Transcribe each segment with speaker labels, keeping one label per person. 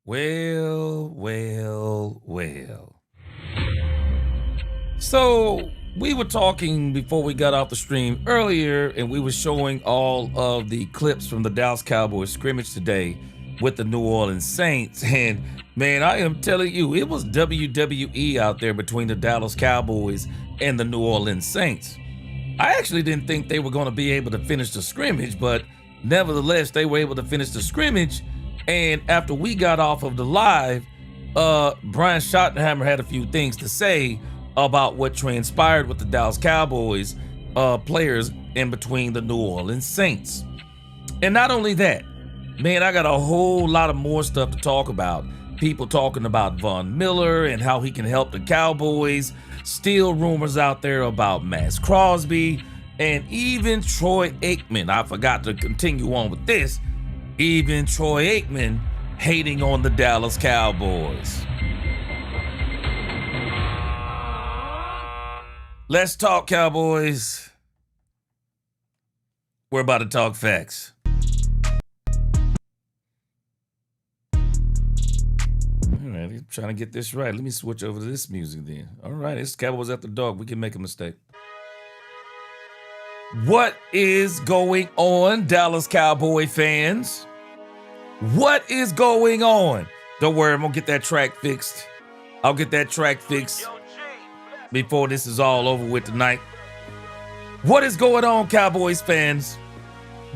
Speaker 1: Well. So we were talking before we got off the stream earlier, and we were showing all of the clips from the Dallas Cowboys scrimmage today with the New Orleans Saints. And man, I am telling you, it was WWE out there between the Dallas Cowboys and the New Orleans Saints. I actually didn't think they were going to be able to finish the scrimmage, but nevertheless, they were able to finish the scrimmage. And after we got off of the live, Brian Schottenheimer had a few things to say about what transpired with the Dallas Cowboys players in between the New Orleans Saints. And not only that, man, I got a whole lot of more stuff to talk about. People talking about Von Miller and how he can help the Cowboys. Still rumors out there about Max Crosby and even Troy Aikman. I forgot to continue on with this. Even Troy Aikman hating on the Dallas Cowboys. Let's talk Cowboys. We're about to talk facts. All right, I'm trying to get this right. Let me switch over to this music then. All right, it's Cowboys After Dark. We can make a mistake. What is going on, Dallas Cowboy fans? What is going on? Don't worry, I'm going to get that track fixed. I'll get that track fixed before this is all over with tonight. What is going on, Cowboys fans?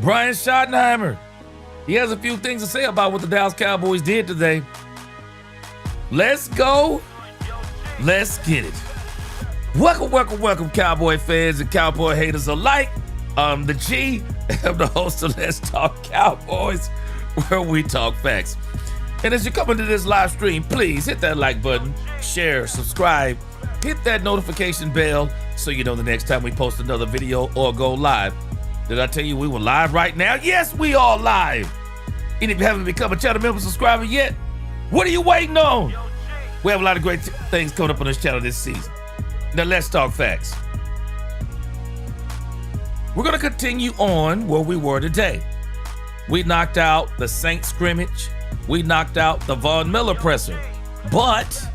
Speaker 1: Brian Schottenheimer, he has a few things to say about what the Dallas Cowboys did today. Let's go. Let's get it. Welcome, Cowboy fans and Cowboy haters alike. I'm the G. I'm the host of Let's Talk Cowboys, where we talk facts. And as you come into this live stream, please hit that like button, share, subscribe, hit that notification bell so you know the next time we post another video or go live. Did I tell you we were live right now? Yes, we are live. And if you haven't become a channel member subscriber yet, what are you waiting on? We have a lot of great things coming up on this channel this season. Now let's talk facts. We're going to continue on where we were today. We knocked out the Saints scrimmage. We knocked out the Von Miller presser. But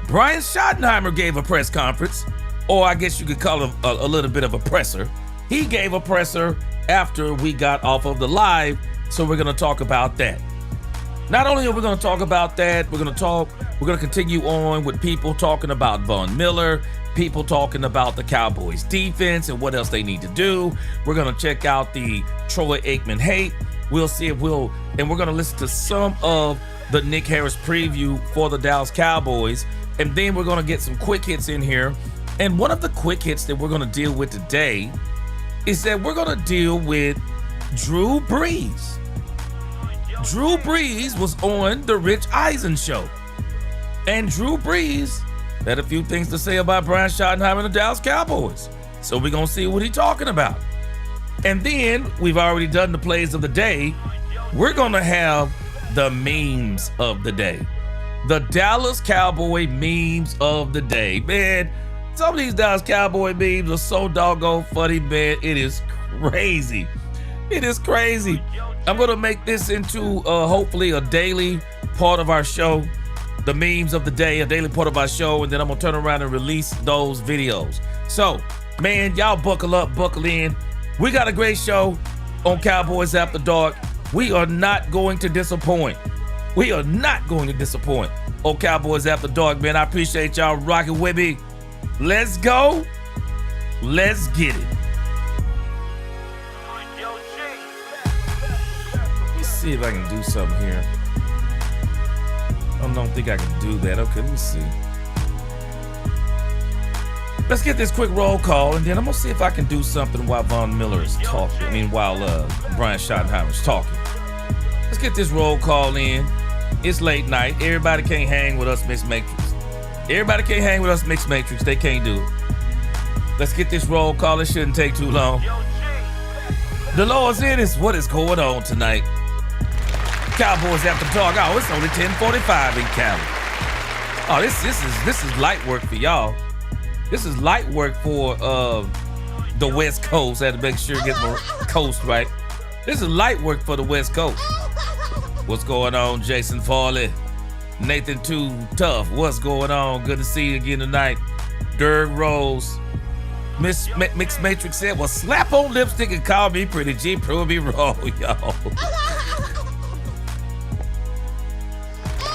Speaker 1: Brian Schottenheimer gave a press conference, or I guess you could call him a little bit of a presser. He gave a presser after we got off of the live, so we're going to talk about that. Not only are we going to talk about that, we're going to continue on with people talking about Von Miller, people talking about the Cowboys defense and what else they need to do. We're going to check out the Troy Aikman hate. We'll see if and we're going to listen to some of the Nick Harris preview for the Dallas Cowboys. And then we're going to get some quick hits in here. And one of the quick hits that we're going to deal with today is that we're going to deal with Drew Brees. Drew Brees was on the Rich Eisen show. And Drew Brees had a few things to say about Brian Schottenheimer and the Dallas Cowboys. So we're going to see what he's talking about. And then we've already done the plays of the day. We're going to have the memes of the day. The Dallas Cowboy memes of the day. Man, some of these Dallas Cowboy memes are so doggone funny, man. It is crazy. It is crazy. I'm going to make this into hopefully a daily part of our show. The memes of the day, a daily part of our show, and then I'm going to turn around and release those videos. So, man, y'all buckle up, buckle in. We got a great show on Cowboys After Dark. We are not going to disappoint. We are not going to disappoint on Cowboys After Dark, man. I appreciate y'all rocking with me. Let's go. Let's get it. Let's see if I can do something here. I don't think I can do that. Okay, let me see. Let's get this quick roll call, and then I'm going to see if I can do something while Von Miller is talking. While Brian Schottenheimer is talking. Let's get this roll call in. It's late night. Everybody can't hang with us, Mixed Matrix. Everybody can't hang with us, Mixed Matrix. They can't do it. Let's get this roll call. It shouldn't take too long. The Lord's in us. What is going on tonight? Cowboys After Dark. Oh, it's only 10:45 in Cali. Oh, this is light work for y'all. This is light work for the West Coast. I had to make sure to get my coast right. This is light work for the West Coast. What's going on, Jason Farley? Nathan Too Tough. What's going on? Good to see you again tonight. Dirk Rose. Mixed Matrix said, well, slap on lipstick and call me pretty G. Prove me wrong, y'all.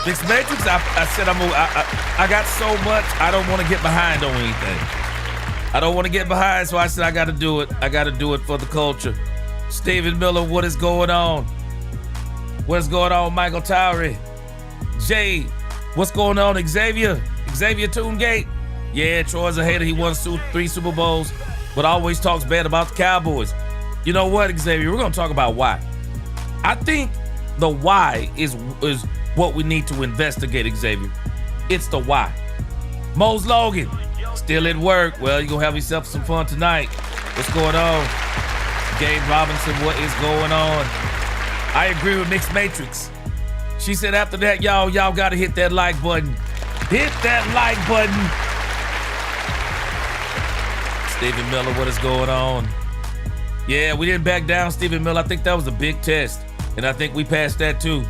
Speaker 1: Mixed Matrix, I said I got so much, I don't want to get behind on anything. I don't want to get behind, so I said I got to do it. I got to do it for the culture. Stephen Miller, what is going on? What's going on, Michael Towery? Jay, what's going on, Xavier? Xavier Toongate. Yeah, Troy's a hater. He won 3 Super Bowls, but always talks bad about the Cowboys. You know what, Xavier? We're going to talk about why. I think the why is what we need to investigate, Xavier. It's the why. Mose Logan, still at work. Well, you're going to have yourself some fun tonight. What's going on? Gabe Robinson, what is going on? I agree with Mixed Matrix. She said after that, y'all got to hit that like button. Hit that like button. Stephen Miller, what is going on? Yeah, we didn't back down, Stephen Miller. I think that was a big test, and I think we passed that too.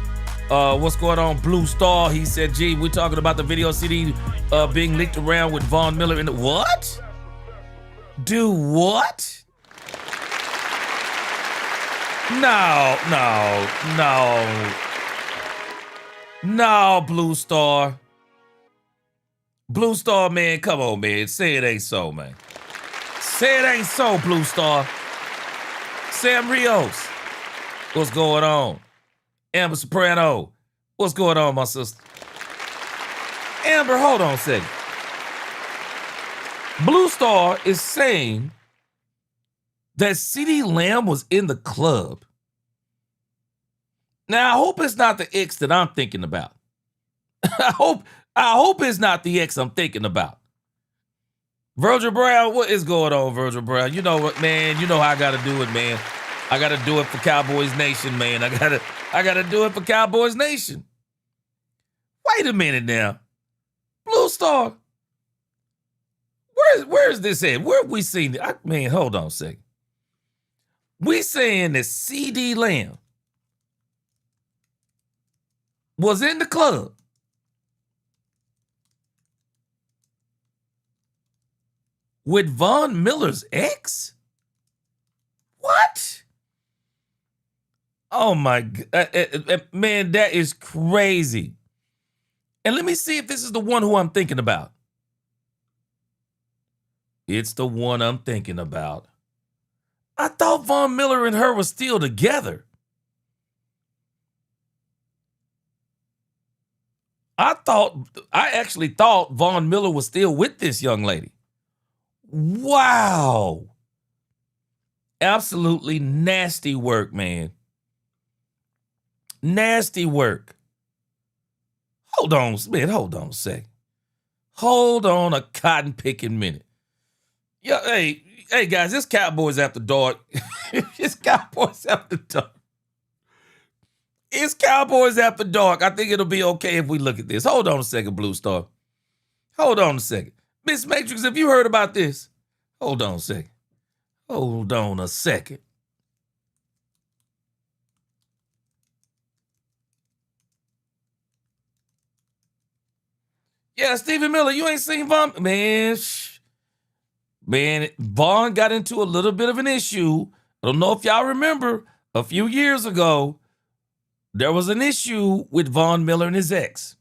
Speaker 1: What's going on, Blue Star? He said, gee, we're talking about the video CD being leaked around with Von Miller in the... What? Do what? No, Blue Star. Blue Star, man, come on, man. Say it ain't so, man. Say it ain't so, Blue Star. Sam Rios, what's going on? Amber Soprano, what's going on, my sister? Amber, hold on a second. Blue Star is saying that CeeDee Lamb was in the club. Now, I hope it's not the X that I'm thinking about. I hope it's not the X I'm thinking about. Virgil Brown, what is going on, Virgil Brown? You know what, man? You know how I got to do it, man. I got to do it for Cowboys Nation, man. I got to do it for Cowboys Nation. Wait a minute now. Blue Star, where is this at? Where have we seen it? Man, hold on a second. We saying that CeeDee Lamb was in the club with Von Miller's ex? What? Oh my God. Man, that is crazy. And let me see if this is the one who I'm thinking about. It's the one I'm thinking about. I thought Von Miller and her were still together. I actually thought Von Miller was still with this young lady. Wow. Absolutely nasty work, man. Nasty work. Hold on, man. Hold on a second. Hold on a cotton picking minute. Yeah, hey guys, it's Cowboys After Dark. It's Cowboys After Dark. It's Cowboys After Dark. I think it'll be okay if we look at this. Hold on a second, Blue Star. Hold on a second. Miss Matrix, have you heard about this? Hold on a second. Hold on a second. Yeah, Stephen Miller, you ain't seen Von. Man, Vaughn got into a little bit of an issue. I don't know if y'all remember, a few years ago, there was an issue with Von Miller and his ex.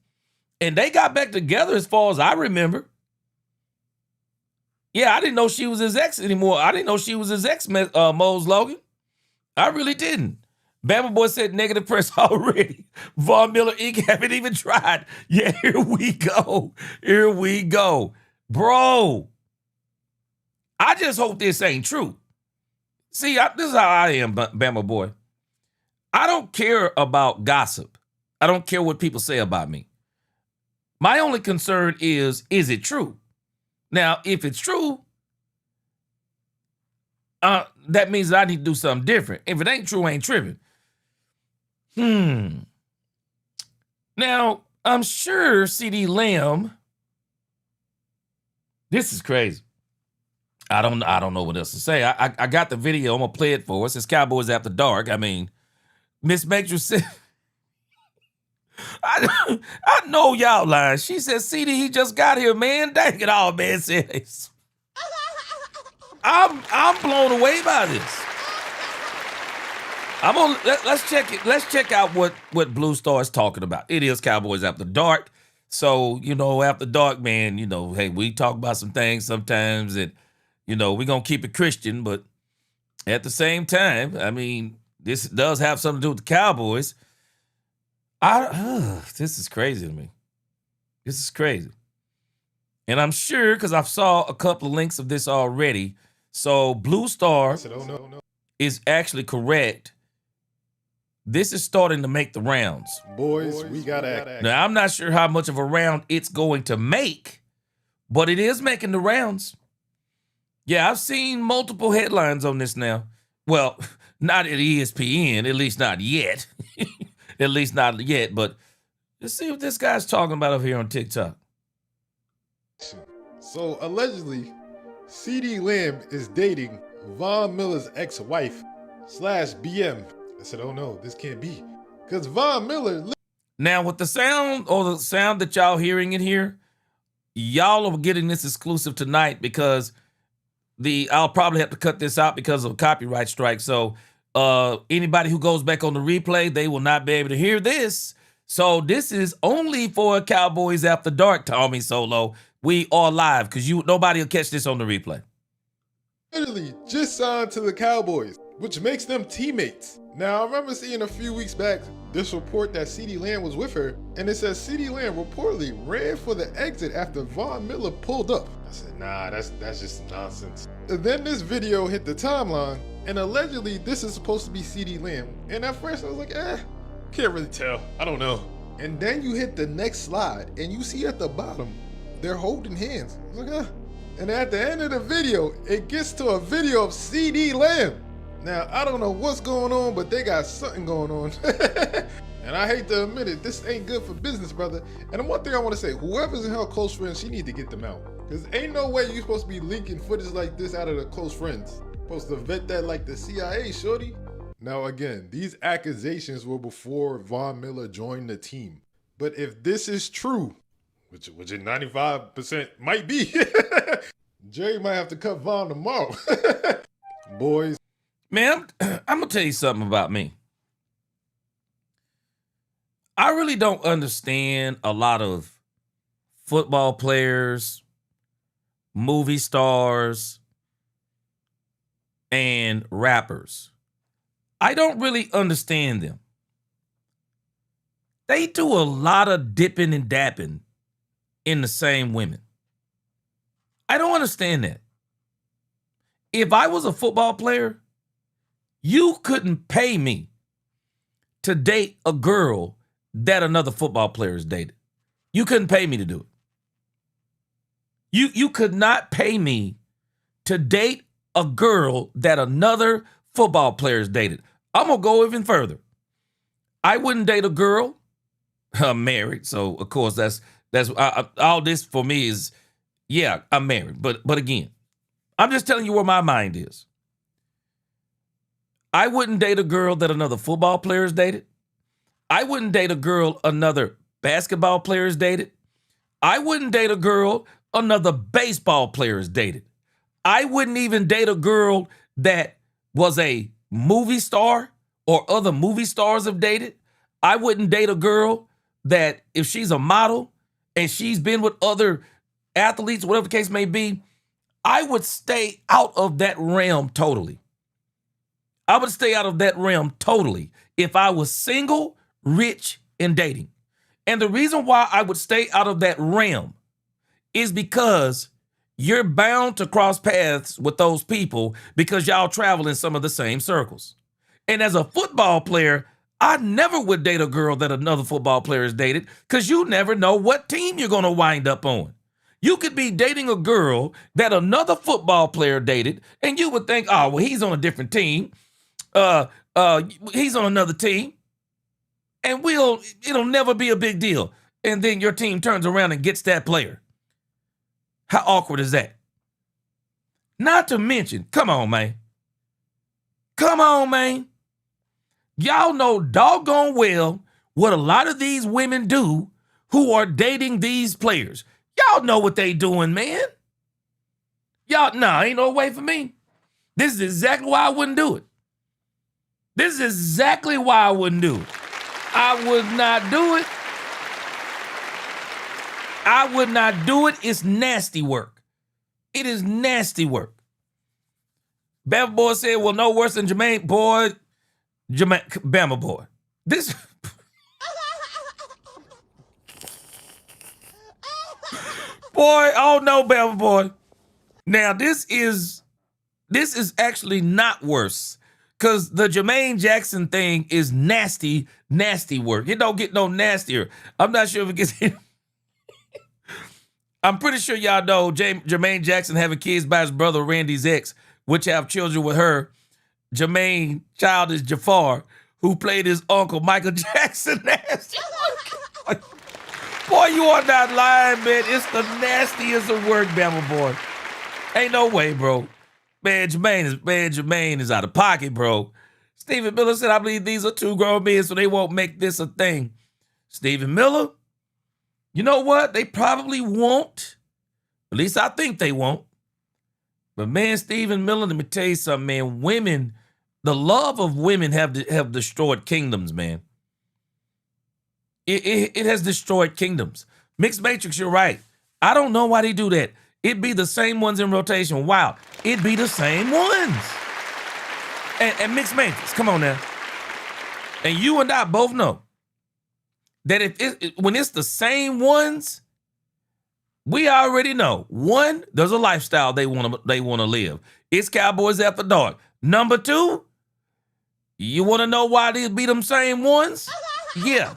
Speaker 1: And they got back together as far as I remember. Yeah, I didn't know she was his ex anymore. I didn't know she was his ex, Mose Logan. I really didn't. Bama Boy said negative press already. Von Miller Inc. haven't even tried. Yeah, here we go. Here we go. Bro, I just hope this ain't true. See, this is how I am, Bama Boy. I don't care about gossip. I don't care what people say about me. My only concern is it true? Now, if it's true, that means that I need to do something different. If it ain't true, I ain't tripping. Now, I'm sure CeeDee Lamb, this is crazy. I don't know what else to say. I got the video. I'm going to play it for us. It's Cowboys After Dark. I mean, Miss Matrix said, I know y'all lying. She said, CD, he just got here, man. Dang it all, man. I'm blown away by this. Let's check it. Let's check out what Blue Star is talking about. It is Cowboys After Dark. So, after dark, man, hey, we talk about some things sometimes that, we're going to keep it Christian, but at the same time, I mean, this does have something to do with the Cowboys. This is crazy to me. This is crazy. And I'm sure, because I've saw a couple of links of this already. So Blue Star is actually correct. This is starting to make the rounds.
Speaker 2: Boys, we got to act.
Speaker 1: Now, I'm not sure how much of a round it's going to make, but it is making the rounds. Yeah, I've seen multiple headlines on this now. Well, not at ESPN, at least not yet. At least not yet, but let's see what this guy's talking about over here on TikTok.
Speaker 2: So, allegedly, CD Lamb is dating Von Miller's ex-wife /BM. I said, oh no, this can't be. Because Von Miller...
Speaker 1: Now, with the sound that y'all hearing in here, y'all are getting this exclusive tonight because I'll probably have to cut this out because of a copyright strike. So anybody who goes back on the replay, they will not be able to hear this. So this is only for Cowboys After Dark, Tommy Solo. We are live because nobody will catch this on the replay.
Speaker 2: Literally just signed to the Cowboys, which makes them teammates. Now, I remember seeing a few weeks back this report that CeeDee Lamb was with her, and it says CeeDee Lamb reportedly ran for the exit after Von Miller pulled up. I said, nah, that's just nonsense. And then this video hit the timeline, and allegedly this is supposed to be CeeDee Lamb. And at first I was like, can't really tell. I don't know. And then you hit the next slide, and you see at the bottom, they're holding hands. I was like, And at the end of the video, it gets to a video of CeeDee Lamb. Now, I don't know what's going on, but they got something going on. And I hate to admit it, this ain't good for business, brother. And one thing I want to say, whoever's in her close friends, she need to get them out. Because ain't no way you're supposed to be leaking footage like this out of the close friends. Supposed to vet that like the CIA, shorty. Now again, these accusations were before Von Miller joined the team. But if this is true, which in 95% might be, Jerry might have to cut Von tomorrow. Boys.
Speaker 1: Man, I'm going to tell you something about me. I really don't understand a lot of football players, movie stars, and rappers. I don't really understand them. They do a lot of dipping and dapping in the same women. I don't understand that. If I was a football player, you couldn't pay me to date a girl that another football player has dated. You couldn't pay me to do it. You could not pay me to date a girl that another football player has dated. I'm going to go even further. I wouldn't date a girl. I'm married, so of course that's all this for me is, yeah, I'm married. But again, I'm just telling you where my mind is. I wouldn't date a girl that another football player has dated. I wouldn't date a girl another basketball player has dated. I wouldn't date a girl another baseball player has dated. I wouldn't even date a girl that was a movie star or other movie stars have dated. I wouldn't date a girl that if she's a model and she's been with other athletes, whatever the case may be, I would stay out of that realm totally. I would stay out of that realm totally if I was single, rich, and dating. And the reason why I would stay out of that realm is because you're bound to cross paths with those people because y'all travel in some of the same circles. And as a football player, I never would date a girl that another football player has dated because you never know what team you're going to wind up on. You could be dating a girl that another football player dated, and you would think, oh, well, he's on a different team. He's on another team, and it'll never be a big deal. And then your team turns around and gets that player. How awkward is that? Not to mention, come on, man. Y'all know doggone well what a lot of these women do who are dating these players. Y'all know what they doing, man. Y'all, nah, ain't no way for me. This is exactly why I wouldn't do it. This is exactly why I wouldn't do it. I would not do it. I would not do it. It's nasty work. It is nasty work. Bama boy said, well, no worse than Jermaine. Boy, Bama boy. This... Boy, oh no, Bama boy. Now, this is actually not worse, because the Jermaine Jackson thing is nasty, nasty work. It don't get no nastier. I'm not sure if it gets... I'm pretty sure y'all know Jermaine Jackson having kids by his brother Randy's ex, which have children with her. Jermaine child is Jafar, who played his uncle Michael Jackson. Nasty. Boy, you are not lying, man. It's the nastiest of work, Bama boy. Ain't no way, bro. Man, Jermaine is out of pocket, bro. Stephen Miller said, I believe these are two grown men, so they won't make this a thing. Stephen Miller, you know what? They probably won't. At least I think they won't. But man, Stephen Miller, let me tell you something, man. Women, the love of women have destroyed kingdoms, man. It has destroyed kingdoms. Mixed Matrix, you're right. I don't know why they do that. It'd be the same ones in rotation. Wow. It'd be the same ones. And Mixed Matrix, come on now. And you and I both know that when it's the same ones, we already know. One, there's a lifestyle they want to live. It's Cowboys After Dark. Number two, you want to know why these be them same ones? Yeah.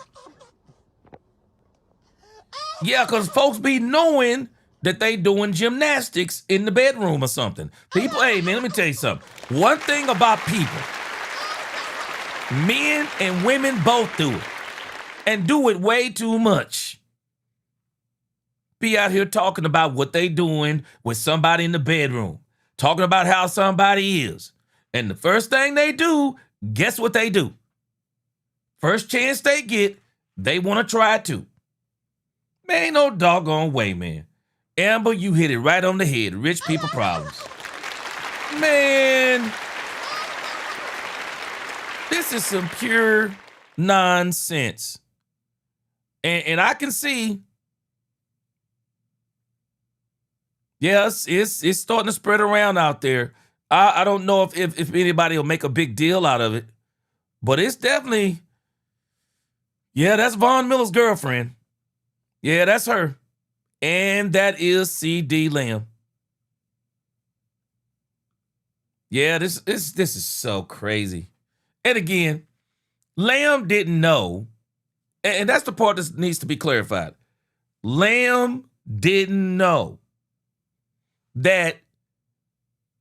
Speaker 1: Yeah, because folks be knowing that they doing gymnastics in the bedroom or something. People, hey, man, let me tell you something. One thing about people, men and women both do it, and do it way too much. Be out here talking about what they doing with somebody in the bedroom, talking about how somebody is. And the first thing they do, guess what they do? First chance they get, they want to try it too. Man, ain't no doggone way, man. Amber, you hit it right on the head. Rich people problems. Man, this is some pure nonsense. And I can see, yes, it's starting to spread around out there. I don't know if anybody will make a big deal out of it, but it's definitely, yeah, that's Von Miller's girlfriend. Yeah, that's her. And that is C.D. Lamb. Yeah, this is so crazy. And again, Lamb didn't know, and that's the part that needs to be clarified. Lamb didn't know that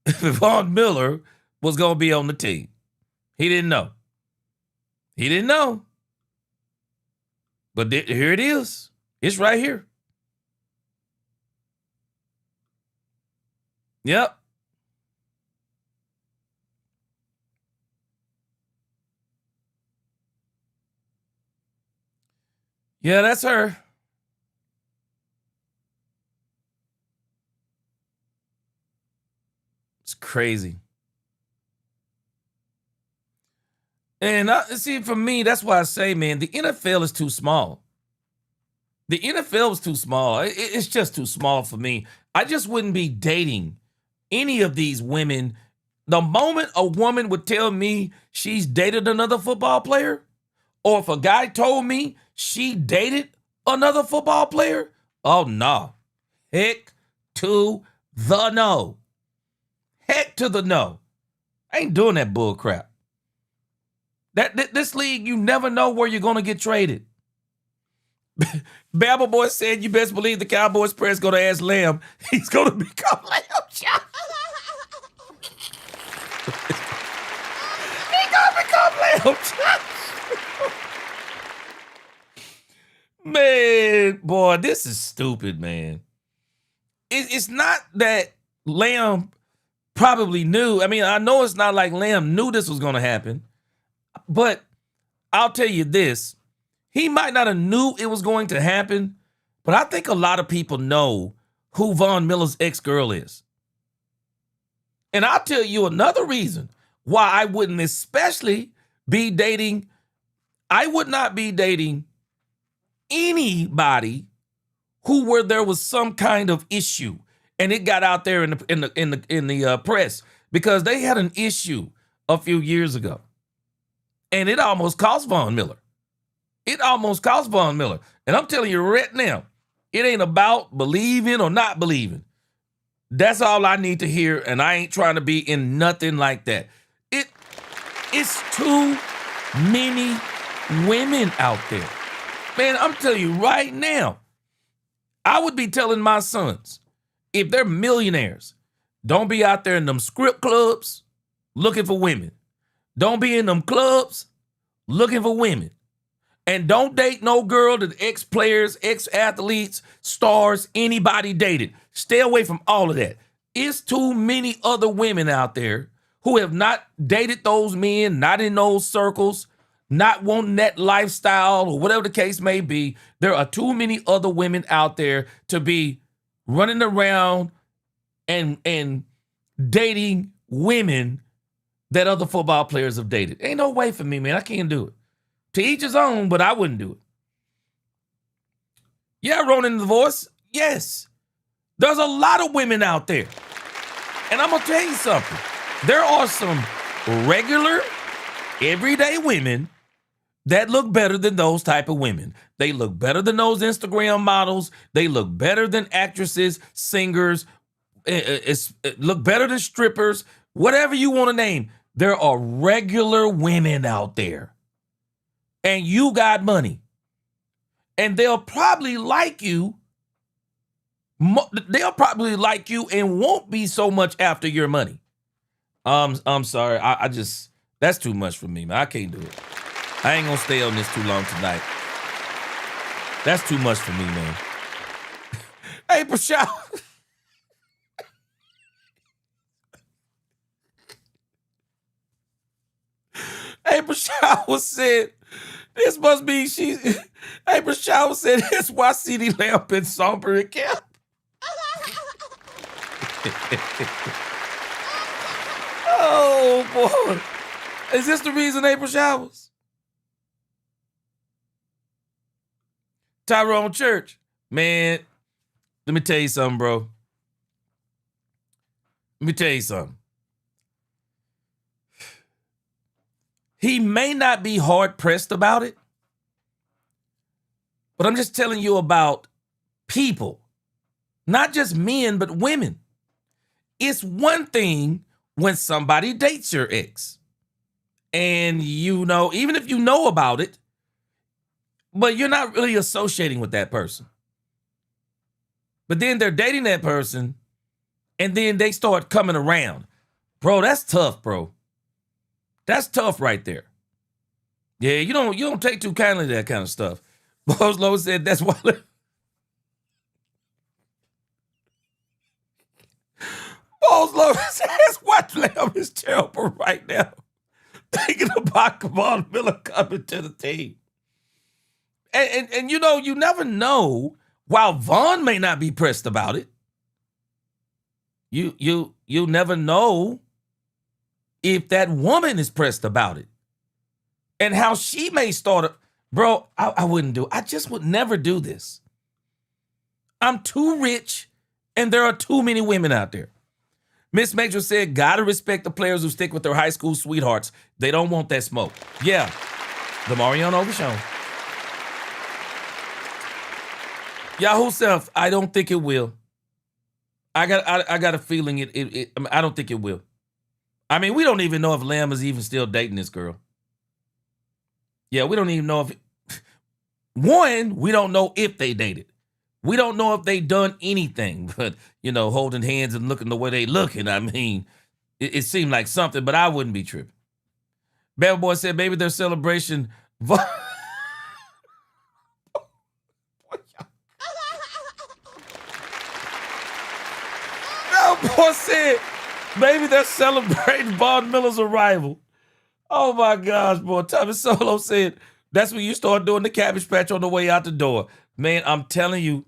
Speaker 1: Von Miller was going to be on the team. He didn't know. He didn't know. But here it is. It's right here. Yep. Yeah, that's her. It's crazy. And see, for me, that's why I say, man, the NFL is too small. The NFL is too small. It's just too small for me. I just wouldn't be dating any of these women. The moment a woman would tell me she's dated another football player, or if a guy told me she dated another football player, oh no. Heck to the no. Heck to the no. I ain't doing that bull crap. This league, you never know where you're going to get traded. Babble Boy said, you best believe the Cowboys press going to ask Lamb. He's going to become Lamb Chop. He's going to become Lamb Chop. Man, boy, this is stupid, man. It's not that Lamb probably knew. I mean, I know it's not like Lamb knew this was going to happen. But I'll tell you this. He might not have knew it was going to happen, but I think a lot of people know who Von Miller's ex-girl is. And I'll tell you another reason why I wouldn't especially be dating. I would not be dating anybody where there was some kind of issue and it got out there in the press, because they had an issue a few years ago and it almost cost Von Miller. It almost cost Von Miller. And I'm telling you right now, it ain't about believing or not believing. That's all I need to hear, and I ain't trying to be in nothing like that. It's too many women out there. Man, I'm telling you right now, I would be telling my sons, if they're millionaires, don't be out there in them script clubs looking for women. Don't be in them clubs looking for women. And don't date no girl that ex-players, ex-athletes, stars, anybody dated. Stay away from all of that. It's too many other women out there who have not dated those men, not in those circles, not wanting that lifestyle or whatever the case may be. There are too many other women out there to be running around and dating women that other football players have dated. Ain't no way for me, man. I can't do it. To each his own, but I wouldn't do it. Yeah, Ronan the Voice. Yes. There's a lot of women out there. And I'm going to tell you something. There are some regular, everyday women that look better than those type of women. They look better than those Instagram models. They look better than actresses, singers, look better than strippers, whatever you want to name. There are regular women out there. And you got money. And they'll probably like you. They'll probably like you and won't be so much after your money. I'm sorry. I just, that's too much for me, man. I can't do it. I ain't gonna stay on this too long tonight. That's too much for me, man. Hey, Prashad. Hey, Prashad was said, this must be she. Hey, Prashad said, that's why CeeDee Lamb been somber in camp. Oh, boy. Is this the reason, April Showers? Tyrone Church. Man, let me tell you something, bro. Let me tell you something. He may not be hard-pressed about it, but I'm just telling you about people. Not just men, but women. It's one thing when somebody dates your ex. And you know, even if you know about it, but you're not really associating with that person. But then they're dating that person, and then they start coming around. Bro, that's tough, bro. That's tough right there. Yeah, you don't take too kindly to that kind of stuff. Boz Lowe said that's why. Boz Lowe says what Lamb is terrible right now. Thinking about Von Miller coming to the team. And you know, you never know. While Von may not be pressed about it, you never know if that woman is pressed about it. And how she may start. Bro, I wouldn't do it. I just would never do this. I'm too rich, and there are too many women out there. Miss Major said, gotta respect the players who stick with their high school sweethearts. They don't want that smoke. Yeah, the Mariano Overshown. Yahoo Self, I don't think it will. I got a feeling I don't think it will. I mean, we don't even know if Lamb is even still dating this girl. Yeah, we don't even know if... One, we don't know if they dated. We don't know if they done anything, but, you know, holding hands and looking the way they looking. I mean, it seemed like something, but I wouldn't be tripping. Bad Boy said, maybe their celebration... Bad Boy said, maybe they're celebrating Von Miller's arrival. Oh, my gosh, boy. Tommy Solo said, That's when you start doing the Cabbage Patch on the way out the door. Man, I'm telling you,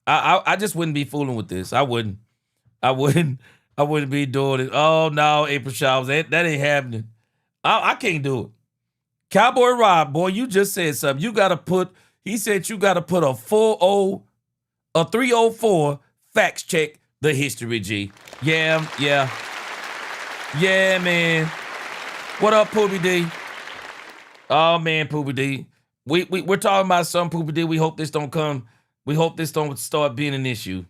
Speaker 1: I just wouldn't be fooling with this. I wouldn't be doing it. Oh no, April Showers, that ain't happening. I can't do it. Cowboy Rob, boy, you just said something. He said you gotta put a 304 facts check the history, G. Yeah, man. What up, Poopy D? Oh man, Poopy D. We're talking about some Poopy D. We hope this don't start being an issue.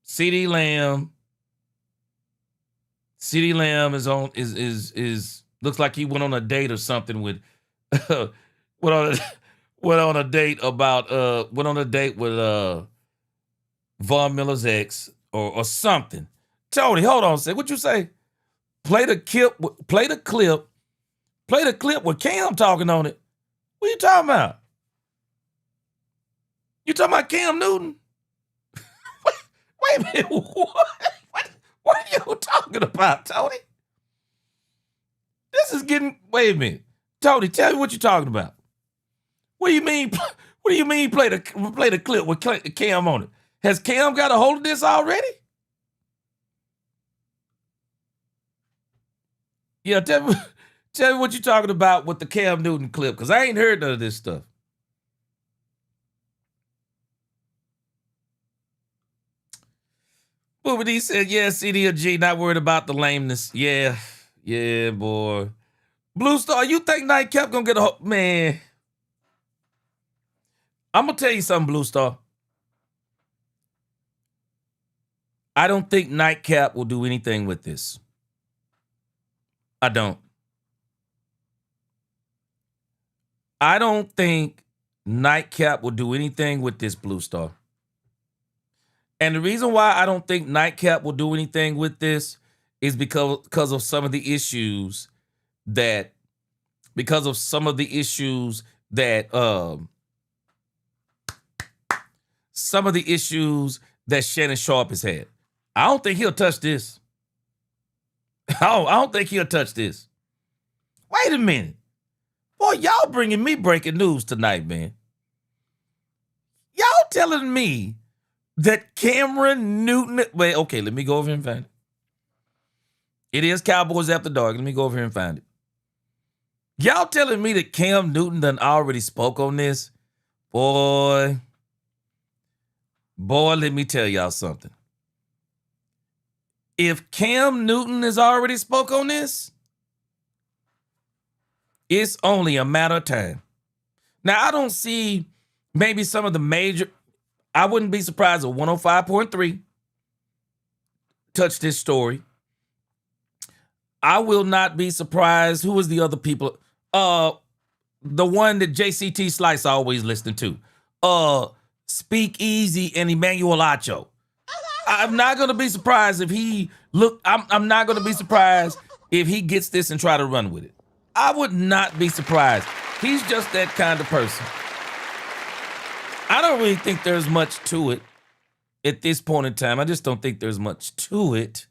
Speaker 1: CD Lamb is looks like he went on a date or something with went on a date with Von Miller's ex or something. Tony, hold on a second. What you say? Play the clip with Cam talking on it. What you talking about? You talking about Cam Newton? Wait a minute. What are you talking about, Tony? This is getting. Wait a minute, Tony. Tell me what you're talking about. What do you mean? What do you mean? Play the clip with Cam on it. Has Cam got a hold of this already? Yeah, tell me what you're talking about with the Cam Newton clip, because I ain't heard none of this stuff. But he said, yeah, CD or G, not worried about the lameness. Yeah, boy. Blue Star, you think Nightcap gonna get a hold? Man. I'm gonna tell you something, Blue Star. I don't think Nightcap will do anything with this. I don't think Nightcap will do anything with this, Blue Star. And the reason why I don't think Nightcap will do anything with this is because of some of the issues that Shannon Sharp has had. I don't think he'll touch this. I don't think he'll touch this. Wait a minute. Boy, y'all bringing me breaking news tonight, man. Y'all telling me that Cameron Newton... Wait, okay, let me go over here and find it. It is Cowboys After Dark. Let me go over here and find it. Y'all telling me that Cam Newton done already spoke on this? Boy, let me tell y'all something. If Cam Newton has already spoke on this, it's only a matter of time. Now, I don't see maybe some of the major... I wouldn't be surprised if 105.3 touched this story. I will not be surprised. Who was the other people? The one that JCT Slice always listened to. Speak Easy and Emmanuel Acho. I'm not going to be surprised if I'm not going to be surprised if he gets this and try to run with it. I would not be surprised. He's just that kind of person. I don't really think there's much to it at this point in time. I just don't think there's much to it.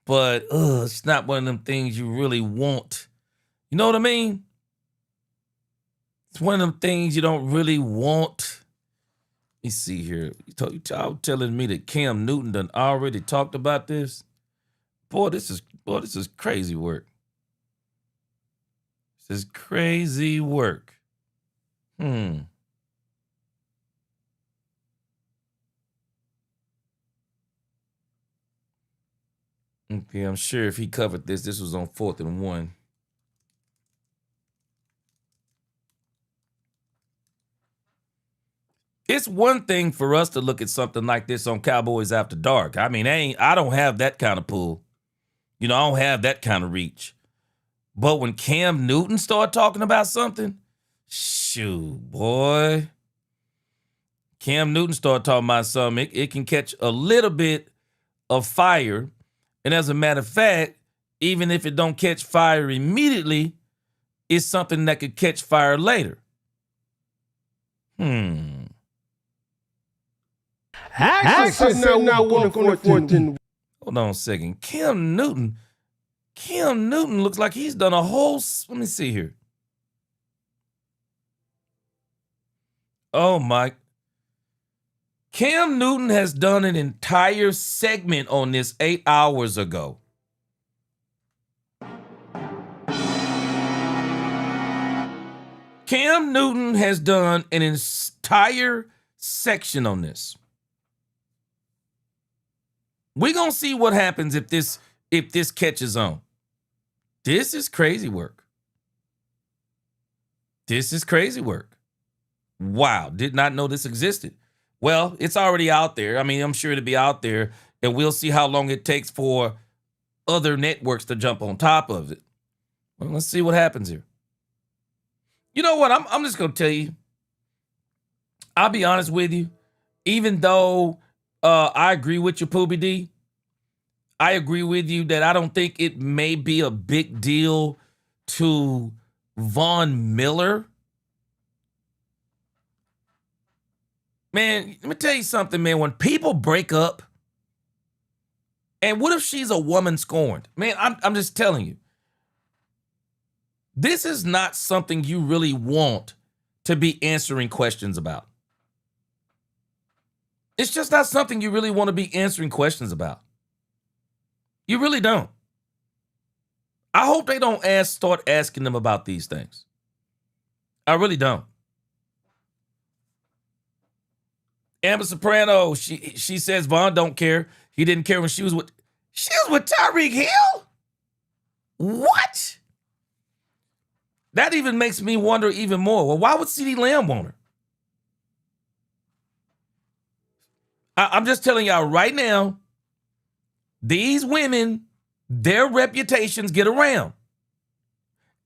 Speaker 1: But it's not one of them things you really want. You know what I mean? It's one of them things you don't really want. Let me see here. Y'all telling me that Cam Newton done already talked about this? Boy, this is crazy work. This is crazy work. Okay, I'm sure if he covered this was on 4th and 1. It's one thing for us to look at something like this on Cowboys After Dark. I mean, I don't have that kind of pull. You know, I don't have that kind of reach. But when Cam Newton started talking about something, shoot, boy. Cam Newton started talking about something. It can catch a little bit of fire. And as a matter of fact, even if it don't catch fire immediately, it's something that could catch fire later.
Speaker 3: Access now 114.
Speaker 1: Hold on a second. Cam Newton looks like he's done a whole... Let me see here. Oh, Mike. Cam Newton has done an entire segment on this 8 hours ago. Cam Newton has done an entire section on this. We're going to see what happens if this catches on. This is crazy work. This is crazy work. Wow, did not know this existed. Well, it's already out there. I mean, I'm sure it'll be out there, and we'll see how long it takes for other networks to jump on top of it. Well, let's see what happens here. You know what? I'm just going to tell you. I'll be honest with you. Even though I agree with you, Poobie D, I agree with you that I don't think it may be a big deal to Von Miller. Man, let me tell you something, man. When people break up, and what if she's a woman scorned? Man, I'm just telling you. This is not something you really want to be answering questions about. It's just not something you really want to be answering questions about. You really don't. I hope they don't start asking them about these things. I really don't. Amber Soprano, she says Vaughn don't care. He didn't care when she was with Tyreek Hill? What? That even makes me wonder even more. Well, why would CeeDee Lamb want her? I'm just telling y'all right now, these women, their reputations get around.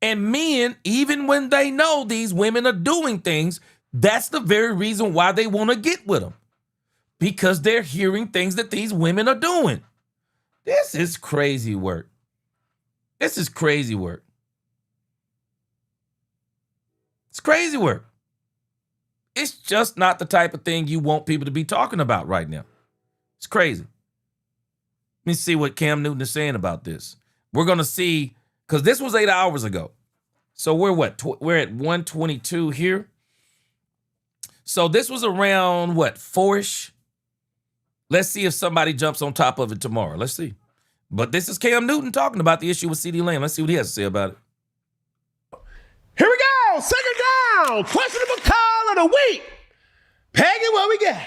Speaker 1: And men, even when they know these women are doing things, that's the very reason why they want to get with them. Because they're hearing things that these women are doing. This is crazy work. This is crazy work. It's crazy work. It's just not the type of thing you want people to be talking about right now. It's crazy. Let me see what Cam Newton is saying about this. We're going to see, because this was 8 hours ago. So we're what? We're at 1:22 here. So this was around, what, 4-ish? Let's see if somebody jumps on top of it tomorrow. Let's see. But this is Cam Newton talking about the issue with CeeDee Lamb. Let's see what he has to say about it.
Speaker 3: Here we go. Second down. Questionable call of the week. Peggy, what we got?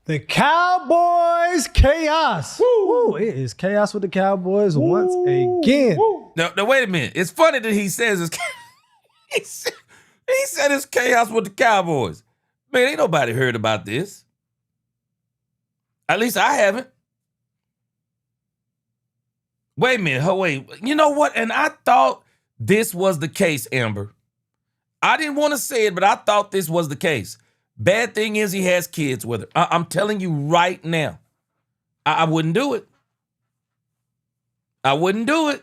Speaker 4: The Cowboys chaos. Woo. It is chaos with the Cowboys once again.
Speaker 1: No, wait a minute. It's funny that he says it's he said it's chaos with the Cowboys. Man, ain't nobody heard about this. At least I haven't. Wait a minute. Wait. You know what? And I thought this was the case, Amber. I didn't want to say it, but I thought this was the case. Bad thing is he has kids with her. I'm telling you right now. I wouldn't do it. I wouldn't do it.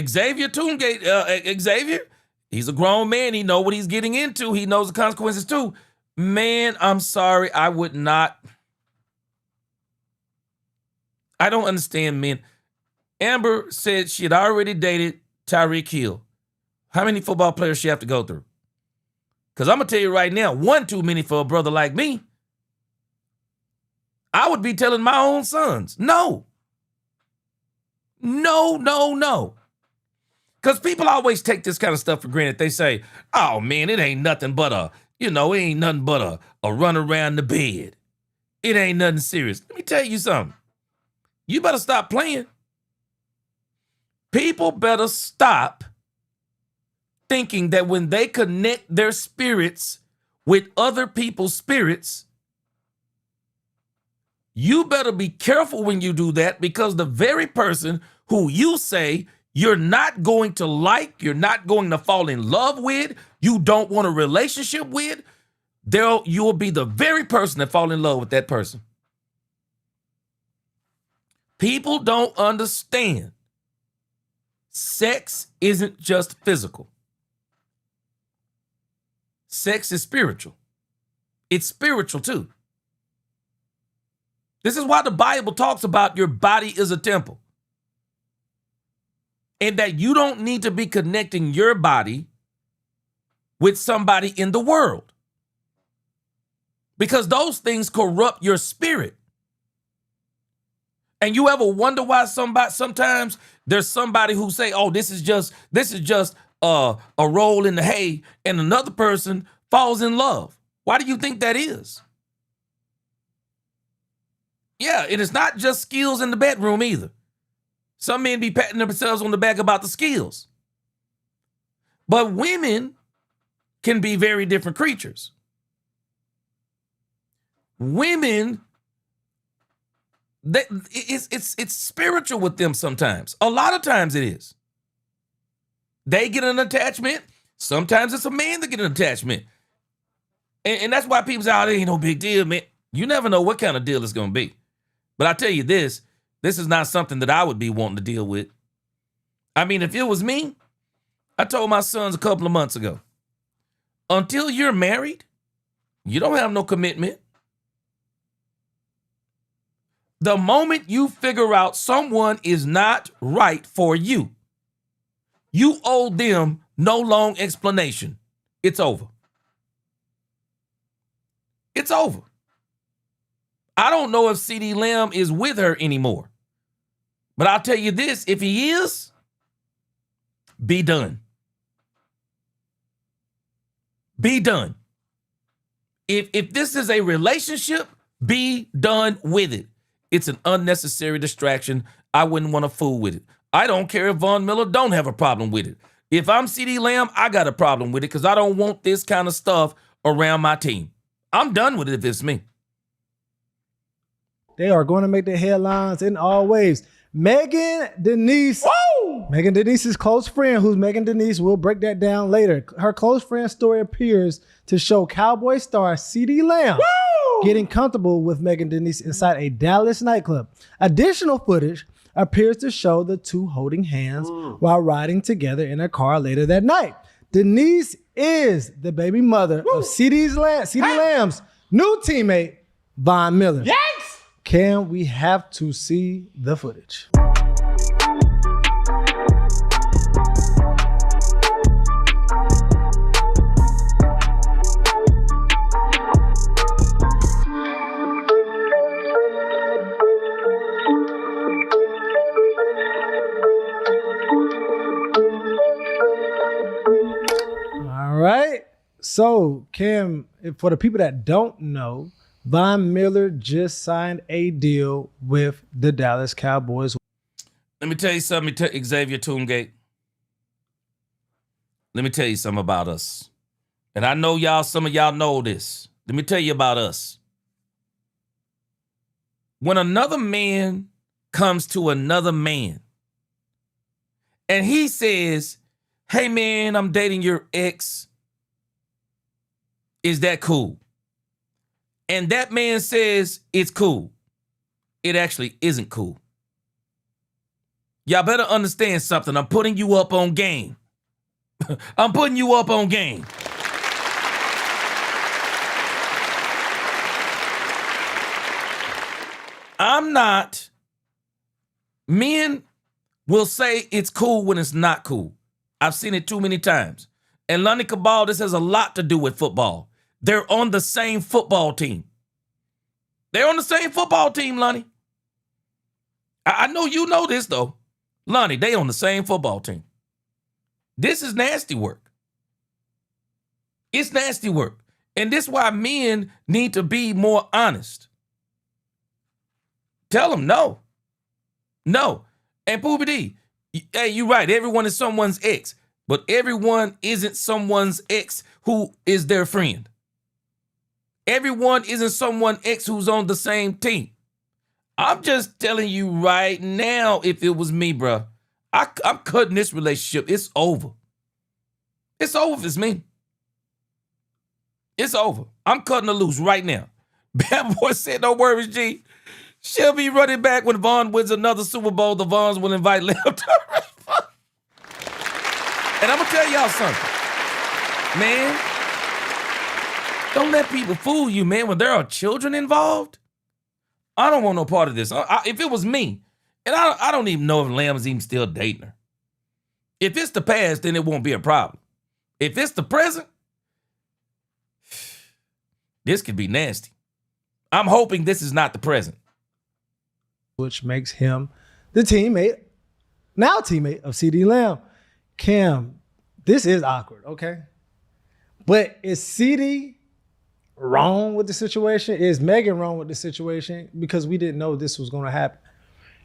Speaker 1: Xavier Tungate, Xavier, he's a grown man. He know what he's getting into. He knows the consequences too. Man, I'm sorry. I would not. I don't understand men. Amber said she had already dated Tyreek Hill. How many football players she have to go through? Because I'm going to tell you right now, one too many for a brother like me. I would be telling my own sons, no. No, no, no. Because people always take this kind of stuff for granted. They say, oh, man, it ain't nothing but it ain't nothing but a run around the bed. It ain't nothing serious. Let me tell you something. You better stop playing. People better stop thinking that when they connect their spirits with other people's spirits, you better be careful when you do that, because the very person who you say you're not going to like, you're not going to fall in love with, you don't want a relationship with, you'll be the very person that fall in love with that person. People don't understand. Sex isn't just physical. Sex is spiritual. It's spiritual too. This is why the Bible talks about your body is a temple. And that you don't need to be connecting your body with somebody in the world. Because those things corrupt your spirit. And you ever wonder why sometimes there's somebody who say, oh, this is just a roll in the hay, and another person falls in love? Why do you think that is? Yeah, and it's not just skills in the bedroom either. Some men be patting themselves on the back about the skills. But women can be very different creatures. Women, it's spiritual with them sometimes. A lot of times it is. They get an attachment. Sometimes it's a man that get an attachment. And that's why people say, oh, there ain't no big deal, man. You never know what kind of deal it's going to be. But I tell you this is not something that I would be wanting to deal with. I mean, if it was me, I told my sons a couple of months ago, until you're married, you don't have no commitment. The moment you figure out someone is not right for you, you owe them no long explanation. It's over. It's over. I don't know if CeeDee Lamb is with her anymore. But I'll tell you this, if he is, be done. Be done. If this is a relationship, be done with it. It's an unnecessary distraction. I wouldn't want to fool with it. I don't care if Von Miller don't have a problem with it. If I'm CeeDee Lamb, I got a problem with it because I don't want this kind of stuff around my team. I'm done with it if it's me.
Speaker 4: They are going to make the headlines in all ways. Megan Denise.
Speaker 1: Woo!
Speaker 4: Megan Denise's close friend, who's Megan Denise, we'll break that down later. Her close friend story appears to show Cowboy star CeeDee Lamb getting comfortable with Megan Denise inside a Dallas nightclub. Additional footage appears to show the two holding hands while riding together in a car later that night. Denise is the baby mother of CeeDee Lamb's new teammate, Von Miller.
Speaker 3: Yes!
Speaker 4: Can we have to see the footage? All right. So, Kim, for the people that don't know, Von Miller just signed a deal with the Dallas Cowboys.
Speaker 1: Let me tell you something, Xavier Toongate. Let me tell you something about us. And I know some of y'all know this. Let me tell you about us. When another man comes to another man and he says, hey man, I'm dating your ex, is that cool? And that man says it's cool. It actually isn't cool. Y'all better understand something. I'm putting you up on game. I'm putting you up on game. Men will say it's cool when it's not cool. I've seen it too many times. And Lonnie Cabal, this has a lot to do with football. They're on the same football team. They're on the same football team, Lonnie. I know you know this, though. Lonnie, they on the same football team. This is nasty work. It's nasty work. And this is why men need to be more honest. Tell them no. No. And Poobie D, hey, you're right. Everyone is someone's ex. But everyone isn't someone's ex who is their friend. Everyone isn't someone ex who's on the same team. I'm just telling you right now, if it was me, bro, I'm cutting this relationship. It's over. It's over if it's me. It's over. I'm cutting her loose right now. Bad Boy said, no worries, G. She'll be running back when Vaughn wins another Super Bowl. The Vaughns will invite Lamb to her. And I'm going to tell y'all something. Man, don't let people fool you, man, when there are children involved. I don't want no part of this. If it was me, and I don't even know if Lamb is even still dating her. If it's the past, then it won't be a problem. If it's the present, This could be nasty. I'm hoping this is not the present.
Speaker 4: Which makes him the teammate of CeeDee Lamb. Cam, this is awkward, okay? But is CeeDee wrong with the situation? Is Megan wrong with the situation? Because we didn't know this was going to happen.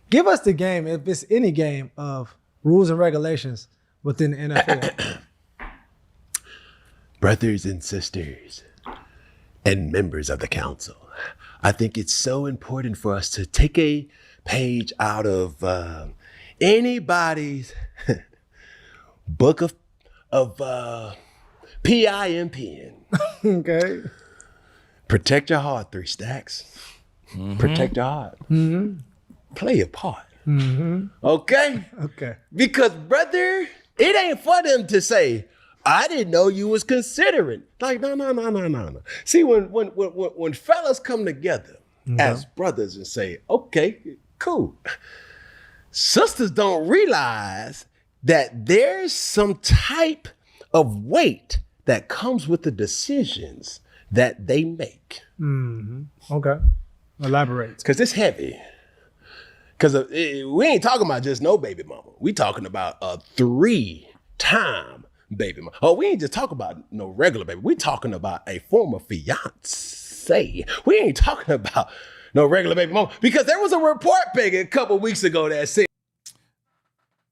Speaker 4: Give us the game, if it's any game, of rules and regulations within the NFL.
Speaker 3: Brothers and sisters and members of the council, I think it's so important for us to take a page out of anybody's book of PIMPN.
Speaker 4: Okay.
Speaker 3: Protect your heart, 3 stacks. Mm-hmm. Protect your heart. Mm-hmm. Play your part. Mm-hmm. Okay?
Speaker 4: Okay.
Speaker 3: Because, brother, it ain't for them to say, I didn't know you was considering. Like, no. See, when fellas come together as brothers and say, okay, cool. Sisters don't realize that there's some type of weight that comes with the decisions that they make.
Speaker 4: Mm-hmm. Okay. Elaborate.
Speaker 3: Because it's heavy. Because we ain't talking about just no baby mama. We talking about a 3-time baby mama. Oh, we ain't just talking about no regular baby. We talking about a former fiance. We ain't talking about no regular baby mama. Because there was a report, Peggy, a couple weeks ago that said,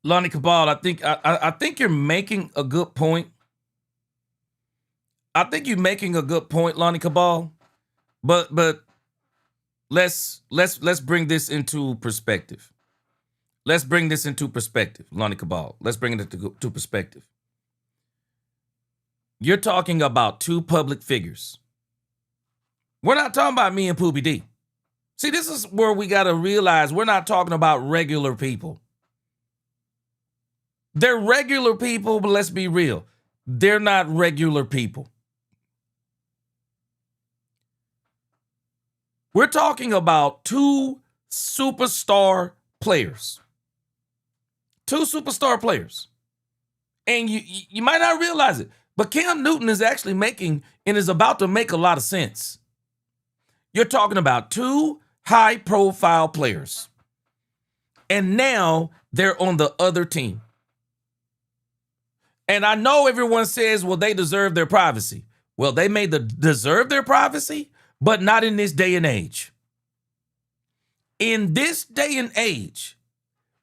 Speaker 1: Lonnie Cabal, I think you're making a good point. I think you're making a good point, Lonnie Cabal. But let's bring this into perspective. Let's bring this into perspective, Lonnie Cabal. Let's bring it to perspective. You're talking about 2 public figures. We're not talking about me and Poobie D. See, this is where we got to realize we're not talking about regular people. They're regular people, but let's be real. They're not regular people. We're talking about 2 superstar players. 2 superstar players. And you might not realize it, but Cam Newton is actually making and is about to make a lot of sense. You're talking about 2 high-profile players. And now they're on the other team. And I know everyone says, well, they deserve their privacy. Well, they may deserve their privacy, but not in this day and age. In this day and age,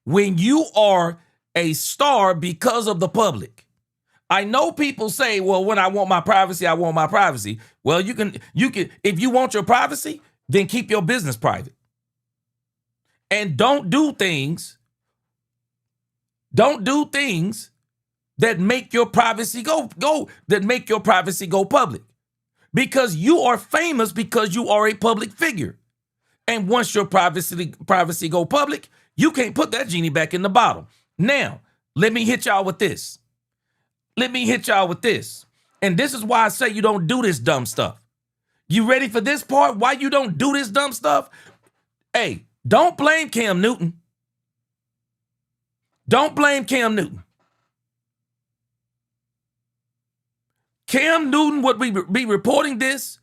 Speaker 1: when you are a star because of the public, I know people say, well, when I want my privacy, I want my privacy. Well, you can, if you want your privacy, then keep your business private. And don't do things that make your privacy go public. Because you are famous because you are a public figure. And once your privacy go public, you can't put that genie back in the bottle. Now, let me hit y'all with this. And this is why I say you don't do this dumb stuff. You ready for this part? Why you don't do this dumb stuff? Hey, don't blame Cam Newton. Don't blame Cam Newton. Cam Newton would be reporting this,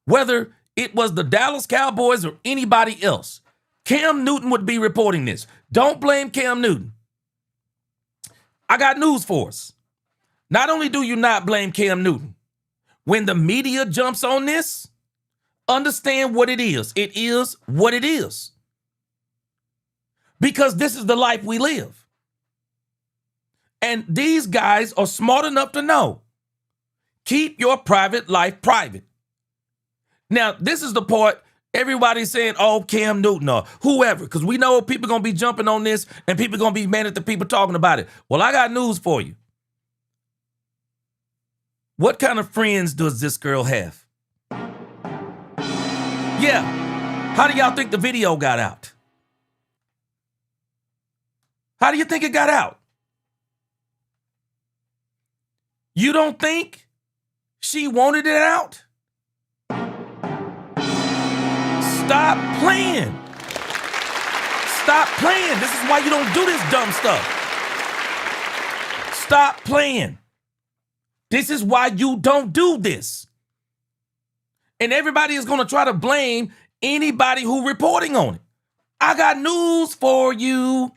Speaker 1: whether it was the Dallas Cowboys or anybody else. Cam Newton would be reporting this. Don't blame Cam Newton. I got news for us. Not only do you not blame Cam Newton, when the media jumps on this, understand what it is. It is what it is. Because this is the life we live. And these guys are smart enough to know. Keep your private life private. Now, this is the part everybody's saying, oh, Cam Newton or whoever, because we know people going to be jumping on this and people going to be mad at the people talking about it. Well, I got news for you. What kind of friends does this girl have? Yeah. How do y'all think the video got out? How do you think it got out? You don't think she wanted it out? Stop playing. Stop playing. This is why you don't do this dumb stuff. Stop playing. This is why you don't do this. And everybody is going to try to blame anybody who reporting on it. I got news for you.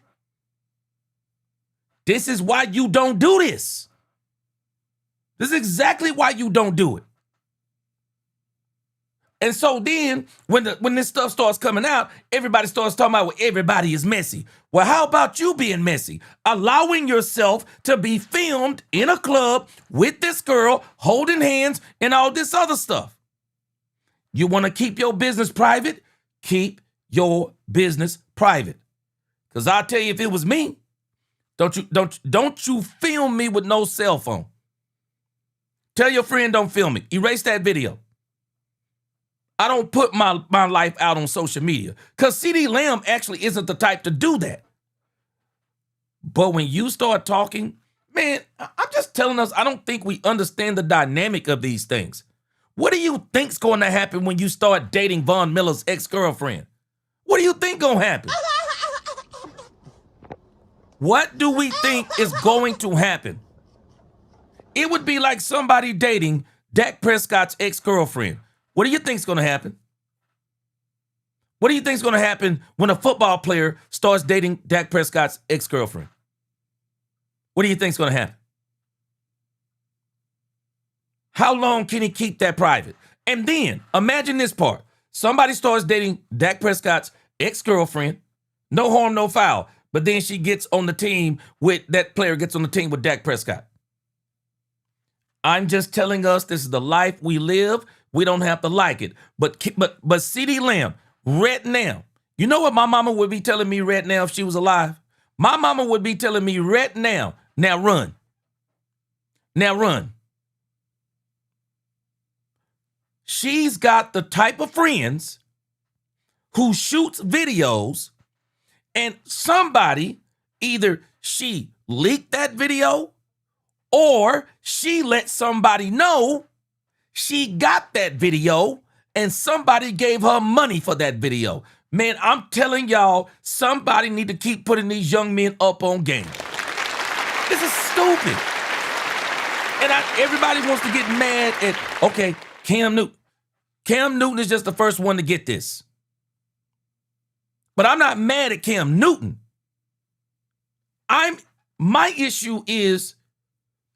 Speaker 1: This is why you don't do this. This is exactly why you don't do it. And so then when this stuff starts coming out, everybody starts talking about, well, everybody is messy. Well, how about you being messy? Allowing yourself to be filmed in a club with this girl, holding hands and all this other stuff. You want to keep your business private? Keep your business private. Because I'll tell you, if it was me, don't you film me with no cell phone. Tell your friend don't film me. Erase that video. I don't put my life out on social media because CD Lamb actually isn't the type to do that. But when you start talking, man, I'm just telling us, I don't think we understand the dynamic of these things. What do you think's going to happen when you start dating Von Miller's ex-girlfriend? What do you think going to happen? What do we think is going to happen? It would be like somebody dating Dak Prescott's ex-girlfriend. What do you think's going to happen? What do you think's going to happen when a football player starts dating Dak Prescott's ex-girlfriend? What do you think's going to happen? How long can he keep that private? And then imagine this part. Somebody starts dating Dak Prescott's ex-girlfriend. No harm, no foul. But then she gets on the team with, that player gets on the team with Dak Prescott. I'm just telling us this is the life we live. We don't have to like it. But CD Lamb, right now, you know what my mama would be telling me right now if she was alive? My mama would be telling me right now, now run. Now run. She's got the type of friends who shoots videos, and somebody, either she leaked that video or she let somebody know she got that video and somebody gave her money for that video. Man, I'm telling y'all, somebody need to keep putting these young men up on game. This is stupid. And everybody wants to get mad at, okay, Cam Newton. Cam Newton is just the first one to get this. But I'm not mad at Cam Newton. My issue is,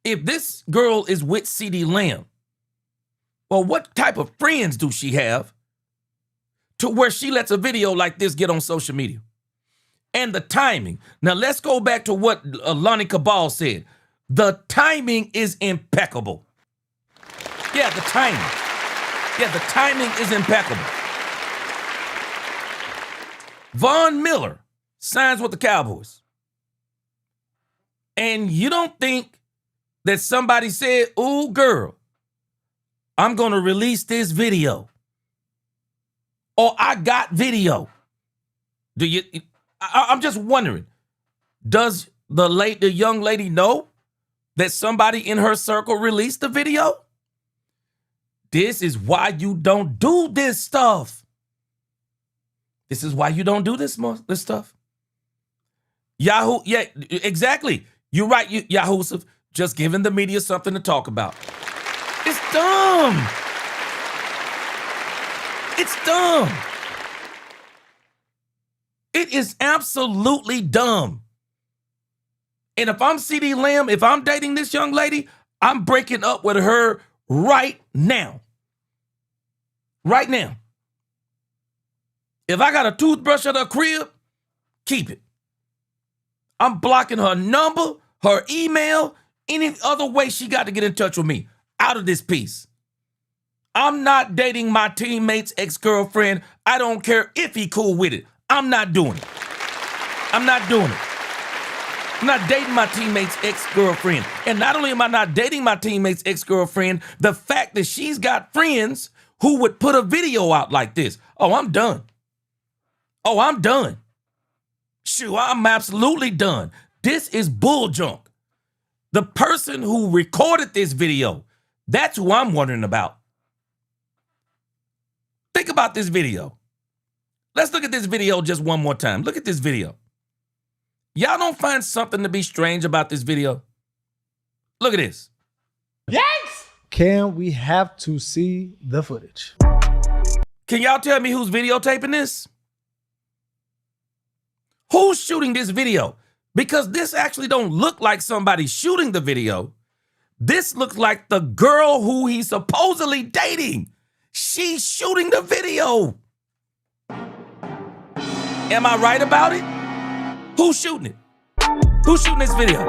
Speaker 1: if this girl is with CD Lamb, well, what type of friends do she have to where she lets a video like this get on social media? And the timing. Now, let's go back to what Lonnie Cabal said. The timing is impeccable. Yeah, the timing. Yeah, the timing is impeccable. Von Miller signs with the Cowboys. And you don't think that somebody said, ooh, girl, I'm going to release this video. Or I got video. Do you? I'm just wondering, does the young lady know that somebody in her circle released the video? This is why you don't do this stuff. This is why you don't do this stuff. Yahoo, yeah, exactly. You're right, Yahoo, just giving the media something to talk about. It's dumb. It's dumb. It is absolutely dumb. And if I'm CD Lamb, if I'm dating this young lady, I'm breaking up with her right now. Right now. If I got a toothbrush at her crib, keep it. I'm blocking her number, her email, any other way she got to get in touch with me. Out of this piece. I'm not dating my teammate's ex-girlfriend. I don't care if he cool with it. I'm not doing it. I'm not doing it. I'm not dating my teammate's ex-girlfriend. And not only am I not dating my teammate's ex-girlfriend, the fact that she's got friends who would put a video out like this. Oh, I'm done. Oh, I'm done. Shoot, I'm absolutely done. This is bull junk. The person who recorded this video, that's who I'm wondering about. Think about this video. Let's look at this video just one more time. Look at this video. Y'all don't find something to be strange about this video? Look at this.
Speaker 3: Yanks!
Speaker 4: Cam, we have to see the footage.
Speaker 1: Can y'all tell me who's videotaping this? Who's shooting this video? Because this actually don't look like somebody shooting the video. This looks like the girl who he's supposedly dating. She's shooting the video. Am I right about it? Who's shooting it? Who's shooting this video?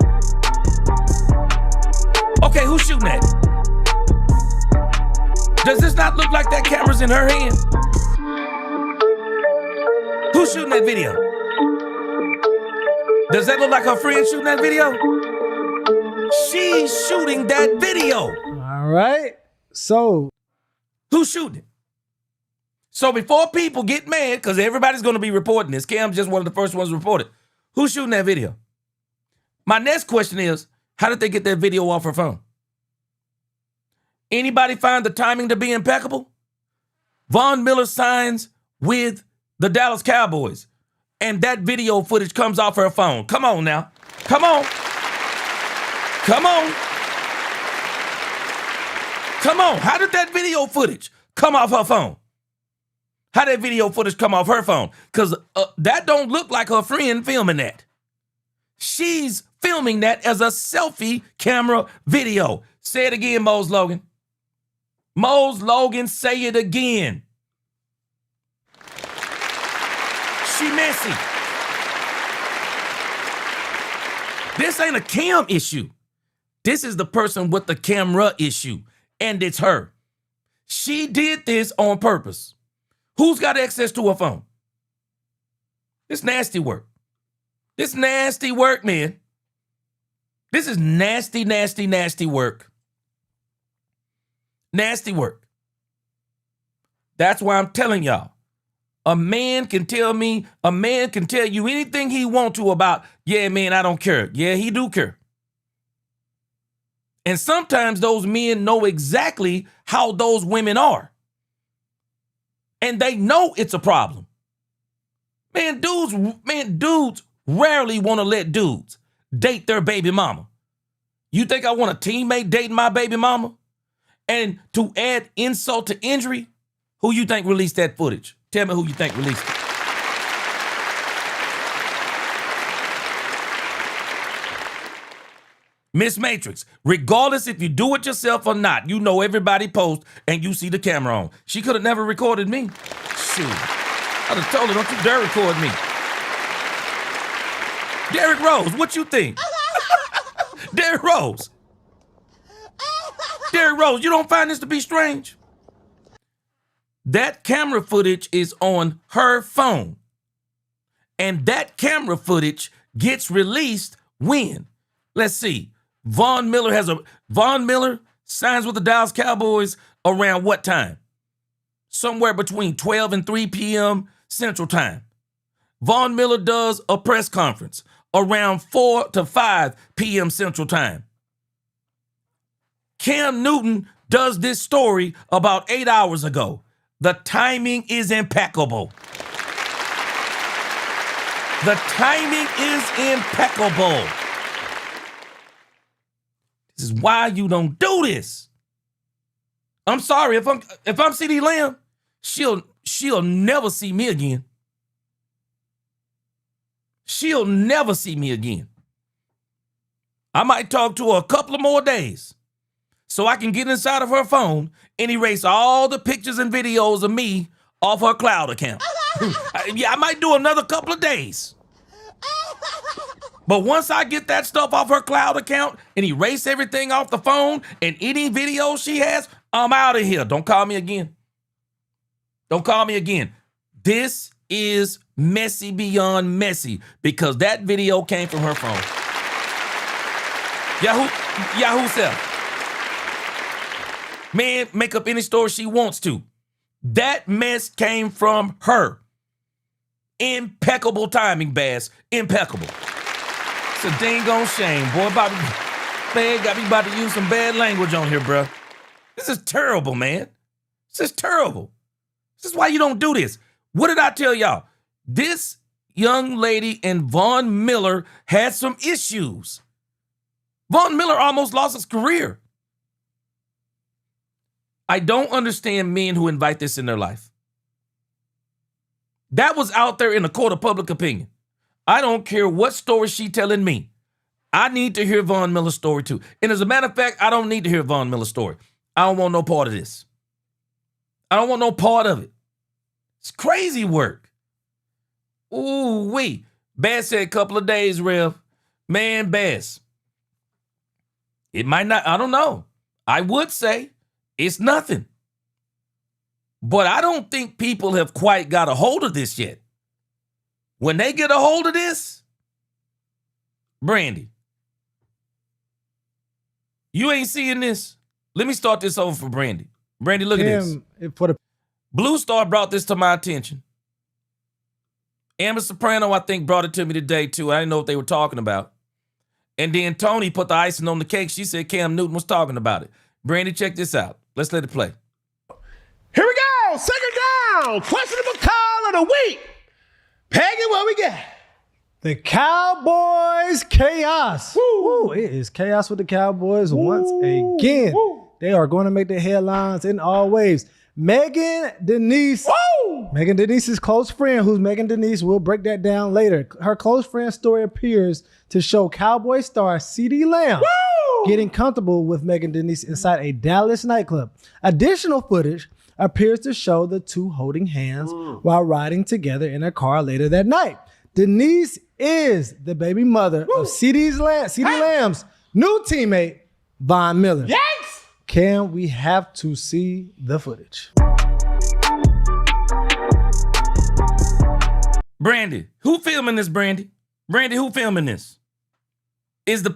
Speaker 1: Okay, who's shooting that? Does this not look like that camera's in her hand? Who's shooting that video? Does that look like her friend shooting that video? She's shooting that video.
Speaker 4: All right. So
Speaker 1: who's shooting it? So before people get mad, because everybody's going to be reporting this, Cam's just one of the first ones to report it. Who's shooting that video? My next question is, how did they get that video off her phone? Anybody find the timing to be impeccable? Von Miller signs with the Dallas Cowboys, and that video footage comes off her phone. Come on now. Come on. Come on. Come on. How did that video footage come off her phone? How did that video footage come off her phone? Because that don't look like her friend filming that. She's filming that as a selfie camera video. Say it again, Mose Logan. Mose Logan, say it again. She messy. This ain't a cam issue. This is the person with the camera issue, and it's her. She did this on purpose. Who's got access to her phone? This nasty work. This nasty work, man. This is nasty, nasty, nasty work. Nasty work. That's why I'm telling y'all. A man can tell you anything he wants to about, yeah, man, I don't care. Yeah, he do care. And sometimes those men know exactly how those women are. And they know it's a problem. Man, dudes rarely want to let dudes date their baby mama. You think I want a teammate dating my baby mama? And to add insult to injury, who you think released that footage? Tell me who you think released it. Miss Matrix, regardless if you do it yourself or not, you know everybody posts and you see the camera on. She could have never recorded me. Shoot. I'd have told her, don't you dare record me. Derrick Rose, what you think? Derrick Rose. Derrick Rose, you don't find this to be strange? That camera footage is on her phone. And that camera footage gets released when? Let's see. Von Miller signs with the Dallas Cowboys around what time? Somewhere between 12 and 3 p.m. Central Time. Von Miller does a press conference around 4 to 5 p.m. Central Time. Cam Newton does this story about 8 hours ago. The timing is impeccable. The timing is impeccable. This is why you don't do this. I'm sorry, if I'm CeeDee Lamb, she'll never see me again. She'll never see me again. I might talk to her a couple of more days so I can get inside of her phone and erase all the pictures and videos of me off her cloud account. Yeah, I might do another couple of days. But once I get that stuff off her cloud account and erase everything off the phone and any videos she has, I'm out of here. Don't call me again. Don't call me again. This is messy beyond messy because that video came from her phone. Yahoo self. Man, make up any story she wants to. That mess came from her. Impeccable timing, Bass. Impeccable. It's a dang on shame, boy. Got me about to use some bad language on here, bro. This is terrible, man. This is terrible. This is why you don't do this. What did I tell y'all? This young lady and Von Miller had some issues. Von Miller almost lost his career. I don't understand men who invite this in their life. That was out there in the court of public opinion. I don't care what story she telling me. I need to hear Von Miller's story too. And as a matter of fact, I don't need to hear Von Miller's story. I don't want no part of this. I don't want no part of it. It's crazy work. Ooh, wee. Bass said a couple of days, Rev. Man, Bass. It might not, I don't know. I would say it's nothing. But I don't think people have quite got a hold of this yet. When they get a hold of this, Brandy, you ain't seeing this. Let me start this over for Brandy. Brandy, look at this. Blue Star brought this to my attention. Amber Soprano, I think, brought it to me today, too. I didn't know what they were talking about. And then Tony put the icing on the cake. She said Cam Newton was talking about it. Brandy, check this out. Let's let it play.
Speaker 3: Here we go. Second down. Questionable call of the week. Peggy, what we got?
Speaker 4: The Cowboys chaos. Woo. It is chaos with the Cowboys once again. Woo. They are going to make the headlines in all ways. Megan Denise. Woo. Megan Denise's close friend, who's Megan Denise, we'll break that down later. Her close friend story appears to show Cowboy star CeeDee Lamb getting comfortable with Megan Denise inside a Dallas nightclub. Additional footage appears to show the two holding hands while riding together in a car later that night. Denise is the baby mother of CeeDee Lamb's new teammate, Von Miller.
Speaker 3: Yes!
Speaker 4: Cam, we have to see the footage.
Speaker 1: Brandy, who filming this, Brandy? Brandy, who filming this? Is the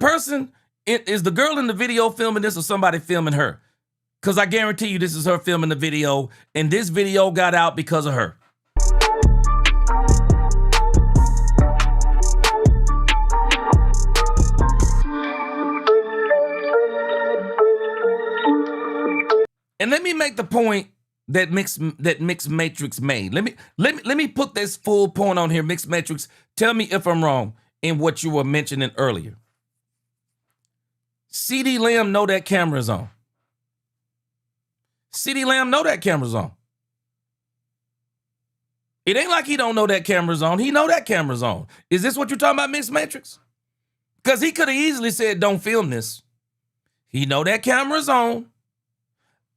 Speaker 1: girl in the video filming this or somebody filming her? Because I guarantee you this is her filming the video, and this video got out because of her. And let me make the point that Mixed Matrix made. Let me put this full point on here, Mixed Matrix. Tell me if I'm wrong in what you were mentioning earlier. CeeDee Lamb know that camera's on. CeeDee Lamb know that camera's on. It ain't like he don't know that camera's on. He know that camera's on. Is this what you're talking about, Mixed Matrix? Because he could have easily said, don't film this. He know that camera's on.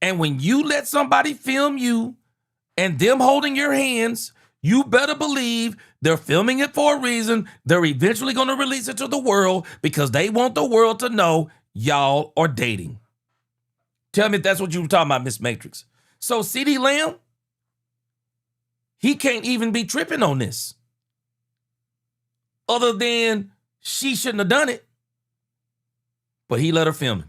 Speaker 1: And when you let somebody film you and them holding your hands, you better believe they're filming it for a reason. They're eventually going to release it to the world because they want the world to know y'all are dating. Tell me if that's what you were talking about, Miss Matrix. So CeeDee Lamb, he can't even be tripping on this. Other than she shouldn't have done it. But he let her film it.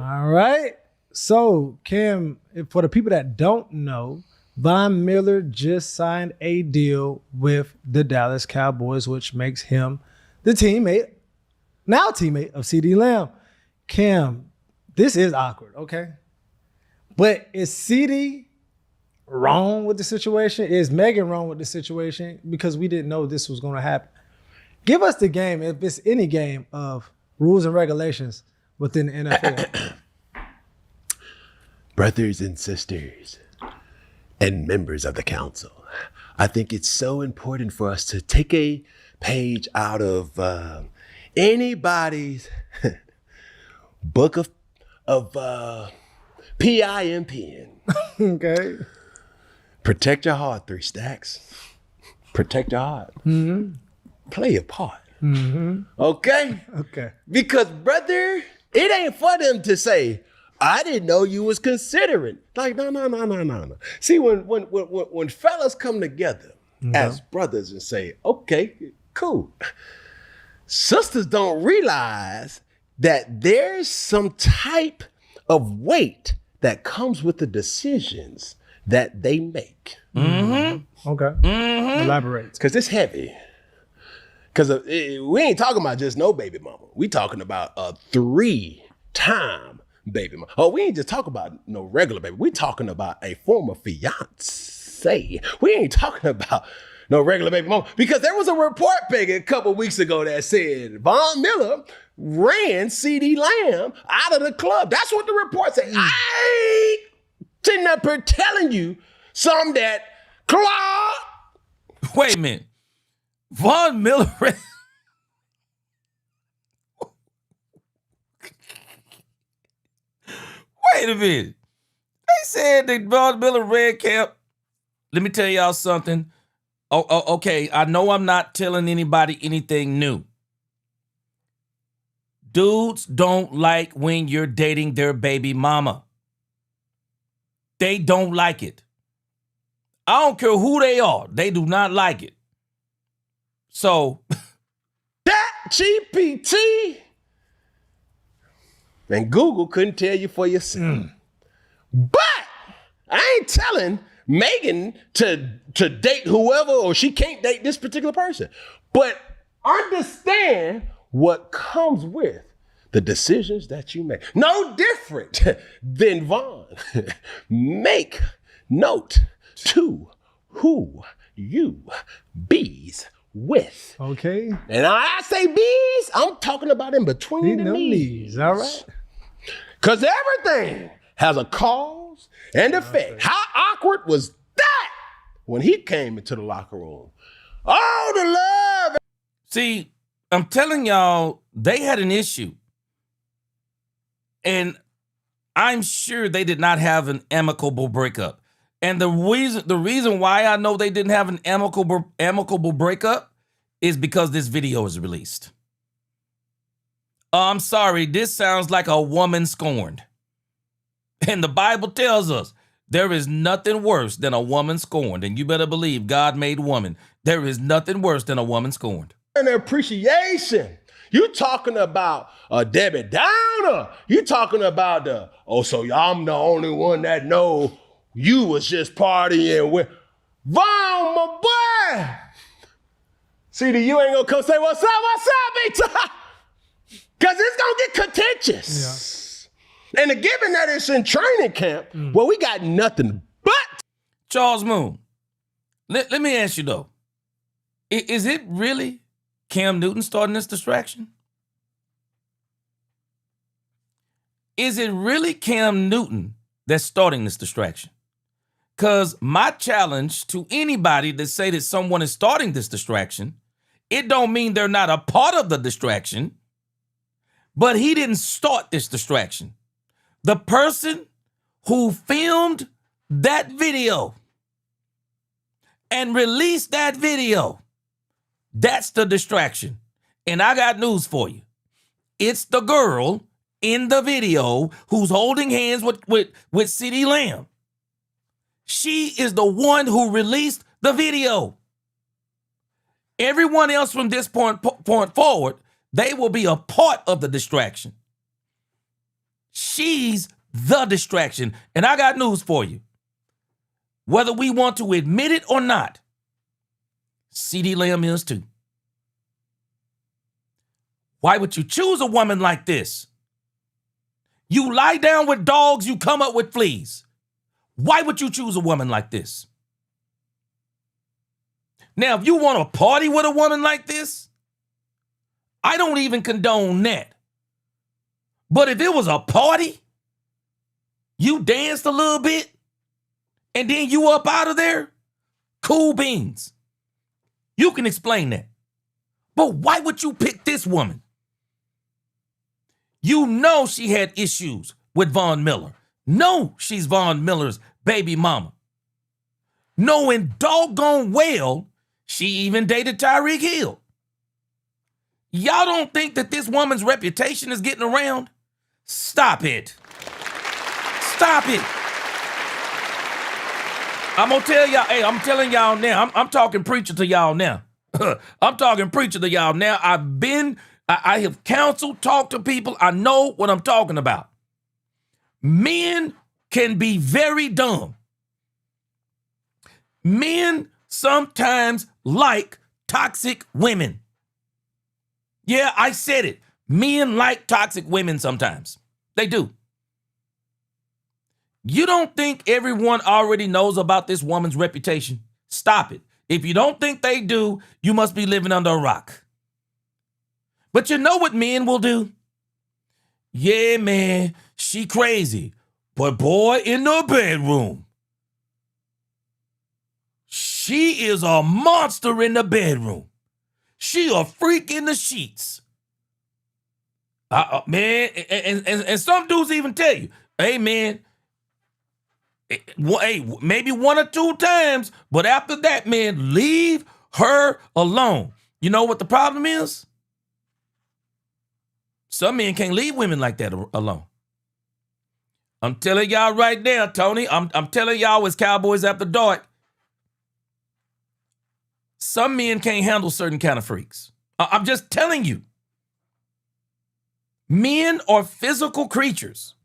Speaker 4: All right. So, Cam, for the people that don't know, Von Miller just signed a deal with the Dallas Cowboys, which makes him the teammate of CeeDee Lamb. Cam, this is awkward, okay? But is CeeDee wrong with the situation? Is Megan wrong with the situation? Because we didn't know this was going to happen. Give us the game, if it's any game, of rules and regulations within the NFL.
Speaker 3: Brothers and sisters and members of the council, I think it's so important for us to take a page out of anybody's book of PIMPN.
Speaker 4: Okay.
Speaker 3: Protect your heart, 3 stacks. Protect your heart. Mm-hmm. Play your part. Mm-hmm. Okay?
Speaker 4: Okay.
Speaker 3: Because, brother, it ain't for them to say, I didn't know you was considering. Like, no. See, when fellas come together as brothers and say, okay, cool. Sisters don't realize that there's some type of weight that comes with the decisions that they make.
Speaker 4: Mm-hmm. Okay. Mm-hmm. Elaborate.
Speaker 3: Because it's heavy. Because we ain't talking about just no baby mama. We talking about a 3-time baby mama. Oh, we ain't just talking about no regular baby. We talking about a former fiance. We ain't talking about no regular baby mama. Because there was a report, Peggy, a couple weeks ago that said Von Miller ran CeeDee Lamb out of the club. That's what the report said. I ain't sitting up here telling you something that Claude.
Speaker 1: Wait a minute. Von Miller ran. Wait a minute. They said that Von Miller ran camp. Let me tell y'all something. Okay, I know I'm not telling anybody anything new. Dudes don't like when you're dating their baby mama. They don't like it. I don't care who they are. They do not like it. So.
Speaker 3: That GPT and Google couldn't tell you for yourself. But I ain't telling Megan to date whoever, or she can't date this particular person. But understand what comes with the decisions that you make. No different than Vaughn. Make note to who you bees with.
Speaker 4: Okay.
Speaker 3: And I say bees, I'm talking about in between the knees.
Speaker 4: All right.
Speaker 3: Because everything has a cause and effect. How awkward was that when he came into the locker room? Oh, the love.
Speaker 1: See, I'm telling y'all, they had an issue. And I'm sure they did not have an amicable breakup. And the reason why I know they didn't have an amicable breakup is because this video is released. I'm sorry, this sounds like a woman scorned. And the Bible tells us there is nothing worse than a woman scorned. And you better believe God made woman. There is nothing worse than a woman scorned.
Speaker 3: And appreciation. You talking about a Debbie Downer. You talking about so I'm the only one that know you was just partying with Vaughn, my boy. See, you ain't gonna come say, what's up, B-Top? Because it's gonna get contentious. Yeah. And given that it's in training camp, well, we got nothing but.
Speaker 1: Charles Moon, let me ask you though, is it really Cam Newton starting this distraction? Is it really Cam Newton that's starting this distraction? Because my challenge to anybody that say that someone is starting this distraction, it don't mean they're not a part of the distraction, but he didn't start this distraction. The person who filmed that video and released that video, that's the distraction. And I got news for you. It's the girl in the video who's holding hands with CeeDee Lamb. She is the one who released the video. Everyone else from this point forward, they will be a part of the distraction. She's the distraction. And I got news for you. Whether we want to admit it or not, CeeDee Lamb is too. Why would you choose a woman like this? You lie down with dogs, you come up with fleas. Why would you choose a woman like this? Now, if you want to party with a woman like this, I don't even condone that. But if it was a party, you danced a little bit, and then you up out of there, cool beans. You can explain that. But why would you pick this woman? You know she had issues with Von Miller. No, she's Von Miller's baby mama. Knowing doggone well, she even dated Tyreek Hill. Y'all don't think that this woman's reputation is getting around? Stop it. Stop it. I'm gonna tell y'all, hey, I'm telling y'all now, I'm talking preacher to y'all now. I'm talking preacher to y'all now. I have counseled, talked to people. I know what I'm talking about. Men can be very dumb. Men sometimes like toxic women. Yeah, I said it. Men like toxic women sometimes. They do. You don't think everyone already knows about this woman's reputation? Stop it. If you don't think they do, you must be living under a rock. But you know what men will do? Yeah, man, she crazy. But boy, in the bedroom, she is a monster in the bedroom. She a freak in the sheets. Man, and some dudes even tell you, hey, man, hey, maybe 1 or 2 times, but after that, man, leave her alone. You know what the problem is? Some men can't leave women like that alone. I'm telling y'all right now, Tony. I'm telling y'all it's Cowboys After Dark. Some men can't handle certain kind of freaks. I'm just telling you. Men are physical creatures.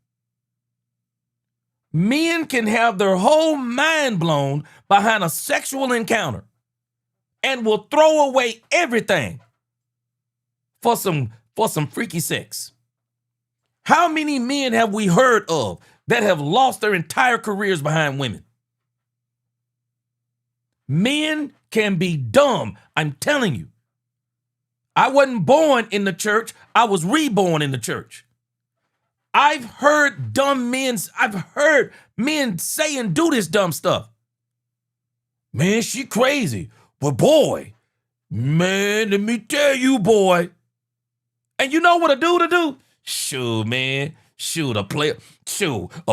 Speaker 1: Men can have their whole mind blown behind a sexual encounter and will throw away everything for some freaky sex. How many men have we heard of that have lost their entire careers behind women? Men can be dumb, I'm telling you. I wasn't born in the church, I was reborn in the church. I've heard men say and do this dumb stuff. Man, she crazy. But boy, man, let me tell you, boy. And you know what a dude to do? Shoot, man. Shoot, a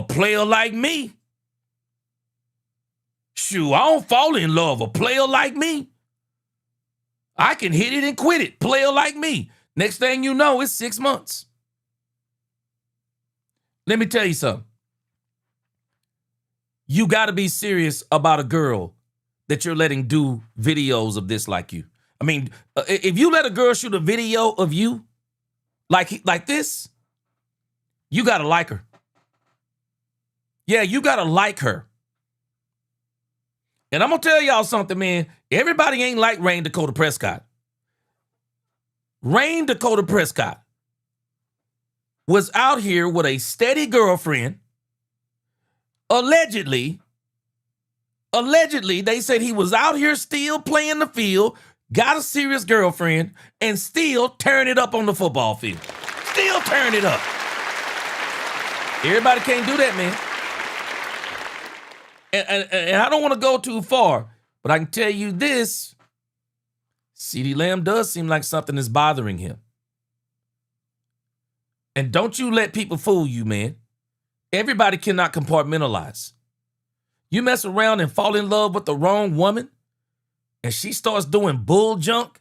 Speaker 1: player like me. Shoot, I don't fall in love. A player like me. I can hit it and quit it. Player like me. Next thing you know, it's 6 months. Let me tell you something. You got to be serious about a girl that you're letting do videos of this like you. I mean, if you let a girl shoot a video of you like this, you got to like her. Yeah, you got to like her. And I'm going to tell y'all something, man. Everybody ain't like Rain Dakota Prescott. Rain Dakota Prescott was out here with a steady girlfriend. Allegedly, they said he was out here still playing the field, got a serious girlfriend, and still tearing it up on the football field. Still tearing it up. Everybody can't do that, man. And I don't want to go too far, but I can tell you this. CeeDee Lamb does seem like something is bothering him. And don't you let people fool you, man. Everybody cannot compartmentalize. You mess around and fall in love with the wrong woman, and she starts doing bull junk.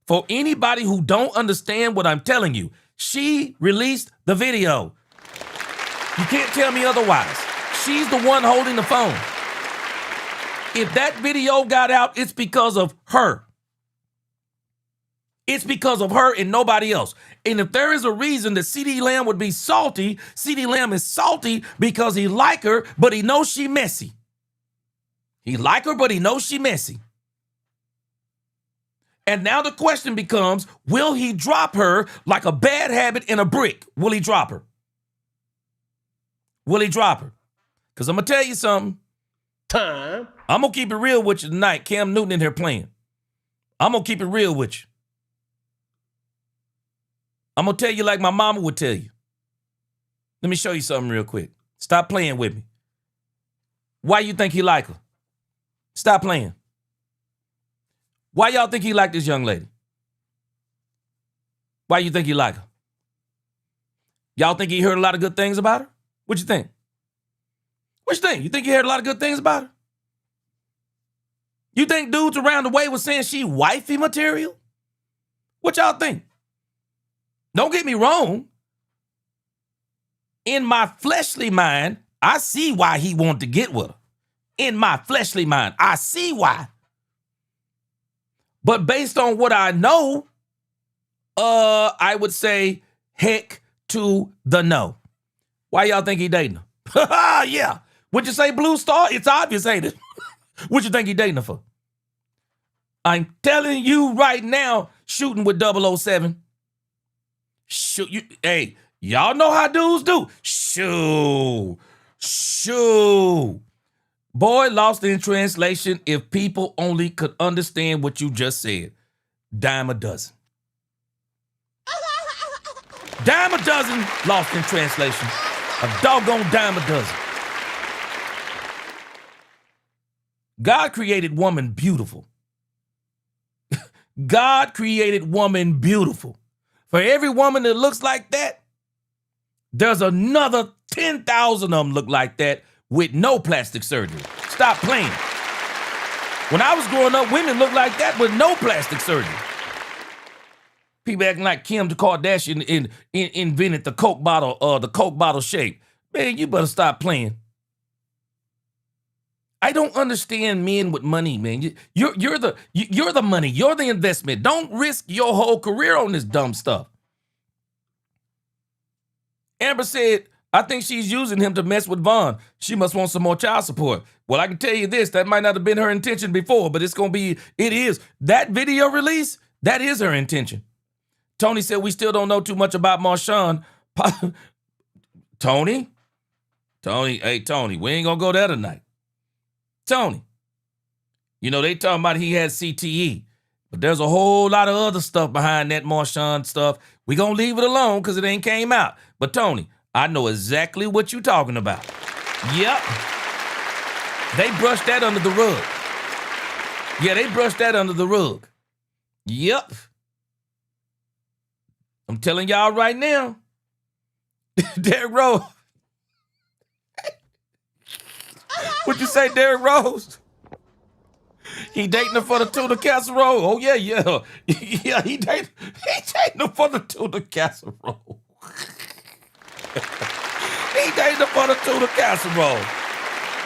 Speaker 1: For anybody who don't understand what I'm telling you, she released the video. You can't tell me otherwise. She's the one holding the phone. If that video got out, it's because of her. It's because of her and nobody else. And if there is a reason that CeeDee Lamb would be salty, CeeDee Lamb is salty because he like her, but he knows she messy. He like her, but he knows she messy. And now the question becomes, will he drop her like a bad habit in a brick? Will he drop her? Will he drop her? Because I'm going to tell you something.
Speaker 3: Time.
Speaker 1: I'm going to keep it real with you tonight. Cam Newton in here playing. I'm going to keep it real with you. I'm going to tell you like my mama would tell you. Let me show you something real quick. Stop playing with me. Why you think he like her? Stop playing. Why y'all think he like this young lady? Why you think he like her? Y'all think he heard a lot of good things about her? What you think? What you think? You think he heard a lot of good things about her? You think dudes around the way was saying she wifey material? What y'all think? Don't get me wrong. In my fleshly mind, I see why he wanted to get with her. In my fleshly mind, I see why. But based on what I know, I would say heck to the no. Why y'all think he dating her? Yeah. Would you say Blue Star? It's obvious, ain't it? What you think he dating her for? I'm telling you right now, shooting with 007. Shoot you. Hey, y'all know how dudes do. Shoo. Boy, lost in translation. If people only could understand what you just said. Dime a dozen. Dime a dozen, lost in translation. A doggone dime a dozen. God created woman beautiful. God created woman beautiful. For every woman that looks like that, there's another 10,000 of them look like that with no plastic surgery. Stop playing. When I was growing up, women looked like that with no plastic surgery. People acting like Kim Kardashian invented the Coke bottle shape. Man, you better stop playing. I don't understand men with money, man. You're the money. You're the investment. Don't risk your whole career on this dumb stuff. Amber said, I think she's using him to mess with Vaughn. She must want some more child support. Well, I can tell you this, that might not have been her intention before, but it is. That video release, that is her intention. Tony said, we still don't know too much about Marshawn. Tony, hey, Tony, we ain't gonna go there tonight. Tony, you know, they talking about he had CTE, but there's a whole lot of other stuff behind that Marshawn stuff. We gonna leave it alone because it ain't came out. But Tony, I know exactly what you talking about. Yep. They brushed that under the rug. Yeah, they brushed that under the rug. Yep. I'm telling y'all right now. Derrick Rose. What you say, Derrick Rose? He dating her for the tuna casserole. Oh, yeah. Yeah, he dating her for the tuna casserole. He dating her for the tuna casserole.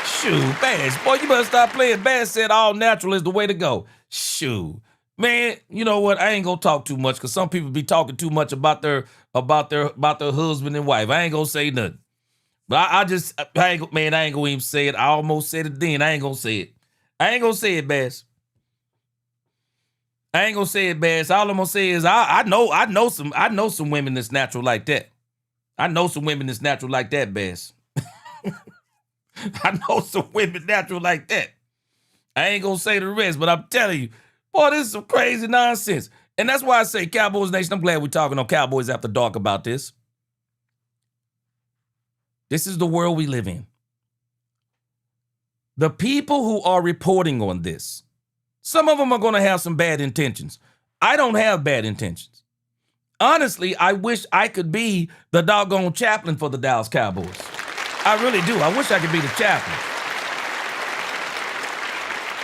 Speaker 1: Shoot, Bass. Boy, you better stop playing. Bass said all natural is the way to go. Shoot. Man, you know what? I ain't gonna talk too much because some people be talking too much about their husband and wife. I ain't gonna say nothing. But I ain't gonna even say it. I almost said it then. I ain't gonna say it. I ain't gonna say it, Bass. I ain't gonna say it, Bass. All I'm gonna say is I know some women that's natural like that. I know some women that's natural like that, Bass. I know some women natural like that. I ain't gonna say the rest, but I'm telling you, boy, this is some crazy nonsense. And that's why I say, Cowboys Nation, I'm glad we're talking on Cowboys After Dark about this. This is the world we live in. The people who are reporting on this, some of them are going to have some bad intentions. I don't have bad intentions. Honestly, I wish I could be the doggone chaplain for the Dallas Cowboys. I really do. I wish I could be the chaplain.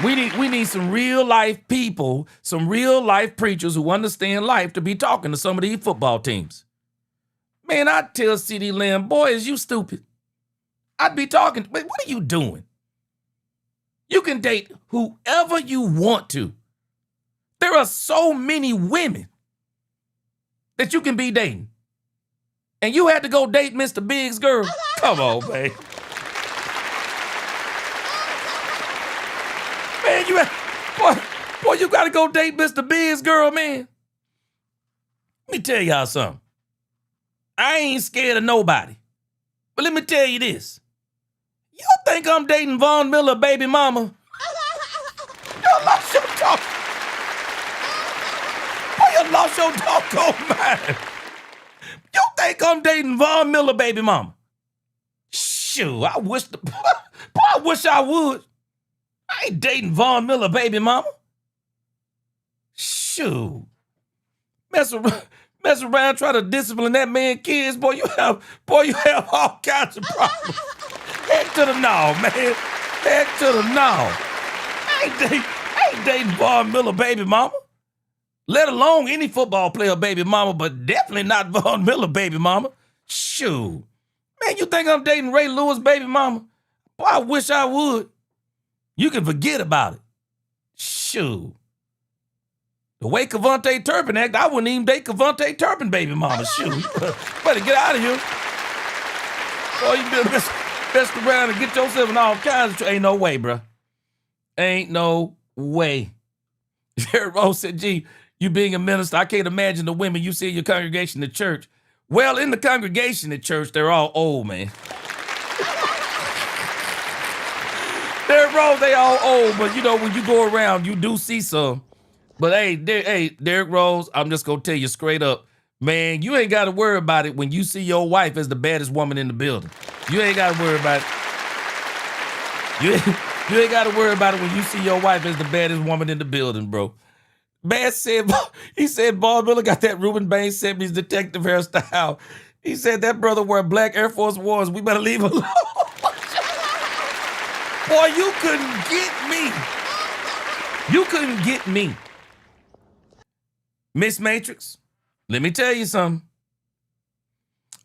Speaker 1: We need some real life people, some real life preachers who understand life to be talking to some of these football teams. Man, I'd tell CeeDee Lamb, boy, is you stupid. I'd be talking, what are you doing? You can date whoever you want to. There are so many women that you can be dating. And you had to go date Mr. Biggs' girl. Come on, babe. Man, you got to go date Mr. Biggs' girl, man. Let me tell y'all something. I ain't scared of nobody. But let me tell you this. You think I'm dating Von Miller, baby mama? You lost your talk. Boy, you lost your doggone mind. You think I'm dating Von Miller, baby mama? Shoot, I wish I would. I ain't dating Von Miller, baby mama. Shoot. Mess around, try to discipline that man kids, boy, you have all kinds of problems. Heck to the no, man. Heck to the no. I ain't dating Von Miller, baby mama. Let alone any football player, baby mama, but definitely not Von Miller, baby mama. Shoot. Man, you think I'm dating Ray Lewis, baby mama? Boy, I wish I would. You can forget about it. Shoot. The way Cavante Turpin act, I wouldn't even date Cavante Turpin, baby mama. Shoot. Better get out of here. Boy, you better mess around and get yourself in all kinds of... Ain't no way, bro. Ain't no way. Derrick Rose said, gee, you being a minister, I can't imagine the women you see in your congregation at church. Well, in the congregation at church, they're all old, man. Derrick Rose, they all old, but you know, when you go around, you do see some. But hey, Derrick Rose, I'm just gonna tell you straight up, man, you ain't gotta worry about it when you see your wife as the baddest woman in the building. You ain't gotta worry about it. You ain't gotta worry about it when you see your wife as the baddest woman in the building, bro. Man said, he said, Von Miller got that Reuben Baines 70s detective hairstyle. He said that brother wear black Air Force Ones. We better leave him alone. Boy, you couldn't get me. You couldn't get me. Miss Matrix, let me tell you something.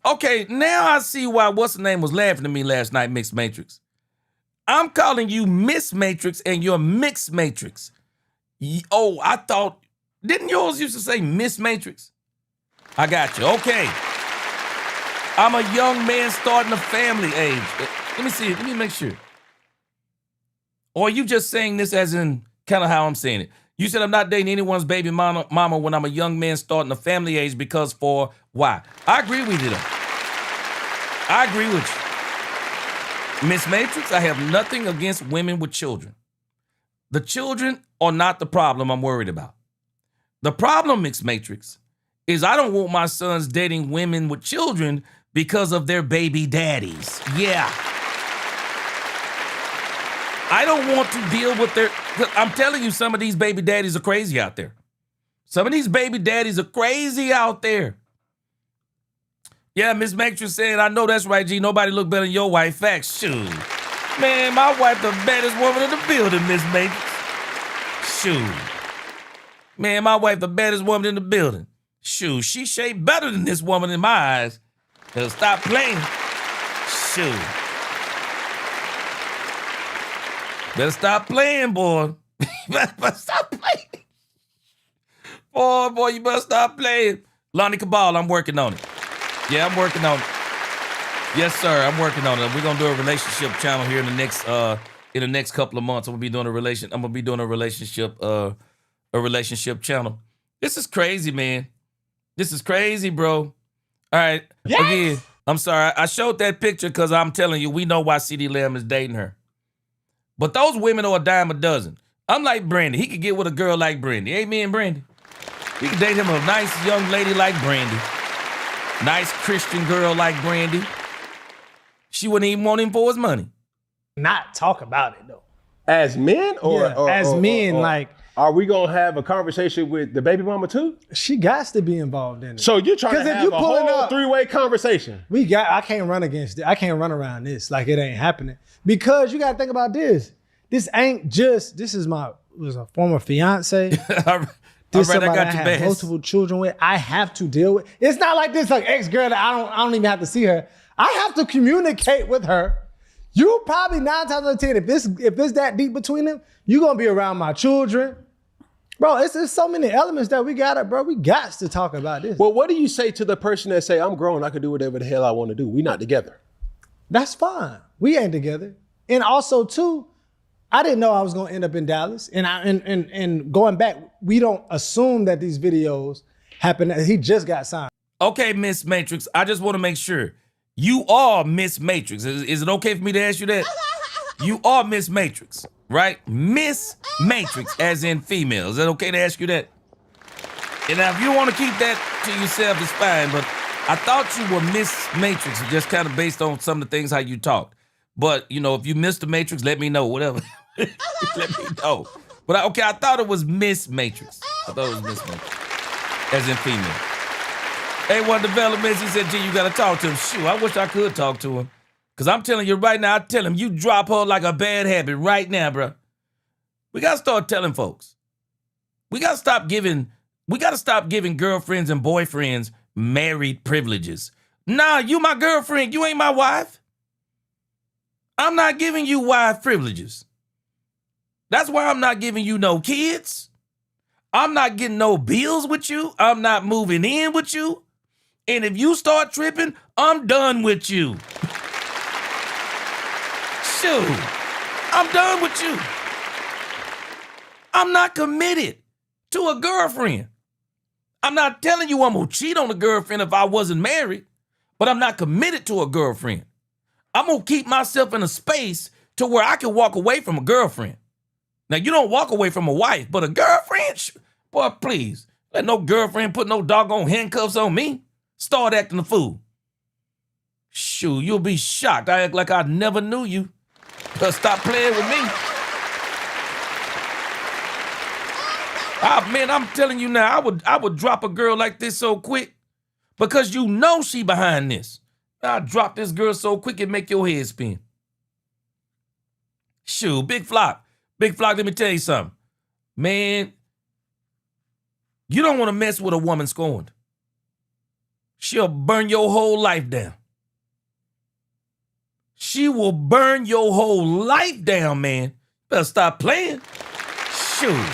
Speaker 1: Okay, now I see why what's the name was laughing at me last night, Mixed Matrix. I'm calling you Miss Matrix and you're Mixed Matrix. Oh, I thought, didn't yours used to say Miss Matrix? I got you. Okay. I'm a young man starting a family age. Let me see. Let me make sure. Or are you just saying this as in kind of how I'm saying it? You said I'm not dating anyone's baby mama when I'm a young man starting a family age because for why? I agree with you though. I agree with you. Miss Matrix, I have nothing against women with children. The children are not the problem I'm worried about. The problem, Miss Matrix, is I don't want my sons dating women with children because of their baby daddies. Yeah. I don't want to deal with their, I'm telling you, some of these baby daddies are crazy out there. Some of these baby daddies are crazy out there. Yeah, Miss Matrix saying, I know that's right, G. Nobody look better than your wife. Facts, shoot. Man, my wife the baddest woman in the building, Miss Matrix. Shoot. Man, my wife the baddest woman in the building. Shoot, she shaped better than this woman in my eyes. So stop playing. Shoot. Better stop playing, boy. Better stop playing. Boy, you better stop playing. Lonnie Cabal, I'm working on it. Yeah, I'm working on it. Yes, sir, I'm working on it. We're gonna do a relationship channel here in the next couple of months. I'm gonna be doing a relationship channel. This is crazy, man. This is crazy, bro. All right. Yes! Again, I'm sorry. I showed that picture because I'm telling you, we know why CeeDee Lamb is dating her. But those women are a dime a dozen. I'm like Brandy. He could get with a girl like Brandy. Amen, Brandy. He could date him a nice young lady like Brandy. Nice Christian girl like Brandy. She wouldn't even want him for his money.
Speaker 4: Not talk about it, though.
Speaker 3: As men or
Speaker 4: as men, like,
Speaker 3: are we gonna have a conversation with the baby mama too?
Speaker 4: She got to be involved in it.
Speaker 3: So you're trying to have a whole three-way conversation.
Speaker 4: I can't run against it. I can't run around this like it ain't happening. Because you gotta think about this. This ain't just, this is was a former fiance. This is somebody I have multiple children with. I have to deal with. It's not like this like ex-girl that I don't even have to see her. I have to communicate with her. You probably 9 times out of 10, if it's that deep between them, you gonna be around my children. Bro, it's so many elements that we got to talk about this.
Speaker 3: Well, what do you say to the person that say, I'm grown, I can do whatever the hell I want to do. We not together.
Speaker 4: That's fine. We ain't together. And also too, I didn't know I was gonna end up in Dallas. And going back, we don't assume that these videos happen. He just got signed.
Speaker 1: Okay, Miss Matrix, I just want to make sure. You are Miss Matrix. Is it okay for me to ask you that? You are Miss Matrix, right? Miss Matrix, as in female. Is that okay to ask you that? And now, if you want to keep that to yourself, it's fine. But I thought you were Miss Matrix, just kind of based on some of the things how you talk. But, you know, if you missed the Matrix, let me know, whatever. Let me know. But, I thought it was Miss Matrix. I thought it was Miss Matrix, as in female. A1 Developments, he said, G, you got to talk to him. Shoot, I wish I could talk to him. Because I'm telling you right now, I tell him, you drop her like a bad habit right now, bro. We got to start telling folks. We got to stop giving girlfriends and boyfriends married privileges. Nah, you my girlfriend. You ain't my wife. I'm not giving you wife privileges. That's why I'm not giving you no kids. I'm not getting no bills with you. I'm not moving in with you. And if you start tripping, I'm done with you. Shoot, I'm done with you. I'm not committed to a girlfriend. I'm not telling you I'm gonna cheat on a girlfriend if I wasn't married, but I'm not committed to a girlfriend. I'm gonna keep myself in a space to where I can walk away from a girlfriend. Now, you don't walk away from a wife, but a girlfriend, boy, please. Let no girlfriend put no doggone handcuffs on me. Start acting a fool. Shoot, you'll be shocked. I act like I never knew you. Just stop playing with me. Man, I'm telling you now, I would drop a girl like this so quick because you know she behind this. I drop this girl so quick it make your head spin. Shoot, Big Flock, let me tell you something. Man, you don't want to mess with a woman scorned. She'll burn your whole life down. She will burn your whole life down, man. Better stop playing. Shoot.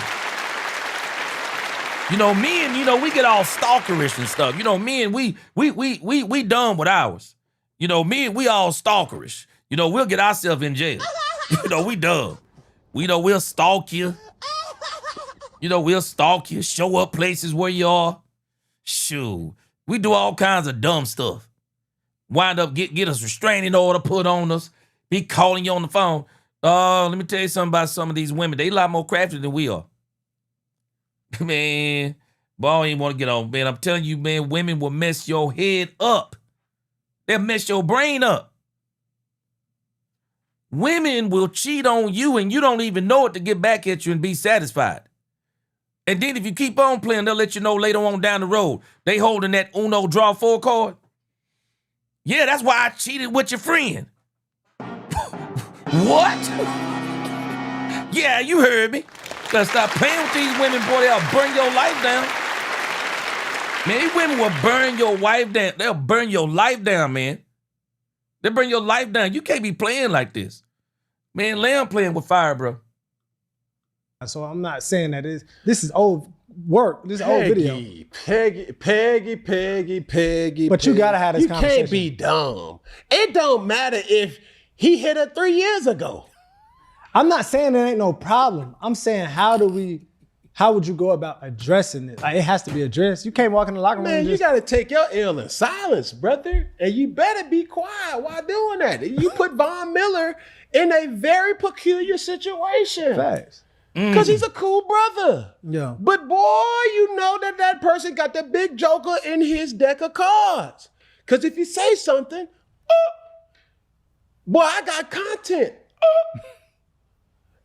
Speaker 1: You know, men, we get all stalkerish and stuff. You know, men, we done with ours. You know, men, we all stalkerish. You know, we'll get ourselves in jail. You know, we dumb. We'll stalk you. You know, we'll stalk you, show up places where you are. Shoot. We do all kinds of dumb stuff. Wind up, get us restraining order put on us. Be calling you on the phone. Let me tell you something about some of these women. They a lot more crafty than we are. Man, boy, I ain't want to get on. Man, I'm telling you, man, women will mess your head up. They'll mess your brain up. Women will cheat on you and you don't even know it to get back at you and be satisfied. And then if you keep on playing, they'll let you know later on down the road. They holding that Uno draw 4 card. Yeah, that's why I cheated with your friend. What? Yeah, you heard me. Gotta stop playing with these women, boy. They'll burn your life down. Man, these women will burn your wife down. They'll burn your life down, man. They'll burn your life down. You can't be playing like this. Man, Lamb playing with fire, bro.
Speaker 4: So I'm not saying that this is old work. This is old video.
Speaker 3: Peggy.
Speaker 4: But you gotta have this conversation.
Speaker 3: You can't be dumb. It don't matter if he hit her 3 years ago.
Speaker 4: I'm not saying there ain't no problem. I'm saying how would you go about addressing it? Like, it has to be addressed. You can't walk in the locker room
Speaker 3: Man,
Speaker 4: and
Speaker 3: you gotta take your L in silence, brother. And you better be quiet while doing that. You put Von Miller in a very peculiar situation.
Speaker 4: Facts.
Speaker 3: Because he's a cool brother.
Speaker 4: Yeah.
Speaker 3: But boy, you know that person got the big joker in his deck of cards. Because if you say something, boy, I got content.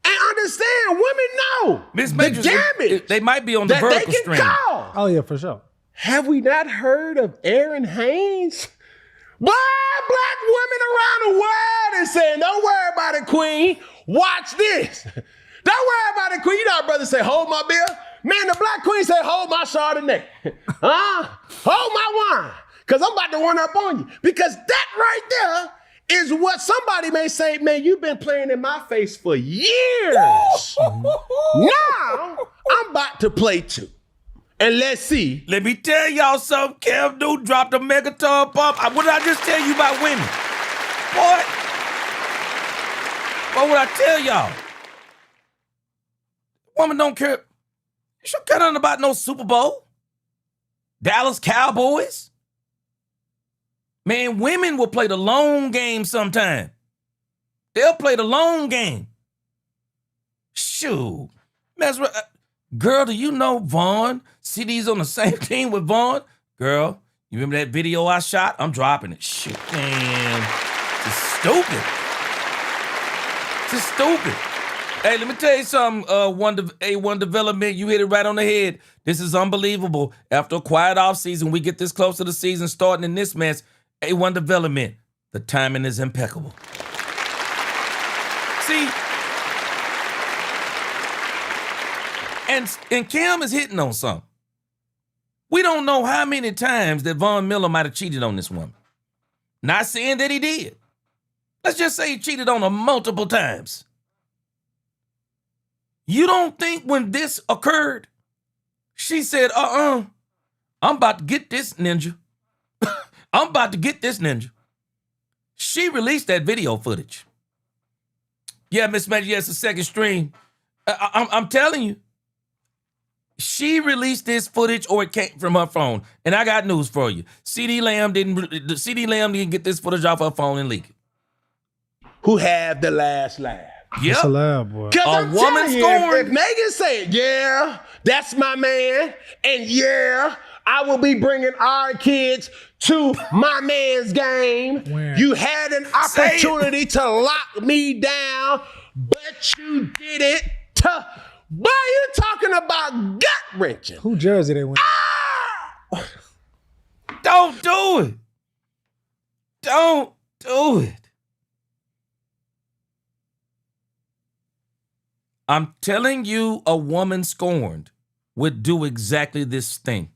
Speaker 3: And understand, women know the damage
Speaker 1: they might be on the
Speaker 3: that
Speaker 1: vertical
Speaker 3: they
Speaker 1: stream.
Speaker 3: can cause.
Speaker 4: Oh yeah, for sure.
Speaker 3: Have we not heard of Aaron Haynes? Boy, black women around the world is saying, don't worry about it, queen. Watch this. Don't worry about it, queen. You know our brother say, hold my beer. Man, the black queen say, hold my Chardonnay. Hold my wine. Because I'm about to run up on you. Because that right there is what somebody may say, man, you've been playing in my face for years. Now, I'm about to play too. And let's see.
Speaker 1: Let me tell y'all something. Kev Dude dropped a megaton pump. What did I just tell you about women? What would I tell y'all? Woman don't care. You should care nothing about no Super Bowl. Dallas Cowboys. Man, women will play the long game sometime. They'll play the long game. Shoot. Girl, do you know Vaughn? CD's on the same team with Vaughn? Girl, you remember that video I shot? I'm dropping it. Shoot, man. It's stupid. It's stupid. Hey, let me tell you something, A1 Development. You hit it right on the head. This is unbelievable. After a quiet offseason, we get this close to the season starting in this mess. A1 Development, the timing is impeccable. See, and Cam is hitting on something. We don't know how many times that Von Miller might have cheated on this woman. Not saying that he did. Let's just say he cheated on her multiple times. You don't think when this occurred, she said, I'm about to get this ninja. I'm about to get this ninja. She released that video footage. Yeah, Miss Magic, yes, the second stream. I'm telling you. She released this footage or it came from her phone. And I got news for you. CD Lamb didn't get this footage off her phone and leak it.
Speaker 3: who have the last laugh.
Speaker 1: Yep.
Speaker 4: It's a lab, boy.
Speaker 3: Cause
Speaker 1: A
Speaker 3: I'm
Speaker 1: woman
Speaker 3: telling you,
Speaker 1: scorned.
Speaker 3: if Megan say, yeah, that's my man, and yeah, I will be bringing our kids to my man's game.
Speaker 4: When?
Speaker 3: You had an
Speaker 1: Say it.
Speaker 3: opportunity to lock me down, but you did it. Why are you talking about gut wrenching?
Speaker 4: Who jersey they win?
Speaker 1: Don't do it. Don't do it. I'm telling you, a woman scorned would do exactly this thing.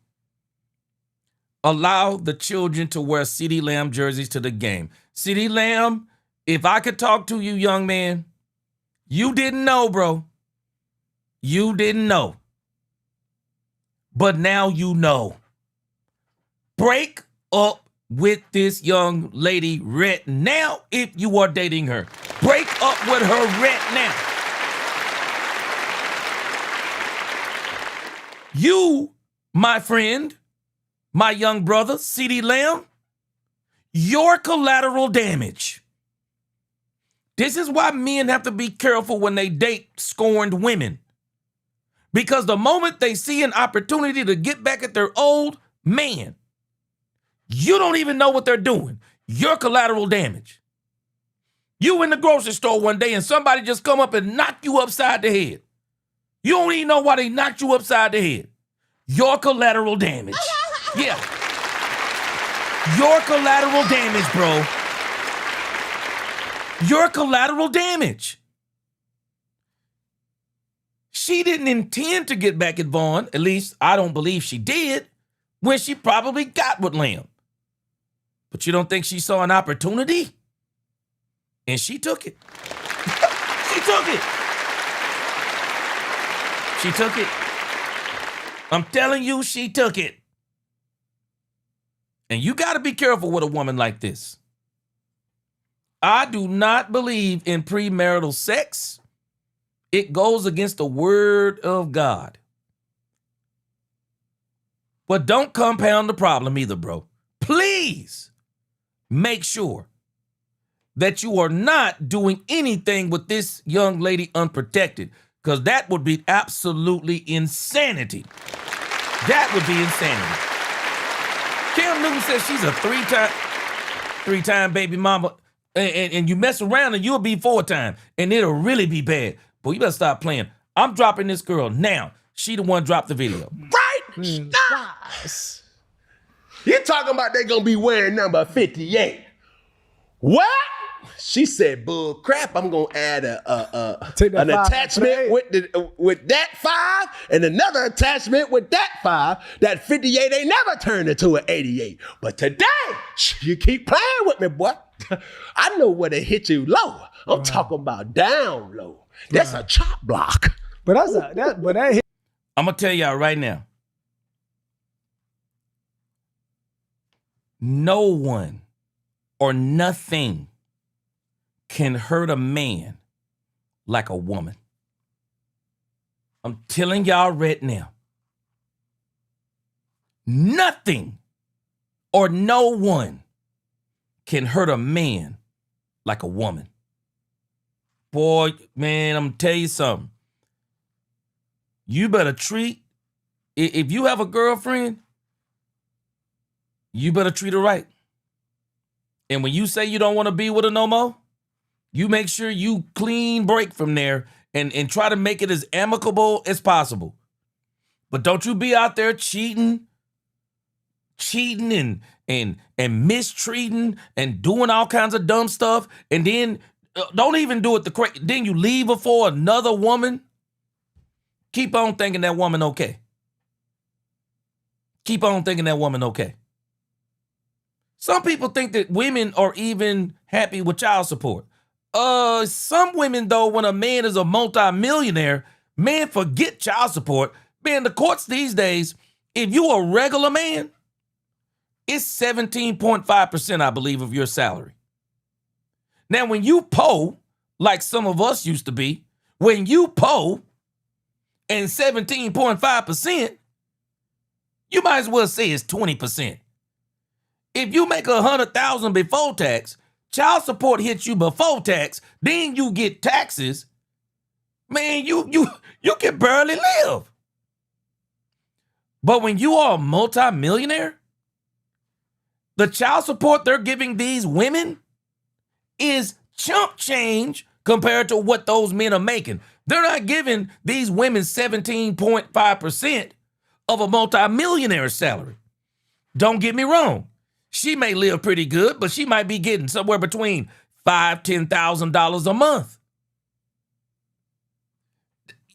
Speaker 1: Allow the children to wear CeeDee Lamb jerseys to the game. CeeDee Lamb, if I could talk to you, young man, you didn't know, bro. You didn't know. But now you know. Break up with this young lady right now if you are dating her. Break up with her right now. You, my friend, my young brother, CeeDee Lamb, you're collateral damage. This is why men have to be careful when they date scorned women. Because the moment they see an opportunity to get back at their old man, you don't even know what they're doing. You're collateral damage. You in the grocery store one day and somebody just come up and knock you upside the head. You don't even know why they knocked you upside the head. You're collateral damage. Yeah. You're collateral damage, bro. You're collateral damage. She didn't intend to get back at Vaughn. At least I don't believe she did when she probably got with Lamb. But you don't think she saw an opportunity? And she took it. She took it. She took it. I'm telling you, she took it. And you got to be careful with a woman like this. I do not believe in premarital sex. It goes against the word of God. But don't compound the problem either, bro. Please make sure that you are not doing anything with this young lady unprotected, because that would be absolutely insanity. That would be insanity. Cam Newton says she's a three-time baby mama, and you mess around and you'll be 4-time, and it'll really be bad. Boy, you better stop playing. I'm dropping this girl now. She the one dropped the video.
Speaker 3: Right? Stop. You talking about they gonna be wearing number 58. What? She said, bull crap, I'm gonna add
Speaker 4: Take that
Speaker 3: an
Speaker 4: 5
Speaker 3: attachment with that 5 and another attachment with that 5. That 58 ain't never turned into an 88. But today, you keep playing with me, boy. I know where to hit you low. I'm talking about down low. That's a chop block.
Speaker 4: But that hit.
Speaker 1: I'm going to tell y'all right now. No one or nothing can hurt a man like a woman. I'm telling y'all right now. Nothing or no one can hurt a man like a woman. Boy, man, I'm gonna tell you something. You better treat, if you have a girlfriend, you better treat her right. And when you say you don't want to be with her no more, you make sure you clean break from there and try to make it as amicable as possible. But don't you be out there cheating and mistreating and doing all kinds of dumb stuff, and then don't even do it the correct. Then you leave her for another woman. Keep on thinking that woman okay. Keep on thinking that woman okay. Some people think that women are even happy with child support. Some women, though, when a man is a multi-millionaire, man, forget child support. Man, the courts these days, if you a regular man, it's 17.5%, I believe, of your salary. Now, when you poor, like some of us used to be, when you poor and 17.5%, you might as well say it's 20%. If you make $100,000 before tax, child support hits you before tax, then you get taxes, man, you can barely live. But when you are a multimillionaire, the child support they're giving these women is chump change compared to what those men are making. They're not giving these women 17.5% of a multimillionaire's salary. Don't get me wrong. She may live pretty good, but she might be getting somewhere between $5,000-$10,000 a month.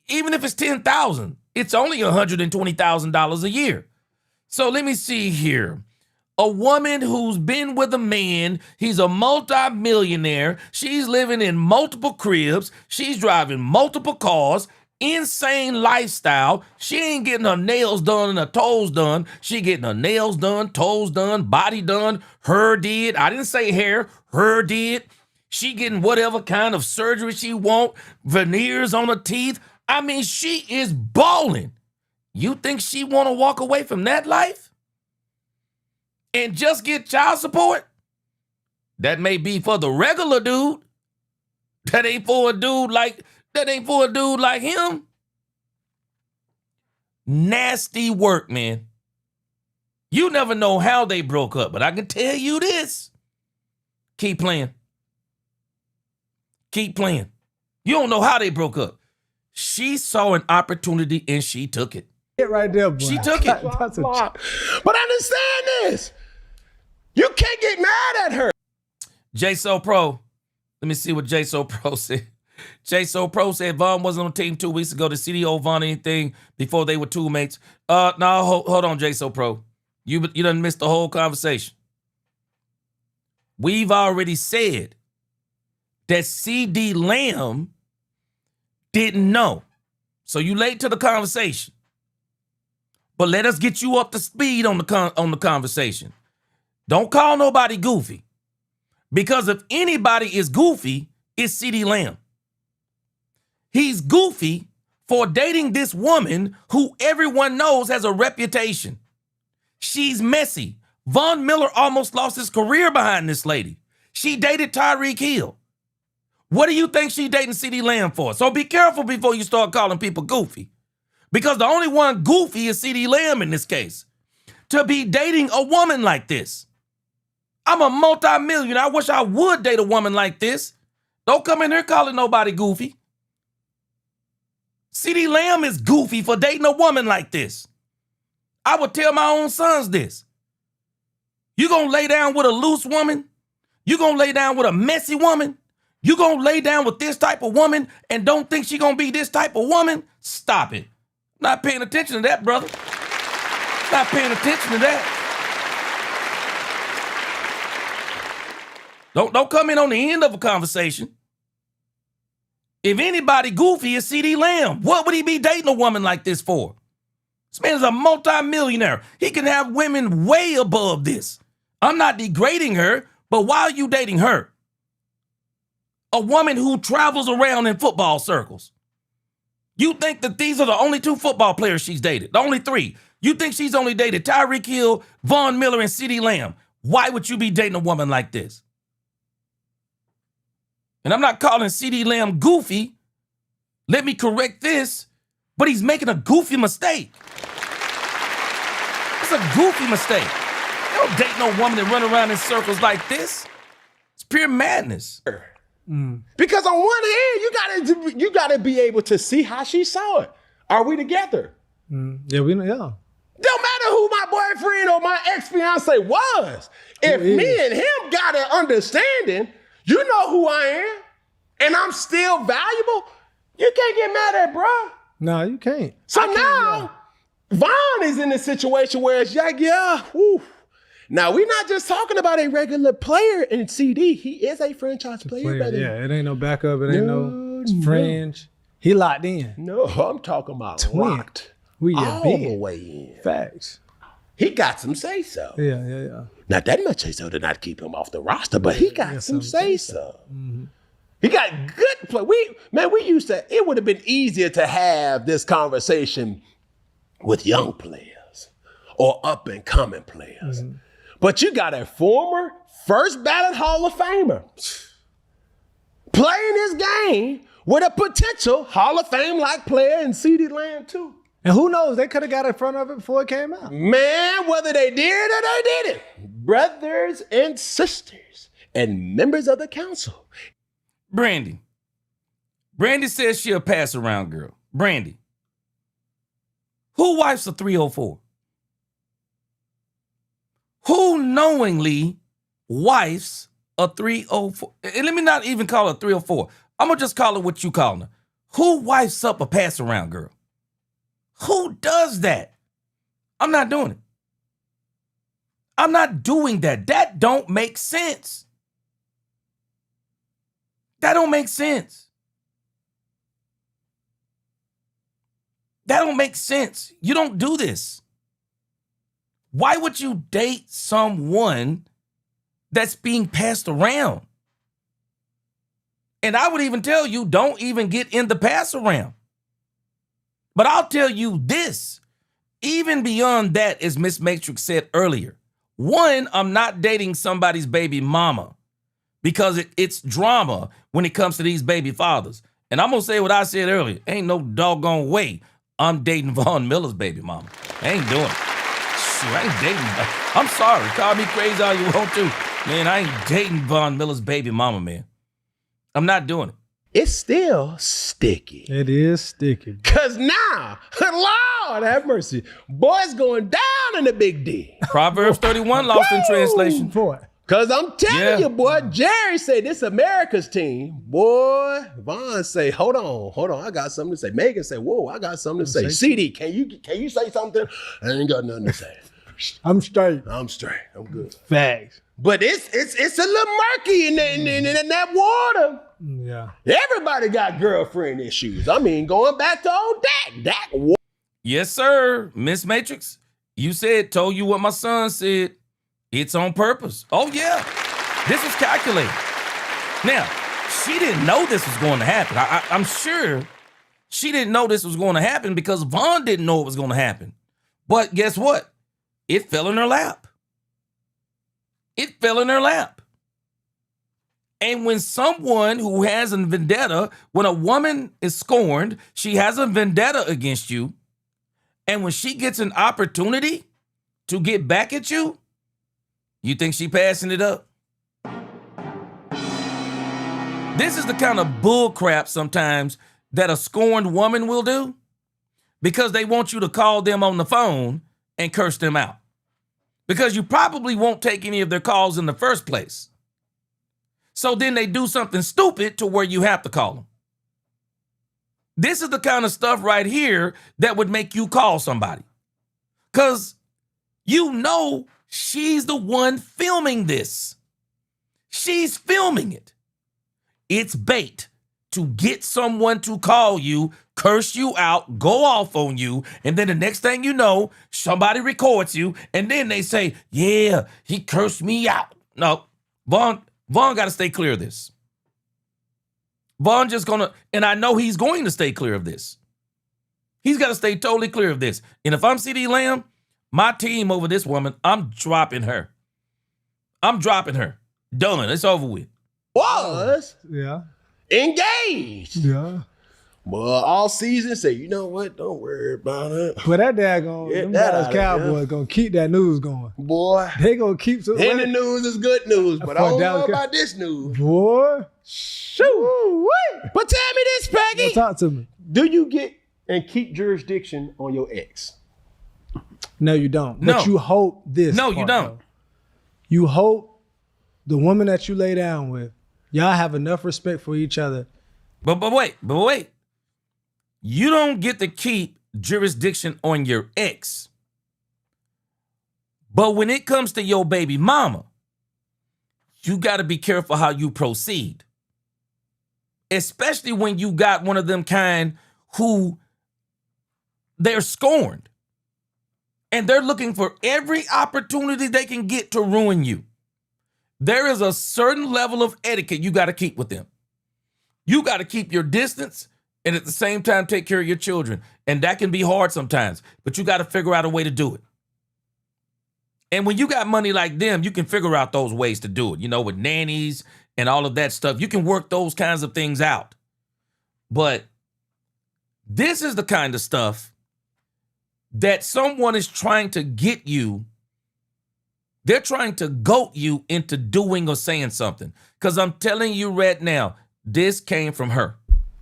Speaker 1: Even if it's $10,000, it's only $120,000 a year. So let me see here. A woman who's been with a man, he's a multi-millionaire, she's living in multiple cribs, she's driving multiple cars, insane lifestyle. She ain't getting her nails done and her toes done. She getting her nails done, toes done, body done, her did. I didn't say hair, her did. She getting whatever kind of surgery she want, veneers on her teeth. I mean, she is balling. You think she want to walk away from that life and just get child support? That may be for the regular dude. That ain't for a dude like him. Nasty work, man. You never know how they broke up, but I can tell you this. Keep playing. Keep playing. You don't know how they broke up. She saw an opportunity and she took it.
Speaker 4: It right there, boy.
Speaker 1: She took it.
Speaker 3: But understand this. You can't get mad at her.
Speaker 1: J-So Pro. Let me see what J-So Pro said. J-So Pro said Vaughn wasn't on the team 2 weeks ago. Did CDO Vaughn anything before they were teammates? No, hold on, J-So Pro. You done missed the whole conversation. We've already said that CD Lamb didn't know. So you late to the conversation. But let us get you up to speed on the conversation. Don't call nobody goofy. Because if anybody is goofy, it's CD Lamb. He's goofy for dating this woman who everyone knows has a reputation. She's messy. Von Miller almost lost his career behind this lady. She dated Tyreek Hill. What do you think she dating CD Lamb for? So be careful before you start calling people goofy. Because the only one goofy is CD Lamb in this case. To be dating a woman like this. I'm a multi-millionaire. I wish I would date a woman like this. Don't come in here calling nobody goofy. CD Lamb is goofy for dating a woman like this. I would tell my own sons this. You gonna lay down with a loose woman? You gonna lay down with a messy woman? You gonna lay down with this type of woman and don't think she gonna be this type of woman? Stop it. Not paying attention to that, brother. Not paying attention to that. Don't come in on the end of a conversation. If anybody goofy is CD Lamb, what would he be dating a woman like this for? This man is a multi-millionaire. He can have women way above this. I'm not degrading her, but why are you dating her? A woman who travels around in football circles. You think that these are the only 2 football players she's dated? The only 3. You think she's only dated Tyreek Hill, Von Miller, and CD Lamb? Why would you be dating a woman like this? And I'm not calling CD Lamb goofy. Let me correct this, but he's making a goofy mistake. It's a goofy mistake. You don't date no woman that run around in circles like this. It's pure madness.
Speaker 3: Because on one hand, you gotta be able to see how she saw it. Are we together?
Speaker 4: Yeah, we know. Yeah.
Speaker 3: Don't matter who my boyfriend or my ex-fiance was. If me and him got an understanding, you know who I am, and I'm still valuable, you can't get mad at bruh.
Speaker 4: No, you can't.
Speaker 3: So now, Vaughn is in a situation where it's like, whew. Now, we're not just talking about a regular player in CD. He is a franchise player.
Speaker 4: Yeah, it ain't no backup. It ain't no fringe. He locked in.
Speaker 3: No, I'm talking about locked.
Speaker 4: We
Speaker 3: all the way in.
Speaker 4: Facts.
Speaker 3: He got some say-so.
Speaker 4: Yeah.
Speaker 3: Not that much say-so to not keep him off the roster, but he got some say-so. Mm-hmm. He got good play. We used to, it would have been easier to have this conversation with young players or up-and-coming players. Mm-hmm. But you got a former first ballot Hall of Famer playing this game with a potential Hall of Fame-like player in CeeDee Lamb too.
Speaker 4: And who knows? They could have got in front of it before it came out.
Speaker 3: Man, whether they did or they didn't, brothers and sisters and members of the council.
Speaker 1: Brandy. Brandy says she a pass-around girl. Brandy. Who wipes a 304? Who knowingly wipes a 304? And let me not even call it 304. I'm going to just call it what you calling her. Who wipes up a pass-around girl? Who does that? I'm not doing it. I'm not doing that. That don't make sense. That don't make sense. That don't make sense. You don't do this. Why would you date someone that's being passed around? And I would even tell you, don't even get in the pass around. But I'll tell you this, even beyond that, as Miss Matrix said earlier, one, I'm not dating somebody's baby mama because it's drama when it comes to these baby fathers. And I'm going to say what I said earlier. Ain't no doggone way I'm dating Von Miller's baby mama. I ain't doing it. Shoot, I ain't dating. I'm sorry. Call me crazy all you want to. Man, I ain't dating Von Miller's baby mama, man. I'm not doing it.
Speaker 3: It's still sticky.
Speaker 4: It is sticky.
Speaker 3: Cause now, Lord have mercy, boys going down in the big D.
Speaker 1: Proverbs 31 lost in translation.
Speaker 4: Boy.
Speaker 3: Cause I'm telling you, boy, Jerry say this America's team. Boy, Vaughn say, hold on, I got something to say. Megan say, whoa, I got something to say. CD, can you say something? I ain't got nothing to say.
Speaker 4: I'm straight.
Speaker 3: I'm good.
Speaker 4: Facts.
Speaker 3: But it's a little murky in that water.
Speaker 4: Yeah.
Speaker 3: Everybody got girlfriend issues. I mean, going back to old Dak.
Speaker 1: Yes, sir. Miss Matrix, you told you what my son said. It's on purpose. Oh, yeah. This was calculated. Now, she didn't know this was going to happen. I'm sure she didn't know this was going to happen because Vaughn didn't know it was going to happen. But guess what? It fell in her lap. It fell in her lap. And when someone who has a vendetta, when a woman is scorned, she has a vendetta against you. And when she gets an opportunity to get back at you, you think she passing it up? This is the kind of bull crap sometimes that a scorned woman will do because they want you to call them on the phone and curse them out. Because you probably won't take any of their calls in the first place. So then they do something stupid to where you have to call them. This is the kind of stuff right here that would make you call somebody. Because you know she's the one filming this. She's filming it. It's bait to get someone to call you, curse you out, go off on you, and then the next thing you know, somebody records you, and then they say, yeah, he cursed me out. No, Vaughn got to stay clear of this. Vaughn just gonna, and I know he's going to stay clear of this. He's got to stay totally clear of this. And if I'm CeeDee Lamb, my team over this woman, I'm dropping her. I'm dropping her. Done. It's over with.
Speaker 3: Was
Speaker 4: Yeah.
Speaker 3: engaged.
Speaker 4: Yeah.
Speaker 3: Well, all season say, you know what? Don't worry about it.
Speaker 4: But that daggone,
Speaker 3: Get
Speaker 4: them
Speaker 3: that
Speaker 4: Dallas
Speaker 3: out of
Speaker 4: Cowboys
Speaker 3: here.
Speaker 4: gonna keep that news going.
Speaker 3: Boy,
Speaker 4: They gonna keep some.
Speaker 3: any news is good news, but I
Speaker 4: For
Speaker 3: don't know
Speaker 4: Dallas
Speaker 3: about this news.
Speaker 4: Boy,
Speaker 3: Shoot. But tell me this, Peggy.
Speaker 4: don't talk to me.
Speaker 3: Do you get and keep jurisdiction on your ex?
Speaker 4: No, you don't.
Speaker 1: No.
Speaker 4: But you hope this.
Speaker 1: No, you
Speaker 4: part,
Speaker 1: don't.
Speaker 4: though. You hope the woman that you lay down with, y'all have enough respect for each other.
Speaker 1: But wait. You don't get to keep jurisdiction on your ex. But when it comes to your baby mama, you got to be careful how you proceed. Especially when you got one of them kind who they're scorned. And they're looking for every opportunity they can get to ruin you. There is a certain level of etiquette you got to keep with them. You got to keep your distance and at the same time take care of your children. And that can be hard sometimes, but you got to figure out a way to do it. And when you got money like them, you can figure out those ways to do it, you know, with nannies and all of that stuff. You can work those kinds of things out. But this is the kind of stuff that someone is trying to get you. They're trying to goat you into doing or saying something. Because I'm telling you right now, this came from her.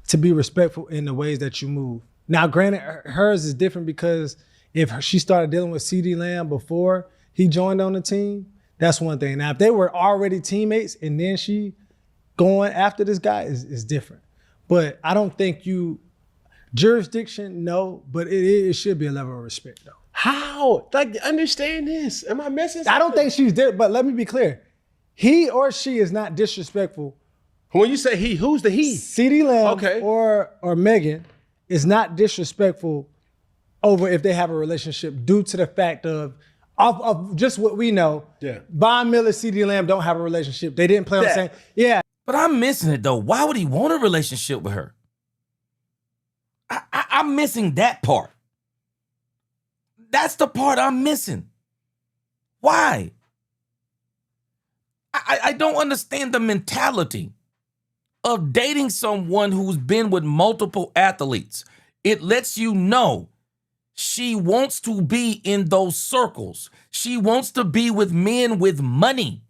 Speaker 4: To be respectful in the ways that you move. Now, granted, hers is different because if she started dealing with CeeDee Lamb before he joined on the team, that's one thing. Now, if they were already teammates and then she going after this guy is different. But I don't think jurisdiction, no, but it should be a level of respect, though.
Speaker 3: How? Like, understand this. Am I missing something?
Speaker 4: I don't think she's there, but let me be clear. He or she is not disrespectful.
Speaker 3: When you say he, who's the he?
Speaker 4: CeeDee Lamb or Megan is not disrespectful over if they have a relationship due to the fact of just what we know.
Speaker 3: Yeah.
Speaker 4: Von Miller, CeeDee Lamb don't have a relationship. They didn't play on the same. Yeah.
Speaker 1: But I'm missing it, though. Why would he want a relationship with her? I'm missing that part. That's the part I'm missing. Why? I don't understand the mentality of dating someone who's been with multiple athletes. It lets you know she wants to be in those circles. She wants to be with men with money.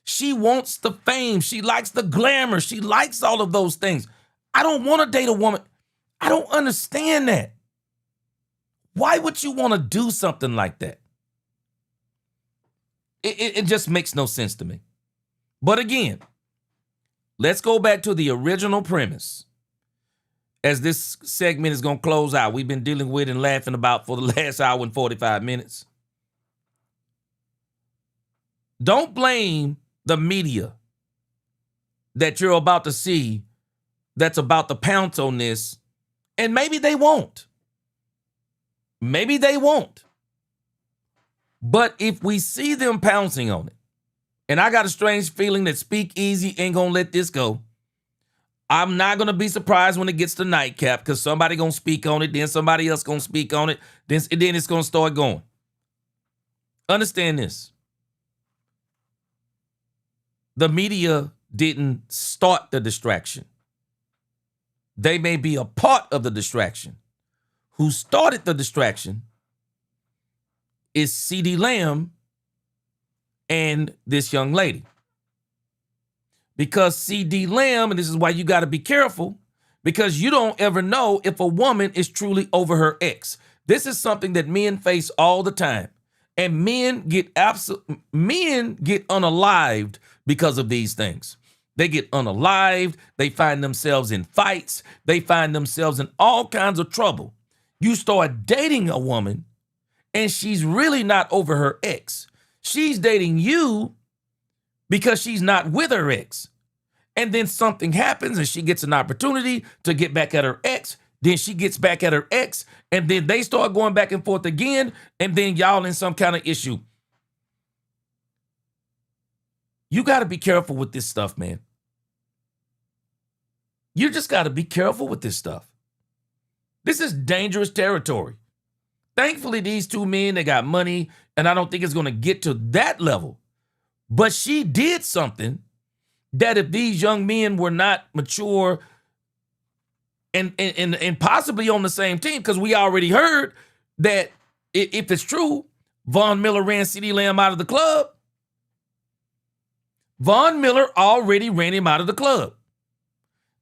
Speaker 1: She wants the fame. She likes the glamour. She likes all of those things. I don't want to date a woman. I don't understand that. Why would you want to do something like that? It just makes no sense to me. But again, let's go back to the original premise. As this segment is going to close out, we've been dealing with and laughing about for the last hour and 45 minutes. Don't blame the media that you're about to see that's about to pounce on this, and maybe they won't. Maybe they won't. But if we see them pouncing on it, and I got a strange feeling that Speak Easy ain't going to let this go, I'm not going to be surprised when it gets to nightcap because somebody going to speak on it, then somebody else going to speak on it, then it's going to start going. Understand this. The media didn't start the distraction. They may be a part of the distraction. Who started the distraction is CeeDee Lamb and this young lady. Because CeeDee Lamb, and this is why you got to be careful, because you don't ever know if a woman is truly over her ex. This is something that men face all the time. And men get unalived because of these things. They get unalived. They find themselves in fights. They find themselves in all kinds of trouble. You start dating a woman and she's really not over her ex. She's dating you because she's not with her ex. And then something happens and she gets an opportunity to get back at her ex. Then she gets back at her ex. And then they start going back and forth again. And then y'all in some kind of issue. You got to be careful with this stuff, man. You just got to be careful with this stuff. This is dangerous territory. Thankfully, these two men, they got money, and I don't think it's going to get to that level. But she did something that if these young men were not mature and possibly on the same team, because we already heard that if it's true, Von Miller ran CeeDee Lamb out of the club. Von Miller already ran him out of the club.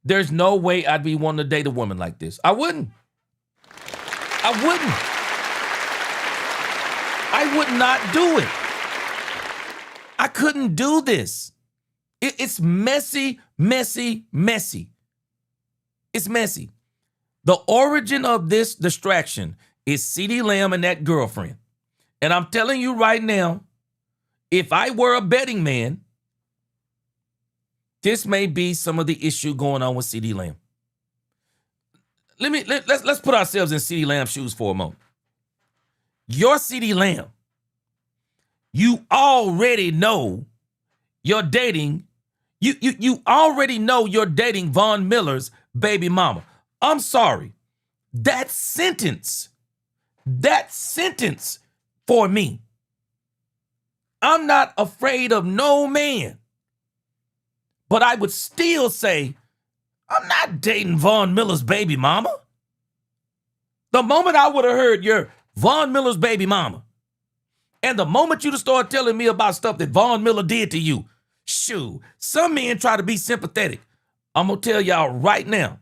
Speaker 1: There's no way I'd be wanting to date a woman like this. I wouldn't. I would not do it. I couldn't do this. It's messy, messy, messy. It's messy. The origin of this distraction is CeeDee Lamb and that girlfriend. And I'm telling you right now, if I were a betting man, this may be some of the issue going on with CeeDee Lamb. Let's put ourselves in CeeDee Lamb's shoes for a moment. You're CeeDee Lamb. You already know you're dating. You already know you're dating Von Miller's baby mama. I'm sorry. That sentence for me I'm not afraid of no man. But I would still say, I'm not dating Von Miller's baby mama. The moment I would have heard you're Von Miller's baby mama, and the moment you start telling me about stuff that Von Miller did to you, shoo, some men try to be sympathetic. I'm going to tell y'all right now,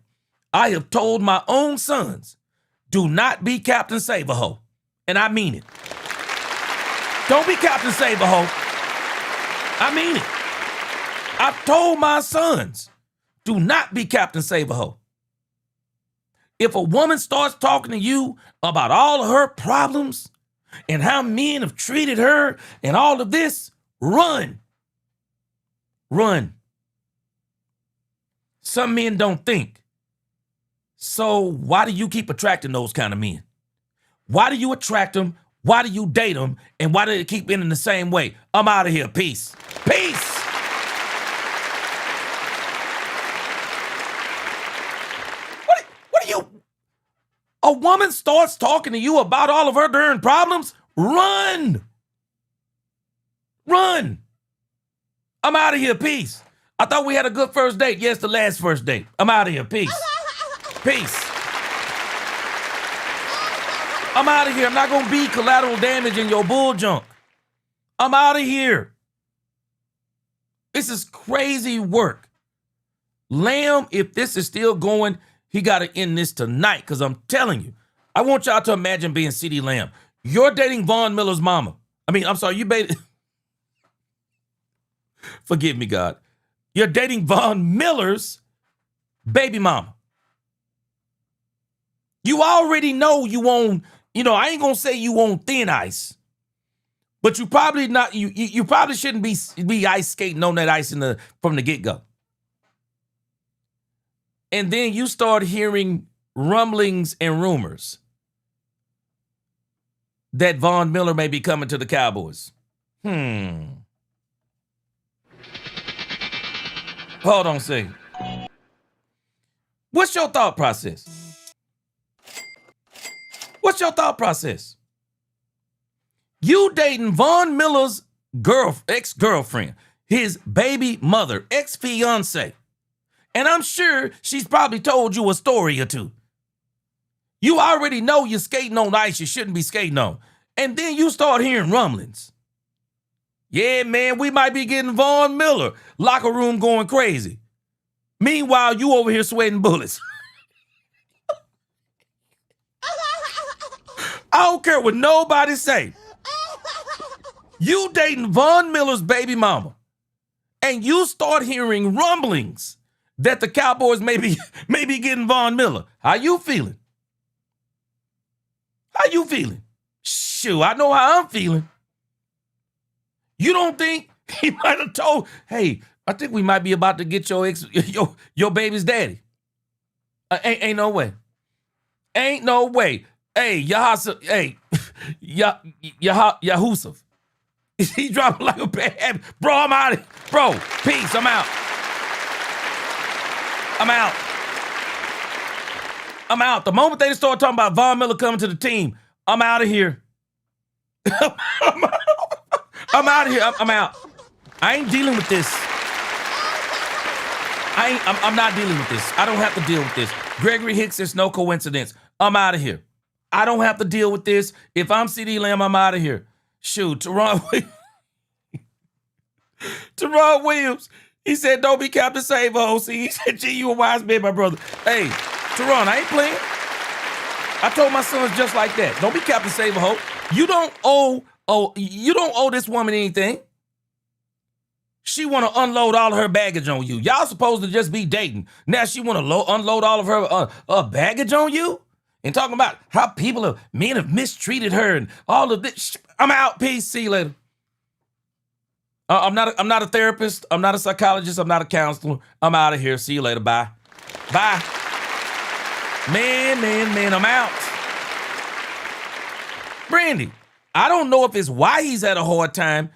Speaker 1: I have told my own sons, do not be Captain Save-A-Ho. And I mean it. Don't be Captain Save-A-Ho. I mean it. I've told my sons, do not be Captain Save-A-Ho. If a woman starts talking to you about all of her problems and how men have treated her and all of this, run. Run. Some men don't think. So why do you keep attracting those kind of men? Why do you attract them? Why do you date them? And why do they keep ending the same way? I'm out of here. Peace. Peace. What do you... A woman starts talking to you about all of her darn problems? Run. Run. I'm out of here. Peace. I thought we had a good first date. Yes, the last first date. I'm out of here. Peace. Peace. I'm out of here. I'm not going to be collateral damage in your bull junk. I'm out of here. This is crazy work. Lamb, if this is still going, he got to end this tonight, because I'm telling you, I want y'all to imagine being CeeDee Lamb. You're dating Von Miller's mama. You baited. Forgive me, God. You're dating Von Miller's baby mama. You already know you own, I ain't gonna say you own thin ice, but you probably not. You probably shouldn't be ice skating on that ice from the get-go. And then you start hearing rumblings and rumors that Von Miller may be coming to the Cowboys. Hold on a second. What's your thought process? What's your thought process? You dating Von Miller's ex-girlfriend, his baby mother, ex-fiance. And I'm sure she's probably told you a story or two. You already know you're skating on ice you shouldn't be skating on. And then you start hearing rumblings. Yeah, man, we might be getting Von Miller. Locker room going crazy. Meanwhile, you over here sweating bullets. I don't care what nobody say. You dating Von Miller's baby mama, and you start hearing rumblings that the Cowboys may be getting Von Miller. How you feeling? How you feeling? Shoot, I know how I'm feeling. You don't think he might have told, hey, I think we might be about to get your baby's daddy. Ain't no way. Ain't no way. Hey, Yahusuf. He dropping like a bad. Bro, I'm out of here. Bro, peace, I'm out. I'm out. The moment they start talking about Von Miller coming to the team, I'm out of here. I'm out of here. I'm out. I ain't dealing with this. I'm not dealing with this. I don't have to deal with this. Gregory Hicks, it's no coincidence. I'm out of here. I don't have to deal with this. If I'm CeeDee Lamb, I'm out of here. Shoot, Teron Williams, he said, don't be Captain Save-A-Ho. See, he said, gee, you a wise man, my brother. Hey, Teron, I ain't playing. I told my sons just like that. Don't be Captain Save-A-Ho. You don't owe this woman anything. She want to unload all of her baggage on you. Y'all supposed to just be dating. Now she want to unload all of her baggage on you? And talking about how men have mistreated her and all of this. I'm out. Peace. See you later. I'm not a therapist. I'm not a psychologist. I'm not a counselor. I'm out of here. See you later. Bye. Bye. Man, I'm out. Brandy, I don't know if it's why he's had a hard time,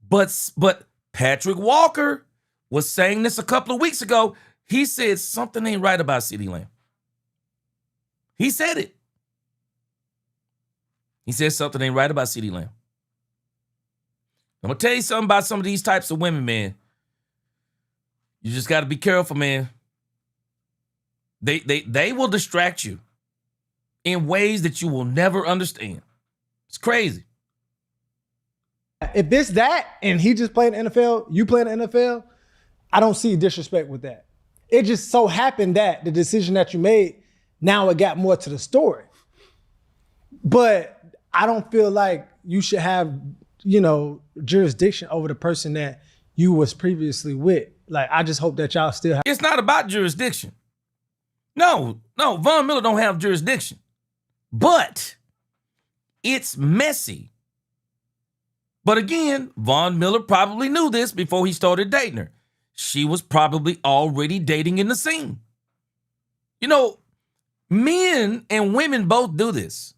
Speaker 1: but Patrick Walker was saying this a couple of weeks ago. He said something ain't right about CeeDee Lamb. He said it. He said something ain't right about CeeDee Lamb. I'm gonna tell you something about some of these types of women, man. You just got to be careful, man. They will distract you in ways that you will never understand. It's crazy.
Speaker 4: If it's that and he just played in the NFL, you play in the NFL, I don't see disrespect with that. It just so happened that the decision that you made, now it got more to the story. But I don't feel like you should have, jurisdiction over the person that you was previously with. Like, I just hope that y'all still have.
Speaker 1: It's not about jurisdiction. No, Von Miller don't have jurisdiction. But it's messy. But again, Von Miller probably knew this before he started dating her. She was probably already dating in the scene. Men and women both do this.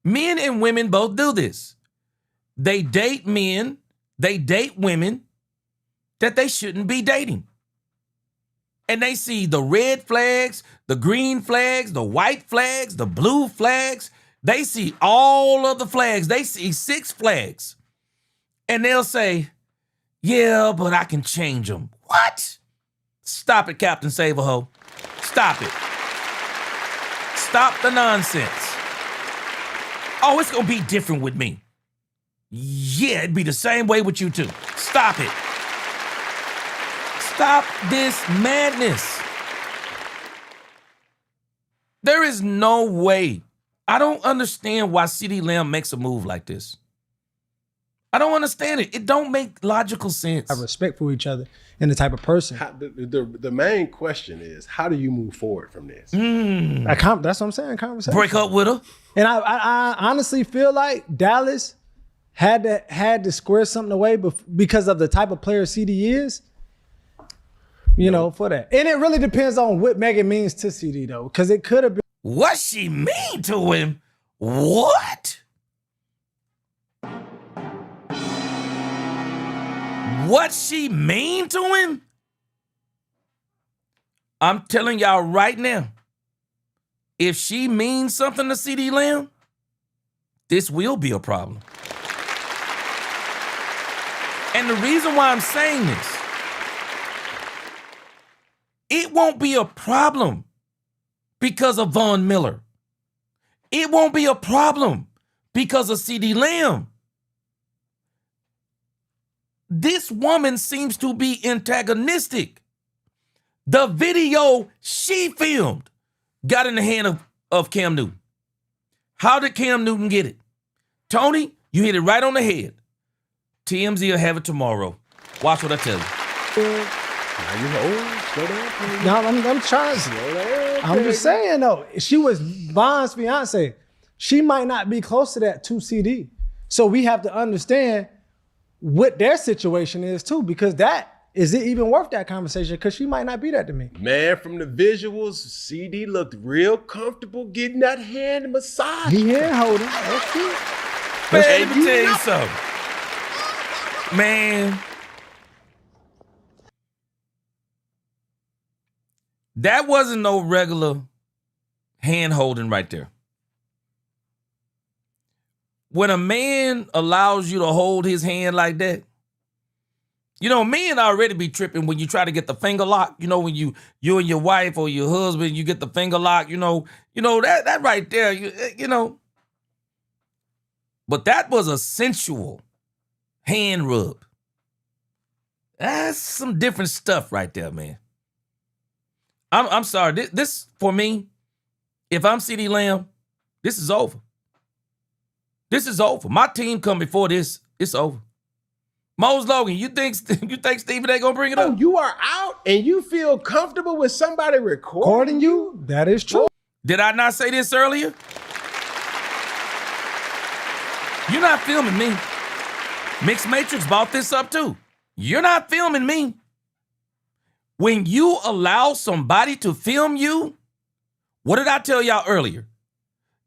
Speaker 1: Men and women both do this. They date men, they date women that they shouldn't be dating. And they see the red flags, the green flags, the white flags, the blue flags. They see all of the flags. They see 6 flags. And they'll say, yeah, but I can change them. What? Stop it, Captain Save-A-Ho. Stop it. Stop the nonsense. Oh, it's going to be different with me. Yeah, it'd be the same way with you too. Stop it. Stop this madness. There is no way. I don't understand why CeeDee Lamb makes a move like this. I don't understand it. It don't make logical sense.
Speaker 4: Have respect for each other and the type of person.
Speaker 3: The main question is, how do you move forward from this?
Speaker 4: That's what I'm saying, conversation.
Speaker 1: Break up with her. And
Speaker 4: I honestly feel like Dallas had to square something away because of the type of player CD is, for that. And it really depends on what Megan means to CD, though, because it could have been.
Speaker 1: What she mean to him? What? What she mean to him? I'm telling y'all right now, if she means something to CeeDee Lamb, this will be a problem. And the reason why I'm saying this, it won't be a problem because of Von Miller. It won't be a problem because of CeeDee Lamb. This woman seems to be antagonistic. The video she filmed got in the hand of Cam Newton. How did Cam Newton get it? Tony, you hit it right on the head. TMZ will have it tomorrow. Watch what I tell you.
Speaker 4: No, I'm trying to. I'm just saying, though. She was Von's fiance. She might not be close to that 2 CD. So we have to understand what their situation is, too, because is it even worth that conversation? Because she might not be that to me.
Speaker 3: Man, from the visuals, CD looked real comfortable getting that hand massage.
Speaker 4: He hand holding. That's cute.
Speaker 1: Man, let me tell you something. Man. That wasn't no regular hand holding right there. When a man allows you to hold his hand like that, men already be tripping when you try to get the finger lock. When you and your wife or your husband, you get the finger lock, that right there, But that was a sensual hand rub. That's some different stuff right there, man. I'm sorry. This for me, if I'm CeeDee Lamb, this is over. This is over. My team come before this. It's over. Mose Logan, you think Stephen A gonna bring it up?
Speaker 3: You are out and you feel comfortable with somebody recording you?
Speaker 4: That is true.
Speaker 1: Did I not say this earlier? You're not filming me. Mixed Matrix bought this up too. You're not filming me. When you allow somebody to film you, what did I tell y'all earlier?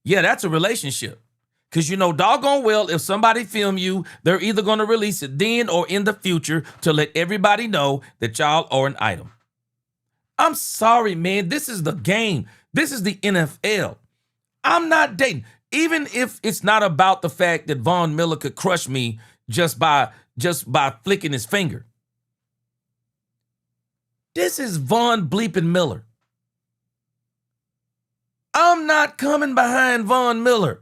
Speaker 1: Yeah, that's a relationship. Because doggone well, if somebody film you, they're either going to release it then or in the future to let everybody know that y'all are an item. I'm sorry, man. This is the game. This is the NFL. I'm not dating. Even if it's not about the fact that Von Miller could crush me just by, just by flicking his finger. This is Von bleeping Miller. I'm not coming behind Von Miller.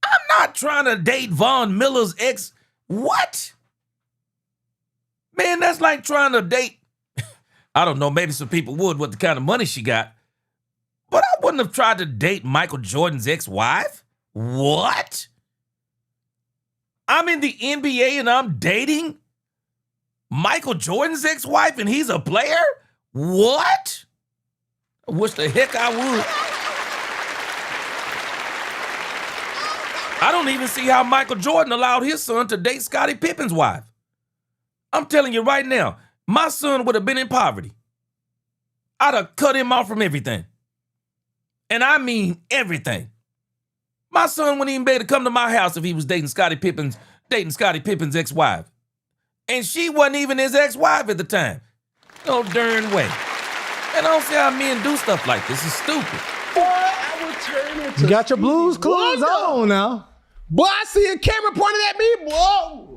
Speaker 1: I'm not trying to date Von Miller's ex. What? Man, that's like trying to date. I don't know, maybe some people would with the kind of money she got. But I wouldn't have tried to date Michael Jordan's ex-wife. What? I'm in the NBA and I'm dating Michael Jordan's ex-wife and he's a player? What? I wish the heck I would. I don't even see how Michael Jordan allowed his son to date Scottie Pippen's wife. I'm telling you right now, my son would have been in poverty. I'd have cut him off from everything. And I mean everything. My son wouldn't even be able to come to my house if he was dating Scottie Pippen's ex-wife. And she wasn't even his ex-wife at the time. No darn way. And I don't see how men do stuff like this. It's stupid.
Speaker 3: Boy, I would turn into
Speaker 4: You got your Blues Clues on now.
Speaker 3: Boy, I see a camera pointed at me. Whoa.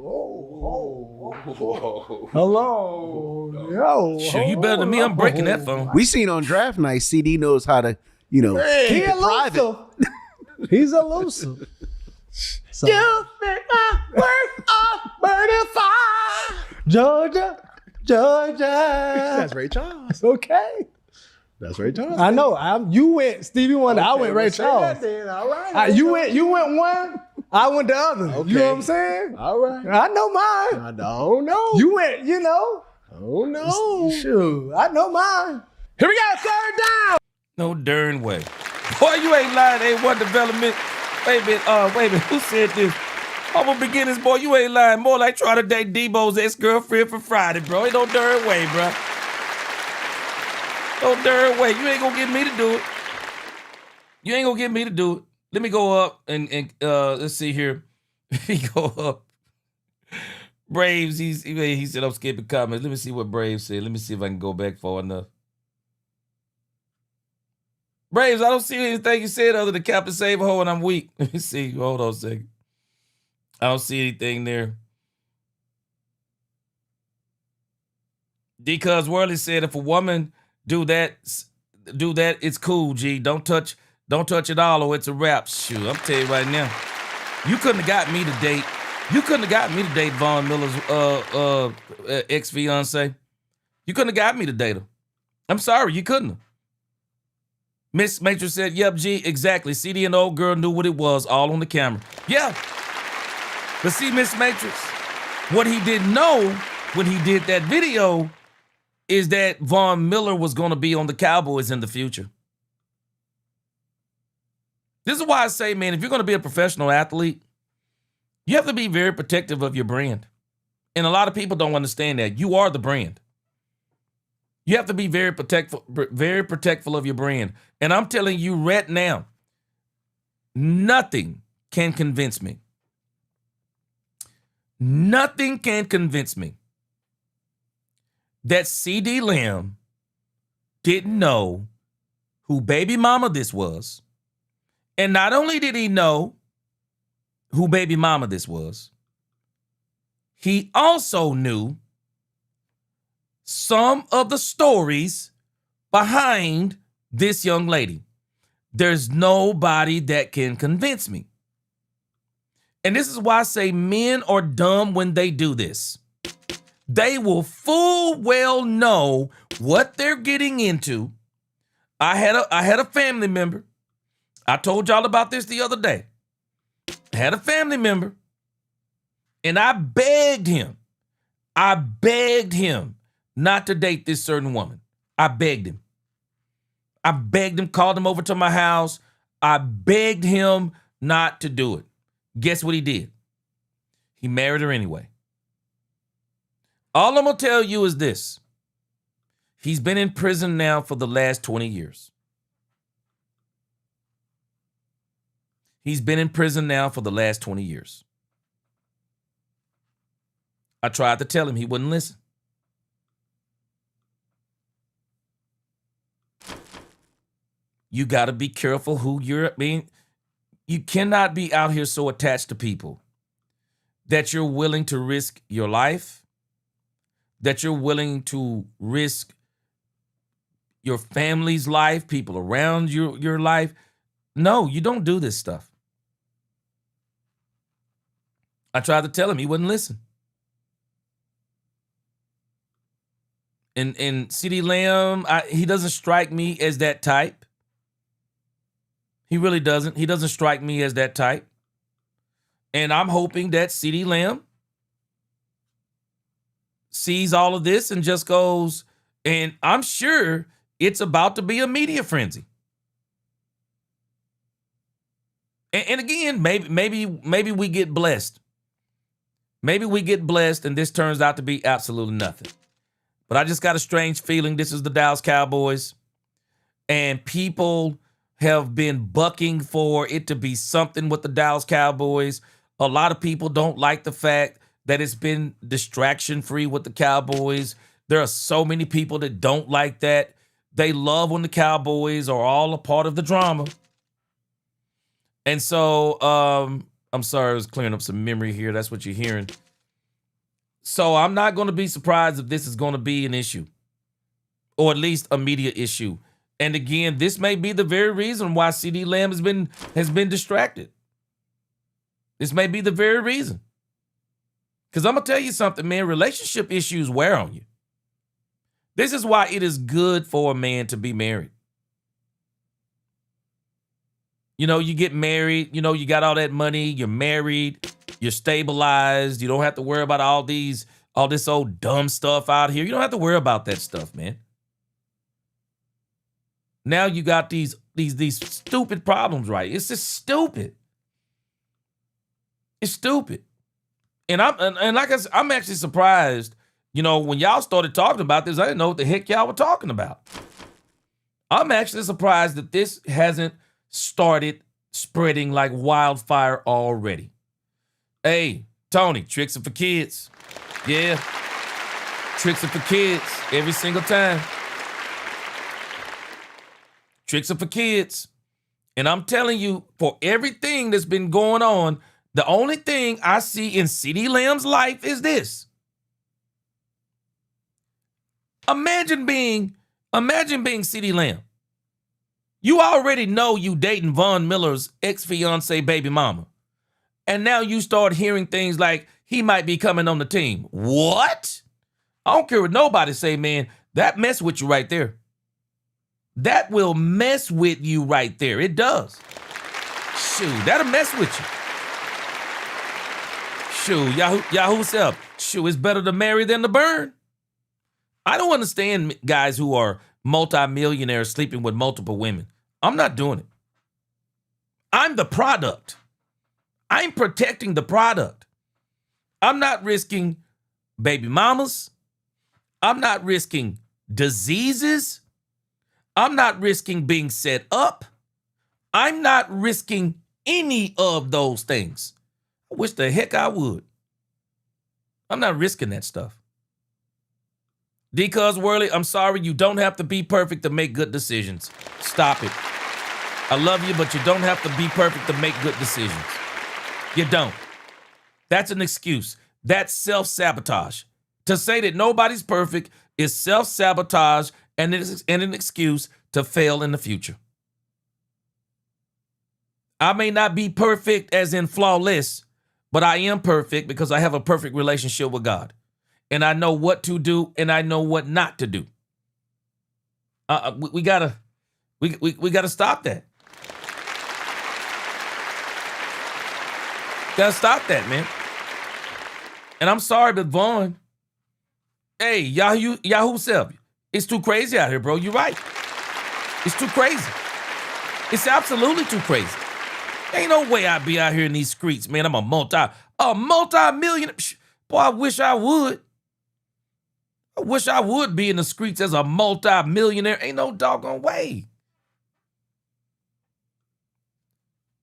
Speaker 4: Hello. Yo.
Speaker 1: Shoot, you better than me. I'm breaking that phone.
Speaker 5: We seen on draft night, CD knows how to, you know,
Speaker 3: Hey,
Speaker 4: He
Speaker 5: keep it private.
Speaker 4: elusive. He's elusive. So,
Speaker 3: you make my work a burning fire.
Speaker 4: Georgia.
Speaker 3: That's Ray Charles.
Speaker 4: Okay.
Speaker 3: That's Ray Charles.
Speaker 4: I know. You went Stevie Wonder. I went Ray Charles.
Speaker 3: All right.
Speaker 4: You went one. I went the other.
Speaker 3: Okay.
Speaker 4: You know what I'm saying?
Speaker 3: All right.
Speaker 4: I know mine.
Speaker 3: I don't know.
Speaker 4: You went. You know.
Speaker 3: Oh no.
Speaker 4: Shoot. I know mine.
Speaker 3: Here we go. Third down.
Speaker 1: No darn way. Boy, you ain't lying. Ain't one development. Wait a minute. Who said this? Humble beginnings, boy. You ain't lying. More like trying to date Debo's ex-girlfriend for Friday, bro. Ain't no darn way, bro. No darn way. You ain't gonna get me to do it. You ain't gonna get me to do it. Let me go up and let's see here. Let me go up. Braves, he said I'm skipping comments. Let me see what Braves said. Let me see if I can go back far enough. Braves, I don't see anything you said other than Captain Save a Hole and I'm weak. Let me see. Hold on a second. I don't see anything there. Because Worley said if a woman do that, it's cool, G. Don't touch it all or it's a wrap. Shoot, I'm telling you right now. You couldn't have got me to date. You couldn't have got me to date Von Miller's ex-fiance. You couldn't have got me to date her. I'm sorry, you couldn't have. Miss Matrix said, yep, G, exactly. CD and the old girl knew what it was, all on the camera. Yeah. But see, Miss Matrix, what he didn't know when he did that video is that Von Miller was going to be on the Cowboys in the future. This is why I say, man, if you're going to be a professional athlete, you have to be very protective of your brand. And a lot of people don't understand that. You are the brand. You have to be very protectful of your brand. And I'm telling you right now, nothing can convince me. Nothing can convince me that CD Lamb didn't know who baby mama this was. And not only did he know who baby mama this was, he also knew some of the stories behind this young lady. There's nobody that can convince me. And this is why I say men are dumb when they do this. They will full well know what they're getting into. I had a family member. I told y'all about this the other day. I had a family member, and I begged him not to date this certain woman. I begged him, called him over to my house. I begged him not to do it. Guess what he did? He married her anyway. All I'm going to tell you is this. He's been in prison now for the last 20 years. He's been in prison now for the last 20 years. I tried to tell him, he wouldn't listen. You got to be careful who you're being. You cannot be out here so attached to people that you're willing to risk your life, that you're willing to risk your family's life, people around your life. No, you don't do this stuff. I tried to tell him, he wouldn't listen. And CeeDee Lamb, he doesn't strike me as that type. He really doesn't. He doesn't strike me as that type. And I'm hoping that CeeDee Lamb sees all of this and just goes, and I'm sure it's about to be a media frenzy. And again, maybe we get blessed. Maybe we get blessed and this turns out to be absolutely nothing. But I just got a strange feeling this is the Dallas Cowboys, and people have been bucking for it to be something with the Dallas Cowboys. A lot of people don't like the fact that it's been distraction-free with the Cowboys. There are so many people that don't like that. They love when the Cowboys are all a part of the drama. And so, I'm sorry, I was clearing up some memory here. That's what you're hearing. So I'm not going to be surprised if this is going to be an issue, or at least a media issue. And again, this may be the very reason why CeeDee Lamb has been distracted. This may be the very reason. Because I'm going to tell you something, man, relationship issues wear on you. This is why it is good for a man to be married. You know, you get married, you know, you got all that money, you're married, you're stabilized, you don't have to worry about all this old dumb stuff out here. You don't have to worry about that stuff, man. Now you got these stupid problems, right? It's just stupid. It's stupid. And like I said, I'm actually surprised, you know, when y'all started talking about this, I didn't know what the heck y'all were talking about. I'm actually surprised that this hasn't started spreading like wildfire already. Hey, Tony, tricks are for kids. Yeah, tricks are for kids every single time. Tricks are for kids. And I'm telling you, for everything that's been going on, the only thing I see in CeeDee Lamb's life is this. Imagine being CeeDee Lamb. You already know you dating Von Miller's ex-fiance baby mama. And now you start hearing things like he might be coming on the team. What? I don't care what nobody say, man. That mess with you right there. That will mess with you right there. It does. Shoot, that'll mess with you. Shoot, Yahoo self. Shoot, it's better to marry than to burn. I don't understand guys who are multimillionaires sleeping with multiple women. I'm not doing it. I'm the product. I'm protecting the product. I'm not risking baby mamas. I'm not risking diseases. I'm not risking being set up. I'm not risking any of those things. I wish the heck I would. I'm not risking that stuff. D-Cuz Worley, I'm sorry, you don't have to be perfect to make good decisions. Stop it. I love you, but you don't have to be perfect to make good decisions. You don't. That's an excuse. That's self-sabotage. To say that nobody's perfect is self-sabotage and an excuse to fail in the future. I may not be perfect as in flawless, but I am perfect because I have a perfect relationship with God. And I know what to do and I know what not to do. We gotta stop that. Gotta stop that, man. And I'm sorry, but Vaughn, hey, Yahoo self, it's too crazy out here, bro. You're right. It's too crazy. It's absolutely too crazy. Ain't no way I'd be out here in these streets, man. I'm a multi-millionaire. Boy, I wish I would. I wish I would be in the streets as a multi-millionaire. Ain't no doggone way.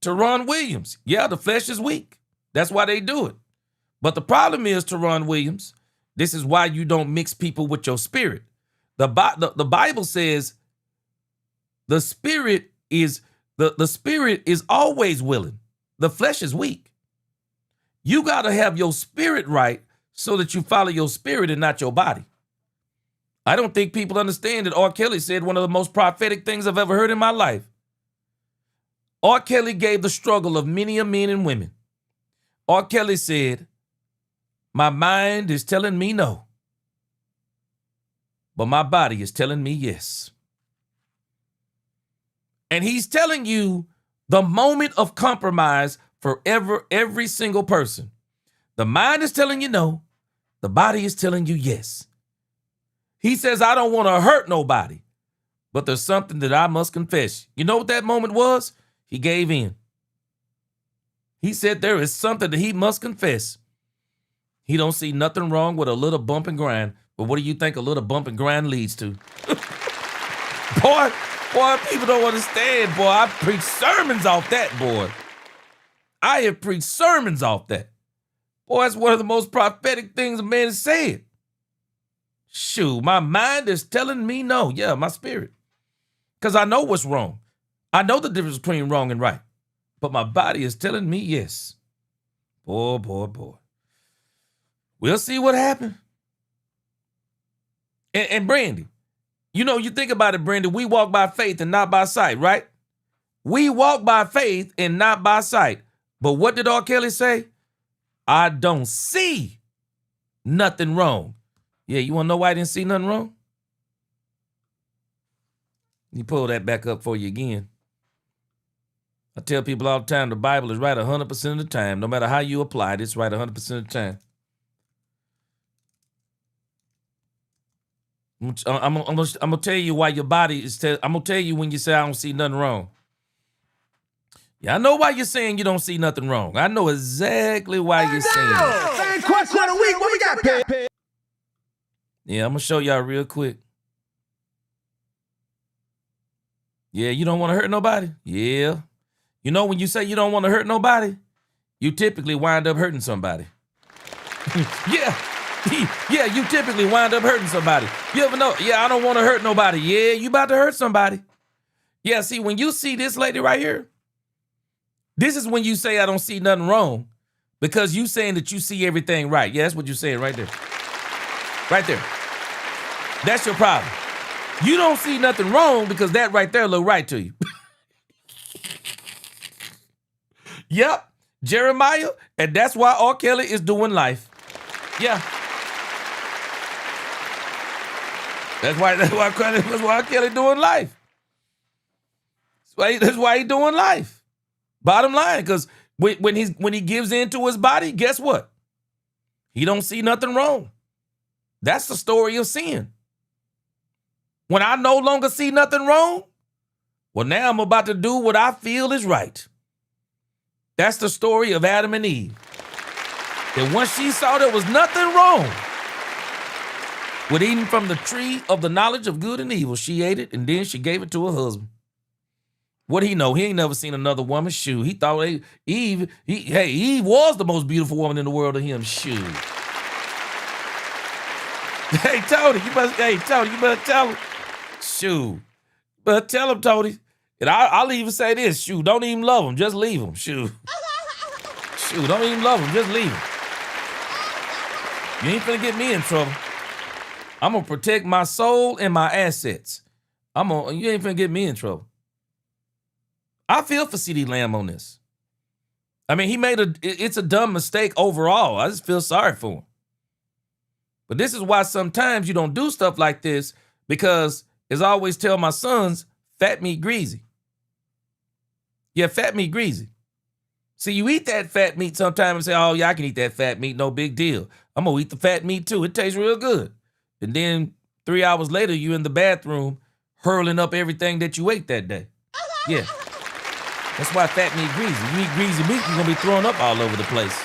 Speaker 1: Teron Williams. Yeah, the flesh is weak. That's why they do it. But the problem is, Teron Williams, this is why you don't mix people with your spirit. The Bible says the spirit is always willing. The flesh is weak. You got to have your spirit right so that you follow your spirit and not your body. I don't think people understand that R. Kelly said one of the most prophetic things I've ever heard in my life. R. Kelly gave the struggle of many a men and women. R. Kelly said, my mind is telling me no, but my body is telling me yes. And he's telling you the moment of compromise for every single person. The mind is telling you no, the body is telling you yes. He says, I don't want to hurt nobody, but there's something that I must confess. You know what that moment was? He gave in. He said there is something that he must confess. He don't see nothing wrong with a little bump and grind, but what do you think a little bump and grind leads to? Boy, people don't understand, boy. I preach sermons off that, boy. I have preached sermons off that. Boy, that's one of the most prophetic things a man has said. Shoot, my mind is telling me no. Yeah, my spirit. Because I know what's wrong. I know the difference between wrong and right. But my body is telling me yes. Boy. We'll see what happens. And Brandy, you know, you think about it, Brandy, we walk by faith and not by sight, right? We walk by faith and not by sight. But what did R. Kelly say? I don't see nothing wrong. Yeah, you want to know why I didn't see nothing wrong? Let me pull that back up for you again. I tell people all the time, the Bible is right 100% of the time. No matter how you apply it, it's right 100% of the time. I'm gonna tell you why your body is. I'm gonna tell you when you say I don't see nothing wrong. Yeah, I know why you're saying you don't see nothing wrong. I know exactly why you're saying it.
Speaker 3: Same question of the week. What we got, Pam?
Speaker 1: Yeah, I'm gonna show y'all real quick. Yeah, you don't want to hurt nobody? Yeah. You know, when you say you don't want to hurt nobody, you typically wind up hurting somebody. Yeah. Yeah, you typically wind up hurting somebody. You ever know? Yeah, I don't want to hurt nobody. Yeah, you about to hurt somebody. Yeah, see, when you see this lady right here, this is when you say I don't see nothing wrong, because you saying that you see everything right. Yeah, that's what you're saying right there. Right there. That's your problem. You don't see nothing wrong because that right there look right to you. Yep, Jeremiah, and that's why R. Kelly is doing life. Yeah. That's why Kelly doing life. That's why he doing life. Bottom line, because when he gives in to his body, guess what? He don't see nothing wrong. That's the story of sin. When I no longer see nothing wrong, well, now I'm about to do what I feel is right. That's the story of Adam and Eve. And once she saw there was nothing wrong with eating from the tree of the knowledge of good and evil, she ate it, and then she gave it to her husband. What he know? He ain't never seen another woman. Shoot, he thought Eve was the most beautiful woman in the world to him. Shoot. Hey, Tony, you better tell him. Shoot. Better tell him, Tony. And I'll even say this. Shoot, don't even love him. Just leave him. Shoot. Shoot, don't even love him. Just leave him. You ain't finna get me in trouble. I'm gonna protect my soul and my assets. You ain't finna get me in trouble. I feel for CD Lamb on this. I mean, it's a dumb mistake overall. I just feel sorry for him. But this is why sometimes you don't do stuff like this, because, as I always tell my sons, fat meat greasy. Yeah, fat meat greasy. See, you eat that fat meat sometime and say, oh, yeah, I can eat that fat meat, no big deal. I'm going to eat the fat meat too. It tastes real good. And then 3 hours later, you in the bathroom hurling up everything that you ate that day. Yeah. That's why fat meat greasy. You eat greasy meat, you're going to be throwing up all over the place.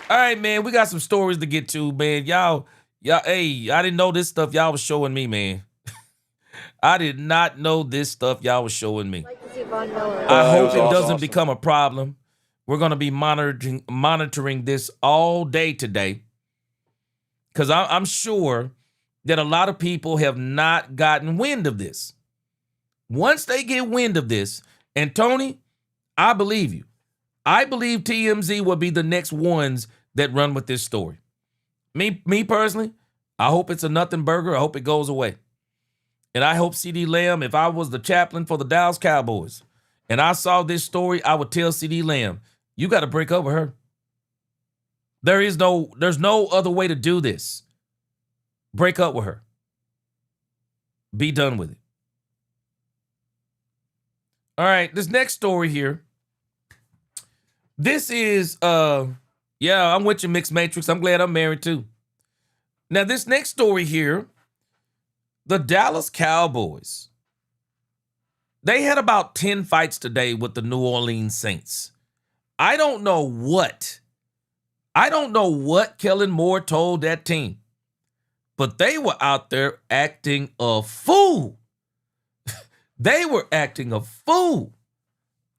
Speaker 1: All right, man, we got some stories to get to, man. Y'all, hey, I didn't know this stuff y'all was showing me, man. I did not know this stuff y'all was showing me. I hope it doesn't become a problem. We're going to be monitoring this all day today, because I'm sure that a lot of people have not gotten wind of this. Once they get wind of this, and Tony, I believe you. I believe TMZ will be the next ones that run with this story. Me personally, I hope it's a nothing burger. I hope it goes away. And I hope CeeDee Lamb, if I was the chaplain for the Dallas Cowboys and I saw this story, I would tell CeeDee Lamb, you got to break up with her. There's no other way to do this. Break up with her. Be done with it. All right, this next story here. This is, yeah, I'm with you, Mixed Matrix. I'm glad I'm married too. Now, this next story here, the Dallas Cowboys, they had about 10 fights today with the New Orleans Saints. I don't know what Kellen Moore told that team, but they were out there acting a fool. They were acting a fool.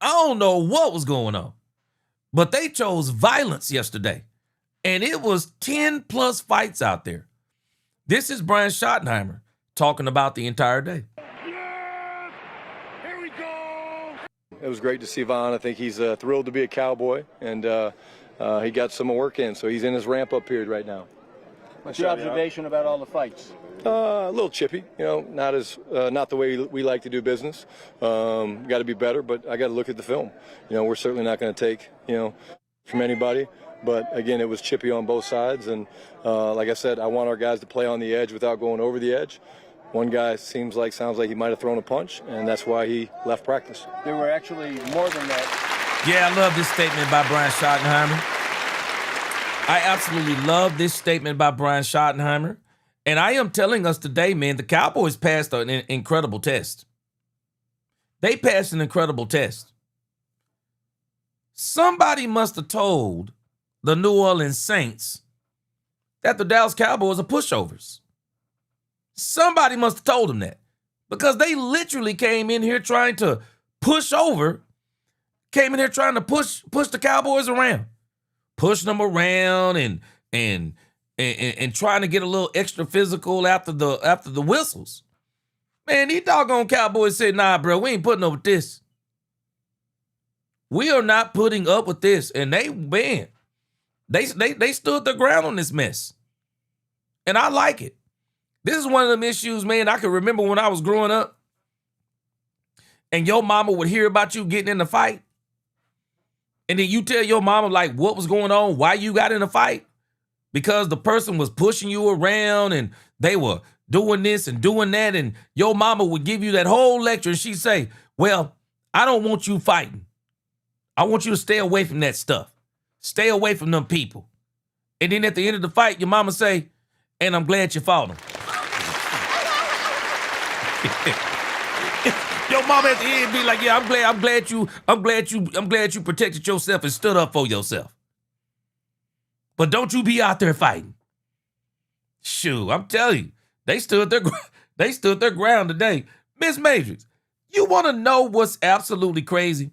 Speaker 1: I don't know what was going on, but they chose violence yesterday, and it was 10 plus fights out there. This is Brian Schottenheimer talking about the entire day.
Speaker 6: It was great to see Von. I think he's thrilled to be a Cowboy, and he got some work in, so he's in his ramp-up period right now.
Speaker 7: What's your observation about all the fights?
Speaker 6: A little chippy, not the way we like to do business. Got to be better, but I got to look at the film. We're certainly not going to take, from anybody. But again, it was chippy on both sides, and like I said, I want our guys to play on the edge without going over the edge. One guy sounds like he might have thrown a punch, and that's why he left practice.
Speaker 7: There were actually more than that.
Speaker 1: Yeah, I love this statement by Brian Schottenheimer. I absolutely love this statement by Brian Schottenheimer. And I am telling us today, man, the Cowboys passed an incredible test. They passed an incredible test. Somebody must have told the New Orleans Saints that the Dallas Cowboys are pushovers. Somebody must have told them that, because they literally came in here trying to push the Cowboys around, pushing them around and trying to get a little extra physical after the whistles. Man, these doggone Cowboys said, nah, bro, we ain't putting up with this. We are not putting up with this. And they stood their ground on this mess. And I like it. This is one of them issues, man, I can remember when I was growing up and your mama would hear about you getting in a fight. And then you tell your mama, like, what was going on, why you got in a fight. Because the person was pushing you around and they were doing this and doing that. And your mama would give you that whole lecture and she'd say, well, I don't want you fighting. I want you to stay away from that stuff. Stay away from them people. And then at the end of the fight, your mama say, and I'm glad you fought them. Your mama at the end be like, yeah, I'm glad you protected yourself and stood up for yourself. But don't you be out there fighting. Shoot, I'm telling you, they stood their ground today. Miss Matrix, you want to know what's absolutely crazy?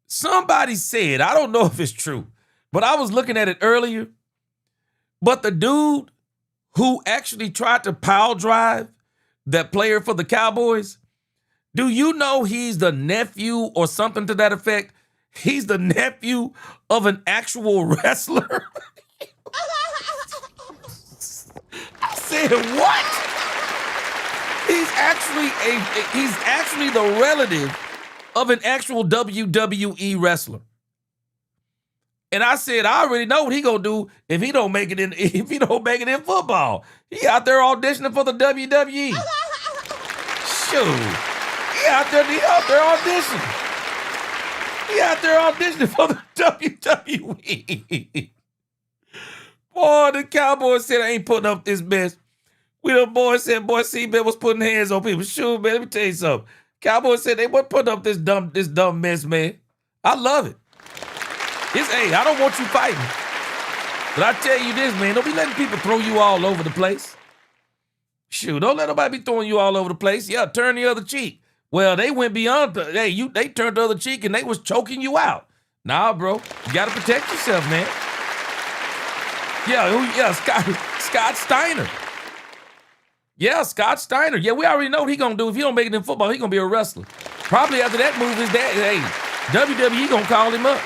Speaker 1: Somebody said, I don't know if it's true, but I was looking at it earlier, but the dude who actually tried to pile drive that player for the Cowboys, do you know he's the nephew or something to that effect? He's the nephew of an actual wrestler. I said, what? He's actually the relative of an actual WWE wrestler. And I said, I already know what he gonna do if he don't make it in football. He out there auditioning for the WWE. Shoot. He out there auditioning. He out there auditioning for the WWE. Boy, the Cowboys said I ain't putting up this mess. We the boys said, boy, C-Bet was putting hands on people. Shoot, man, let me tell you something. Cowboys said they wasn't putting up this dumb mess, man. I love it. Hey, I don't want you fighting. But I tell you this, man, don't be letting people throw you all over the place. Shoot, don't let nobody be throwing you all over the place. Yeah, turn the other cheek. Well, they went beyond, they turned the other cheek and they was choking you out. Nah, bro, you gotta protect yourself, man. Yeah, Scott Steiner. Yeah, Scott Steiner. Yeah, we already know what he gonna do. If he don't make it in football, he gonna be a wrestler. Probably after that move, his dad, WWE gonna call him up.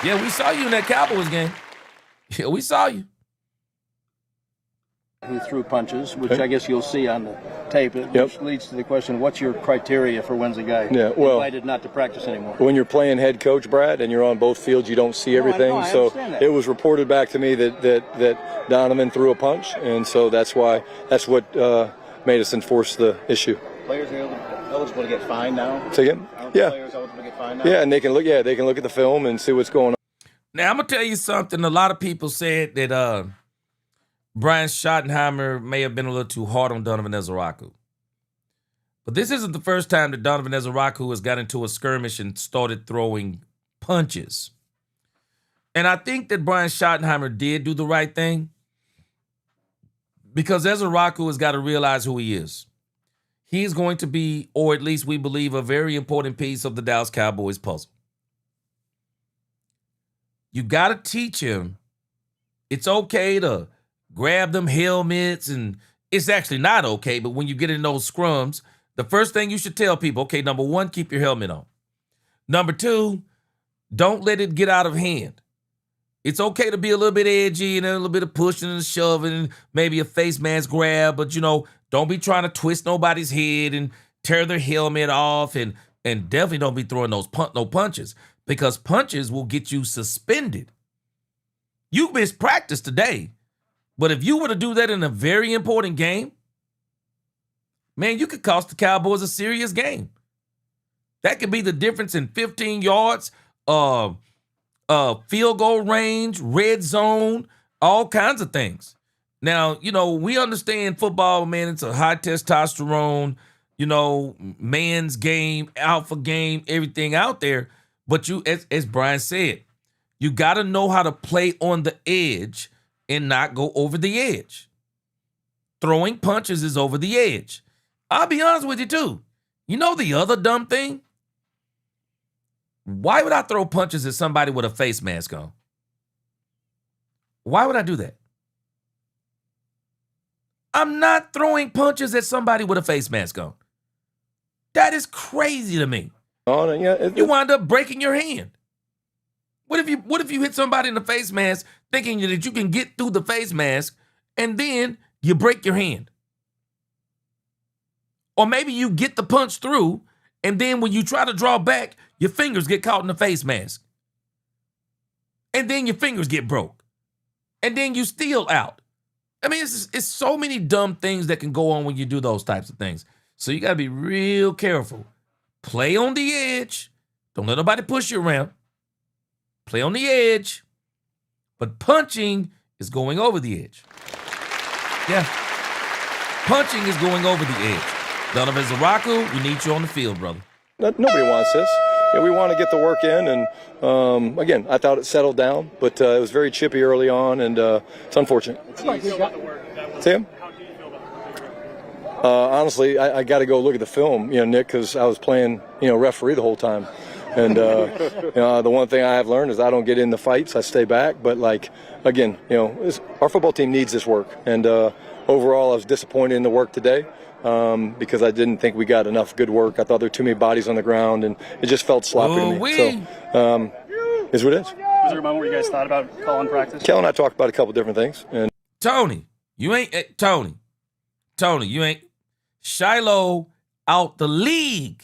Speaker 1: Yeah, we saw you in that Cowboys game. Yeah, we saw you.
Speaker 7: Who threw punches, which I guess you'll see on the tape, which leads to the question, what's your criteria for when's a guy invited not to practice anymore?
Speaker 6: When you're playing head coach, Brad, and you're on both fields, you don't see everything.
Speaker 7: I
Speaker 6: so
Speaker 7: understand that.
Speaker 6: it was reported back to me that Donovan threw a punch, and so that's what made us enforce the issue.
Speaker 7: Players are eligible to get fined now?
Speaker 6: Say again?
Speaker 7: Yeah. Players eligible to get fined now?
Speaker 6: Yeah, and they can look at the film and see what's going on.
Speaker 1: Now, I'm going to tell you something. A lot of people said that Brian Schottenheimer may have been a little too hard on Donovan Ezeraku. But this isn't the first time that Donovan Ezeraku has got into a skirmish and started throwing punches. And I think that Brian Schottenheimer did do the right thing because Ezeraku has got to realize who he is. He's going to be, or at least we believe, a very important piece of the Dallas Cowboys puzzle. You got to teach him it's okay to grab them helmets, and it's actually not okay, but when you get in those scrums, the first thing you should tell people, okay, number one, keep your helmet on. Number two, don't let it get out of hand. It's okay to be a little bit edgy and a little bit of pushing and shoving and maybe a face mask grab, but, don't be trying to twist nobody's head and tear their helmet off, and definitely don't be throwing those punches, because punches will get you suspended. You missed practice today, but if you were to do that in a very important game, man, you could cost the Cowboys a serious game. That could be the difference in 15 yards, field goal range, red zone, all kinds of things. Now, we understand football, man, it's a high testosterone, man's game, alpha game, everything out there. But as Brian said, you got to know how to play on the edge and not go over the edge. Throwing punches is over the edge. I'll be honest with you, too. The other dumb thing? Why would I throw punches at somebody with a face mask on? Why would I do that? I'm not throwing punches at somebody with a face mask on. That is crazy to me. You wind up breaking your hand. What if you hit somebody in the face mask thinking that you can get through the face mask and then you break your hand? Or maybe you get the punch through and then when you try to draw back, your fingers get caught in the face mask. And then your fingers get broke. And then you still out. I mean, it's so many dumb things that can go on when you do those types of things. So you got to be real careful. Play on the edge. Don't let nobody push you around. Play on the edge. But punching is going over the edge. Yeah. Punching is going over the edge. Donovan Ezeraku, we need you on the field, brother.
Speaker 6: Nobody wants this. We want to get the work in, and again, I thought it settled down, but it was very chippy early on, and it's unfortunate. Sam? Honestly, I got to go look at the film, Nick, because I was playing, referee the whole time. And the one thing I have learned is I don't get in the fights. I stay back. But, again, our football team needs this work. And overall, I was disappointed in the work today because I didn't think we got enough good work. I thought there were too many bodies on the ground, and it just felt sloppy to me. So, is what it is.
Speaker 7: Was there a moment where you guys thought about calling practice?
Speaker 6: Kel and I talked about a couple different things. And
Speaker 1: Tony, you ain't Shiloh out the league.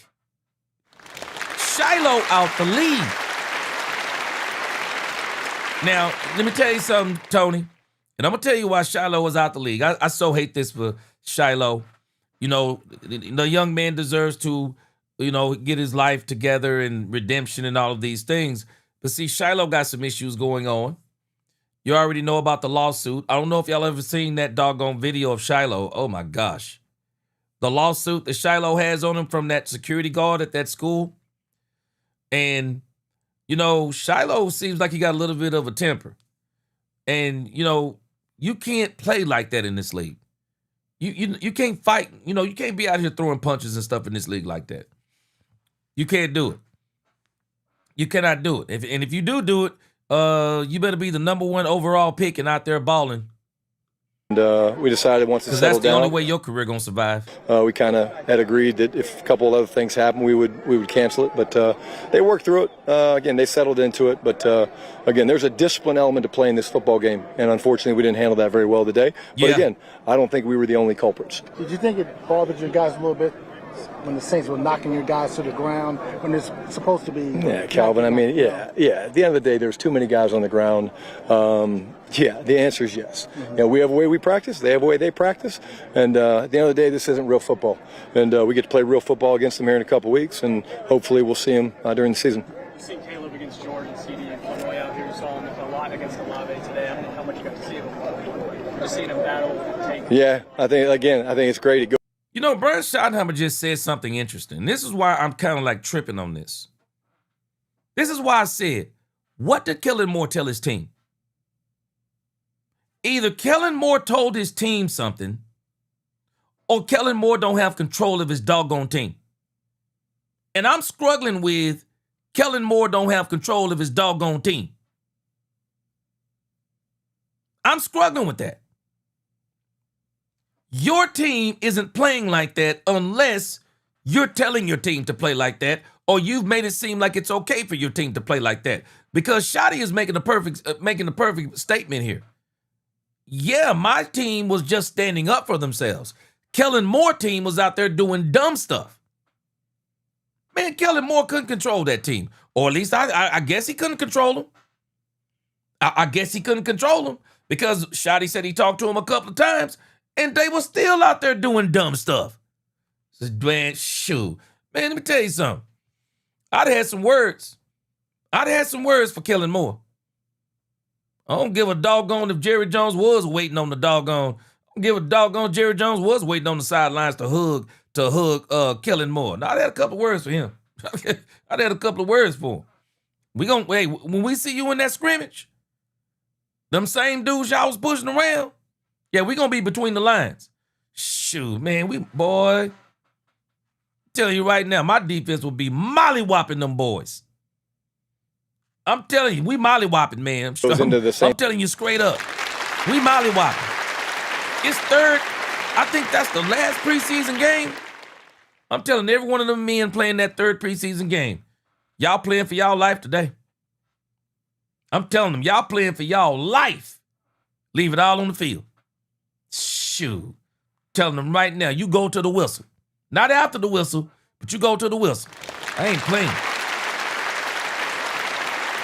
Speaker 1: Shiloh out the league. Now, let me tell you something, Tony. And I'm going to tell you why Shiloh was out the league. I so hate this for Shiloh. The young man deserves to, get his life together and redemption and all of these things. But see, Shiloh got some issues going on. You already know about the lawsuit. I don't know if y'all ever seen that doggone video of Shiloh. Oh, my gosh. The lawsuit that Shiloh has on him from that security guard at that school. And, Shiloh seems like he got a little bit of a temper. And, you can't play like that in this league. You can't fight. You can't be out here throwing punches and stuff in this league like that. You can't do it. You cannot do it. If you do it, you better be the number one overall pick and out there balling.
Speaker 6: We decided once it
Speaker 1: Because
Speaker 6: settled
Speaker 1: that's the
Speaker 6: down,
Speaker 1: only way your career gonna survive.
Speaker 6: we kind of had agreed that if a couple of other things happened, we would cancel it. But they worked through it. Again, they settled into it. But again, there's a discipline element to playing this football game, and unfortunately, we didn't handle that very well today. But again, I don't think we were the only culprits.
Speaker 8: Did you think it bothered you guys a little bit when the Saints were knocking your guys to the ground when it's supposed to be?
Speaker 6: Yeah, Calvin. I mean, yeah. At the end of the day, there's too many guys on the ground. Yeah, the answer is yes. You know, we have a way we practice. They have a way they practice. And at the end of the day, this isn't real football. And we get to play real football against them here in a couple weeks, and hopefully we'll see them during the season.
Speaker 9: You've seen Caleb against George and CD on the way out here. You saw him a lot against Olave today. I don't know how much you got to see of him. Just seeing him battle.
Speaker 6: Yeah, I think it's great.
Speaker 1: You know, Brian Schottenheimer just said something interesting. This is why I'm kind of like tripping on this. This is why I said, what did Kellen Moore tell his team? Either Kellen Moore told his team something, or Kellen Moore don't have control of his doggone team. And I'm struggling with Kellen Moore don't have control of his doggone team. I'm struggling with that. Your team isn't playing like that unless you're telling your team to play like that, or you've made it seem like it's okay for your team to play like that. Because Schotty is making the perfect statement here. Yeah, my team was just standing up for themselves. Kellen Moore's team was out there doing dumb stuff. Man, Kellen Moore couldn't control that team. Or at least I guess he couldn't control them. I guess he couldn't control them because Schotty said he talked to him a couple of times and they were still out there doing dumb stuff. So, man, shoot. Man, let me tell you something. I'd had some words. I'd had some words for Kellen Moore. I don't give a doggone if Jerry Jones was waiting on the doggone. I don't give a doggone Jerry Jones was waiting on the sidelines to hug Kellen Moore. Now, I had a couple of words for him. I had a couple of words for him. When we see you in that scrimmage, them same dudes y'all was pushing around, yeah, we gonna be between the lines. Shoot, man, telling you right now, my defense will be molly-whopping them boys. I'm telling you, we molly-whopping, man. I'm telling you straight up. We molly-whopping. It's third. I think that's the last preseason game. I'm telling every one of them men playing that third preseason game, y'all playing for y'all life today. I'm telling them, y'all playing for y'all life. Leave it all on the field. Shoot. Telling them right now, you go to the whistle. Not after the whistle, but you go to the whistle. I ain't playing.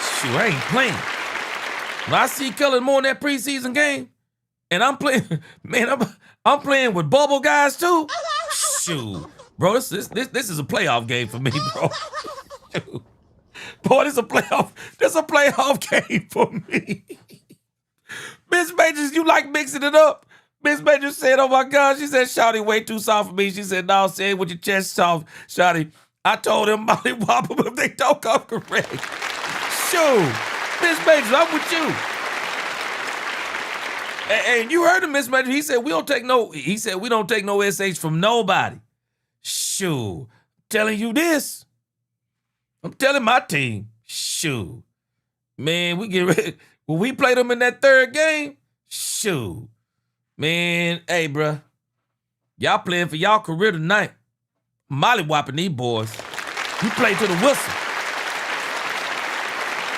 Speaker 1: Shoot, I ain't playing. When I see Kellen Moore in that preseason game, and I'm playing, man, I'm playing with bubble guys too. Shoot. Bro, this is a playoff game for me, bro. Shoot. Boy, this is a playoff game for me. Miss Majors, you like mixing it up? Miss Majors said, oh my God, she said, Schotty way too soft for me. She said, no, say it with your chest soft, Schotty. I told him Molly whop them if they don't come correct. Shoot. Miss Majors, I'm with you. And you heard him, Miss Majors. He said we don't take no SH from nobody. Shoot. Telling you this. I'm telling my team. Shoot. Man, we get ready. When we played them in that third game, shoot. Man, hey, bruh. Y'all playing for y'all career tonight. Molly-whopping these boys. You play to the whistle.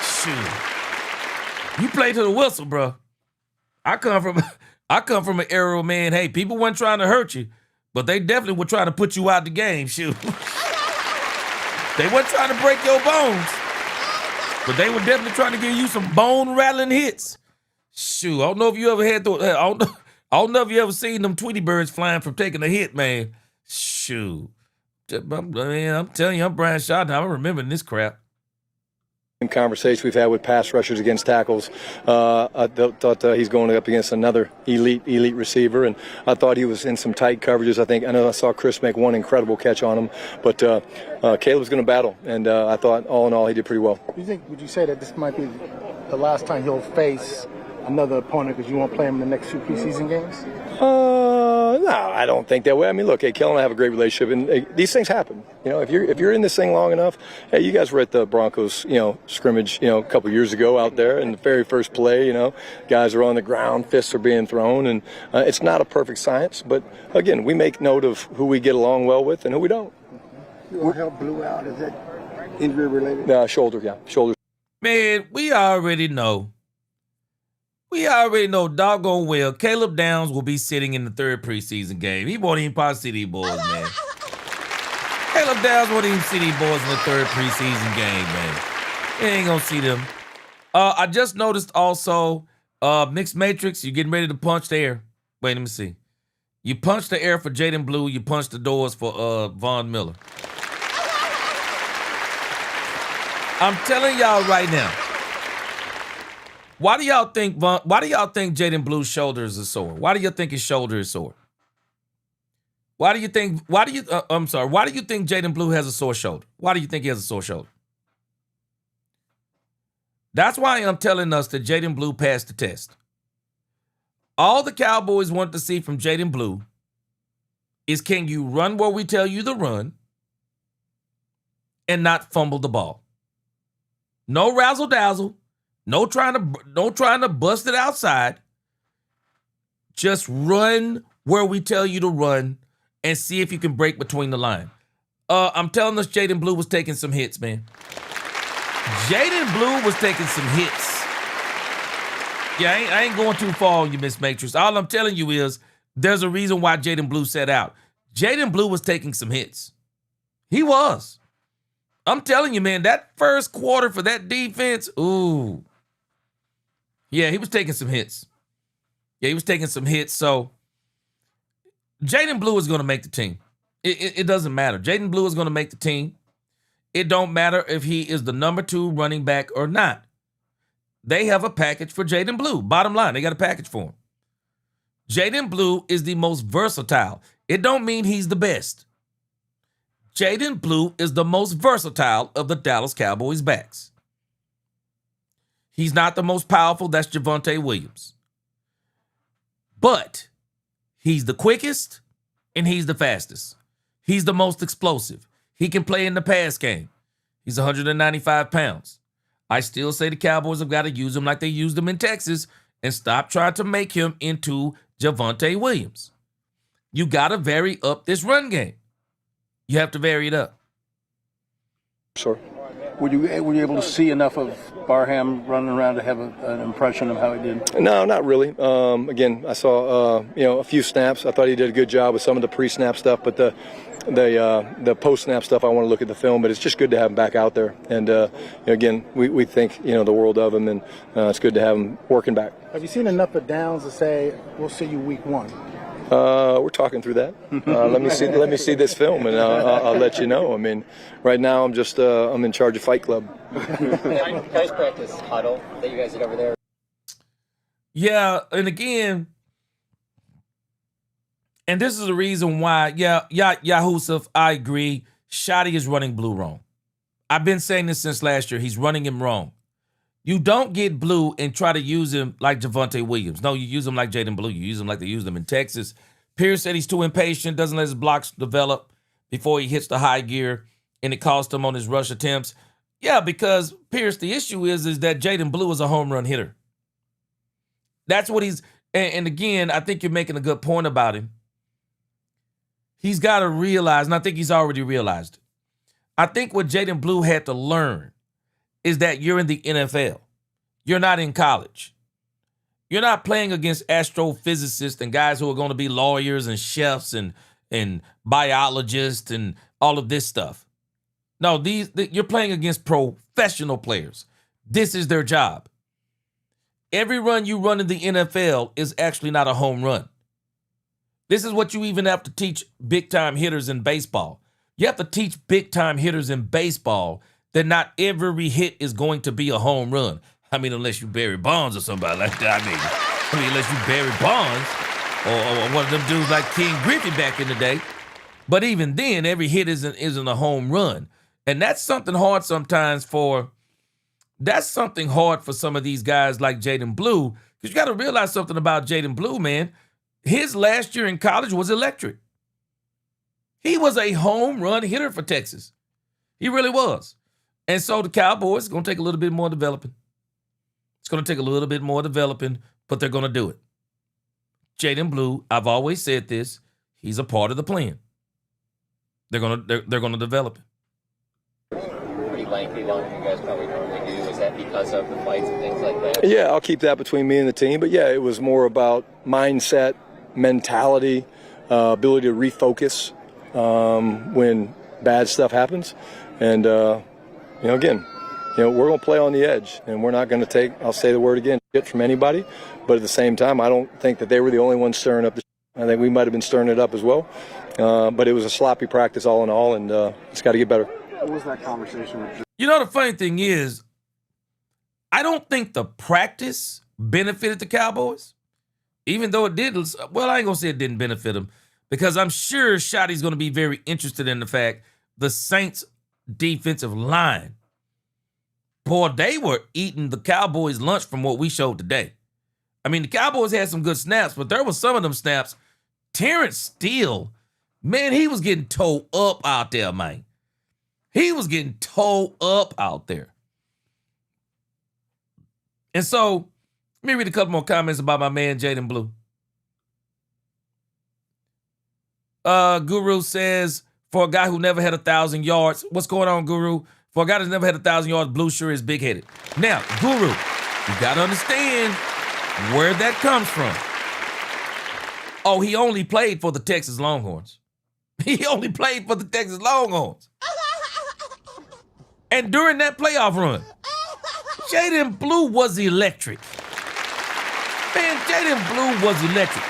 Speaker 1: Shoot. You play to the whistle, bruh. I come from an era, man, hey, people weren't trying to hurt you, but they definitely were trying to put you out the game, shoot. They weren't trying to break your bones, but they were definitely trying to give you some bone-rattling hits. Shoot, I don't know if you ever had those. I don't know if you ever seen them Tweety birds flying from taking a hit, man. Shoot. Man, I'm telling you, I'm Brian Schottenheimer. I'm remembering this crap.
Speaker 6: Conversation we've had with pass rushers against tackles. I thought he's going up against another elite receiver, and I thought he was in some tight coverages. I know I saw Chris make one incredible catch on him, but Caleb's going to battle, and I thought all in all he did pretty well.
Speaker 8: Would you say that this might be the last time he'll face another opponent because you won't play him in the next 2 preseason games?
Speaker 6: No, I don't think that way. I mean, look, hey, Kel and I have a great relationship, and hey, these things happen. You know, if you're in this thing long enough, hey, you guys were at the Broncos, scrimmage, a couple years ago out there, in the very first play, guys are on the ground, fists are being thrown, and it's not a perfect science, but again, we make note of who we get along well with and who we don't.
Speaker 10: What help blew out? Is that injury related?
Speaker 6: Shoulder.
Speaker 1: Man, we already know. Doggone well, Caleb Downs will be sitting in the third preseason game. He won't even probably see these boys, man. Caleb Downs won't even see these boys in the third preseason game, man. He ain't gonna see them. I just noticed also, Mixed Matrix, you're getting ready to punch the air. Wait, let me see. You punched the air for Jaden Blue. You punched the doors for Von Miller. I'm telling y'all right now. Why do y'all think Jaden Blue's shoulder is sore? Why do you think his shoulder is sore? Why do you think Jaden Blue has a sore shoulder? Why do you think he has a sore shoulder? That's why I'm telling us that Jaden Blue passed the test. All the Cowboys want to see from Jaden Blue is, can you run where we tell you to run and not fumble the ball? No razzle dazzle. No trying to bust it outside. Just run where we tell you to run and see if you can break between the line. I'm telling us Jaden Blue was taking some hits, man. Jaden Blue was taking some hits. Yeah, I ain't going too far on you, Miss Matrix. All I'm telling you is there's a reason why Jaden Blue set out. Jaden Blue was taking some hits. He was. I'm telling you, man, that first quarter for that defense, ooh. Yeah, he was taking some hits. So Jaden Blue is going to make the team. It doesn't matter. Jaden Blue is going to make the team. It don't matter if he is the number 2 running back or not. They have a package for Jaden Blue. Bottom line, they got a package for him. Jaden Blue is the most versatile. It don't mean he's the best. Jaden Blue is the most versatile of the Dallas Cowboys backs. He's not the most powerful. That's Javonte Williams. But he's the quickest and he's the fastest. He's the most explosive. He can play in the pass game. He's 195 pounds. I still say the Cowboys have got to use him like they used him in Texas and stop trying to make him into Javonte Williams. You got to vary up this run game. You have to vary it up.
Speaker 6: Sure.
Speaker 7: Were you able to see enough of Barham running around to have an impression of how he did?
Speaker 6: No, not really. Again, I saw a few snaps. I thought he did a good job with some of the pre-snap stuff, but the post-snap stuff, I want to look at the film. But it's just good to have him back out there. And again, we think the world of him, and it's good to have him working back.
Speaker 8: Have you seen enough of Downs to say we'll see you week 1?
Speaker 6: We're talking through that. Let me see this film, and I'll let you know. I mean, right now I'm in charge of Fight Club.
Speaker 11: Guys practice huddle that you guys did over there.
Speaker 1: Yeah, and again, and this is the reason why. Yahusuf, I agree. Schotty is running Blue wrong. I've been saying this since last year. He's running him wrong. You don't get Blue and try to use him like Javonte Williams. No, you use him like Jaden Blue. You use him like they used him in Texas. Pierce said he's too impatient, doesn't let his blocks develop before he hits the high gear, and it cost him on his rush attempts. Yeah, because Pierce, the issue is that Jaden Blue is a home run hitter. That's what he's, and again, I think you're making a good point about him. He's got to realize, and I think he's already realized it. I think what Jaden Blue had to learn is that you're in the NFL. You're not in college. You're not playing against astrophysicists and guys who are going to be lawyers and chefs and biologists and all of this stuff. No, you're playing against professional players. This is their job. Every run you run in the NFL is actually not a home run. This is what you even have to teach big-time hitters in baseball. You have to teach big-time hitters in baseball that not every hit is going to be a home run. I mean, unless you Barry Bonds or somebody like that. I mean, unless you Barry Bonds or one of them dudes like King Griffey back in the day. But even then, every hit isn't a home run. And that's something hard sometimes for some of these guys like Jaden Blue, because you got to realize something about Jaden Blue, man. his last year in college was electric. He was a home run hitter for Texas. He really was. And so the Cowboys are going to take a little bit more developing. It's going to take a little bit more developing, but they're going to do it. Jaden Blue, I've always said this, he's a part of the plan. They're going to develop it.
Speaker 11: Pretty lengthy longer than you guys probably normally do. Is that because of the fights and things like that?
Speaker 6: Yeah, I'll keep that between me and the team. But yeah, it was more about mindset, mentality, ability to refocus when bad stuff happens. And, again, we're going to play on the edge, and we're not going to take, I'll say the word again, shit from anybody. But at the same time, I don't think that they were the only ones stirring up the shit. I think we might have been stirring it up as well. But it was a sloppy practice all in all, and it's got to get better.
Speaker 10: What was that conversation with?
Speaker 1: The funny thing is, I don't think the practice benefited the Cowboys, even though it did. Well, I ain't going to say it didn't benefit them, because I'm sure Schotty's going to be very interested in the fact the Saints defensive line, boy, they were eating the Cowboys lunch from what we showed today. I mean, the Cowboys had some good snaps, but there was some of them snaps. Terrence Steele, man, he was getting towed up out there, man. He was getting towed up out there. And so, let me read a couple more comments about my man, Jaden Blue. Guru says, for a guy who never had 1,000 yards, what's going on, Guru? For a guy that's never had 1,000 yards, Blue sure is big-headed. Now, Guru, you got to understand where that comes from. Oh, he only played for the Texas Longhorns. He only played for the Texas Longhorns. And during that playoff run, Jaden Blue was electric. Man, Jaden Blue was electric.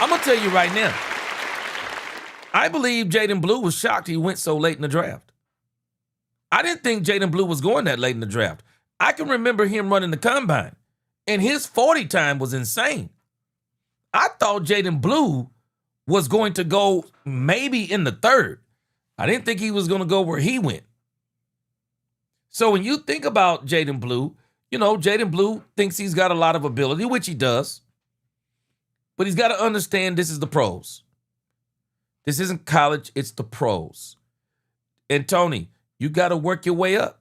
Speaker 1: I'm going to tell you right now, I believe Jaden Blue was shocked he went so late in the draft. I didn't think Jaden Blue was going that late in the draft. I can remember him running the combine, and his 40 time was insane. I thought Jaden Blue was going to go maybe in the third. I didn't think he was going to go where he went. So when you think about Jaden Blue, Jaden Blue thinks he's got a lot of ability, which he does. But he's got to understand this is the pros. This isn't college, it's the pros. And Tony, you got to work your way up.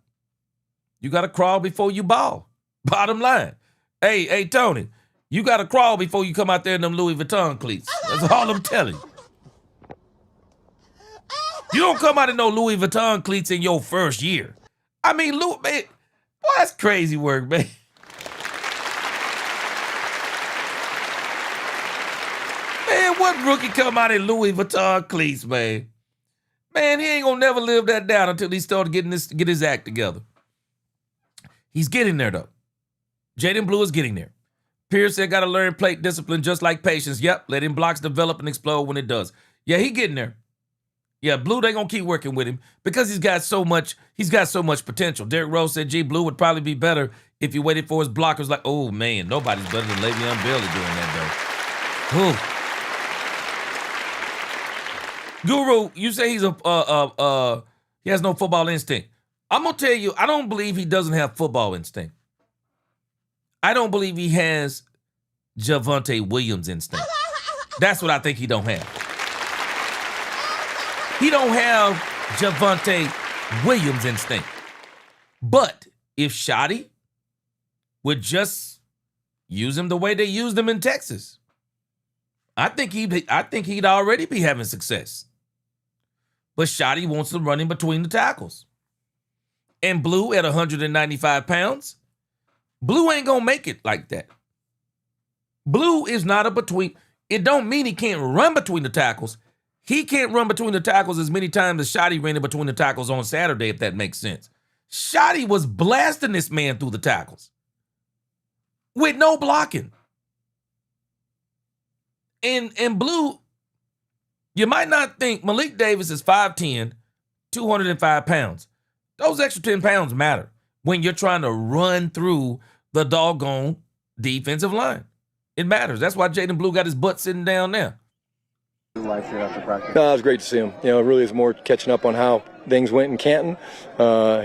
Speaker 1: You got to crawl before you ball. Bottom line. Hey, Tony, you got to crawl before you come out there in them Louis Vuitton cleats. That's all I'm telling you. You don't come out in no Louis Vuitton cleats in your first year. I mean, man, boy, that's crazy work, man. Man, what rookie come out in Louis Vuitton cleats, man? Man, he ain't gonna never live that down until he started get his act together. He's getting there, though. Jaden Blue is getting there. Pierce said, got to learn plate discipline just like patience. Yep, letting blocks develop and explode when it does. Yeah, he getting there. Yeah, Blue, they gonna keep working with him because he's got so much potential. Derek Rose said, gee, Blue would probably be better if he waited for his blockers. Like, oh man, nobody's better than Le'Veon Bell doing that though. Ooh. Guru, you say he has no football instinct. I'm gonna tell you, I don't believe he doesn't have football instinct. I don't believe he has Javonte Williams instinct. That's what I think he don't have. He don't have Javonte Williams instinct. But if Schotty would just use him the way they used him in Texas, I think he'd already be having success. But Schotty wants to run in between the tackles. And Blue at 195 pounds, Blue ain't gonna make it like that. Blue is not a between. It don't mean he can't run between the tackles. He can't run between the tackles as many times as Schotty ran in between the tackles on Saturday, if that makes sense. Schotty was blasting this man through the tackles with no blocking. And Blue, you might not think Malik Davis is 5'10", 205 pounds. Those extra 10 pounds matter when you're trying to run through the doggone defensive line. It matters. That's why Jaden Blue got his butt sitting down there.
Speaker 7: Life here after practice.
Speaker 6: No, it was great to see him. You know, it really is more catching up on how things went in Canton.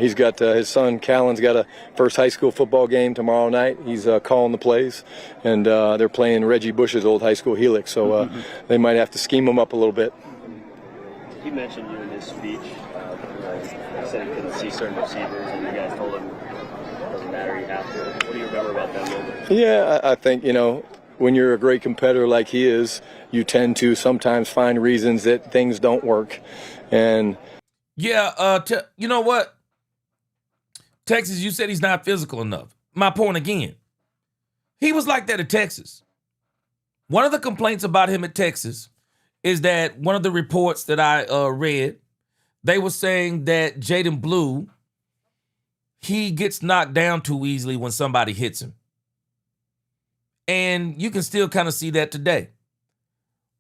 Speaker 6: He's got his son, Callan's got a first high school football game tomorrow night. He's calling the plays, and they're playing Reggie Bush's old high school helix, so they might have to scheme him up a little bit.
Speaker 7: He mentioned you in his speech. He said he couldn't see certain receivers, and you guys told him it doesn't matter, you have to. What do you remember about that moment?
Speaker 6: Yeah, I think, you know, when you're a great competitor like he is, you tend to sometimes find reasons that things don't work. And
Speaker 1: yeah, you know what? Texas, you said he's not physical enough. My point again, he was like that at Texas. One of the complaints about him at Texas is that one of the reports that I read, they were saying that Jaden Blue, he gets knocked down too easily when somebody hits him. And you can still kind of see that today.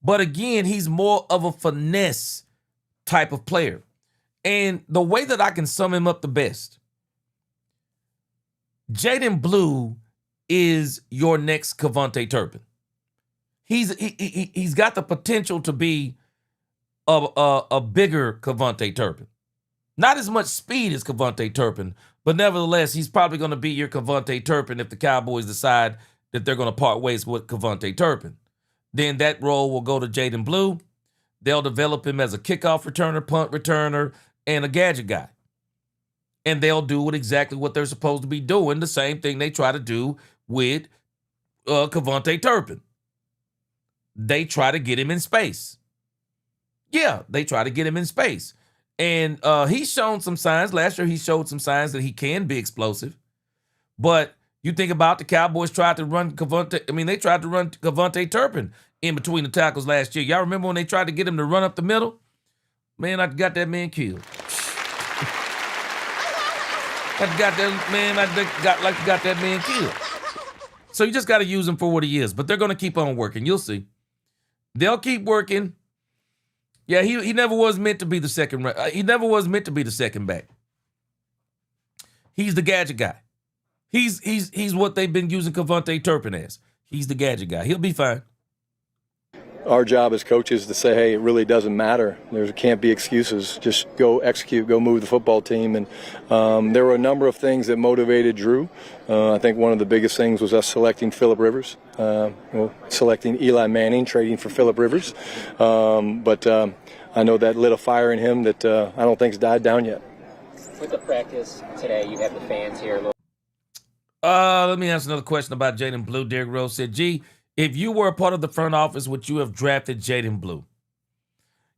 Speaker 1: But again, he's more of a finesse type of player. And the way that I can sum him up the best, Jaden Blue is your next Cavante Turpin. He's got the potential to be a bigger Cavante Turpin. Not as much speed as Cavante Turpin, but nevertheless, he's probably going to be your Cavante Turpin if the Cowboys decide that they're going to part ways with Cavante Turpin. Then that role will go to Jaden Blue. They'll develop him as a kickoff returner, punt returner, and a gadget guy. And they'll do exactly what they're supposed to be doing, the same thing they try to do with Cavante Turpin. They try to get him in space. Yeah, they try to get him in space. And he's shown some signs. Last year, he showed some signs that he can be explosive. But you think about the Cowboys tried to run they tried to run Cavante Turpin in between the tackles last year. Y'all remember when they tried to get him to run up the middle? Man, I got that man killed. I got that man killed. So you just got to use him for what he is. But they're going to keep on working. You'll see. They'll keep working. Yeah, he never was meant to be the second. He never was meant to be the second back. He's the gadget guy. He's what they've been using Cavante Turpin as. He's the gadget guy. He'll be fine.
Speaker 6: Our job as coaches is to say, hey, it really doesn't matter. There can't be excuses. Just go execute, go move the football team. And there were a number of things that motivated Drew. I think one of the biggest things was us selecting Phillip Rivers, selecting Eli Manning, trading for Phillip Rivers. But I know that lit a fire in him that I don't think's died down yet.
Speaker 11: With the practice today, you have the fans here.
Speaker 1: Let me answer another question about Jaden Blue. Derrick Rose said, G, if you were a part of the front office, would you have drafted Jaden Blue?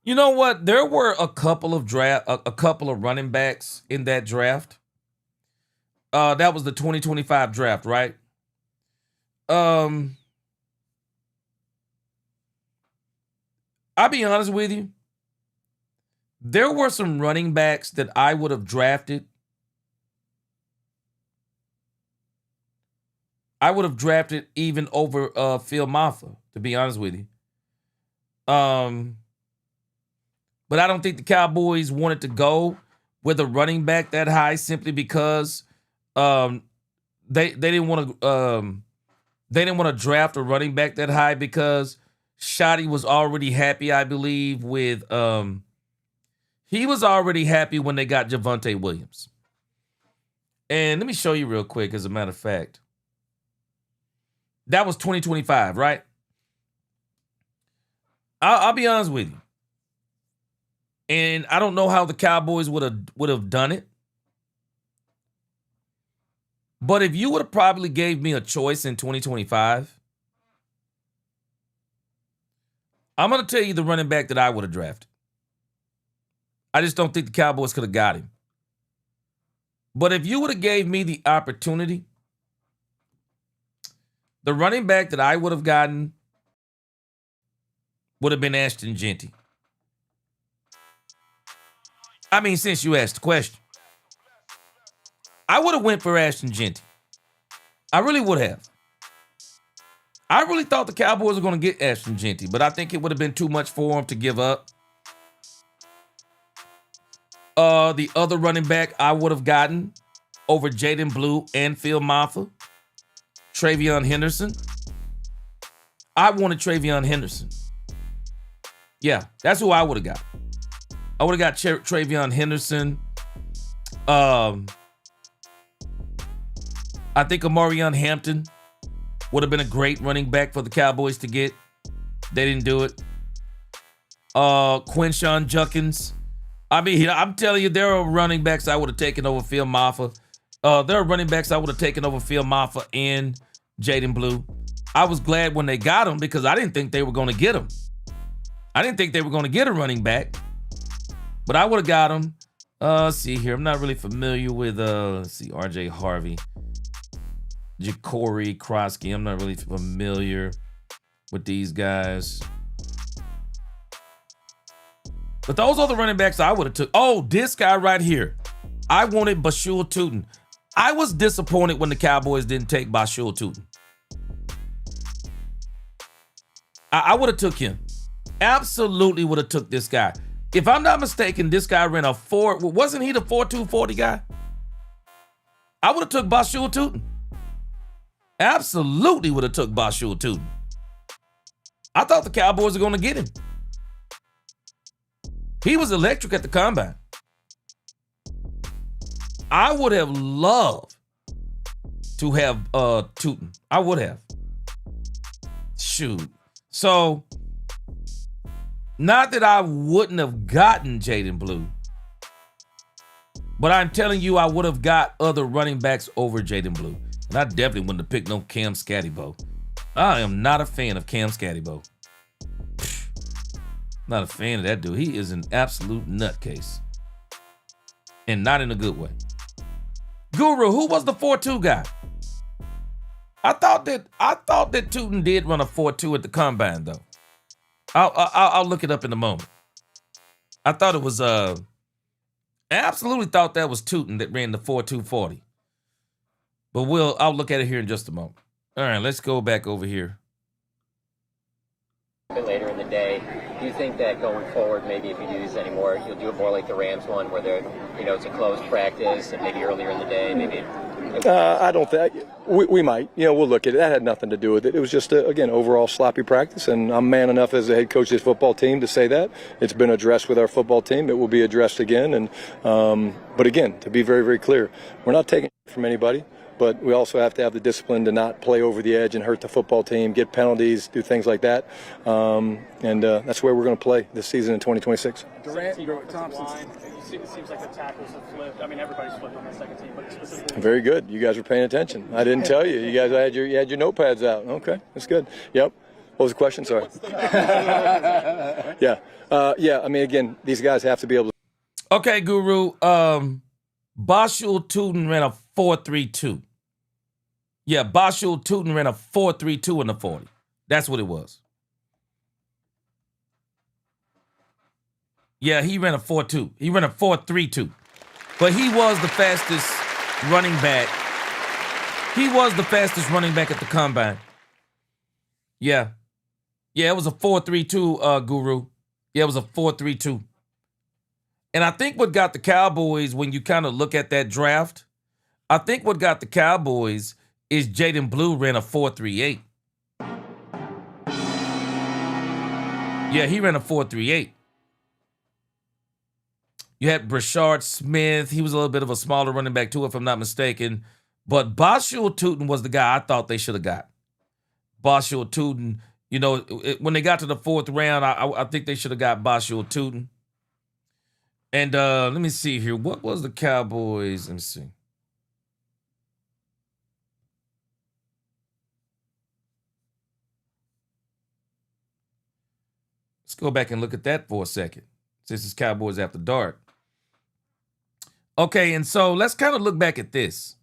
Speaker 1: You know what? There were a couple of running backs in that draft. That was the 2025 draft, right? I'll be honest with you. There were some running backs that I would have drafted. I would have drafted even over Phil Maffa, to be honest with you. But I don't think the Cowboys wanted to go with a running back that high simply because they didn't want to draft a running back that high because Schotty was already happy, I believe, with he was already happy when they got Javonte Williams. And let me show you real quick, as a matter of fact. That was 2025, right? I'll be honest with you. And I don't know how the Cowboys would have done it. But if you would have probably gave me a choice in 2025, I'm going to tell you the running back that I would have drafted. I just don't think the Cowboys could have got him. But if you would have gave me the opportunity, the running back that I would have gotten would have been Ashton Jeanty. I mean, since you asked the question, I would have went for Ashton Jeanty. I really would have. I really thought the Cowboys were going to get Ashton Jeanty, but I think it would have been too much for him to give up. The other running back I would have gotten over Jaden Blue and Phil Maffa, Travion Henderson. I wanted Travion Henderson. Yeah, that's who I would have got. I would have got Travion Henderson. I think Amarion Hampton would have been a great running back for the Cowboys to get. They didn't do it. Quinshawn Judkins. I mean, I'm telling you, there are running backs I would have taken over Phil Maffa. There are running backs I would have taken over Phil Maffa and Jaden Blue. I was glad when they got him because I didn't think they were going to get him. I didn't think they were going to get a running back, but I would have got him. Let's see here. I'm not really familiar with, let's see, RJ Harvey, Ja'Cory Krosky. I'm not really familiar with these guys. But those are the running backs I would have took. Oh, this guy right here. I wanted Bashul Tootin. I was disappointed when the Cowboys didn't take Bashul Tootin. I would have took him. Absolutely would have took this guy. If I'm not mistaken, this guy ran a 4. Wasn't he the 4.240 guy? I would have took Bashul Tootin. Absolutely would have took Bashul Tootin. I thought the Cowboys were going to get him. He was electric at the combine. I would have loved to have Tootin. I would have. Shoot. So, not that I wouldn't have gotten Jaden Blue, but I'm telling you I would have got other running backs over Jaden Blue. And I definitely wouldn't have picked no Cam Scattybo. I am not a fan of Cam Scattybo. Not a fan of that dude. He is an absolute nutcase. And not in a good way. Guru, who was the 4.2 guy? I thought that Tootin did run a 4.2 at the combine, though. I'll look it up in a moment. I thought it was I absolutely thought that was Tootin that ran the 4.240. But I'll look at it here in just a moment. All right, let's go back over here.
Speaker 11: A bit later in the day, do you think that going forward, maybe if you do this anymore, you'll do it more like the Rams one, where it's a closed practice and maybe earlier in the day, maybe?
Speaker 6: I don't think we might. We'll look at it. That had nothing to do with it. It was just again overall sloppy practice, and I'm man enough as the head coach of this football team to say that it's been addressed with our football team. It will be addressed again, and but again, to be very, very clear, we're not taking it from anybody. But we also have to have the discipline to not play over the edge and hurt the football team, get penalties, do things like that. And that's where we're going to play this season in 2026.
Speaker 9: Durant, Thompson. It seems like the tackles have flipped. I mean, everybody's flipped on the second team, but specifically.
Speaker 6: Very good. You guys were paying attention. I didn't tell you. You guys had your notepads out. Okay, that's good. Yep. What was the question? Sorry. Yeah. I mean, again, these guys have to be able to.
Speaker 1: Okay, Guru. Bashul Tootin ran a 4.32. Yeah, Bashul Tootin ran a 4.32 in the 40. That's what it was. Yeah, he ran a 4.2. He ran a 4.32. But he was the fastest running back. He was the fastest running back at the combine. Yeah. Yeah, it was a 4.32, Guru. Yeah, it was a 4.32. And I think what got the Cowboys, when you kind of look at that draft, I think what got the Cowboys is Jaden Blue ran a 4.38. Yeah, he ran a 4.38. You had Brashard Smith. He was a little bit of a smaller running back too, if I'm not mistaken. But Bashul Tootin was the guy I thought they should have got. Bashul Tootin, when they got to the 4th round, I think they should have got Bashul Tootin. And let me see here. What was the Cowboys? Let me see. Let's go back and look at that for a second, since it's Cowboys After Dark. Okay, and so let's kind of look back at this.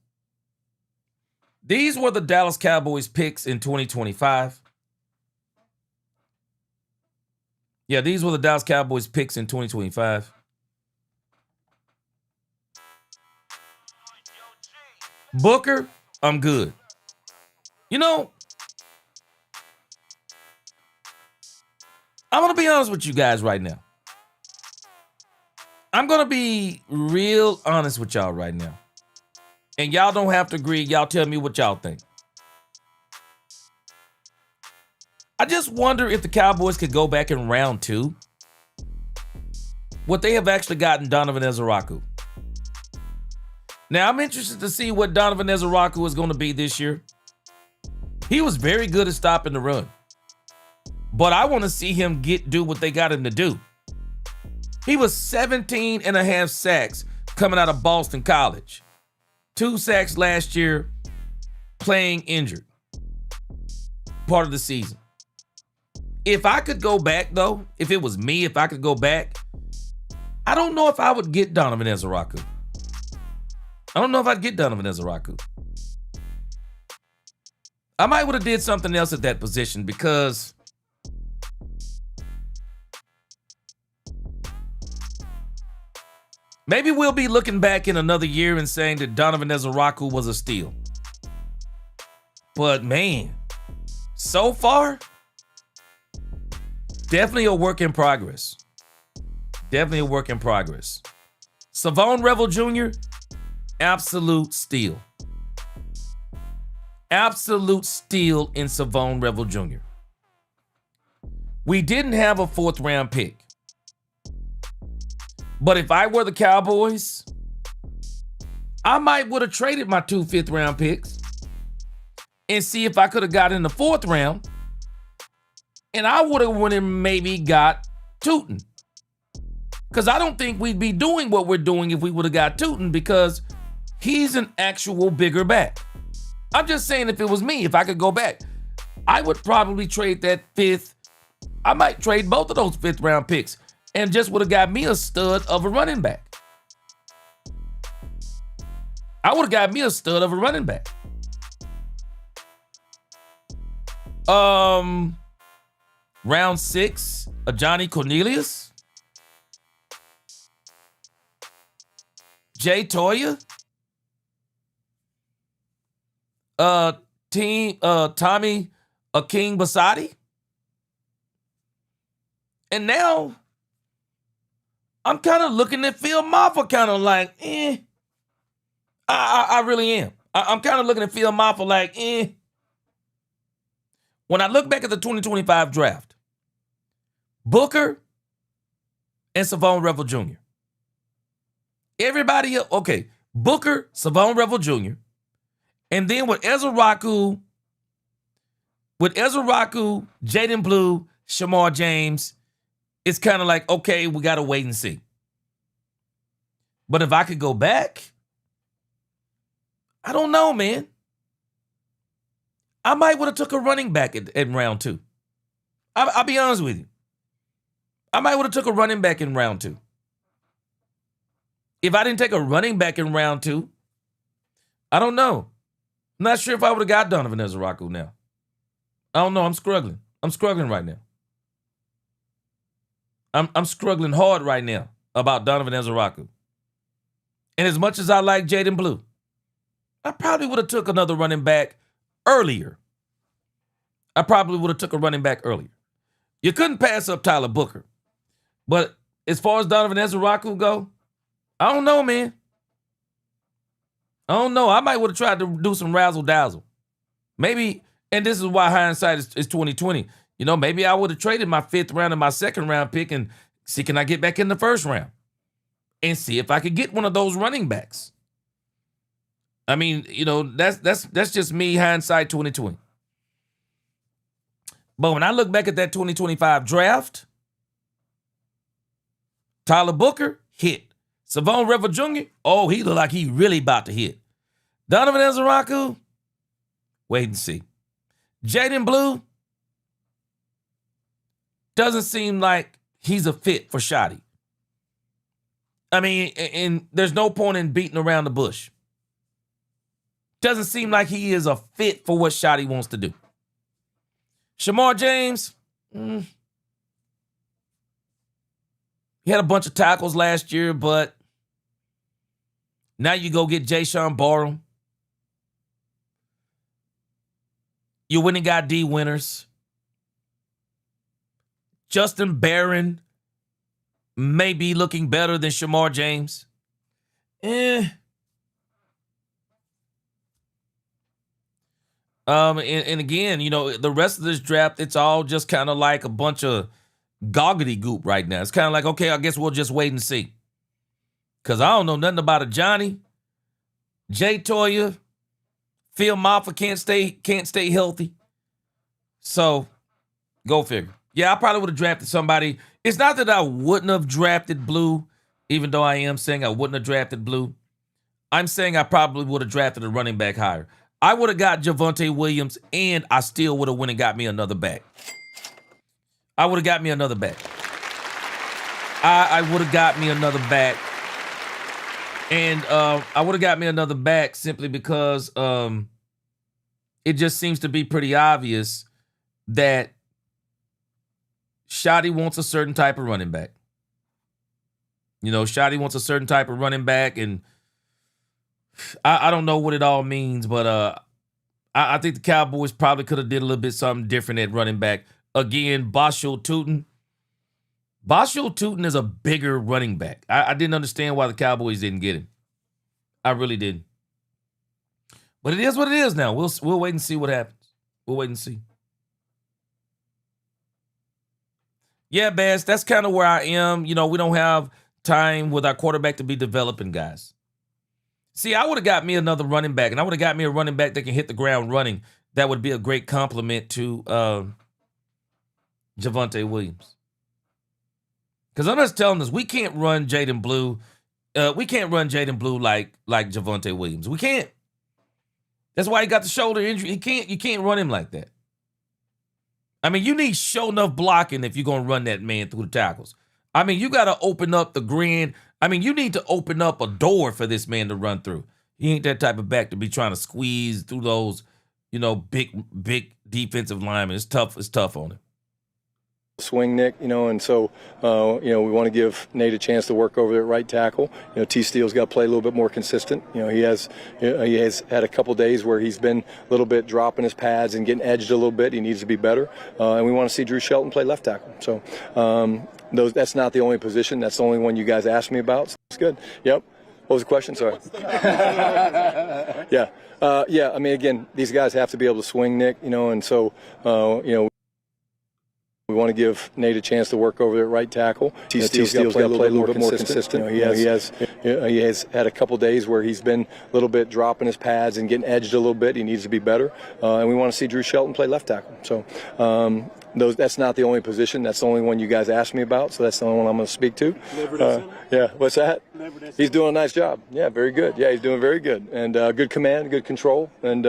Speaker 1: These were the Dallas Cowboys picks in 2025. Yeah, these were the Dallas Cowboys picks in 2025. Booker, I'm good. I'm going to be honest with you guys right now. I'm going to be real honest with y'all right now. And y'all don't have to agree. Y'all tell me what y'all think. I just wonder if the Cowboys could go back in round 2 what they have actually gotten Donovan Ezeraku. Now, I'm interested to see what Donovan Ezeraku is going to be this year. He was very good at stopping the run. But I want to see him do what they got him to do. He was 17 and a half sacks coming out of Boston College. 2 sacks last year, playing injured. Part of the season. If I could go back, though, if it was me, if I could go back, I don't know if I would get Donovan Ezeraku. I don't know if I'd get Donovan Ezeraku. I might would have did something else at that position because maybe we'll be looking back in another year and saying that Donovan Ezeraku was a steal. But man, so far, definitely a work in progress. Definitely a work in progress. Savon Revel Jr., absolute steal. Absolute steal in Savon Revel Jr. We didn't have a 4th round pick. But if I were the Cowboys, I might would have traded my 2 5th round picks and see if I could have got in the 4th round. And I would have went and maybe got Tootin. Because I don't think we'd be doing what we're doing if we would have got Tootin because he's an actual bigger back. I'm just saying if it was me, if I could go back, I would probably trade that 5th. I might trade both of those 5th round picks and just would have got me a stud of a running back. I would have got me a stud of a running back. Round 6, a Johnny Cornelius. Jay Toya. Tommy King Basadi. And now I'm kind of looking at Phil Maffa kind of like, I really am. I'm kind of looking at Phil Maffa like, When I look back at the 2025 draft, Booker and Savon Revel Jr. Everybody else, okay, Booker, Savon Revel Jr., and then with Ezeraku, Jaden Blue, Shamar James, it's kind of like, okay, we got to wait and see. But if I could go back, I don't know, man. I might would have took a running back in round 2. I'll be honest with you. I might would have took a running back in round 2. If I didn't take a running back in round 2, I don't know. I'm not sure if I would have got Donovan Ezeraku now. I don't know. I'm struggling. I'm struggling right now. I'm struggling hard right now about Donovan Ezeraku. And as much as I like Jaden Blue, I probably would have took another running back earlier. I probably would have took a running back earlier. You couldn't pass up Tyler Booker. But as far as Donovan Ezeraku go, I don't know, man. I don't know. I might would have tried to do some razzle dazzle. Maybe, and this is why hindsight is 2020. You know, maybe I would have traded my 5th round and my 2nd round pick and see, can I get back in the 1st round and see if I could get one of those running backs. I mean, you know, that's just me, hindsight 2020. But when I look back at that 2025 draft, Tyler Booker hit. Savon Revel Jr., oh, he looked like he really about to hit. Donovan Ezeraku, wait and see. Jaden Blue, doesn't seem like he's a fit for Schotty. I mean, and there's no point in beating around the bush. Doesn't seem like he is a fit for what Schotty wants to do. Shamar James, he had a bunch of tackles last year, but now you go get Jayshawn Barham. You went and got D Winters. Justin Barron may be looking better than Shamar James. And again, you know, the rest of this draft, it's all just kind of like a bunch of, goggity goop right now. It's kind of like, okay, I guess we'll just wait and see. Because I don't know nothing about a Johnny. Jay Toya, Phil Maffa can't stay healthy. So, go figure. Yeah, I probably would have drafted somebody. It's not that I wouldn't have drafted Blue, even though I am saying I wouldn't have drafted Blue. I'm saying I probably would have drafted a running back higher. I would have got Javonte Williams, and I still would have went and got me another back. I would have got me another back. I would have got me another back. And I would have got me another back simply because it just seems to be pretty obvious that Schotty wants a certain type of running back. You know, Schotty wants a certain type of running back, and I don't know what it all means, but I think the Cowboys probably could have did a little bit something different at running back. Again, Bashul Tootin is a bigger running back. I didn't understand why the Cowboys didn't get him. I really didn't. But it is what it is now. We'll wait and see what happens. We'll wait and see. Yeah, Bass, that's kind of where I am. You know, we don't have time with our quarterback to be developing guys. See, I would have got me another running back, and I would have got me a running back that can hit the ground running. That would be a great compliment to Javonte Williams. Because I'm just telling us, we can't run Jaden Blue. We can't run Jaden Blue like Javonte Williams. We can't. That's why he got the shoulder injury. You can't run him like that. I mean, you need show enough blocking if you're going to run that man through the tackles. I mean, you got to open up the grand. I mean, you need to open up a door for this man to run through. He ain't that type of back to be trying to squeeze through those, you know, big defensive linemen. It's tough on him.
Speaker 6: Swing, Nick, you know, and so, we want to give Nate a chance to work over there at right tackle. You know, T. Steele's got to play a little bit more consistent. You know, he has had a couple days where he's been a little bit dropping his pads and getting edged a little bit. He needs to be better. And we want to see Drew Shelton play left tackle. So that's not the only position. That's the only one you guys asked me about. So it's good. Yep. What was the question? Sorry. Yeah. I mean, again, these guys have to be able to swing, Nick, you know, and so, we want to give Nate a chance to work over there at right tackle. T. Steele's got to play a little bit more consistent. You know, he has had a couple days where he's been a little bit dropping his pads and getting edged a little bit. He needs to be better. And we want to see Drew Shelton play left tackle. So that's not the only position. That's the only one you guys asked me about. So that's the only one I'm going to speak to. Yeah, what's that? He's doing a nice job. Yeah, very good. Yeah, he's doing very good. And good command, good control. And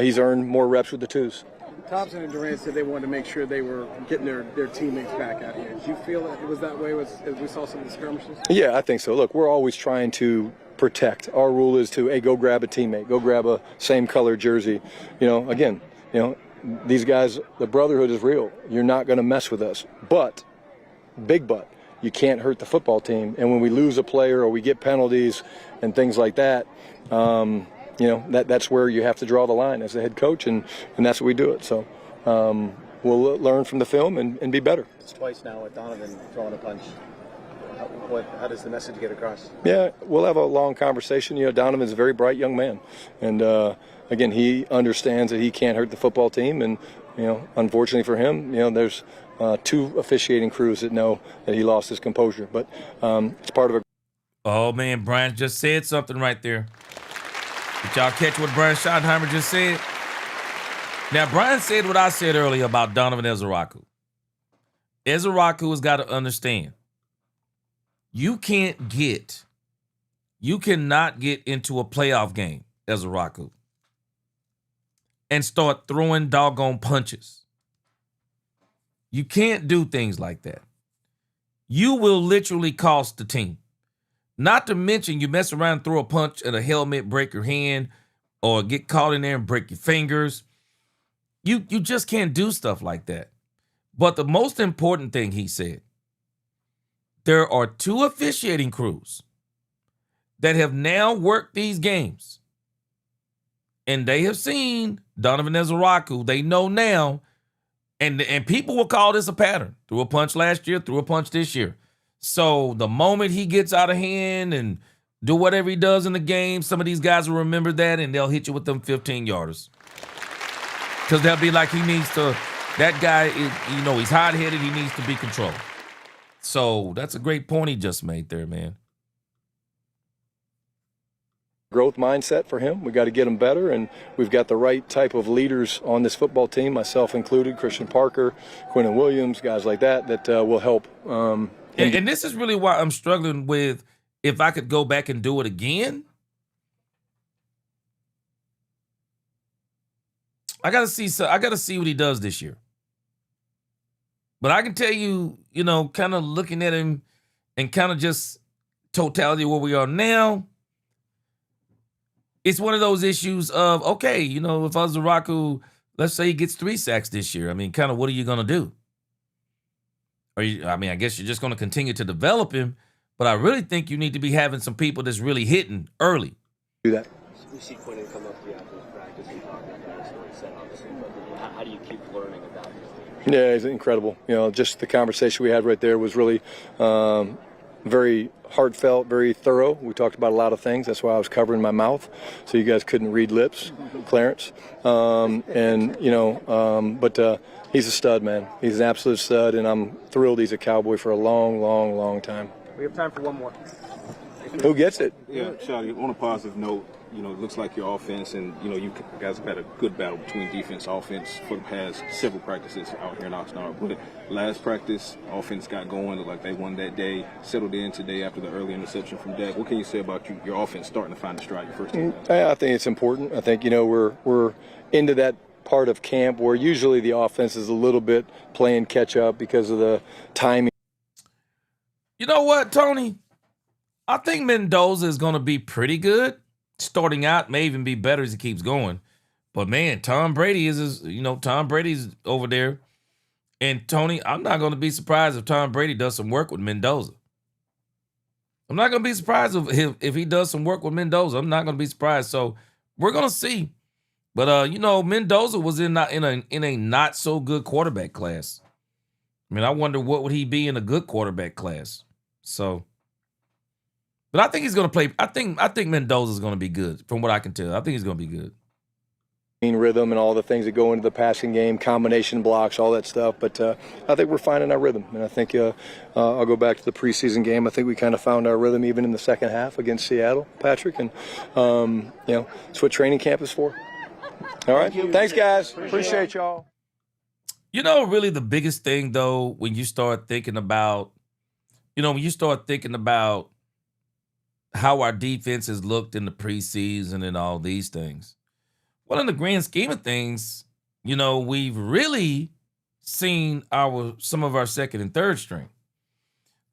Speaker 6: he's earned more reps with the twos.
Speaker 8: Thompson and Durant said they wanted to make sure they were getting their teammates back out here. Did you feel it was that way as we saw some of the skirmishes?
Speaker 6: Yeah, I think so. Look, we're always trying to protect. Our rule is to, go grab a teammate. Go grab a same color jersey. You know, again, you know, these guys, the brotherhood is real. You're not going to mess with us. But, big but, you can't hurt the football team. And when we lose a player or we get penalties and things like that, you know, that's where you have to draw the line as the head coach, and that's what we do it. So we'll learn from the film and be better.
Speaker 12: It's twice now with Donovan throwing a punch. How does the message get across?
Speaker 6: Yeah, we'll have a long conversation. You know, Donovan's a very bright young man. And, again, he understands that he can't hurt the football team. And, you know, unfortunately for him, you know, there's two officiating crews that know that he lost his composure. But it's part of a...
Speaker 1: Oh, man, Brian just said something right there. Did y'all catch what Brian Schottenheimer just said? Now, Brian said what I said earlier about Donovan Ezeraku. Ezeraku has got to understand, you cannot get into a playoff game, Ezeraku, and start throwing doggone punches. You can't do things like that. You will literally cost the team. Not to mention you mess around and throw a punch at a helmet, break your hand, or get caught in there and break your fingers. You just can't do stuff like that. But the most important thing he said, there are two officiating crews that have now worked these games. And they have seen Donovan Ezeraku. They know now. And people will call this a pattern. Threw a punch last year, threw a punch this year. So the moment he gets out of hand and do whatever he does in the game, some of these guys will remember that and they'll hit you with them 15-yarders. Because they'll be like, he needs to That guy is, he's hot-headed. He needs to be controlled. So that's a great point he just made there, man.
Speaker 6: Growth mindset for him. We got to get him better, and we've got the right type of leaders on this football team, myself included, Christian Parker, Quentin Williams, guys like that will help.
Speaker 1: And this is really why I'm struggling with if I could go back and do it again. I gotta see what he does this year. But I can tell you, kind of looking at him and kind of just totality of where we are now, it's one of those issues of, okay, if Ozaraku, let's say he gets 3 sacks this year, I mean, kind of what are you going to do? I guess you're just going to continue to develop him, but I really think you need to be having some people that's really hitting early.
Speaker 6: Do that.
Speaker 7: We see Quentin come up to you after his practice and talk about his story set, obviously, but how do you keep learning about him?
Speaker 6: Yeah, he's incredible. Just the conversation we had right there was really very heartfelt, very thorough. We talked about a lot of things. That's why I was covering my mouth, so you guys couldn't read lips, Clarence. But he's a stud, man. He's an absolute stud, and I'm thrilled he's a Cowboy for a long, long, long time.
Speaker 8: We have time for one more.
Speaker 6: Who gets it?
Speaker 13: Yeah, Schotty, on a positive note, it looks like your offense and, you guys have had a good battle between defense, offense for the past several practices out here in Oxnard. But last practice, offense got going, looked like they won that day, settled in today after the early interception from Dak. What can you say about your offense starting to find the stride your first team?
Speaker 6: I think it's important. I think, we're into that part of camp where usually the offense is a little bit playing catch up because of the timing.
Speaker 1: You know what, Tony? I think Mendoza is going to be pretty good. Starting out, may even be better as he keeps going. But, man, Tom Brady's over there. And, Tony, I'm not going to be surprised if Tom Brady does some work with Mendoza. I'm not going to be surprised if he does some work with Mendoza. I'm not going to be surprised. So, we're going to see. But, Mendoza was in a not-so-good quarterback class. I mean, I wonder what would he be in a good quarterback class. So... But I think he's going to play. I think Mendoza's going to be good from what I can tell. I think he's going to be good.
Speaker 6: Rhythm and all the things that go into the passing game, combination blocks, all that stuff. But I think we're finding our rhythm. And I think I'll go back to the preseason game. I think we kind of found our rhythm even in the second half against Seattle, Patrick. And, it's what training camp is for. All right. Thanks, guys. Appreciate y'all.
Speaker 1: Really the biggest thing, though, when you start thinking about, how our defense has looked in the preseason and all these things. Well, in the grand scheme of things, we've really seen some of our second and third string.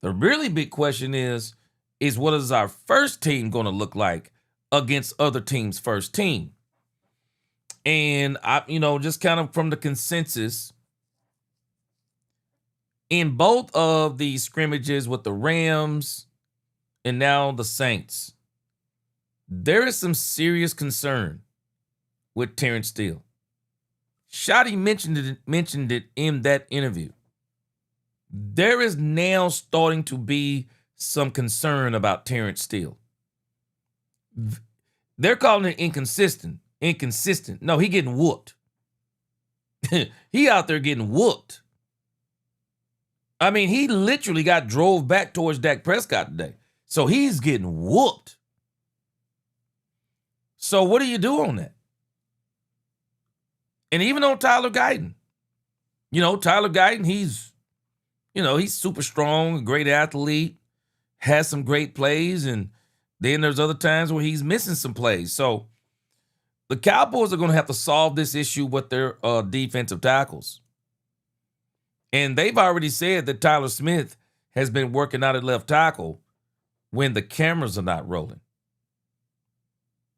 Speaker 1: The really big question is what is our first team going to look like against other teams' first team? And just kind of from the consensus in both of the scrimmages with the Rams and now the Saints, there is some serious concern with Terrence Steele. Schotty mentioned it in that interview. There is now starting to be some concern about Terrence Steele. They're calling it inconsistent. No, he getting whooped. He out there getting whooped. I mean, he literally got drove back towards Dak Prescott today. So he's getting whooped. So what do you do on that? And even on Tyler Guyton, he's super strong, a great athlete, has some great plays, and then there's other times where he's missing some plays. So the Cowboys are going to have to solve this issue with their defensive tackles. And they've already said that Tyler Smith has been working out at left tackle when the cameras are not rolling.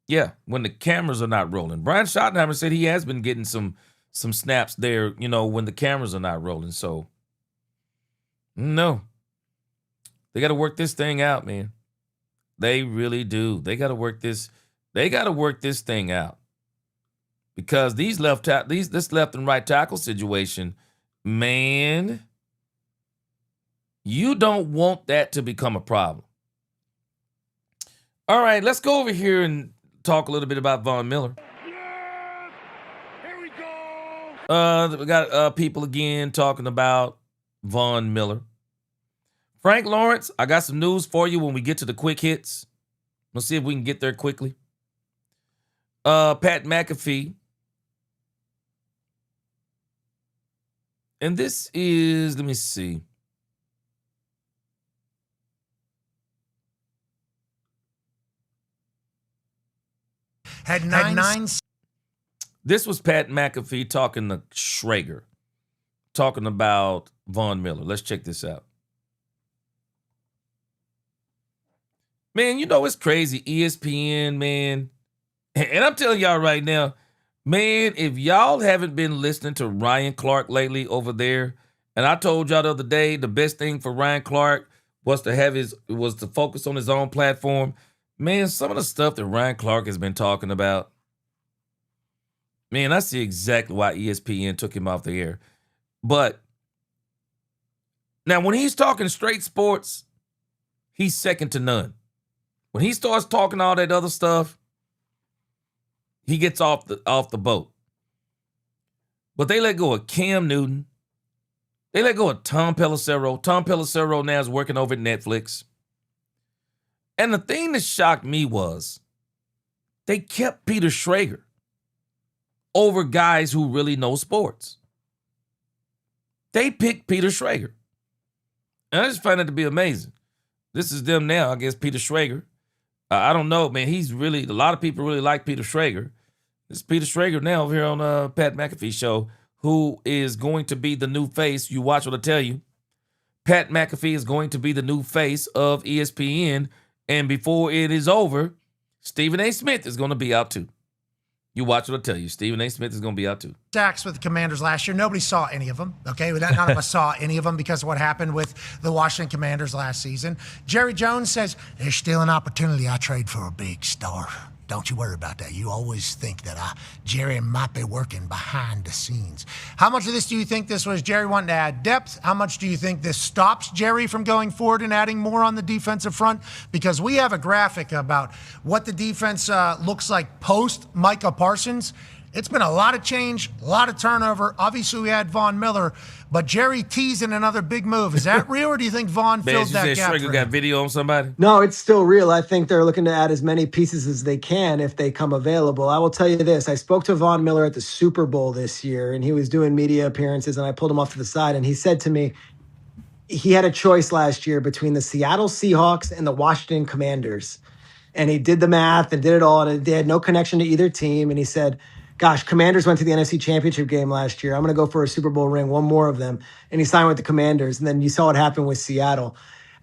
Speaker 1: Yeah, when the cameras are not rolling. Brian Schottenheimer said he has been getting some snaps there, when the cameras are not rolling. So, no. They got to work this thing out, man. They really do. They got to work this. They got to work this thing out. Because this left and right tackle situation, man, you don't want that to become a problem. All right, let's go over here and talk a little bit about Von Miller.
Speaker 14: Here we go.
Speaker 1: We got people again talking about Von Miller. Frank Lawrence, I got some news for you when we get to the quick hits. Let's see if we can get there quickly. Pat McAfee. And this is, let me see.
Speaker 14: Had nine.
Speaker 1: This was Pat McAfee talking to Schrager, talking about Von Miller. Let's check this out. Man, you know it's crazy. ESPN, man. And I'm telling y'all right now, man, if y'all haven't been listening to Ryan Clark lately over there, and I told y'all the other day, the best thing for Ryan Clark was to focus on his own platform. Man, some of the stuff that Ryan Clark has been talking about, man, I see exactly why ESPN took him off the air. But now when he's talking straight sports, he's second to none. When he starts talking all that other stuff, he gets off the boat. But they let go of Cam Newton. They let go of Tom Pelissero. Tom Pelissero now is working over at Netflix. And the thing that shocked me was they kept Peter Schrager over guys who really know sports. They picked Peter Schrager. And I just find that to be amazing. This is them now, I guess, Peter Schrager. I don't know, man. A lot of people really like Peter Schrager. This is Peter Schrager now over here on Pat McAfee show, who is going to be the new face. You watch what I tell you. Pat McAfee is going to be the new face of ESPN. And before it is over, Stephen A. Smith is going to be out too. You watch what I tell you. Stephen A. Smith is going to be out too.
Speaker 14: Sacks with the Commanders last year. Nobody saw any of them, okay? None of us saw any of them because of what happened with the Washington Commanders last season. Jerry Jones says, there's still an opportunity. I trade for a big star. Don't you worry about that. You always think that Jerry might be working behind the scenes. How much of this do you think this was Jerry wanting to add depth? How much do you think this stops Jerry from going forward and adding more on the defensive front? Because we have a graphic about what the defense looks like post Micah Parsons. It's been a lot of change, a lot of turnover. Obviously, we had Von Miller, but Jerry teasing another big move. Is that real, or do you think Von fills that gap?
Speaker 1: Schrager got video on somebody?
Speaker 15: No, it's still real. I think they're looking to add as many pieces as they can if they come available. I will tell you this. I spoke to Von Miller at the Super Bowl this year, and he was doing media appearances, and I pulled him off to the side, and he said to me he had a choice last year between the Seattle Seahawks and the Washington Commanders. And he did the math and did it all, and they had no connection to either team, and he said, gosh, Commanders went to the NFC Championship game last year. I'm going to go for a Super Bowl ring, one more of them. And he signed with the Commanders. And then you saw what happened with Seattle.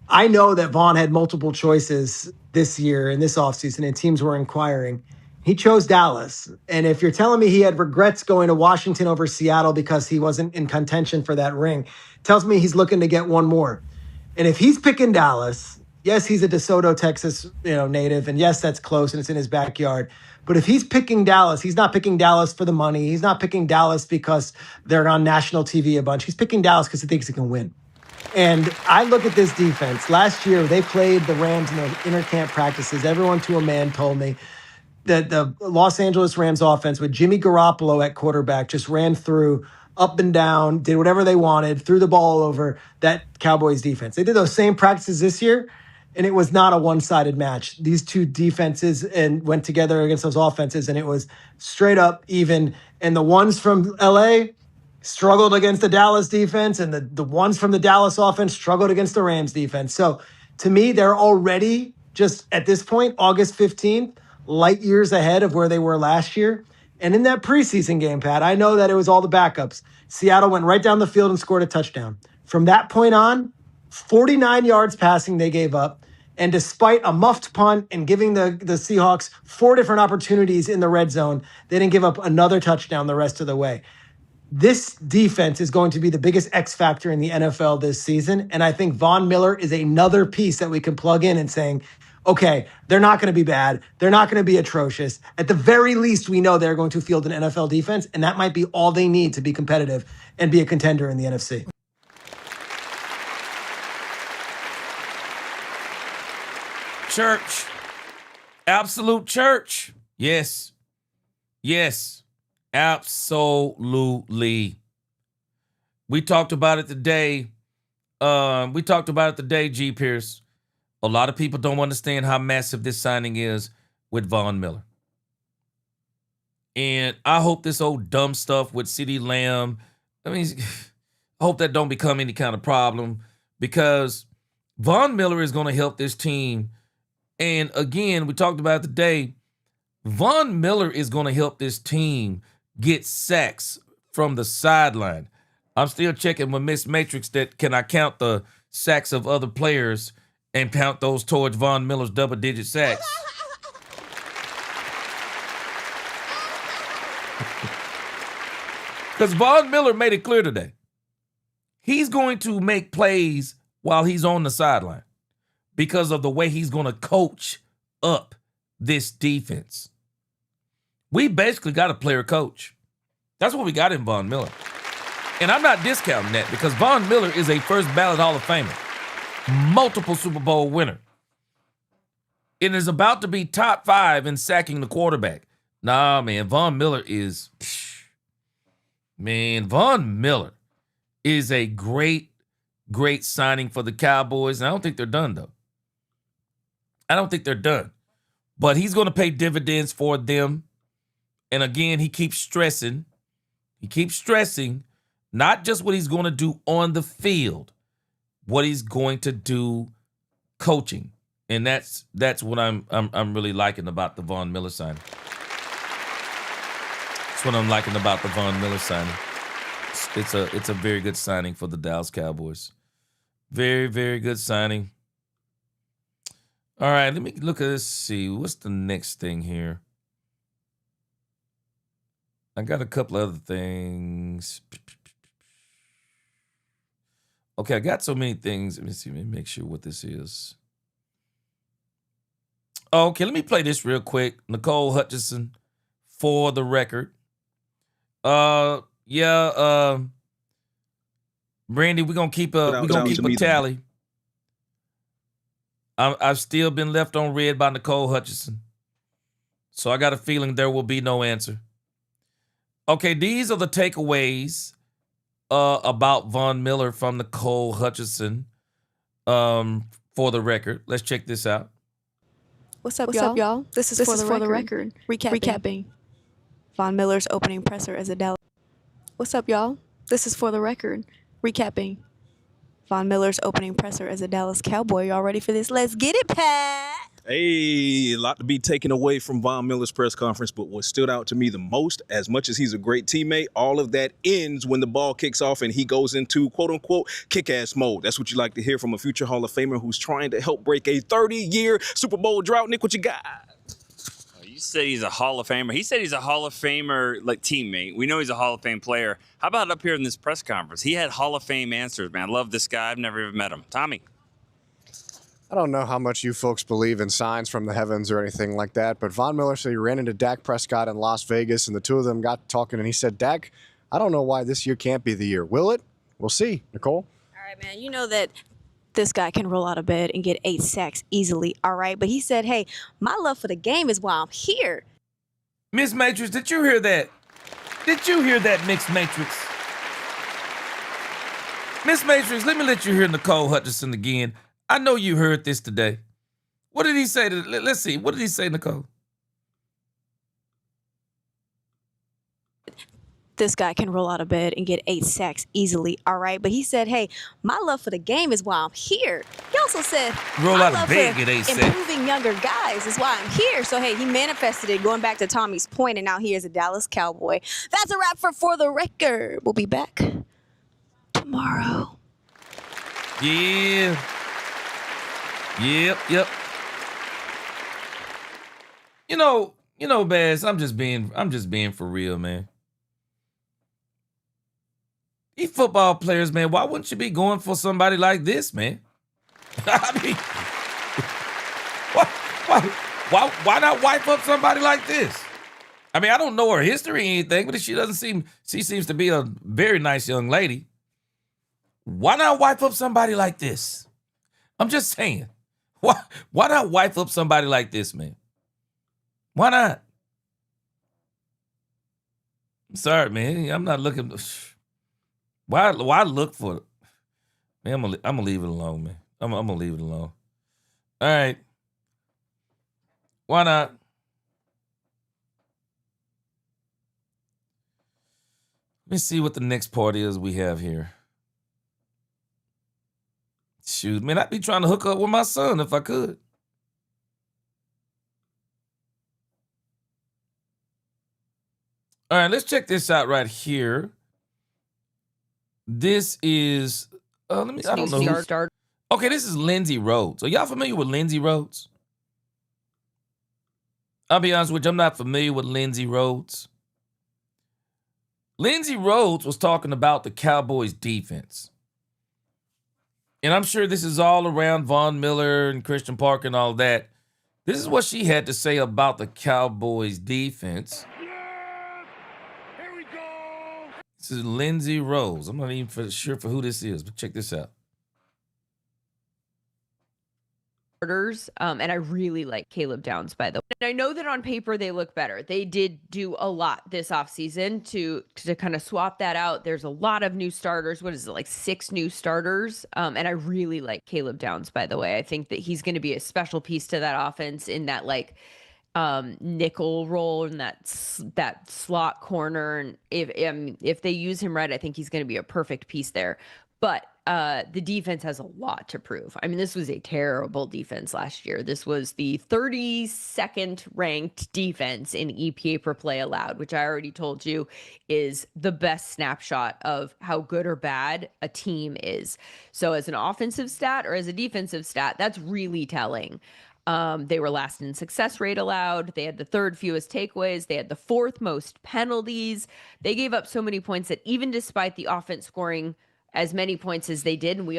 Speaker 15: I know that Vaughn had multiple choices this year in this offseason, and teams were inquiring. He chose Dallas. And if you're telling me he had regrets going to Washington over Seattle because he wasn't in contention for that ring, tells me he's looking to get one more. And if he's picking Dallas, yes, he's a DeSoto, Texas, native. And yes, that's close and it's in his backyard. But if he's picking Dallas, he's not picking Dallas for the money. He's not picking Dallas because they're on national TV a bunch. He's picking Dallas because he thinks he can win. And I look at this defense. Last year, they played the Rams in their intercamp practices. Everyone to a man told me that the Los Angeles Rams offense with Jimmy Garoppolo at quarterback just ran through up and down, did whatever they wanted, threw the ball over that Cowboys defense. They did those same practices this year, and it was not a one-sided match. These two defenses went together against those offenses, and it was straight up even. And the ones from LA struggled against the Dallas defense, and the ones from the Dallas offense struggled against the Rams defense. So to me, they're already just at this point, August 15th, light years ahead of where they were last year. And in that preseason game, Pat, I know that it was all the backups. Seattle went right down the field and scored a touchdown. From that point on, 49 yards passing they gave up. And despite a muffed punt and giving the Seahawks 4 different opportunities in the red zone, they didn't give up another touchdown the rest of the way. This defense is going to be the biggest X factor in the NFL this season. And I think Von Miller is another piece that we can plug in and saying, okay, they're not going to be bad. They're not going to be atrocious. At the very least, we know they're going to field an NFL defense, and that might be all they need to be competitive and be a contender in the NFC.
Speaker 1: Church. Absolute church. Yes. Yes. Absolutely. We talked about it today. G. Pierce. A lot of people don't understand how massive this signing is with Von Miller. And I hope this old dumb stuff with CeeDee Lamb, I hope that don't become any kind of problem, because Von Miller is going to help this team. And again, we talked about it today, Von Miller is going to help this team get sacks from the sideline. I'm still checking with Miss Matrix that can I count the sacks of other players and count those towards Von Miller's double-digit sacks. Because Von Miller made it clear today. He's going to make plays while he's on the sideline because of the way he's going to coach up this defense. We basically got a player coach. That's what we got in Von Miller. And I'm not discounting that because Von Miller is a first ballot Hall of Famer, multiple Super Bowl winner, and is about to be top 5 in sacking the quarterback. Nah, man, Von Miller is... Man, Von Miller is a great, great signing for the Cowboys. And I don't think they're done, though. I don't think they're done. But he's going to pay dividends for them. And again, he keeps stressing not just what he's going to do on the field, what he's going to do coaching. And that's what I'm really liking about the Von Miller signing. What I'm liking about the Von Miller signing. It's a very good signing for the Dallas Cowboys. Very, very good signing. All right, let me look at this, see. What's the next thing here? I got a couple other things. Okay, I got so many things. Let me see. Let me make sure what this is. Okay, let me play this real quick. Nicole Hutchinson, for the record. Brandy, we're gonna keep a tally. I've still been left on red by Nicole Hutchinson, so I got a feeling there will be no answer. Okay, these are the takeaways about Von Miller from Nicole Hutchinson. For the record, let's check this out.
Speaker 16: What's up, y'all? This is for the record. Recapping Von Miller's opening presser as a Dallas. What's up, y'all? This is for the record. Recapping Von Miller's opening presser as a Dallas Cowboy. Y'all ready for this? Let's get it, Pat.
Speaker 13: Hey, a lot to be taken away from Von Miller's press conference, but what stood out to me the most, as much as he's a great teammate, all of that ends when the ball kicks off and he goes into quote-unquote kick-ass mode. That's what you like to hear from a future Hall of Famer who's trying to help break a 30-year Super Bowl drought. Nick, what you got?
Speaker 17: You said he's a Hall of Famer. He said he's a Hall of Famer like teammate. We know he's a Hall of Fame player. How about up here in this press conference? He had Hall of Fame answers, man. I love this guy. I've never even met him. Tommy.
Speaker 12: I don't know how much you folks believe in signs from the heavens or anything like that, but Von Miller said he ran into Dak Prescott in Las Vegas, and the two of them got talking, and he said, Dak, I don't know why this year can't be the year. Will it? We'll see. Nicole?
Speaker 16: All right, man. You know that this guy can roll out of bed and get 8 sacks easily, all right? But he said, hey, my love for the game is why I'm here.
Speaker 1: Miss Matrix, did you hear that? Did you hear that, Miss Matrix? Miss Matrix, let me let you hear Nicole Hutchinson again. I know you heard this today. What did he say? Let's see. What did he say, Nicole?
Speaker 16: This guy can roll out of bed and get 8 sacks easily, all right? But he said, hey, my love for the game is why I'm here. He also said,
Speaker 1: roll out of bed and get 8 sacks.
Speaker 16: Improving younger guys is why I'm here. So, hey, he manifested it, going back to Tommy's point, and now he is a Dallas Cowboy. That's a wrap for the record. We'll be back tomorrow.
Speaker 1: Yeah. Yep. You know, Baz, I'm just being for real, man. These football players, man, why wouldn't you be going for somebody like this, man? I mean, why not wipe up somebody like this? I mean, I don't know her history or anything, but she seems to be a very nice young lady. Why not wipe up somebody like this? I'm just saying. Why not wipe up somebody like this, man? Why not? Sorry, man. I'm not looking. Why look for it? Man, I'm gonna leave it alone, man. I'm gonna leave it alone. All right. Why not? Let me see what the next part is we have here. Shoot, man, I'd be trying to hook up with my son if I could. All right, let's check this out right here. This is, I don't know. Okay, this is Lindsey Rhodes. Are y'all familiar with Lindsey Rhodes? I'll be honest with you, I'm not familiar with Lindsey Rhodes. Lindsey Rhodes was talking about the Cowboys defense. And I'm sure this is all around Von Miller and Christian Parker and all that. This is what she had to say about the Cowboys defense. This is Lindsey Rhodes. I'm not even sure for who this is, but check this out.
Speaker 18: And I really like Caleb Downs, by the way. And I know that on paper they look better. They did do a lot this offseason to kind of swap that out. There's a lot of new starters. What is it, like 6 new starters? And I really like Caleb Downs, by the way. I think that he's going to be a special piece to that offense in that like nickel role and that slot corner. And if they use him right, I think he's going to be a perfect piece there. But the defense has a lot to prove. I mean, this was a terrible defense last year. This was the 32nd ranked defense in EPA per play allowed, which I already told you is the best snapshot of how good or bad a team is. So as an offensive stat or as a defensive stat, that's really telling. They were last in success rate allowed. They had the 3rd fewest takeaways. They had the 4th most penalties. They gave up so many points that even despite the offense scoring as many points as they did, and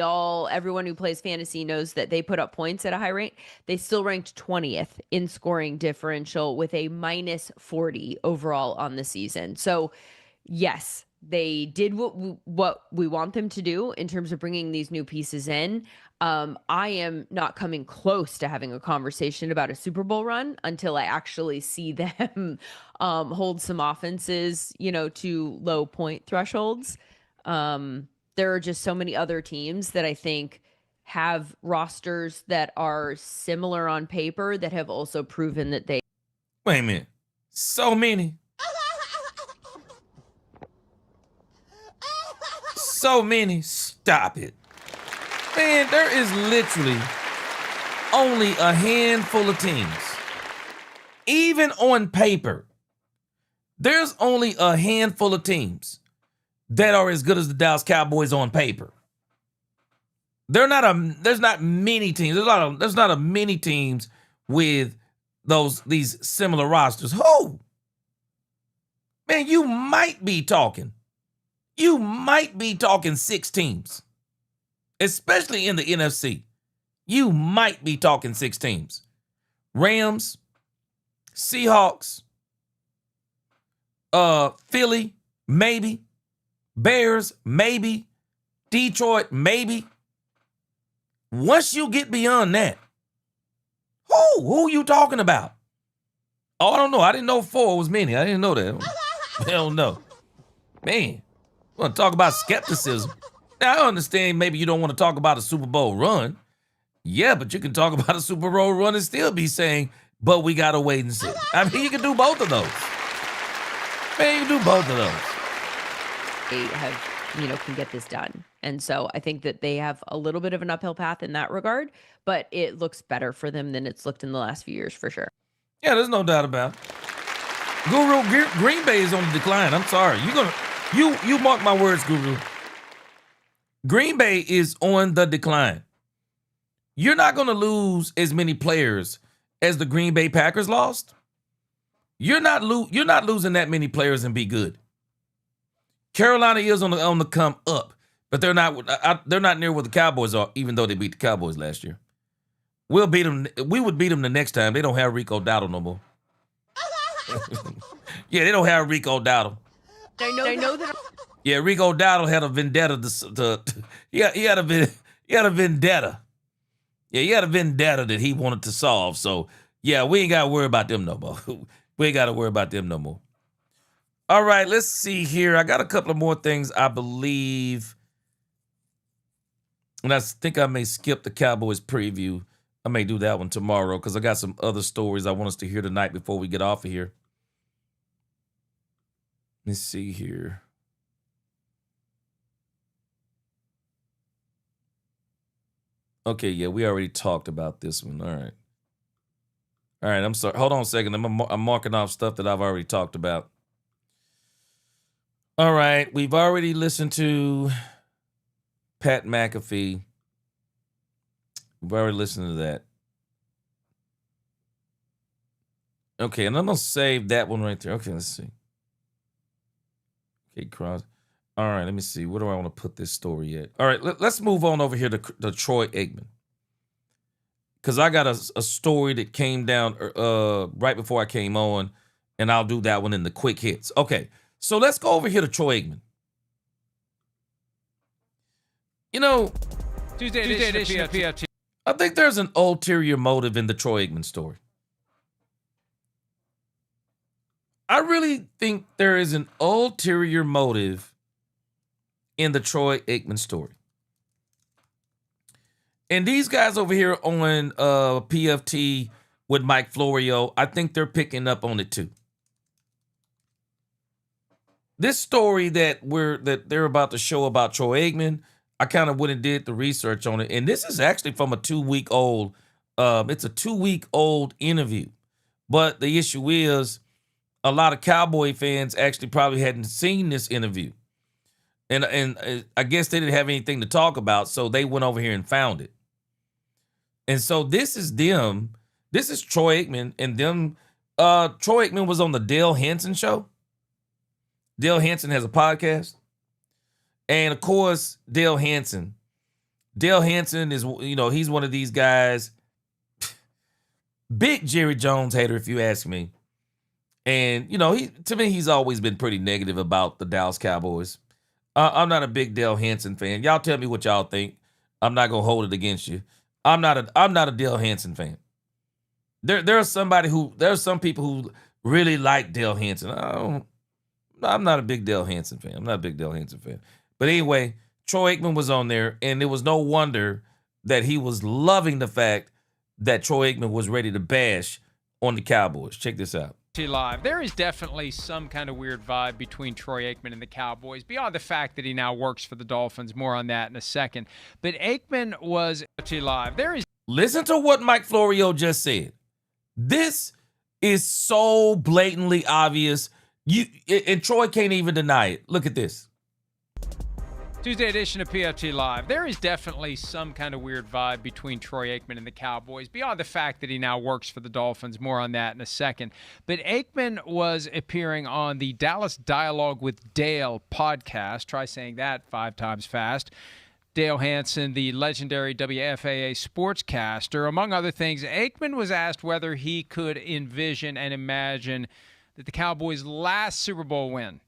Speaker 18: everyone who plays fantasy knows that they put up points at a high rate, they still ranked 20th in scoring differential with a minus 40 overall on the season. So yes, they did what we want them to do in terms of bringing these new pieces in. I am not coming close to having a conversation about a Super Bowl run until I actually see them hold some offenses, to low point thresholds. There are just so many other teams that I think have rosters that are similar on paper that have also proven that they.
Speaker 1: Wait a minute. So many. So many. Stop it. Man, there is literally only a handful of teams. Even on paper, there's only a handful of teams that are as good as the Dallas Cowboys on paper. There's not many teams. There's not a many teams with these similar rosters. Who? Man, you might be talking 6 teams. Especially in the NFC. You might be talking 6 teams. Rams, Seahawks, Philly, maybe. Bears, maybe. Detroit, maybe. Once you get beyond that, who you talking about? Oh, I don't know. I didn't know 4 was many. I didn't know that. Hell no. Man, want to talk about skepticism. Now, I understand maybe you don't want to talk about a Super Bowl run. Yeah, but you can talk about a Super Bowl run and still be saying, but we got to wait and see. I mean, you can do both of those. Man, you can do both of those.
Speaker 18: They have, can get this done. And so I think that they have a little bit of an uphill path in that regard, but it looks better for them than it's looked in the last few years for sure.
Speaker 1: Yeah, there's no doubt about it. Guru, Green Bay is on the decline. I'm sorry. You mark my words, Guru. Green Bay is on the decline. You're not going to lose as many players as the Green Bay Packers lost. You're not losing that many players and be good. Carolina is on the come up, but they're not near where the Cowboys are, even though they beat the Cowboys last year. We'll beat them. We would beat them the next time. They don't have Rico Dowdle no more. Yeah, they don't have Rico Dowdle.
Speaker 18: I know that.
Speaker 1: Yeah, Rico Dowdle had a vendetta. He had a vendetta. Yeah, he had a vendetta that he wanted to solve. So yeah, we ain't got to worry about them no more. We ain't got to worry about them no more. All right, let's see here. I got a couple of more things, I believe. And I think I may skip the Cowboys preview. I may do that one tomorrow because I got some other stories I want us to hear tonight before we get off of here. Let's see here. Okay, yeah, we already talked about this one. All right. All right, I'm sorry. Hold on a second. I'm marking off stuff that I've already talked about. All right, we've already listened to Pat McAfee. We've already listened to that. Okay, and I'm going to save that one right there. Okay, let's see. Okay, Cross. All right, let me see. Where do I want to put this story at? All right, let's move on over here to Troy Aikman. Because I got a story that came down right before I came on, and I'll do that one in the quick hits. Okay, so let's go over here to Troy Aikman. You know,
Speaker 19: Tuesday edition of PFT.
Speaker 1: I think there's an ulterior motive in the Troy Aikman story. I really think there is an ulterior motive in the Troy Aikman story. And these guys over here on PFT with Mike Florio, I think they're picking up on it too. This story that they're about to show about Troy Aikman, I kind of went and did the research on it. And this is actually from a 2-week-old, it's a 2-week-old interview. But the issue is a lot of Cowboy fans actually probably hadn't seen this interview. And I guess they didn't have anything to talk about, so they went over here and found it. And so this is them. This is Troy Aikman and them. Troy Aikman was on the Dale Hansen show. Dale Hansen has a podcast. And of course, Dale Hansen is, he's one of these guys, big Jerry Jones hater, if you ask me. And, to me, he's always been pretty negative about the Dallas Cowboys. I'm not a big Dale Hansen fan. Y'all tell me what y'all think. I'm not gonna hold it against you. I'm not a Dale Hansen fan. There are some people who really like Dale Hansen. I'm not a big Dale Hansen fan. But anyway, Troy Aikman was on there, and it was no wonder that he was loving the fact that Troy Aikman was ready to bash on the Cowboys. Check this out.
Speaker 19: Live. There is definitely some kind of weird vibe between Troy Aikman and the Cowboys, beyond the fact that he now works for the Dolphins. More on that in a second. But Aikman was live.
Speaker 1: Listen to what Mike Florio just said. This is so blatantly obvious. And Troy can't even deny it. Look at this.
Speaker 19: Tuesday edition of PFT Live. There is definitely some kind of weird vibe between Troy Aikman and the Cowboys, beyond the fact that he now works for the Dolphins. More on that in a second. But Aikman was appearing on the Dallas Dialogue with Dale podcast. Try saying that 5 times fast. Dale Hansen, the legendary WFAA sportscaster. Among other things, Aikman was asked whether he could envision and imagine that the Cowboys' last Super Bowl win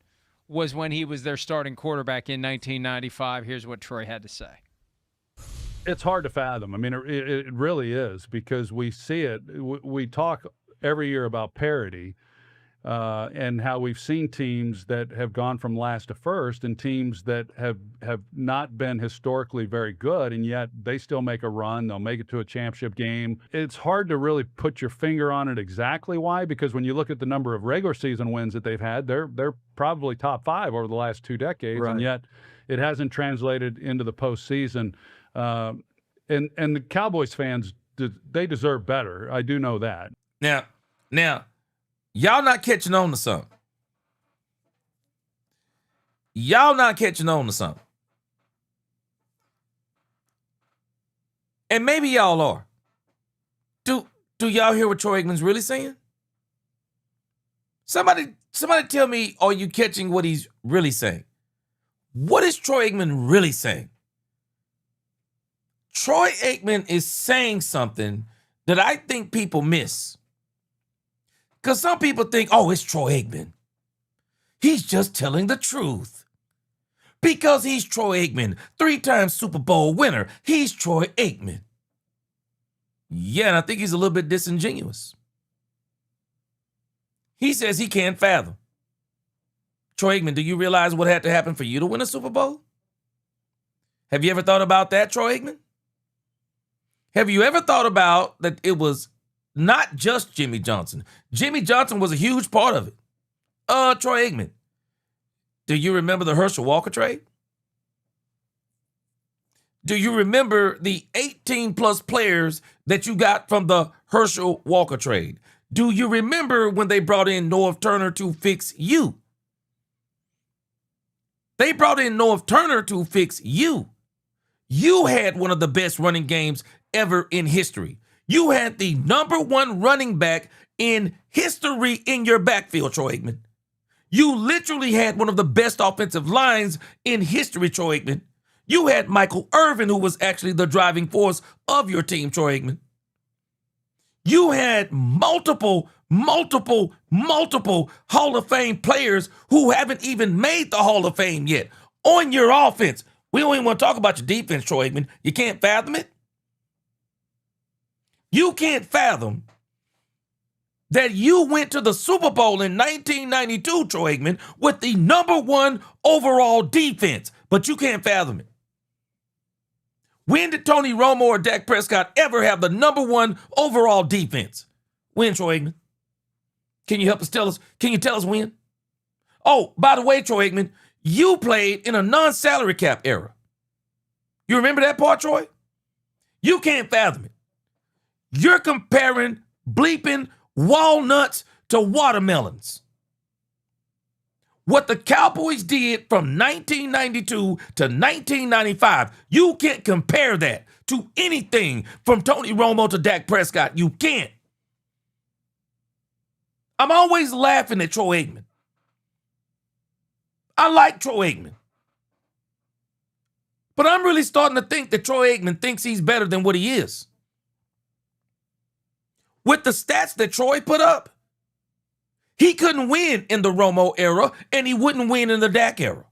Speaker 19: was when he was their starting quarterback in 1995. Here's what Troy had to say.
Speaker 20: It's hard to fathom. I mean, it really is, because we see it. We talk every year about parity and how we've seen teams that have gone from last to first and teams that have not been historically very good, and yet they still make a run. They'll make it to a championship game. It's hard to really put your finger on it exactly why, because when you look at the number of regular season wins that they've had, they're probably top 5 over the last 2 decades, right. And yet it hasn't translated into the postseason. And the Cowboys fans, they deserve better. I do know that.
Speaker 1: Now, y'all not catching on to something. And maybe y'all are. Do y'all hear what Troy Aikman's really saying? Somebody tell me, are you catching what he's really saying? What is Troy Aikman really saying? Troy Aikman is saying something that I think people miss. Because some people think, oh, it's Troy Aikman. He's just telling the truth. Because he's Troy Aikman, 3-time Super Bowl winner. He's Troy Aikman. Yeah, and I think he's a little bit disingenuous. He says he can't fathom. Troy Aikman, do you realize what had to happen for you to win a Super Bowl? Have you ever thought about that, Troy Aikman? Have you ever thought about that it was not just Jimmy Johnson? Jimmy Johnson was a huge part of it. Troy Aikman, do you remember the Herschel Walker trade? Do you remember the 18-plus players that you got from the Herschel Walker trade? Do you remember when they brought in Norv Turner to fix you? They brought in Norv Turner to fix you. You had one of the best running games ever in history. You had the #1 running back in history in your backfield, Troy Aikman. You literally had one of the best offensive lines in history, Troy Aikman. You had Michael Irvin, who was actually the driving force of your team, Troy Aikman. You had multiple Hall of Fame players who haven't even made the Hall of Fame yet on your offense. We don't even want to talk about your defense, Troy Aikman. You can't fathom it? You can't fathom that you went to the Super Bowl in 1992, Troy Aikman, with the #1 overall defense, but you can't fathom it. When did Tony Romo or Dak Prescott ever have the #1 overall defense? When, Troy Aikman? Can you help us tell us? Can you tell us when? Oh, by the way, Troy Aikman, you played in a non-salary cap era. You remember that part, Troy? You can't fathom it. You're comparing bleeping walnuts to watermelons. What the Cowboys did from 1992 to 1995, you can't compare that to anything from Tony Romo to Dak Prescott. You can't. I'm always laughing at Troy Aikman. I like Troy Aikman. But I'm really starting to think that Troy Aikman thinks he's better than what he is. With the stats that Troy put up, he couldn't win in the Romo era, and he wouldn't win in the Dak era.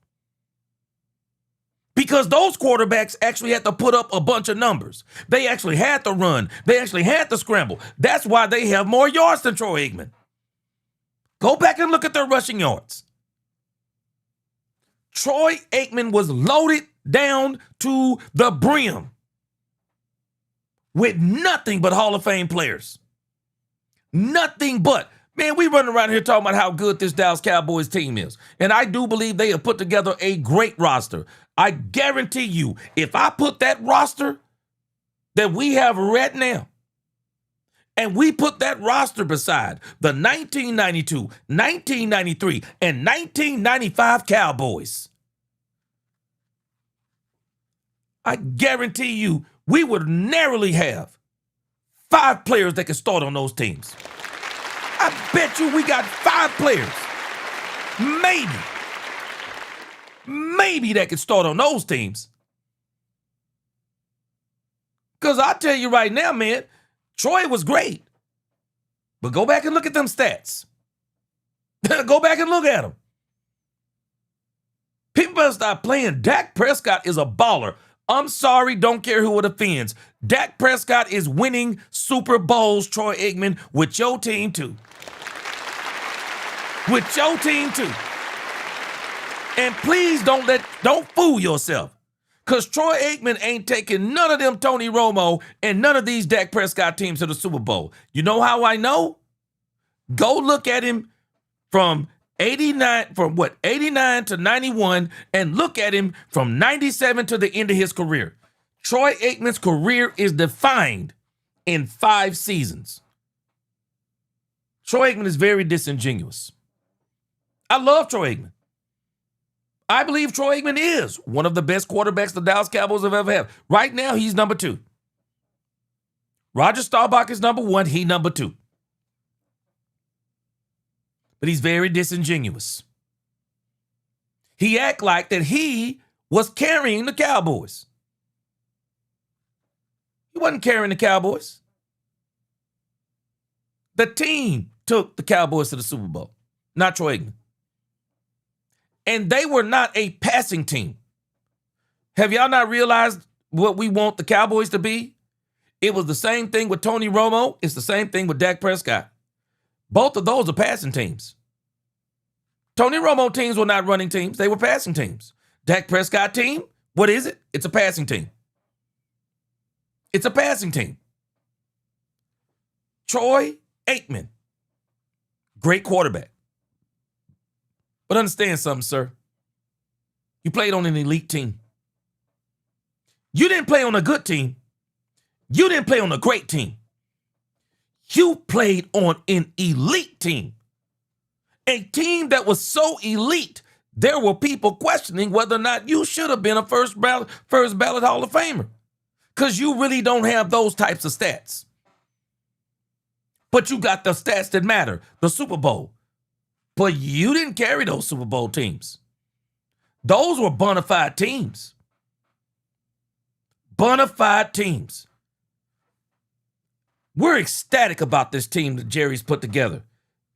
Speaker 1: Because those quarterbacks actually had to put up a bunch of numbers. They actually had to run. They actually had to scramble. That's why they have more yards than Troy Aikman. Go back and look at their rushing yards. Troy Aikman was loaded down to the brim with nothing but Hall of Fame players. Nothing but. Man, we run around here talking about how good this Dallas Cowboys team is. And I do believe they have put together a great roster. I guarantee you, if I put that roster that we have right now, and we put that roster beside the 1992, 1993, and 1995 Cowboys, I guarantee you we would narrowly have 5 players that can start on those teams. I bet you we got 5 players, maybe that can start on those teams. Because I tell you right now, man, Troy was great. But go back and look at them stats. Go back and look at them. People better stop playing. Dak Prescott is a baller. I'm sorry, don't care who it offends. Dak Prescott is winning Super Bowls, Troy Aikman, with your team too. With your team too. And please don't fool yourself. Because Troy Aikman ain't taking none of them Tony Romo and none of these Dak Prescott teams to the Super Bowl. You know how I know? Go look at him from 89 to 91, and look at him from 97 to the end of his career. Troy Aikman's career is defined in 5 seasons. Troy Aikman is very disingenuous. I love Troy Aikman. I believe Troy Aikman is one of the best quarterbacks the Dallas Cowboys have ever had. Right now, he's number 2. Roger Staubach is number 1. He number 2. But he's very disingenuous. He act like that he was carrying the Cowboys. He wasn't carrying the Cowboys. The team took the Cowboys to the Super Bowl, not Troy Aikman. And they were not a passing team. Have y'all not realized what we want the Cowboys to be? It was the same thing with Tony Romo. It's the same thing with Dak Prescott. Both of those are passing teams. Tony Romo teams were not running teams. They were passing teams. Dak Prescott team, what is it? It's a passing team. It's a passing team. Troy Aikman, great quarterback. But understand something, sir. You played on an elite team. You didn't play on a good team. You didn't play on a great team. You played on an elite team. A team that was so elite, there were people questioning whether or not you should have been a first ballot Hall of Famer. Because you really don't have those types of stats. But you got the stats that matter, the Super Bowl. But you didn't carry those Super Bowl teams. Those were bona fide teams. Bona fide teams. We're ecstatic about this team that Jerry's put together.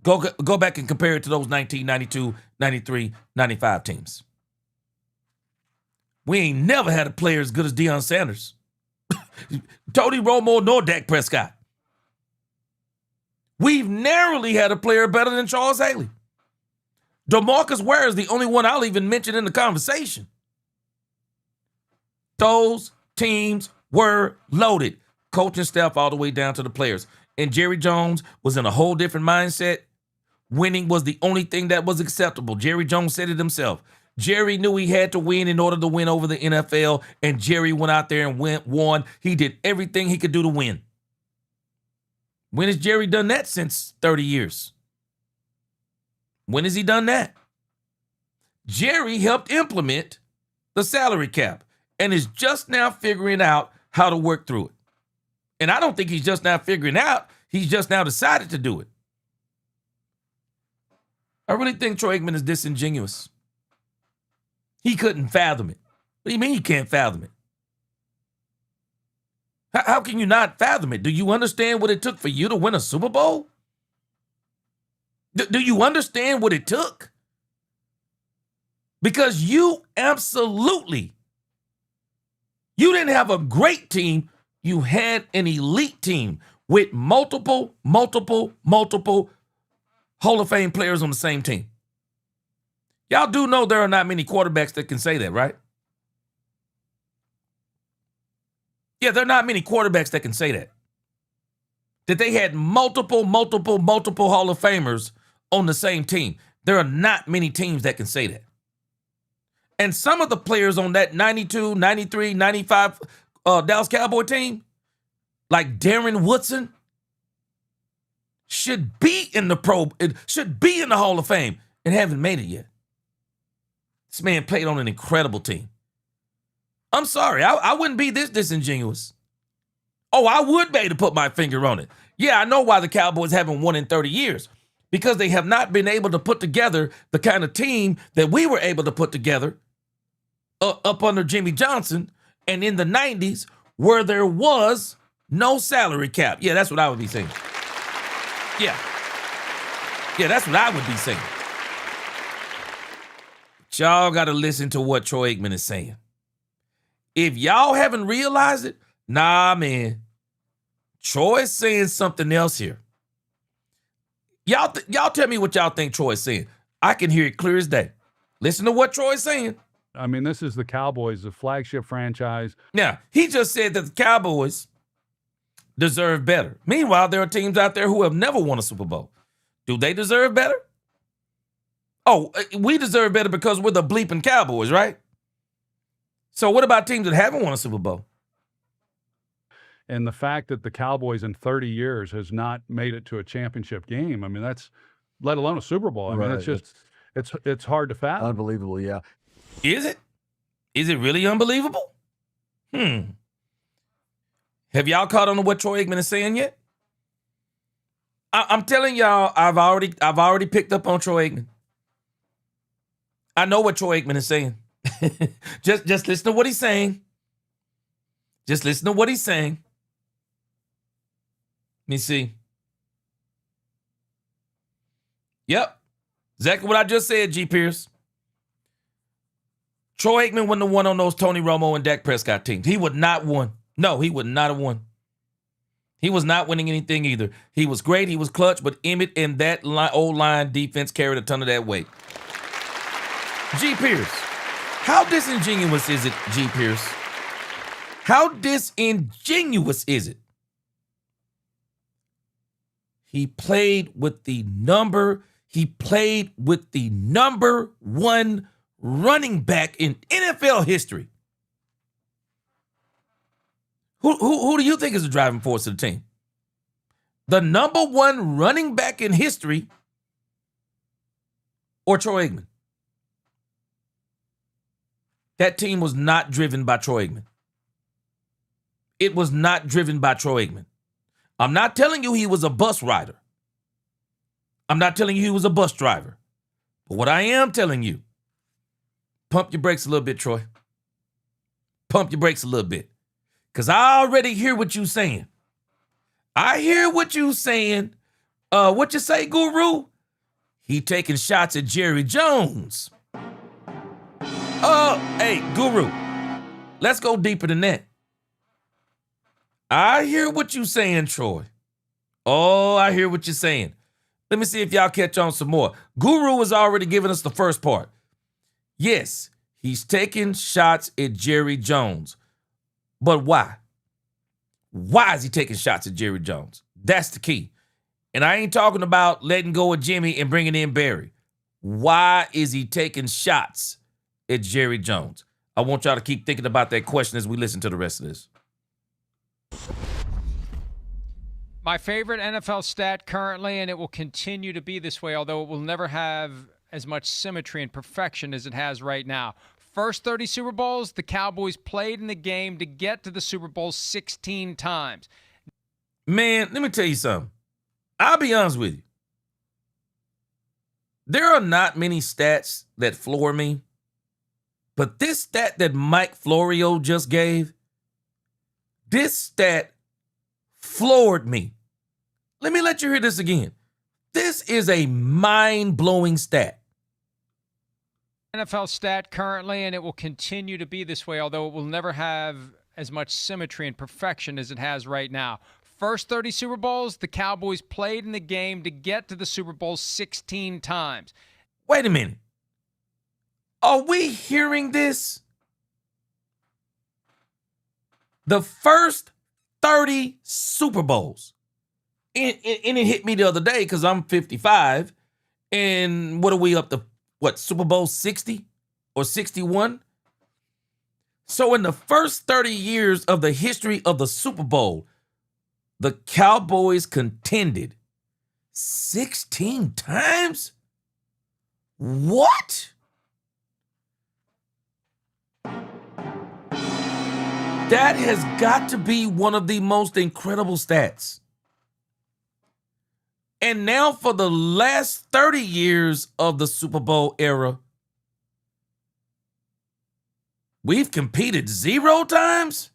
Speaker 1: Go back and compare it to those 1992, 93, 95 teams. We ain't never had a player as good as Deion Sanders. Tony Romo nor Dak Prescott. We've narrowly had a player better than Charles Haley. DeMarcus Ware is the only one I'll even mention in the conversation. Those teams were loaded. Coaching staff all the way down to the players. And Jerry Jones was in a whole different mindset. Winning was the only thing that was acceptable. Jerry Jones said it himself. Jerry knew he had to win in order to win over the NFL, and Jerry went out there and won. He did everything he could do to win. When has Jerry done that since 30 years? When has he done that? Jerry helped implement the salary cap and is just now figuring out how to work through it. And I don't think he's just now figuring out. He's just now decided to do it. I really think Troy Aikman is disingenuous. He couldn't fathom it. What do you mean you can't fathom it? How can you not fathom it? Do you understand what it took for you to win a Super Bowl? Do you understand what it took? Because you absolutely, you didn't have a great team. You had an elite team with multiple Hall of Fame players on the same team. Y'all do know there are not many quarterbacks that can say that, right? Yeah, there are not many quarterbacks that can say that. That they had multiple Hall of Famers on the same team. There are not many teams that can say that. And some of the players on that 92, 93, 95 Dallas Cowboy team, like Darren Woodson, should be in the Hall of Fame and haven't made it yet. This man played on an incredible team. I'm sorry, I wouldn't be this disingenuous. Oh, I would be able to put my finger on it. Yeah, I know why the Cowboys haven't won in 30 years. Because they have not been able to put together the kind of team that we were able to put together up under Jimmy Johnson and in the 90s where there was no salary cap. Yeah, that's what I would be saying. Yeah, that's what I would be saying. But y'all got to listen to what Troy Aikman is saying. If y'all haven't realized it, nah, man. Troy's saying something else here. Y'all tell me what y'all think Troy's saying. I can hear it clear as day. Listen to what Troy's saying.
Speaker 20: I mean, this is the Cowboys, the flagship franchise.
Speaker 1: Now, he just said that the Cowboys deserve better. Meanwhile, there are teams out there who have never won a Super Bowl. Do they deserve better? Oh, we deserve better because we're the bleeping Cowboys, right? So what about teams that haven't won a Super Bowl?
Speaker 20: And the fact that the Cowboys in 30 years has not made it to a championship game, I mean, that's, let alone a Super Bowl. I mean, it's just, it's hard to fathom.
Speaker 5: Unbelievable, yeah.
Speaker 1: Is it? Is it really unbelievable? Have y'all caught on to what Troy Aikman is saying yet? I'm telling y'all, I've already picked up on Troy Aikman. I know what Troy Aikman is saying. just listen to what he's saying. Just listen to what he's saying. Let me see. Yep. Exactly what I just said, G. Pierce. Troy Aikman wouldn't have won on those Tony Romo and Dak Prescott teams. He would not won. No, he would not have won. He was not winning anything either. He was great. He was clutch, but Emmett and that old line defense carried a ton of that weight. G. Pierce. How disingenuous is it, G. Pierce? How disingenuous is it? He played with the number one running back in NFL history. Who do you think is the driving force of the team? The number one running back in history or Troy Aikman? That team was not driven by Troy Aikman. It was not driven by Troy Aikman. I'm not telling you he was a bus rider. I'm not telling you he was a bus driver. But what I am telling you, pump your brakes a little bit, Troy. Pump your brakes a little bit. Because I already hear what you're saying. I hear what you're saying. What you say, Guru? He taking shots at Jerry Jones. Hey, Guru, let's go deeper than that. I hear what you're saying, Troy. Oh, I hear what you're saying. Let me see if y'all catch on some more. Guru has already given us the first part. Yes, he's taking shots at Jerry Jones. But why? Why is he taking shots at Jerry Jones? That's the key. And I ain't talking about letting go of Jimmy and bringing in Barry. Why is he taking shots at Jerry Jones? I want y'all to keep thinking about that question as we listen to the rest of this.
Speaker 19: My favorite NFL stat currently, and it will continue to be this way, although it will never have as much symmetry and perfection as it has right now. First 30 Super Bowls, the Cowboys played in the game to get to the Super Bowl 16 times.
Speaker 1: Man, let me tell you something. I'll be honest with you. There are not many stats that floor me, but this stat that Mike Florio just gave, this stat floored me. Let me let you hear this again. This is a mind-blowing stat.
Speaker 19: NFL stat currently, and it will continue to be this way, although it will never have as much symmetry and perfection as it has right now. First 30 Super Bowls, the Cowboys played in the game to get to the Super Bowl 16 times.
Speaker 1: Wait a minute. Are we hearing this? The first 30 Super Bowls. And it hit me the other day because I'm 55. And what are we up to? What, Super Bowl 60 or 61? So in the first 30 years of the history of the Super Bowl, the Cowboys contended 16 times? What? That has got to be one of the most incredible stats. And now for the last 30 years of the Super Bowl era, we've competed 0 times?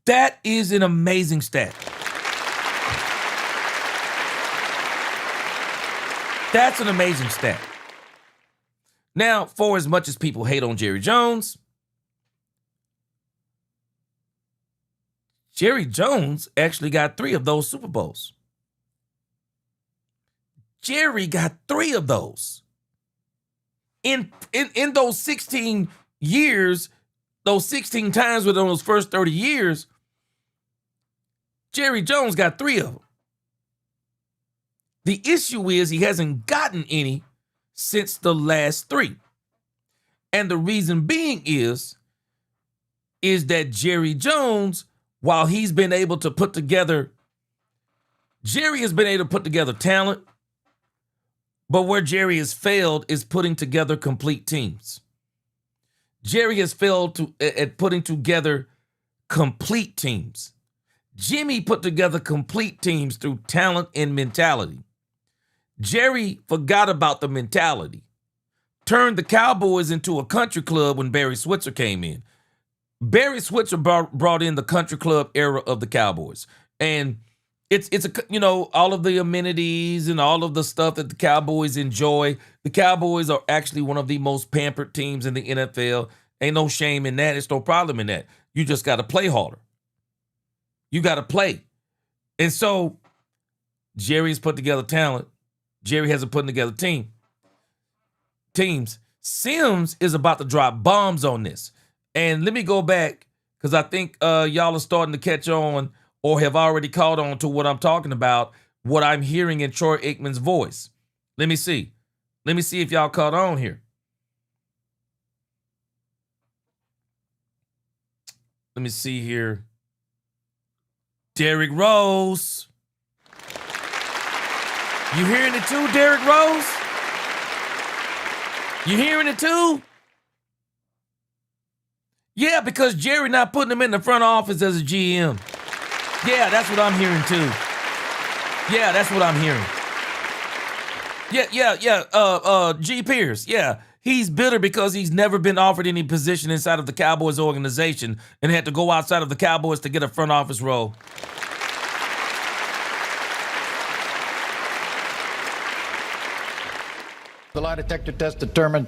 Speaker 1: That is an amazing stat. That's an amazing stat. Now, for as much as people hate on Jerry Jones, Jerry Jones actually got 3 of those Super Bowls. Jerry got 3 of those. In those 16 years, those 16 times within those first 30 years, Jerry Jones got 3 of them. The issue is he hasn't gotten any since the last 3. And the reason being is that Jerry Jones, while he's been able to put together, Jerry has been able to put together talent, but where Jerry has failed is putting together complete teams. Jerry has failed at putting together complete teams. Jimmy put together complete teams through talent and mentality. Jerry forgot about the mentality, turned the Cowboys into a country club when Barry Switzer came in. Barry Switzer brought in the country club era of the Cowboys. And it's all of the amenities and all of the stuff that the Cowboys enjoy. The Cowboys are actually one of the most pampered teams in the NFL. Ain't no shame in that. It's no problem in that. You just got to play harder. You got to play. And so Jerry's put together talent. Jerry hasn't put together teams. Sims is about to drop bombs on this. And let me go back, because I think y'all are starting to catch on or have already caught on to what I'm talking about, what I'm hearing in Troy Aikman's voice. Let me see. Let me see if y'all caught on here. Let me see here. Derrick Rose. You hearing it too, Derrick Rose? You hearing it too? Yeah, because Jerry not putting him in the front office as a GM. Yeah, that's what I'm hearing too. Yeah, that's what I'm hearing. Yeah. G. Pierce. Yeah, he's bitter because he's never been offered any position inside of the Cowboys organization and had to go outside of the Cowboys to get a front office role.
Speaker 21: The lie detector test determined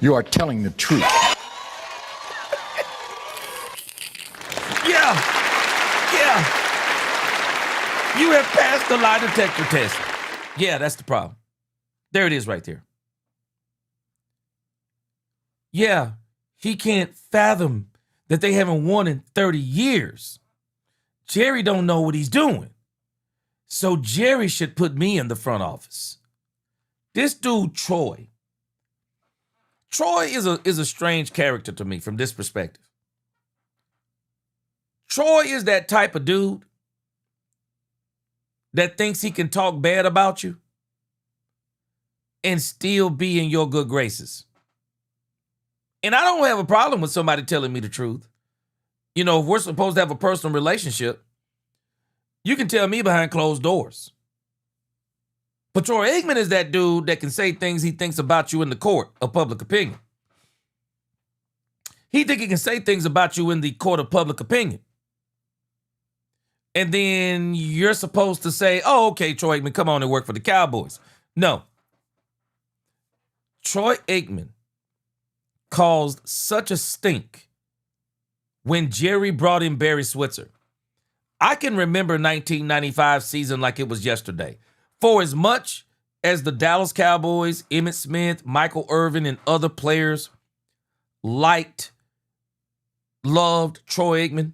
Speaker 21: you are telling the truth.
Speaker 1: Yeah. You have passed the lie detector test. Yeah, that's the problem. There it is right there. Yeah, he can't fathom that they haven't won in 30 years. Jerry don't know what he's doing. So Jerry should put me in the front office. This dude, Troy is a strange character to me from this perspective. Troy is that type of dude that thinks he can talk bad about you and still be in your good graces. And I don't have a problem with somebody telling me the truth. You know, if we're supposed to have a personal relationship, you can tell me behind closed doors. But Troy Aikman is that dude that can say things he thinks about you in the court of public opinion. He think he can say things about you in the court of public opinion. And then you're supposed to say, oh, okay, Troy Aikman, come on and work for the Cowboys. No. Troy Aikman caused such a stink when Jerry brought in Barry Switzer. I can remember 1995 season like it was yesterday. For as much as the Dallas Cowboys, Emmitt Smith, Michael Irvin, and other players loved Troy Aikman,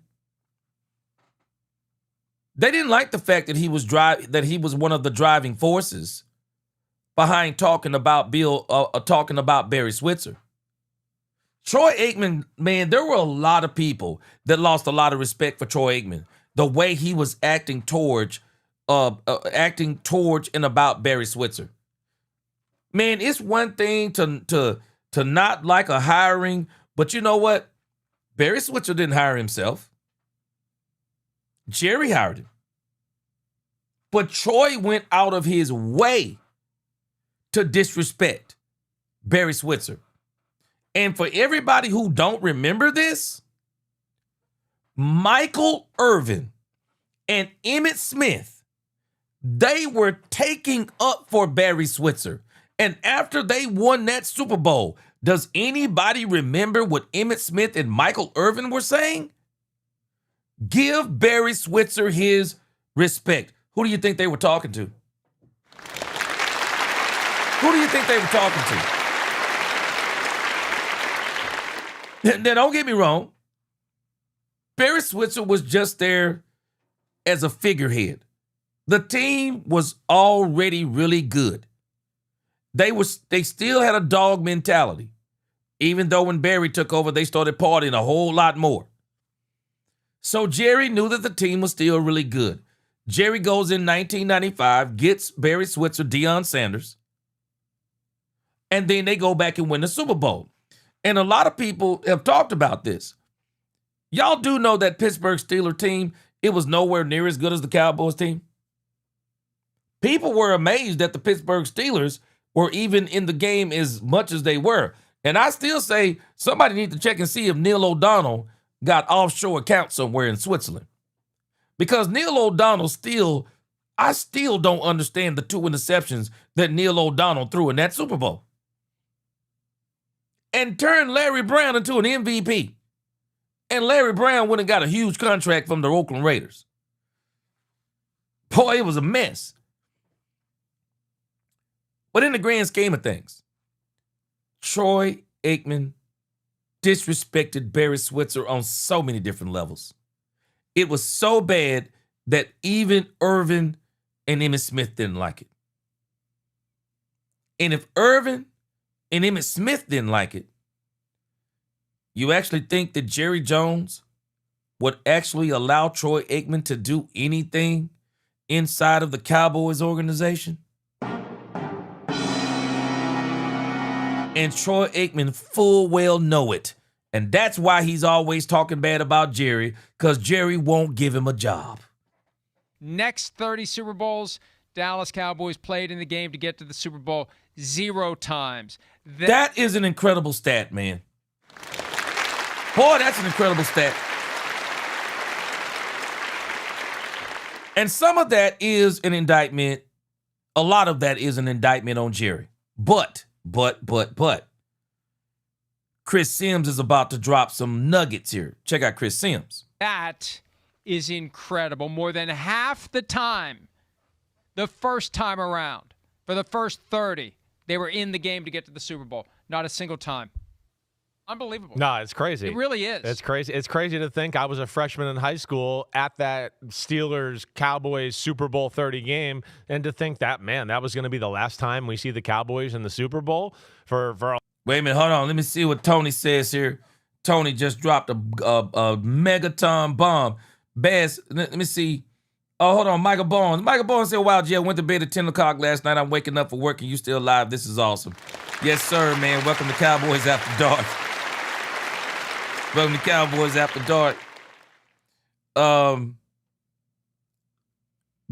Speaker 1: they didn't like the fact that he was one of the driving forces behind talking about Barry Switzer. Troy Aikman, man, there were a lot of people that lost a lot of respect for Troy Aikman. The way he was acting towards and about Barry Switzer. Man, it's one thing to not like a hiring, but you know what? Barry Switzer didn't hire himself. Jerry hired him. But Troy went out of his way to disrespect Barry Switzer. And for everybody who don't remember this, Michael Irvin and Emmitt Smith, they were taking up for Barry Switzer. And after they won that Super Bowl, does anybody remember what Emmitt Smith and Michael Irvin were saying? Give Barry Switzer his respect. Who do you think they were talking to? Who do you think they were talking to? Now, don't get me wrong. Barry Switzer was just there as a figurehead. The team was already really good. They still had a dog mentality. Even though when Barry took over, they started partying a whole lot more. So Jerry knew that the team was still really good. Jerry goes in 1995, gets Barry Switzer, Deion Sanders, and then they go back and win the Super Bowl. And a lot of people have talked about this. Y'all do know that Pittsburgh Steelers team, it was nowhere near as good as the Cowboys team. People were amazed that the Pittsburgh Steelers were even in the game as much as they were. And I still say somebody need to check and see if Neil O'Donnell got offshore accounts somewhere in Switzerland. Because Neil O'Donnell I still don't understand the 2 interceptions that Neil O'Donnell threw in that Super Bowl. And turned Larry Brown into an MVP. And Larry Brown went and got a huge contract from the Oakland Raiders. Boy, it was a mess. But in the grand scheme of things, Troy Aikman disrespected Barry Switzer on so many different levels. It was so bad that even Irvin and Emmitt Smith didn't like it. And if Irvin and Emmitt Smith didn't like it, you actually think that Jerry Jones would actually allow Troy Aikman to do anything inside of the Cowboys organization? And Troy Aikman full well know it. And that's why he's always talking bad about Jerry, because Jerry won't give him a job.
Speaker 19: Next 30 Super Bowls, Dallas Cowboys played in the game to get to the Super Bowl 0 times.
Speaker 1: That is an incredible stat, man. Boy, that's an incredible stat. And some of that is an indictment. A lot of that is an indictment on Jerry. But. Chris Sims is about to drop some nuggets here. Check out Chris Sims.
Speaker 19: That is incredible. More than half the time, the first time around, for the first 30, they were in the game to get to the Super Bowl. Not a single time. Unbelievable.
Speaker 2: No, it's crazy.
Speaker 19: It really is.
Speaker 2: It's crazy. It's crazy to think I was a freshman in high school at that Steelers-Cowboys Super Bowl 30 game, and to think that, man, that was going to be the last time we see the Cowboys in the Super Bowl for
Speaker 1: Wait a minute, hold on. Let me see what Tony says here. Tony just dropped a megaton bomb. Bass, let me see. Oh, hold on, Michael Bones. Michael Bones said, wow, Jay, went to bed at 10 o'clock last night. I'm waking up for work and you still alive. This is awesome. Yes, sir, man. Welcome to Cowboys After Dark. Welcome to Cowboys After Dark.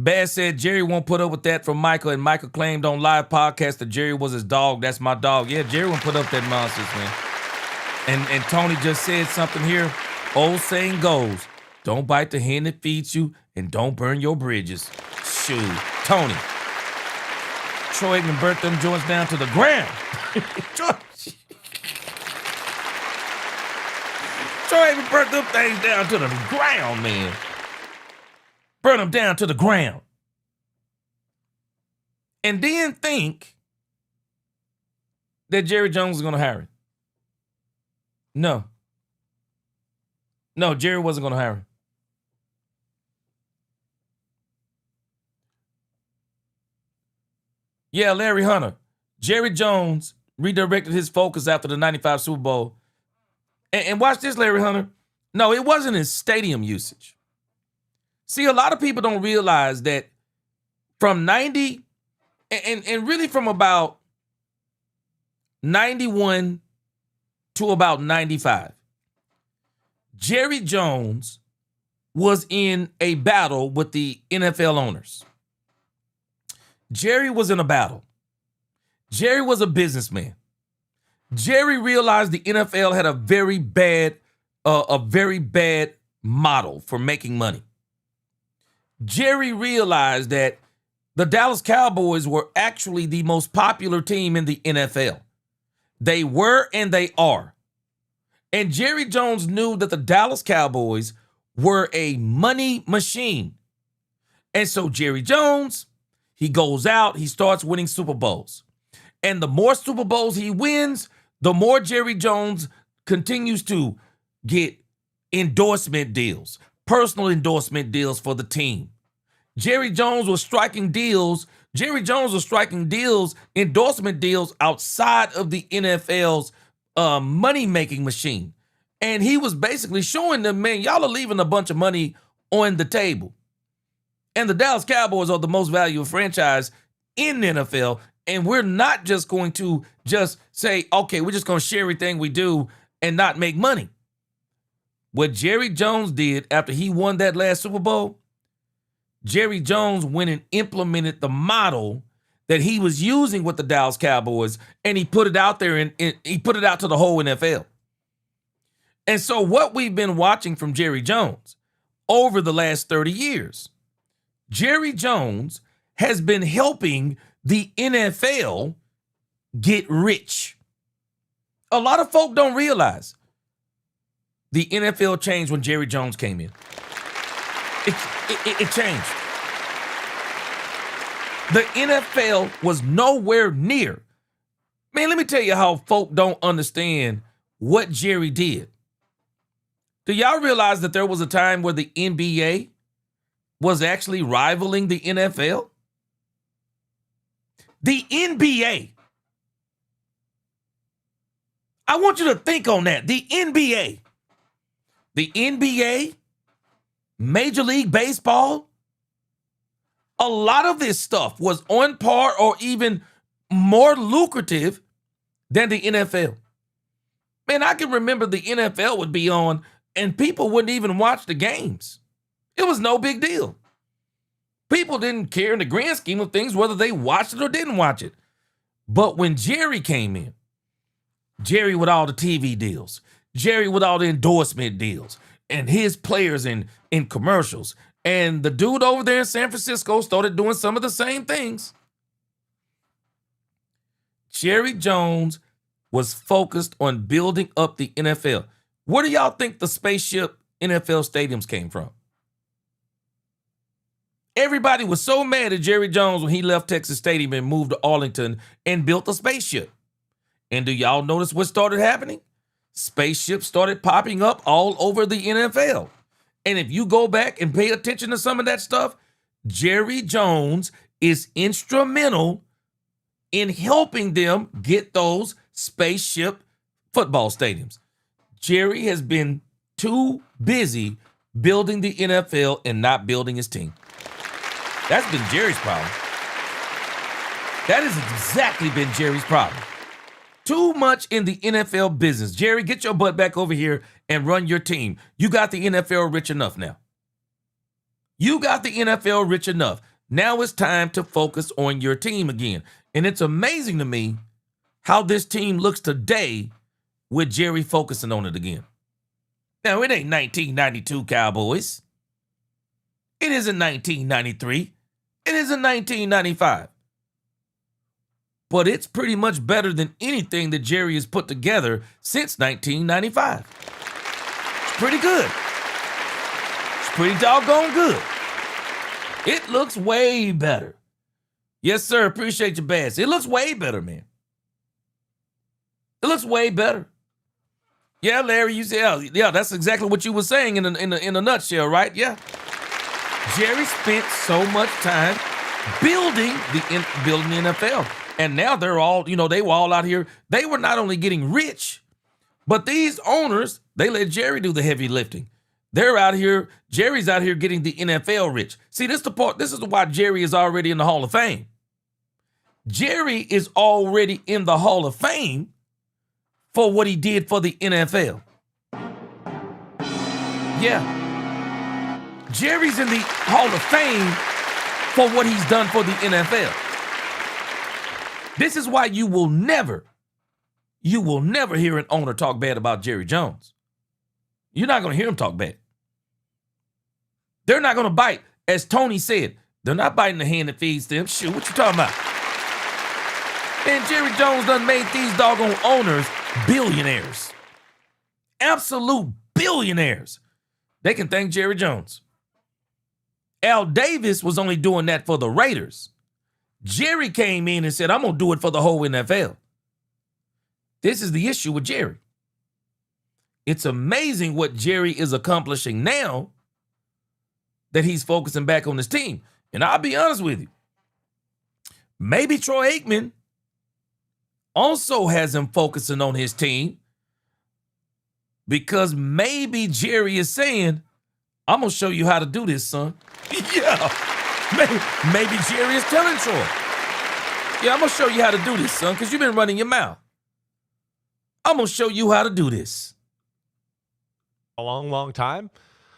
Speaker 1: Bass said Jerry won't put up with that from Michael, and Michael claimed on live podcast that Jerry was his dog. That's my dog. Yeah, Jerry won't put up that nonsense, man. And Tony just said something here. Old saying goes, don't bite the hand that feeds you, and don't burn your bridges. Shoot. Tony. Troy Aikman burnt them joints down to the ground. Troy Aikman burnt them things down to the ground, man. Burn them down to the ground. And then think that Jerry Jones is going to hire him. No. No, Jerry wasn't going to hire him. Yeah, Larry Hunter. Jerry Jones redirected his focus after the 95 Super Bowl. And watch this, Larry Hunter. No, it wasn't his stadium usage. See, a lot of people don't realize that from 90 and really from about 91 to about 95, Jerry Jones was in a battle with the NFL owners. Jerry was in a battle. Jerry was a businessman. Jerry realized the NFL had a very bad model for making money. Jerry realized that the Dallas Cowboys were actually the most popular team in the NFL. They were and they are. And Jerry Jones knew that the Dallas Cowboys were a money machine. And so Jerry Jones, he goes out, he starts winning Super Bowls. And the more Super Bowls he wins, the more Jerry Jones continues to get endorsement deals, personal endorsement deals for the team. Jerry Jones was striking deals. Jerry Jones was striking deals, endorsement deals outside of the NFL's money-making machine. And he was basically showing them, man, y'all are leaving a bunch of money on the table. And the Dallas Cowboys are the most valuable franchise in the NFL. And we're not just going to just say, okay, we're just going to share everything we do and not make money. What Jerry Jones did after he won that last Super Bowl, Jerry Jones went and implemented the model that he was using with the Dallas Cowboys, and he put it out there and he put it out to the whole NFL. And so what we've been watching from Jerry Jones over the last 30 years, Jerry Jones has been helping the NFL get rich. A lot of folk don't realize the NFL changed when Jerry Jones came in. It changed. The NFL was nowhere near. Man, let me tell you how folk don't understand what Jerry did. Do y'all realize that there was a time where the NBA was actually rivaling the NFL? The NBA. I want you to think on that. The NBA. The NBA, Major League Baseball, a lot of this stuff was on par or even more lucrative than the NFL. Man, I can remember the NFL would be on and people wouldn't even watch the games. It was no big deal. People didn't care in the grand scheme of things whether they watched it or didn't watch it. But when Jerry came in, Jerry with all the TV deals, Jerry with all the endorsement deals, and his players in commercials, and the dude over there in San Francisco started doing some of the same things. Jerry Jones was focused on building up the NFL. Where do y'all think the spaceship NFL stadiums came from? Everybody was so mad at Jerry Jones when he left Texas Stadium and moved to Arlington and built a spaceship. And do y'all notice what started happening? Spaceships started popping up all over the NFL. And if you go back and pay attention to some of that stuff, Jerry Jones is instrumental in helping them get those spaceship football stadiums. Jerry has been too busy building the NFL and not building his team. That's been Jerry's problem. That has exactly been Jerry's problem. Too much in the NFL business. Jerry, get your butt back over here and run your team. You got the NFL rich enough now. You got the NFL rich enough. Now it's time to focus on your team again. And it's amazing to me how this team looks today with Jerry focusing on it again. Now, it ain't 1992 Cowboys. It isn't 1993. It isn't 1995. But it's pretty much better than anything that Jerry has put together since 1995. It's pretty good. It's pretty doggone good. It looks way better. Yes, sir. Appreciate your bass. It looks way better, man. It looks way better. Yeah, Larry, you said, yeah, that's exactly what you were saying in a nutshell, right? Yeah. Jerry spent so much time building the NFL. And now they're all, they were all out here. They were not only getting rich, but these owners, they let Jerry do the heavy lifting. They're out here, Jerry's out here getting the NFL rich. See, this is why Jerry is already in the Hall of Fame. Jerry is already in the Hall of Fame for what he did for the NFL. Yeah. Jerry's in the Hall of Fame for what he's done for the NFL. This is why you will never hear an owner talk bad about Jerry Jones. You're not going to hear him talk bad. They're not going to bite. As Tony said, they're not biting the hand that feeds them. Shoot, what you talking about? And Jerry Jones done made these doggone owners billionaires. Absolute billionaires. They can thank Jerry Jones. Al Davis was only doing that for the Raiders. Jerry came in and said, I'm going to do it for the whole NFL. This is the issue with Jerry. It's amazing what Jerry is accomplishing now that he's focusing back on his team. And I'll be honest with you. Maybe Troy Aikman also has him focusing on his team because maybe Jerry is saying, I'm going to show you how to do this, son. Yeah. Maybe Jerry is telling Troy, yeah, I'm going to show you how to do this, son, because you've been running your mouth. I'm going to show you how to do this.
Speaker 2: A long, long time.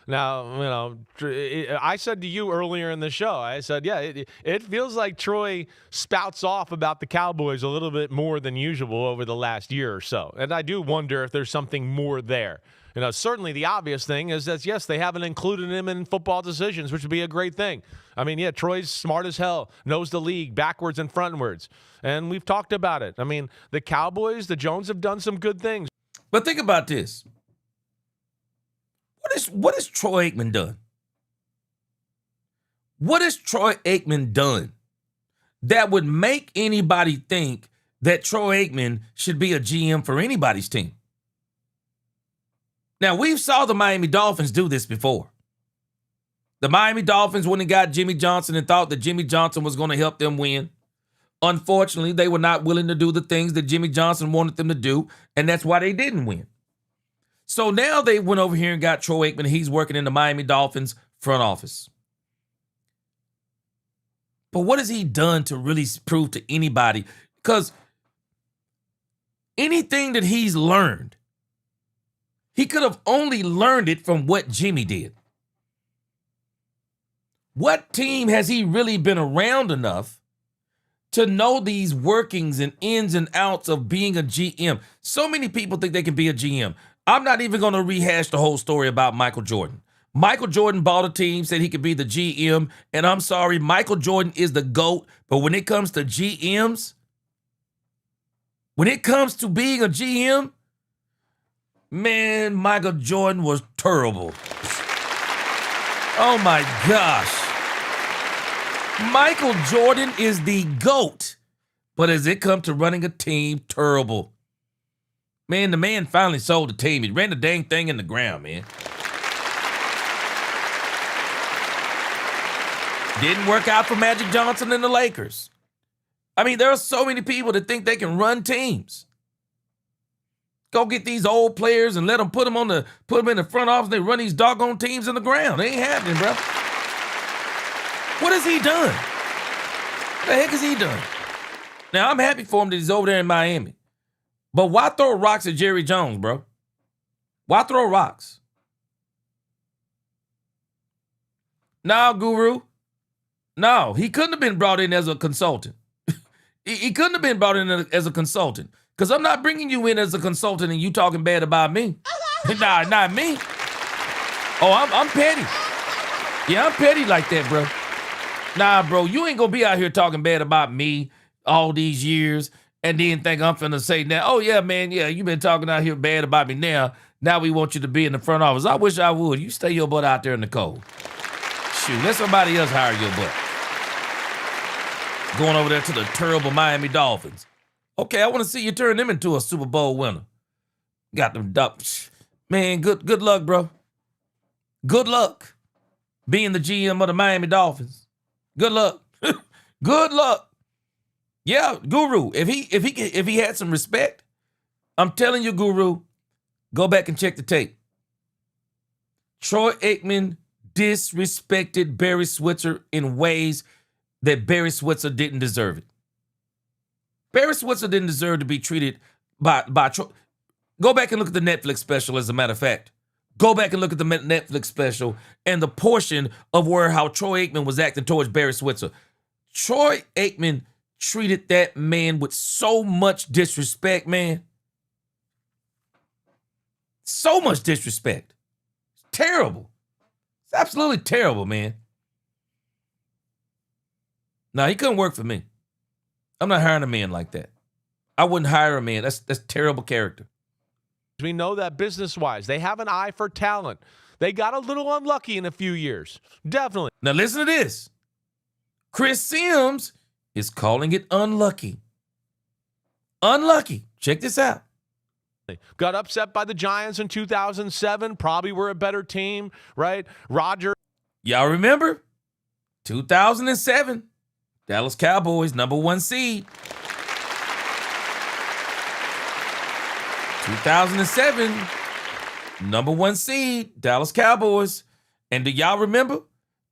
Speaker 2: Now, I said to you earlier in the show, I said, yeah, it feels like Troy spouts off about the Cowboys a little bit more than usual over the last year or so. And I do wonder if there's something more there. Certainly the obvious thing is that, yes, they haven't included him in football decisions, which would be a great thing. I mean, yeah, Troy's smart as hell, knows the league backwards and frontwards. And we've talked about it. I mean, the Cowboys, the Jones have done some good things.
Speaker 1: But think about this. What has Troy Aikman done? What has Troy Aikman done? that would make anybody think that Troy Aikman should be a GM for anybody's team. Now, we've saw the Miami Dolphins do this before. The Miami Dolphins, when they got Jimmy Johnson and thought that Jimmy Johnson was going to help them win, unfortunately, they were not willing to do the things that Jimmy Johnson wanted them to do, and that's why they didn't win. So now they went over here and got Troy Aikman. He's working in the Miami Dolphins front office. But what has he done to really prove to anybody? Because anything that he's learned, he could have only learned it from what Jimmy did. What team has he really been around enough to know these workings and ins and outs of being a GM? So many people think they can be a GM. I'm not even going to rehash the whole story about Michael Jordan. Michael Jordan bought a team, said he could be the GM, and I'm sorry, Michael Jordan is the GOAT, but when it comes to GMs, when it comes to being a GM, man, Michael Jordan was terrible. Oh my gosh. Michael Jordan is the GOAT, but as it comes to running a team, terrible. Man, the man finally sold the team. He ran the dang thing in the ground, man. Didn't work out for Magic Johnson and the Lakers. I mean, there are so many people that think they can run teams. Go get these old players and let them put them in the front office. And they run these doggone teams in the ground. It ain't happening, bro. What has he done? What the heck has he done? Now, I'm happy for him that he's over there in Miami. But why throw rocks at Jerry Jones, bro? Why throw rocks? No, Guru. No, he couldn't have been brought in as a consultant. He couldn't have been brought in as a consultant. Because I'm not bringing you in as a consultant and you talking bad about me. Nah, not me. Oh, I'm petty. Yeah, I'm petty like that, bro. Nah, bro, you ain't gonna be out here talking bad about me all these years and then think I'm finna say now, oh yeah, man, yeah, you been talking out here bad about me now. Now we want you to be in the front office. I wish I would. You stay your butt out there in the cold. Shoot, let somebody else hire your butt. Going over there to the terrible Miami Dolphins. Okay, I want to see you turn them into a Super Bowl winner. Got them ducks. Man, good luck, bro. Good luck being the GM of the Miami Dolphins. Good luck. Good luck. Yeah, Guru, if he had some respect, I'm telling you, Guru, go back and check the tape. Troy Aikman disrespected Barry Switzer in ways that Barry Switzer didn't deserve it. Barry Switzer didn't deserve to be treated by Troy. Go back and look at the Netflix special, as a matter of fact. Go back and look at the Netflix special and the portion of how Troy Aikman was acting towards Barry Switzer. Troy Aikman treated that man with so much disrespect, man. So much disrespect. It's terrible. It's absolutely terrible, man. No, he couldn't work for me. I'm not hiring a man like that. I wouldn't hire a man. That's terrible character.
Speaker 2: We know that business-wise, they have an eye for talent. They got a little unlucky in a few years. Definitely.
Speaker 1: Now listen to this. Chris Sims is calling it unlucky. Unlucky. Check this out.
Speaker 2: Got upset by the Giants in 2007. Probably were a better team, right? Roger.
Speaker 1: Y'all remember? 2007. Dallas Cowboys, #1 seed. 2007, #1 seed, Dallas Cowboys. And do y'all remember?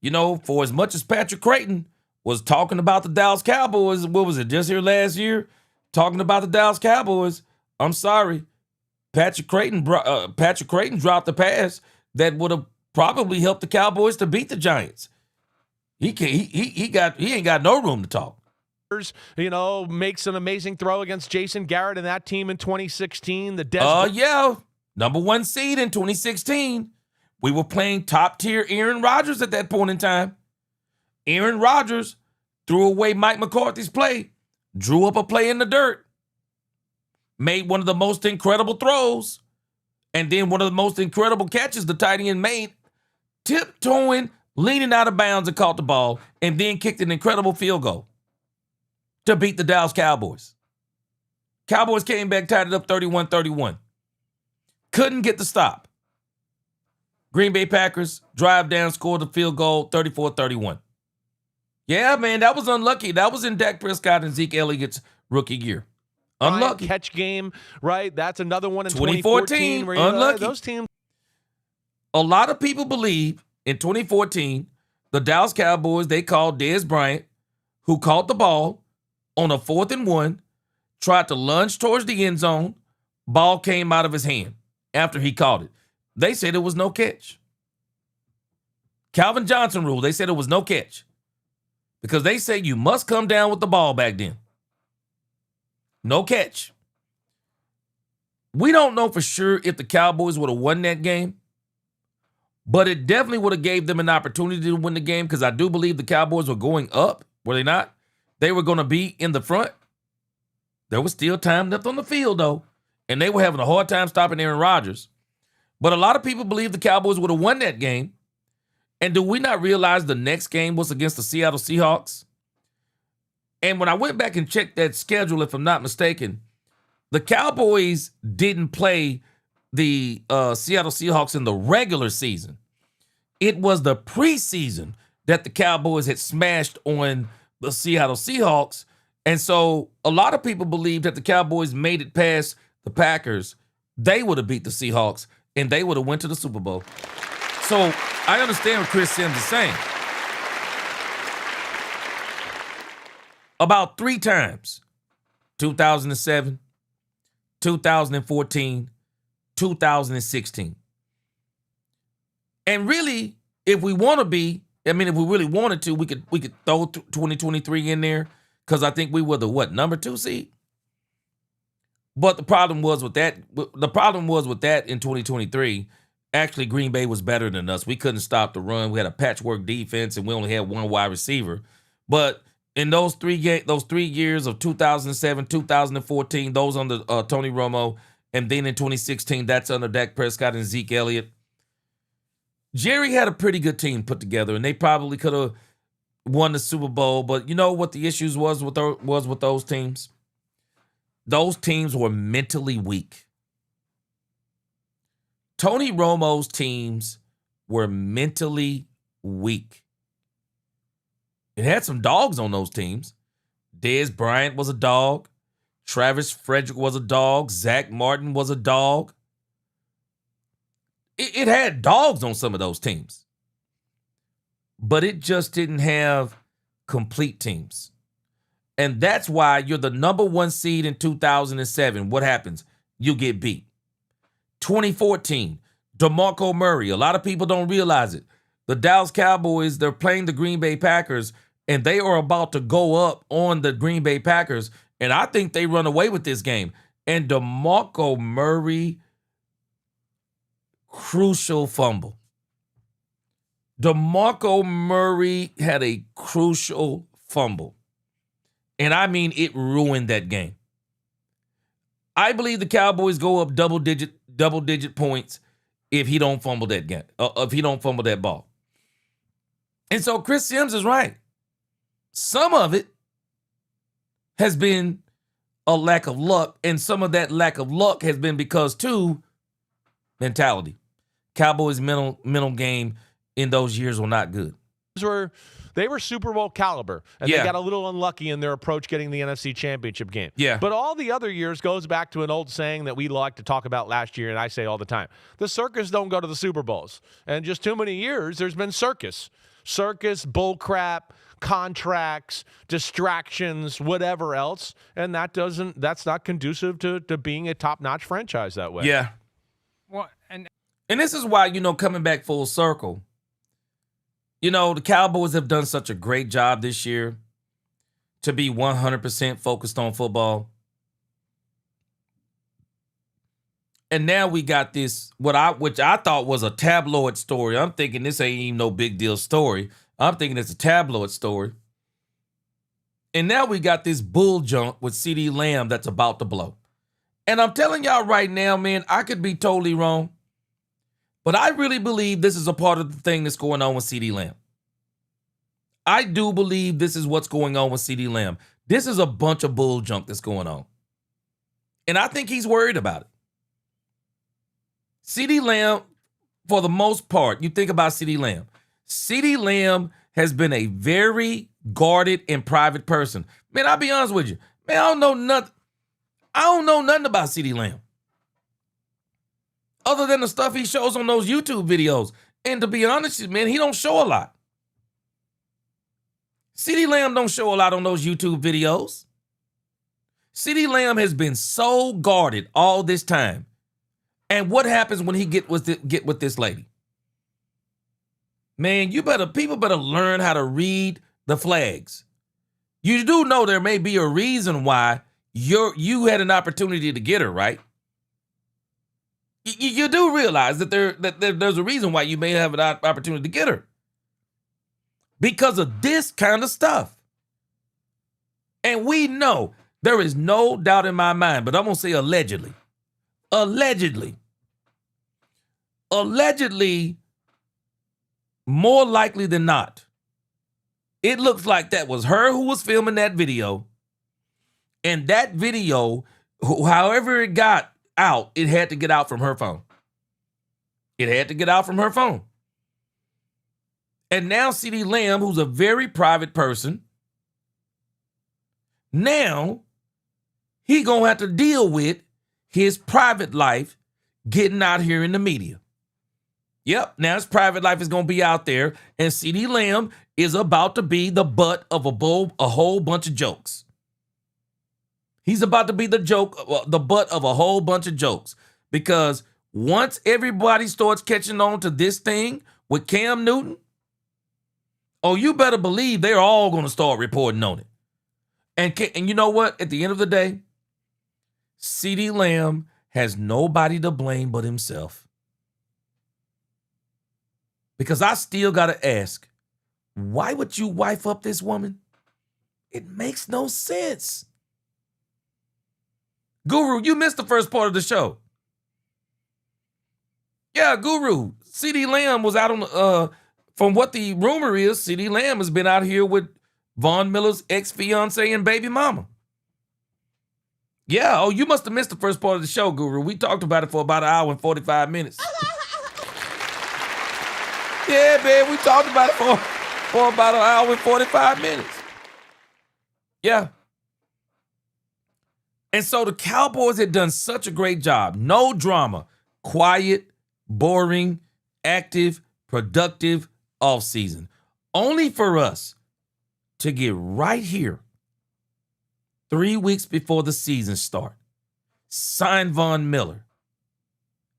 Speaker 1: You know, for as much as Patrick Creighton was talking about the Dallas Cowboys, what was it, just here last year? Talking about the Dallas Cowboys. I'm sorry. Patrick Creighton dropped a pass that would have probably helped the Cowboys to beat the Giants. He ain't got no room to talk.
Speaker 2: You know, makes an amazing throw against Jason Garrett and that team in 2016.
Speaker 1: Yeah, #1 seed in 2016. We were playing top-tier Aaron Rodgers at that point in time. Aaron Rodgers threw away Mike McCarthy's play, drew up a play in the dirt, made one of the most incredible throws, and then one of the most incredible catches the tight end made, tiptoeing, leaning out of bounds and caught the ball, and then kicked an incredible field goal. to beat the Dallas Cowboys. Cowboys came back, tied it up 31-31. Couldn't get the stop. Green Bay Packers drive down, scored the field goal, 34-31. Yeah, man, that was unlucky. That was in Dak Prescott and Zeke Elliott's rookie year. Unlucky.
Speaker 2: Catch game, right? That's another one in
Speaker 1: 2014.
Speaker 2: 2014. Where
Speaker 1: Unlucky.
Speaker 2: Those teams.
Speaker 1: A lot of people believe in 2014, the Dallas Cowboys, they called Dez Bryant, who caught the ball on a 4th and 1, tried to lunge towards the end zone, ball came out of his hand after he caught it. They said it was no catch. Calvin Johnson rule, they said it was no catch. Because they say you must come down with the ball back then. No catch. We don't know for sure if the Cowboys would have won that game, but it definitely would have gave them an opportunity to win the game because I do believe the Cowboys were going up, were they not? They were going to be in the front. There was still time left on the field, though, and they were having a hard time stopping Aaron Rodgers. But a lot of people believe the Cowboys would have won that game. And do we not realize the next game was against the Seattle Seahawks? And when I went back and checked that schedule, if I'm not mistaken, the Cowboys didn't play the Seattle Seahawks in the regular season. It was the preseason that the Cowboys had smashed on the Seattle Seahawks. And so a lot of people believe that the Cowboys made it past the Packers. They would have beat the Seahawks, and they would have went to the Super Bowl. So I understand what Chris Sims is saying. About 3 times, 2007, 2014, 2016. And really, if we want to be, if we really wanted to, we could throw 2023 in there because I think we were the number 2 seed? But the problem was with that in 2023, actually Green Bay was better than us. We couldn't stop the run. We had a patchwork defense and we only had 1 wide receiver. But in those 3 years of 2007, 2014, those under Tony Romo, and then in 2016, that's under Dak Prescott and Zeke Elliott. Jerry had a pretty good team put together, and they probably could have won the Super Bowl. But you know what the issues was with those teams? Those teams were mentally weak. Tony Romo's teams were mentally weak. It had some dogs on those teams. Dez Bryant was a dog. Travis Frederick was a dog. Zach Martin was a dog. It had dogs on some of those teams. But it just didn't have complete teams. And that's why you're the number 1 seed in 2007. What happens? You get beat. 2014, DeMarco Murray. A lot of people don't realize it. The Dallas Cowboys, they're playing the Green Bay Packers, and they are about to go up on the Green Bay Packers. And I think they run away with this game. And DeMarco Murray, crucial fumble. DeMarco Murray had a crucial fumble. And I mean, it ruined that game. I believe the Cowboys go up double digit points if he don't fumble that game, if he don't fumble that ball. And so Chris Sims is right. Some of it has been a lack of luck, and some of that lack of luck has been because, too, mentality. Cowboys' mental game in those years were not good.
Speaker 2: They were Super Bowl caliber, and they got a little unlucky in their approach getting the NFC Championship game.
Speaker 1: Yeah.
Speaker 2: But all the other years goes back to an old saying that we like to talk about last year, and I say all the time. The circus don't go to the Super Bowls. And just too many years, there's been circus. Circus, bullcrap, contracts, distractions, whatever else. And that's not conducive to being a top-notch franchise that way.
Speaker 1: Yeah.
Speaker 19: Well, and
Speaker 1: this is why, coming back full circle, the Cowboys have done such a great job this year to be 100% focused on football. And now we got this, which I thought was a tabloid story. I'm thinking this ain't even no big deal story. I'm thinking it's a tabloid story. And now we got this bull junk with CeeDee Lamb that's about to blow. And I'm telling y'all right now, man, I could be totally wrong. But I really believe this is a part of the thing that's going on with CeeDee Lamb. I do believe this is what's going on with CeeDee Lamb. This is a bunch of bull junk that's going on. And I think he's worried about it. CeeDee Lamb, for the most part, you think about CeeDee Lamb. CeeDee Lamb has been a very guarded and private person. Man, I'll be honest with you. Man, I don't know nothing about CeeDee Lamb. Other than the stuff he shows on those YouTube videos. And to be honest, man, he don't show a lot. CeeDee Lamb don't show a lot on those YouTube videos. CeeDee Lamb has been so guarded all this time. And what happens when he get with this lady? Man, people better learn how to read the flags. You do know there may be a reason why you had an opportunity to get her, right? You do realize that there's a reason why you may have an opportunity to get her. Because of this kind of stuff. And we know, there is no doubt in my mind, but I'm going to say allegedly. Allegedly, more likely than not, it looks like that was her who was filming that video. And that video, however it got out, it had to get out from her phone. It had to get out from her phone. And now CeeDee Lamb, who's a very private person, now he gonna have to deal with his private life getting out here in the media. Yep, now his private life is gonna be out there, and CeeDee Lamb is about to be the butt of a whole bunch of jokes. He's about to be the butt of a whole bunch of jokes. Because once everybody starts catching on to this thing with Cam Newton, oh, you better believe they're all going to start reporting on it. And you know what? At the end of the day, CeeDee Lamb has nobody to blame but himself. Because I still got to ask, why would you wife up this woman? It makes no sense. Guru, you missed the first part of the show. Yeah, Guru, CeeDee Lamb was out on from what the rumor is, CeeDee Lamb has been out here with Von Miller's ex-fiance and baby mama. Yeah, oh, you must have missed the first part of the show, Guru. We talked about it for about an hour and 45 minutes. Yeah, man, we talked about it for about an hour and 45 minutes. Yeah. And so the Cowboys had done such a great job. No drama. Quiet, boring, active, productive offseason. Only for us to get right here 3 weeks before the season start. Sign Von Miller.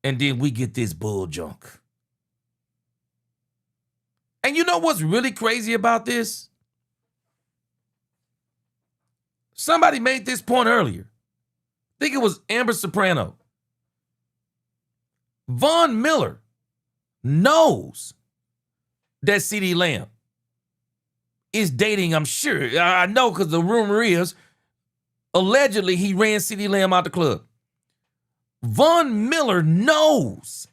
Speaker 1: And then we get this bull junk. And you know what's really crazy about this? Somebody made this point earlier. I think it was Amber Soprano. Von Miller knows that CeeDee Lamb is dating, I'm sure. I know because the rumor is, allegedly, he ran CeeDee Lamb out the club. Von Miller knows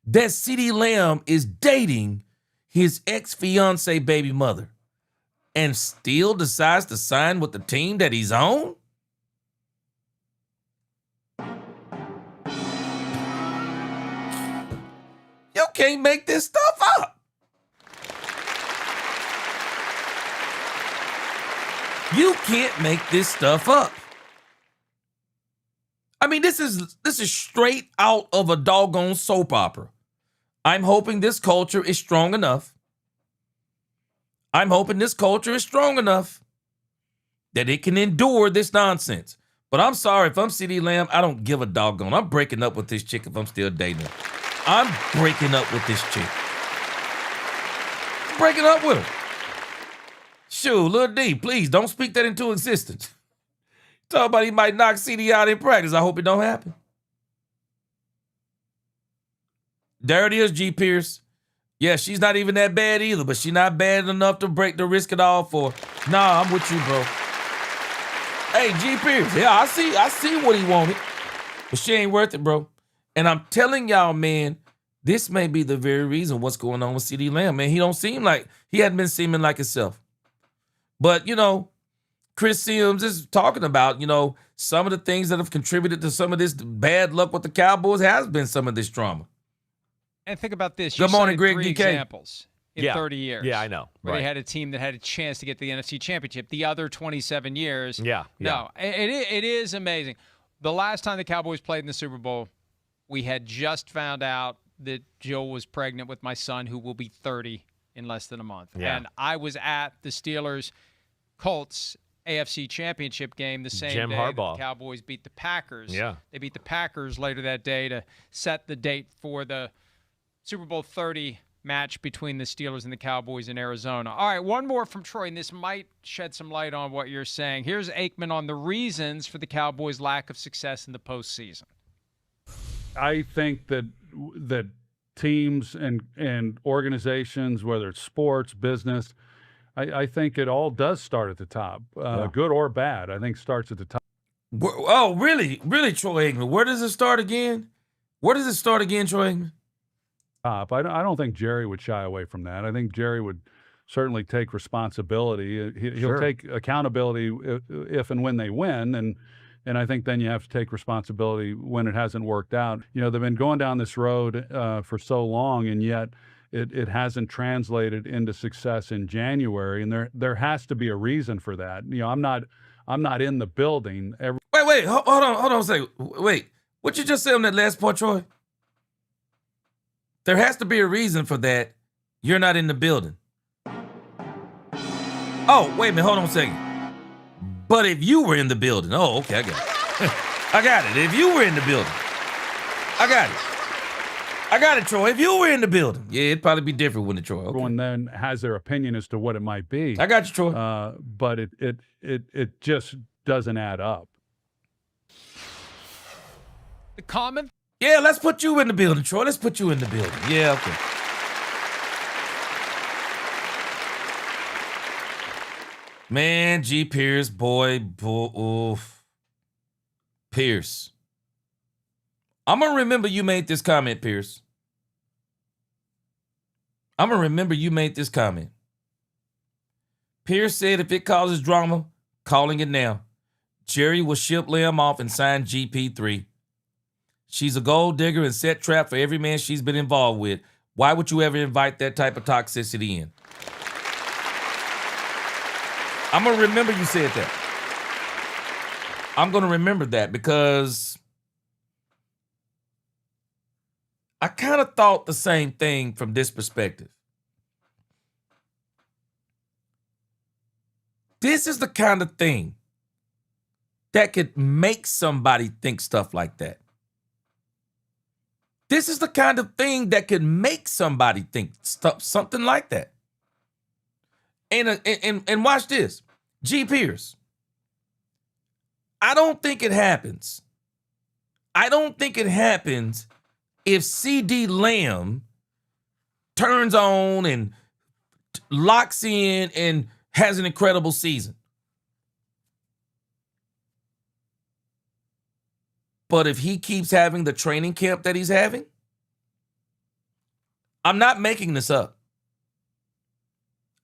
Speaker 1: that CeeDee Lamb is dating his ex-fiance baby mother and still decides to sign with the team that he's on? You can't make this stuff up. You can't make this stuff up. I mean, this is straight out of a doggone soap opera. I'm hoping this culture is strong enough. I'm hoping this culture is strong enough that it can endure this nonsense. But I'm sorry, if I'm CeeDee Lamb, I don't give a doggone. I'm breaking up with this chick if I'm still dating her. I'm breaking up with this chick. Breaking up with her. Shoot, Lil D, please don't speak that into existence. Talk about he might knock CD out in practice. I hope it don't happen. There it is, G. Pierce. Yeah, she's not even that bad either, but she's not bad enough to risk it all for. Nah, I'm with you, bro. Hey, G. Pierce. Yeah, I see what he wanted, but she ain't worth it, bro. And I'm telling y'all, man, this may be the very reason what's going on with CeeDee Lamb. Man, he hadn't been seeming like himself. But, you know, Chris Sims is talking about, some of the things that have contributed to some of this bad luck with the Cowboys has been some of this drama.
Speaker 19: And think about this.
Speaker 1: Good morning,
Speaker 19: cited
Speaker 1: Greg
Speaker 19: 3
Speaker 1: DK.
Speaker 19: examples in
Speaker 2: Yeah.
Speaker 19: 30 years.
Speaker 2: Yeah, I know.
Speaker 19: Where
Speaker 2: Right.
Speaker 19: they had a team that had a chance to get the NFC Championship. The other 27 years.
Speaker 2: Yeah.
Speaker 19: No, it is amazing. The last time the Cowboys played in the Super Bowl, we had just found out that Jill was pregnant with my son, who will be 30 in less than a month.
Speaker 2: Yeah.
Speaker 19: And I was at the Steelers-Colts AFC Championship game the same
Speaker 2: Jim
Speaker 19: day that
Speaker 2: Harbaugh.
Speaker 19: the Cowboys beat the Packers.
Speaker 2: Yeah.
Speaker 19: They beat the Packers later that day to set the date for the Super Bowl 30 match between the Steelers and the Cowboys in Arizona. All right, one more from Troy, and this might shed some light on what you're saying. Here's Aikman on the reasons for the Cowboys' lack of success in the postseason.
Speaker 20: I think that teams and organizations, whether it's sports, business, I think it all does start at the top, good or bad. I think starts at the top.
Speaker 1: Oh, really? Really, Troy Aikman? Where does it start again? Troy Aikman?
Speaker 20: Top. I don't think Jerry would shy away from that. I think Jerry would certainly take responsibility. He'll
Speaker 1: Sure.
Speaker 20: take accountability if and when they win, and I think then you have to take responsibility when it hasn't worked out. They've been going down this road for so long, and yet it hasn't translated into success in January, and there has to be a reason for that. I'm not in the building.
Speaker 1: Wait, hold on a second. Wait, what you just said on that last part, Troy? There has to be a reason for that. You're not in the building. Oh, wait a minute, hold on a second. But if you were in the building, okay, I got it. I got it. If you were in the building, I got it, Troy. If you were in the building, yeah, it'd probably be different with the Troy. Okay.
Speaker 20: Everyone then has their opinion as to what it might be.
Speaker 1: I got you, Troy.
Speaker 20: But it just doesn't add up.
Speaker 19: The common?
Speaker 1: Yeah, let's put you in the building, Troy. Let's put you in the building. Yeah, okay. Man, G. Pierce, boy, oof. Pierce. I'm going to remember you made this comment, Pierce. I'm going to remember you made this comment. Pierce said if it causes drama, calling it now. Jerry will ship Liam off and sign GP3. She's a gold digger and set trap for every man she's been involved with. Why would you ever invite that type of toxicity in? I'm going to remember you said that. I'm going to remember that because I kind of thought the same thing from this perspective. This is the kind of thing that could make somebody think stuff like that. This is the kind of thing that could make somebody think something like that. And watch this. G. Pierce. I don't think it happens. I don't think it happens if CD Lamb turns on and locks in and has an incredible season. But if he keeps having the training camp that he's having, I'm not making this up.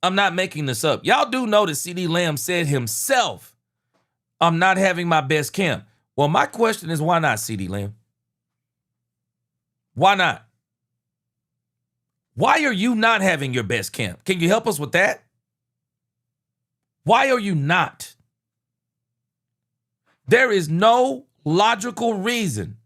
Speaker 1: Y'all do know that CD Lamb said himself, I'm not having my best camp. Well, my question is, why not, CD Lamb? Why not? Why are you not having your best camp? Can you help us with that? Why are you not? There is no logical reason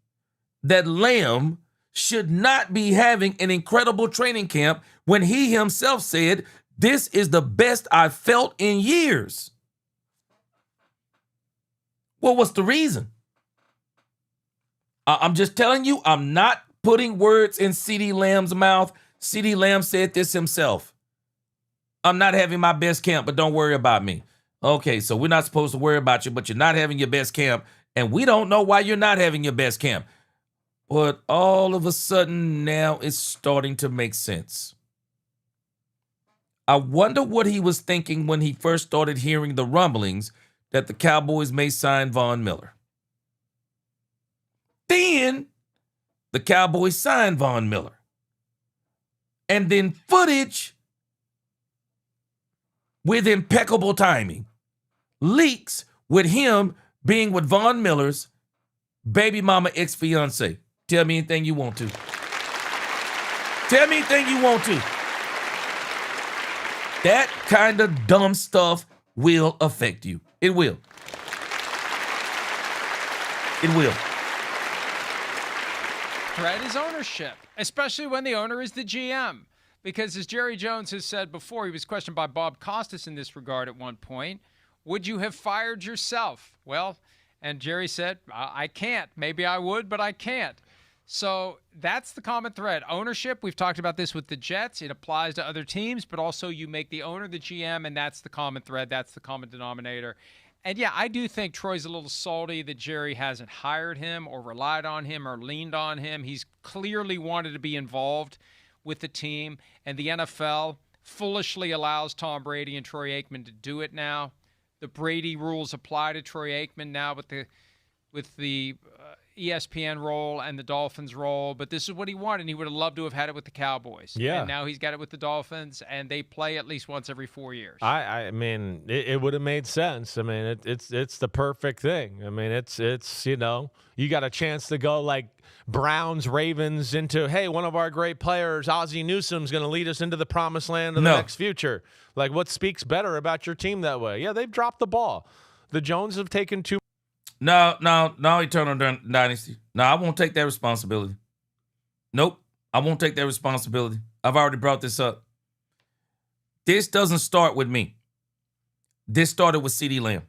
Speaker 1: that Lamb should not be having an incredible training camp when he himself said, this is the best I've felt in years. Well, what's the reason? I'm just telling you, I'm not putting words in CD Lamb's mouth. CD Lamb said this himself. I'm not having my best camp, but don't worry about me. Okay, so we're not supposed to worry about you, but you're not having your best camp, and we don't know why you're not having your best camp. But all of a sudden now it's starting to make sense. I wonder what he was thinking when he first started hearing the rumblings that the Cowboys may sign Von Miller. Then the Cowboys signed Von Miller. And then footage with impeccable timing leaks with him being with Von Miller's baby mama ex-fiance. Tell me anything you want to. Tell me anything you want to. That kind of dumb stuff will affect you. It will. It will.
Speaker 19: Threat is ownership, especially when the owner is the GM. Because as Jerry Jones has said before, he was questioned by Bob Costas in this regard at one point. Would you have fired yourself? Well, and Jerry said, I can't. Maybe I would, but I can't. So that's the common thread. Ownership, we've talked about this with the Jets. It applies to other teams, but also you make the owner the GM, and that's the common thread. That's the common denominator. And yeah, I do think Troy's a little salty that Jerry hasn't hired him or relied on him or leaned on him. He's clearly wanted to be involved with the team, and the NFL foolishly allows Tom Brady and Troy Aikman to do it now. The Brady rules apply to Troy Aikman now with the ESPN role and the Dolphins role, but this is what he wanted. He would have loved to have had it with the Cowboys.
Speaker 2: Yeah.
Speaker 19: And now he's got it with the Dolphins, and they play at least once every 4 years.
Speaker 2: I mean, it would have made sense. I mean, it's the perfect thing. I mean, it's you know, you got a chance to go like Browns, Ravens into, hey, one of our great players, Ozzie Newsome's going to lead us into the promised land of the next future. Like, what speaks better about your team that way? Yeah, they've dropped the ball. The Jones have taken too.
Speaker 1: No, Eternal Dynasty. No, I won't take that responsibility. Nope, I won't take that responsibility. I've already brought this up. This doesn't start with me. This started with CeeDee Lamb.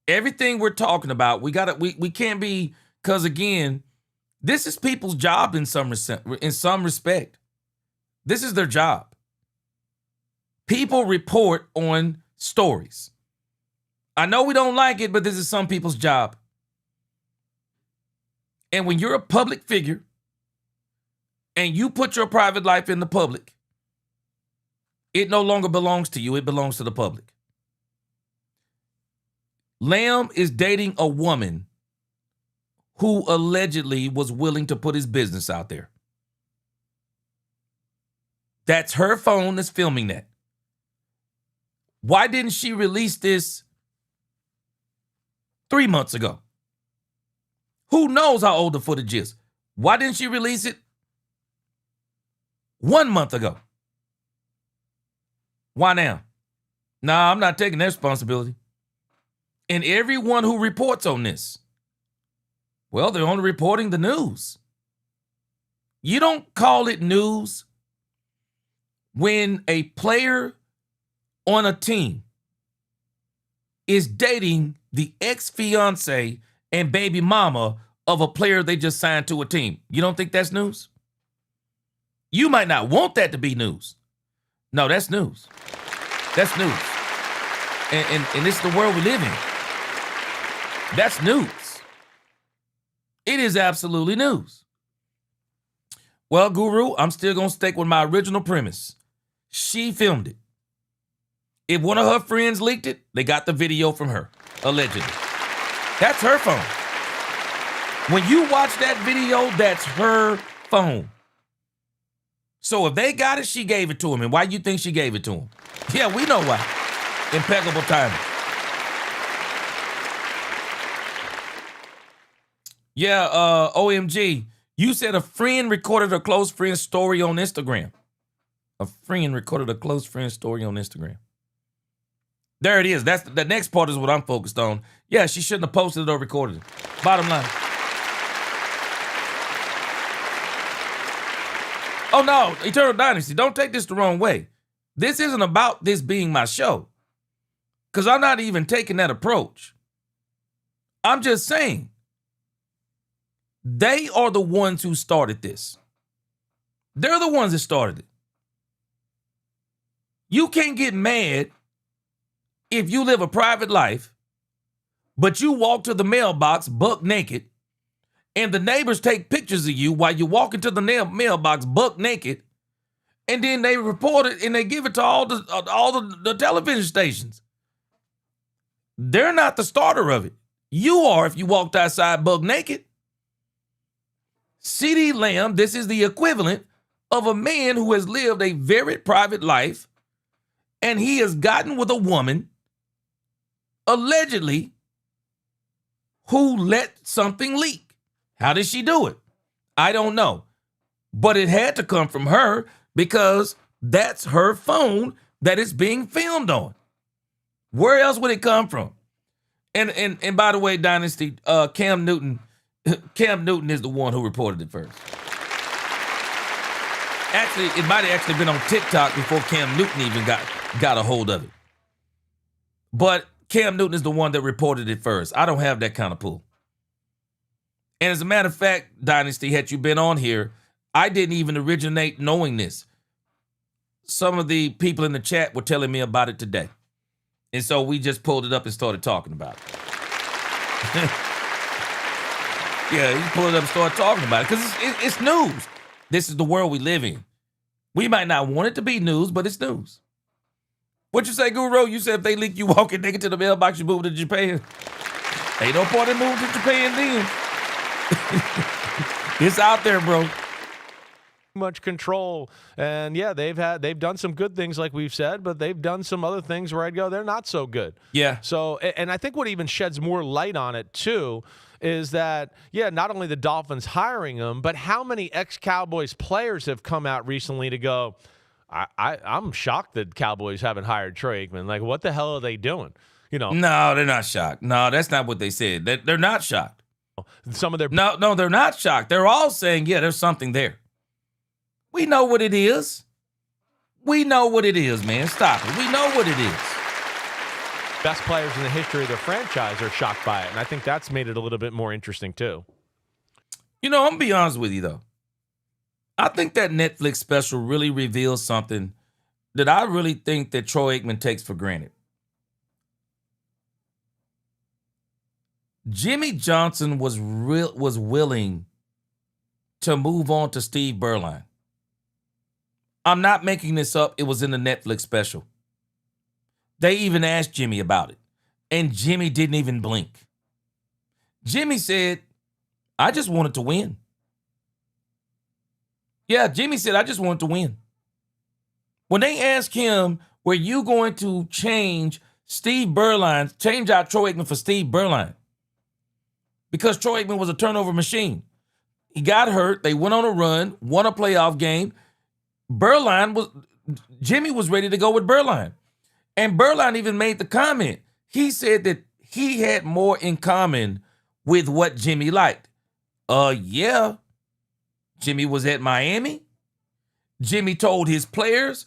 Speaker 1: Everything we're talking about, we can't be, because again, this is people's job in some respect. This is their job. People report on stories. I know we don't like it, but this is some people's job. And when you're a public figure and you put your private life in the public, it no longer belongs to you. It belongs to the public. Lamb is dating a woman who allegedly was willing to put his business out there. That's her phone that's filming that. Why didn't she release this 3 months ago? Who knows how old the footage is? Why didn't she release it 1 month ago? Why now? Nah, I'm not taking that responsibility. And everyone who reports on this, well, they're only reporting the news. You don't call it news when a player on a team is dating the ex-fiance and baby mama of a player they just signed to a team. You don't think that's news? You might not want that to be news. No, that's news. That's news. And this is the world we live in. That's news. It is absolutely news. Well, Guru, I'm still going to stick with my original premise. She filmed it. If one of her friends leaked it, they got the video from her, allegedly. That's her phone. When you watch that video, that's her phone. So if they got it, she gave it to him. And why do you think she gave it to him? Yeah, we know why. Impeccable timing. Yeah, OMG. You said a friend recorded a close friend's story on Instagram. A friend recorded a close friend's story on Instagram. There it is. That's the next part is what I'm focused on. Yeah, she shouldn't have posted it or recorded it. Bottom line. Oh no, Eternal Dynasty, don't take this the wrong way. This isn't about this being my show. Because I'm not even taking that approach. I'm just saying, they are the ones who started this. They're the ones that started it. You can't get mad if you live a private life, but you walk to the mailbox buck naked, and the neighbors take pictures of you while you walk into the mailbox buck naked, and then they report it and they give it to all the television stations. They're not the starter of it. You are if you walked outside buck naked. CeeDee Lamb, this is the equivalent of a man who has lived a very private life, and he has gotten with a woman allegedly, who let something leak. How did she do it? I don't know. But it had to come from her because that's her phone that it's being filmed on. Where else would it come from? And by the way, Dynasty, Cam Newton is the one who reported it first. Actually, it might have actually been on TikTok before Cam Newton even got a hold of it. But Cam Newton is the one that reported it first. I don't have that kind of pull. And as a matter of fact, Dynasty, had you been on here, I didn't even originate knowing this. Some of the people in the chat were telling me about it today. And so we just pulled it up and started talking about it. Yeah, he pulled it up and started talking about it because it's news. This is the world we live in. We might not want it to be news, but it's news. What you say, Guru? You said if they leak you walking naked to the mailbox, you move to Japan. Ain't no point in moving to Japan then. It's out there, bro.
Speaker 2: Much control, and yeah, they've done some good things like we've said, but they've done some other things where I'd go they're not so good.
Speaker 1: Yeah.
Speaker 2: So, and I think what even sheds more light on it too is that not only the Dolphins hiring him, but how many ex-Cowboys players have come out recently to go, I'm shocked that Cowboys haven't hired Troy Aikman. Like, what the hell are they doing? You know?
Speaker 1: No, they're not shocked. No, that's not what they said. They're not shocked.
Speaker 2: Some of their
Speaker 1: no, they're not shocked. They're all saying, yeah, there's something there. We know what it is. We know what it is, man. Stop it. We know what it is.
Speaker 2: Best players in the history of their franchise are shocked by it, and I think that's made it a little bit more interesting too.
Speaker 1: You know, I'm gonna be honest with you though. I think that Netflix special really reveals something that I really think that Troy Aikman takes for granted. Jimmy Johnson was willing to move on to Steve Berline. I'm not making this up. It was in the Netflix special. They even asked Jimmy about it, and Jimmy didn't even blink. Jimmy said, I just wanted to win. Yeah, Jimmy said, I just wanted to win. When they asked him, were you going to change out Troy Aikman for Steve Berline? Because Troy Aikman was a turnover machine. He got hurt. They went on a run, won a playoff game. Jimmy was ready to go with Berline. And Berline even made the comment. He said that he had more in common with what Jimmy liked. Yeah. Jimmy was at Miami. Jimmy told his players,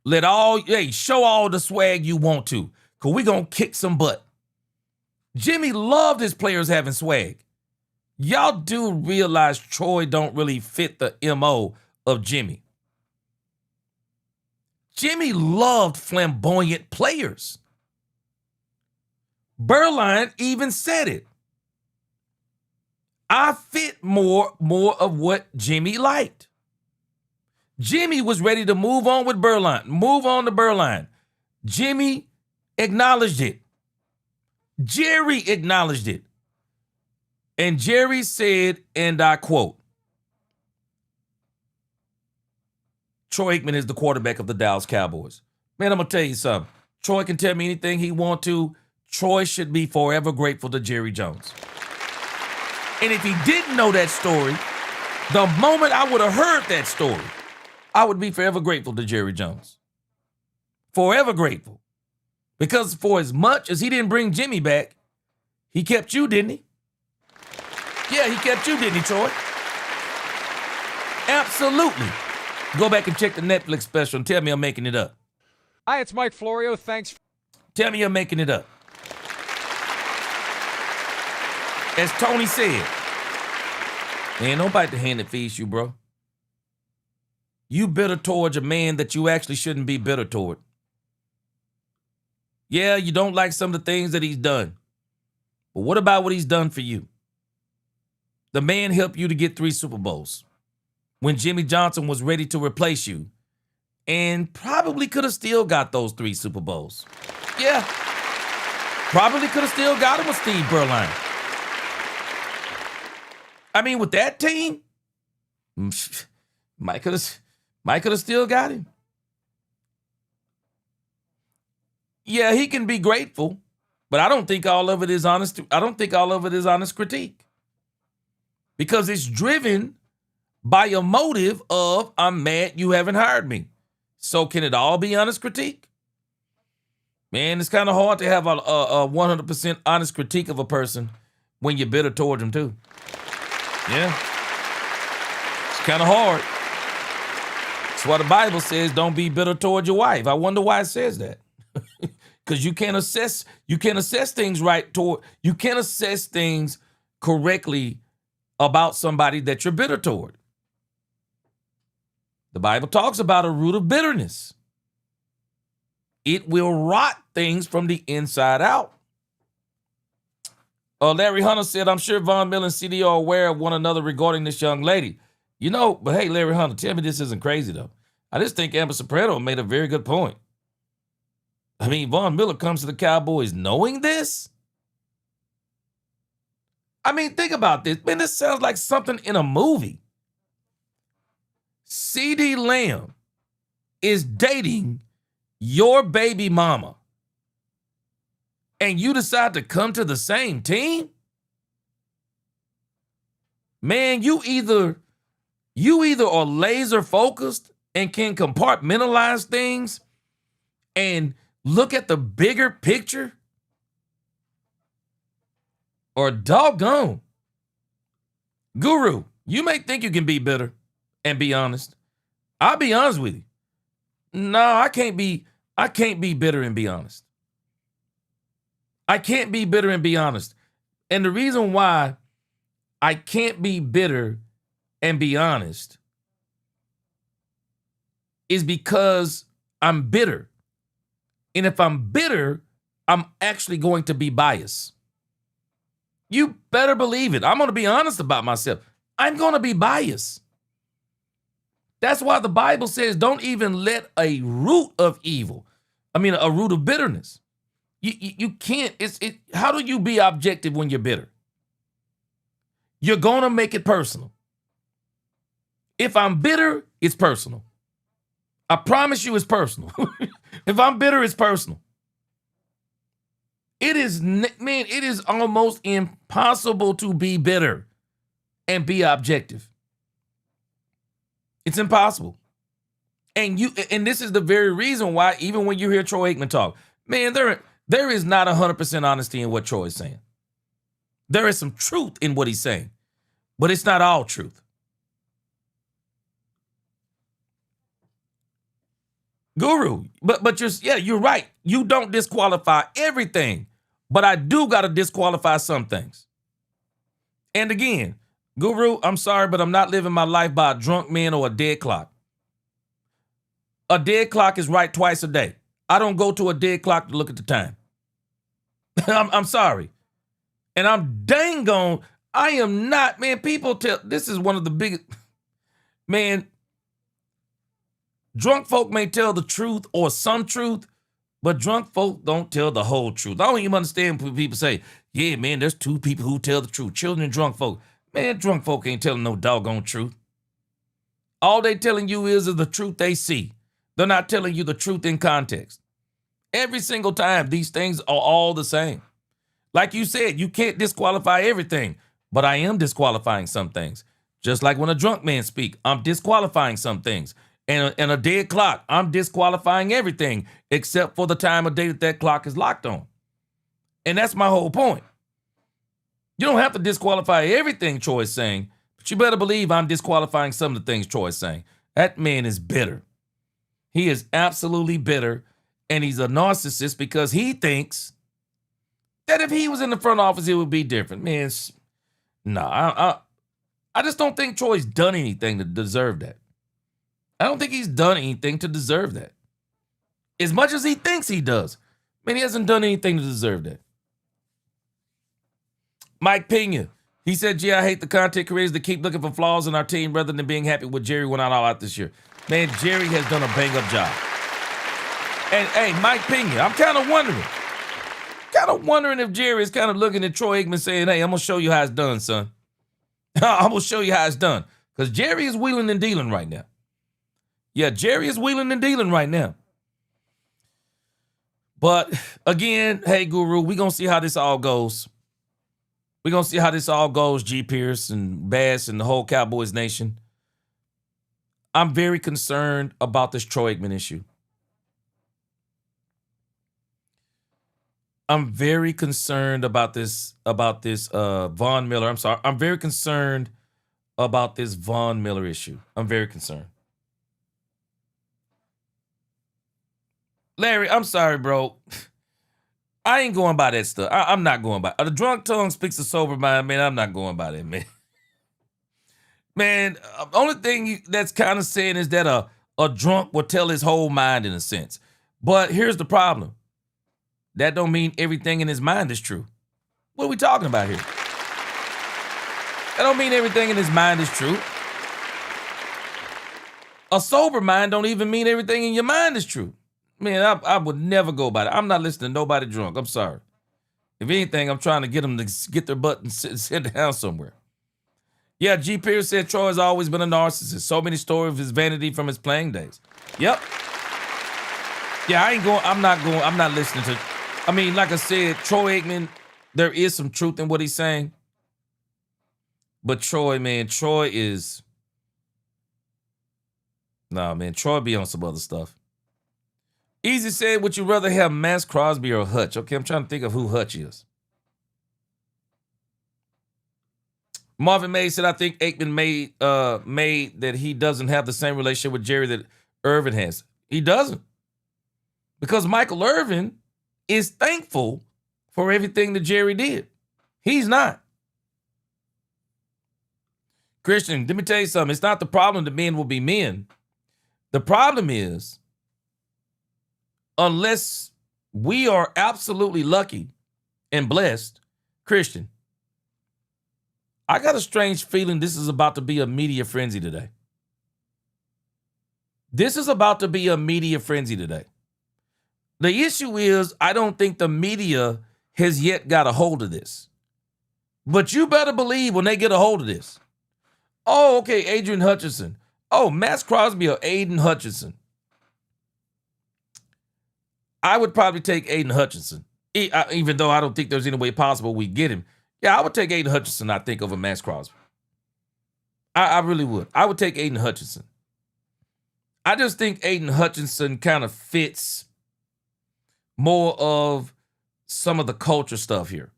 Speaker 1: show all the swag you want to, because we're going to kick some butt. Jimmy loved his players having swag. Y'all do realize Troy don't really fit the MO of Jimmy. Jimmy loved flamboyant players. Berline even said it. I fit more of what Jimmy liked. Jimmy was ready to move on to Berline. Jimmy acknowledged it. Jerry acknowledged it. And Jerry said, and I quote, Troy Aikman is the quarterback of the Dallas Cowboys. Man, I'm going to tell you something. Troy can tell me anything he wants to. Troy should be forever grateful to Jerry Jones. And if he didn't know that story, the moment I would have heard that story, I would be forever grateful to Jerry Jones. Forever grateful. Because for as much as he didn't bring Jimmy back, he kept you, didn't he? Yeah, he kept you, didn't he, Troy? Absolutely. Go back and check the Netflix special and tell me I'm making it up.
Speaker 19: Hi, it's Mike Florio. Thanks.
Speaker 1: Tell me I'm making it up. As Tony said, ain't nobody to hand that feeds you, bro. You bitter towards a man that you actually shouldn't be bitter toward. Yeah, you don't like some of the things that he's done. But what about what he's done for you? The man helped you to get 3 Super Bowls when Jimmy Johnson was ready to replace you and probably could have still got those 3 Super Bowls. Yeah, probably could have still got him with Steve Berline. I mean, with that team, Mike could have still got him. Yeah, he can be grateful, But I don't think all of it is honest. I don't think all of it is honest critique. Because it's driven by a motive of, I'm mad you haven't hired me. So can it all be honest critique? Man, it's kind of hard to have a 100% honest critique of a person when you're bitter towards them too. Yeah. It's kind of hard. That's why the Bible says don't be bitter towards your wife. I wonder why it says that. Because you can't assess things you can't assess things correctly about somebody that you're bitter toward. The Bible talks about a root of bitterness. It will rot things from the inside out. Larry Hunter said, I'm sure Von Miller and CD are aware of one another regarding this young lady. But hey, Larry Hunter, tell me this isn't crazy, though. I just think Amber Soprano made a very good point. I mean, Von Miller comes to the Cowboys knowing this? I mean, think about this. Man, this sounds like something in a movie. CD Lamb is dating your baby mama, and you decide to come to the same team? Man, you either are laser focused and can compartmentalize things and look at the bigger picture, or doggone. Guru, you may think you can be bitter and be honest. I'll be honest with you. No, I can't be bitter and be honest. I can't be bitter and be honest. And the reason why I can't be bitter and be honest is because I'm bitter. And if I'm bitter, I'm actually going to be biased. You better believe it. I'm going to be honest about myself. I'm going to be biased. That's why the Bible says don't even let a root of evil, a root of bitterness. You can't, how do you be objective when you're bitter? You're going to make it personal. If I'm bitter, it's personal. I promise you it's personal. If I'm bitter, it's personal. It is almost impossible to be bitter and be objective. It's impossible. And this is the very reason why, even when you hear Troy Aikman talk, man, there is not 100% honesty in what Troy is saying. There is some truth in what he's saying, but it's not all truth. Guru, but you're right. You don't disqualify everything, but I do got to disqualify some things. And again, Guru, I'm sorry, but I'm not living my life by a drunk man or a dead clock. A dead clock is right twice a day. I don't go to a dead clock to look at the time. I'm sorry. And I'm dang gone. I am not, man, people tell, this is one of the biggest, man, drunk folk may tell the truth or some truth, but drunk folk don't tell the whole truth. I don't even understand when people say, yeah, man, there's two people who tell the truth, children and drunk folk. Man, drunk folk ain't telling no doggone truth. All they telling you is the truth they see. They're not telling you the truth in context. Every single time, these things are all the same. Like you said, you can't disqualify everything, but I am disqualifying some things. Just like when a drunk man speaks, I'm disqualifying some things. And a dead clock, I'm disqualifying everything except for the time of day that clock is locked on. And that's my whole point. You don't have to disqualify everything Troy is saying, but you better believe I'm disqualifying some of the things Troy is saying. That man is bitter. He is absolutely bitter, and he's a narcissist because he thinks that if he was in the front office, it would be different. Man, I just don't think Troy's done anything to deserve that. I don't think he's done anything to deserve that. As much as he thinks he does. Man, he hasn't done anything to deserve that. Mike Pena, he said, yeah, I hate the content creators that keep looking for flaws in our team rather than being happy with Jerry went all out this year. Man, Jerry has done a bang-up job. And, hey, Mike Pena, I'm kind of wondering if Jerry is kind of looking at Troy Aikman saying, hey, I'm going to show you how it's done, son. I'm going to show you how it's done. Because Jerry is wheeling and dealing right now. Yeah, Jerry is wheeling and dealing right now. But again, hey, Guru, we're going to see how this all goes. We're going to see how this all goes, G. Pierce and Bass and the whole Cowboys nation. I'm very concerned about this Troy Aikman issue. I'm very concerned about this Von Miller. I'm sorry. I'm very concerned about this Von Miller issue. I'm very concerned. Larry, I'm sorry, bro. I ain't going by that stuff. I'm not going by. The drunk tongue speaks a sober mind, man. I'm not going by that, man. Man, only thing that's kind of saying is that a drunk will tell his whole mind in a sense. But here's the problem. That don't mean everything in his mind is true. What are we talking about here? That don't mean everything in his mind is true. A sober mind don't even mean everything in your mind is true. Man, I would never go by that. I'm not listening to nobody drunk. I'm sorry. If anything, I'm trying to get them to get their butt and sit down somewhere. Yeah, G. Pierce said Troy has always been a narcissist. So many stories of his vanity from his playing days. Yep. Yeah, I'm not listening to. I mean, like I said, Troy Aikman, there is some truth in what he's saying. But Troy is. Nah, man, Troy be on some other stuff. Easy said, would you rather have Max Crosby or Hutch? Okay, I'm trying to think of who Hutch is. Marvin May said, I think Aikman made that he doesn't have the same relationship with Jerry that Irvin has. He doesn't. Because Michael Irvin is thankful for everything that Jerry did. He's not. Christian, let me tell you something. It's not the problem that men will be men. The problem is, unless we are absolutely lucky and blessed, Christian, I got a strange feeling this is about to be a media frenzy today. This is about to be a media frenzy today. The issue is, I don't think the media has yet got a hold of this. But you better believe when they get a hold of this. Oh, okay, Adrian Hutchinson. Oh, Max Crosby or Aiden Hutchinson. I would probably take Aiden Hutchinson, even though I don't think there's any way possible we get him. Yeah, I would take Aiden Hutchinson, I think, over Max Crosby. I really would. I would take Aiden Hutchinson. I just think Aiden Hutchinson kind of fits more of some of the culture stuff here.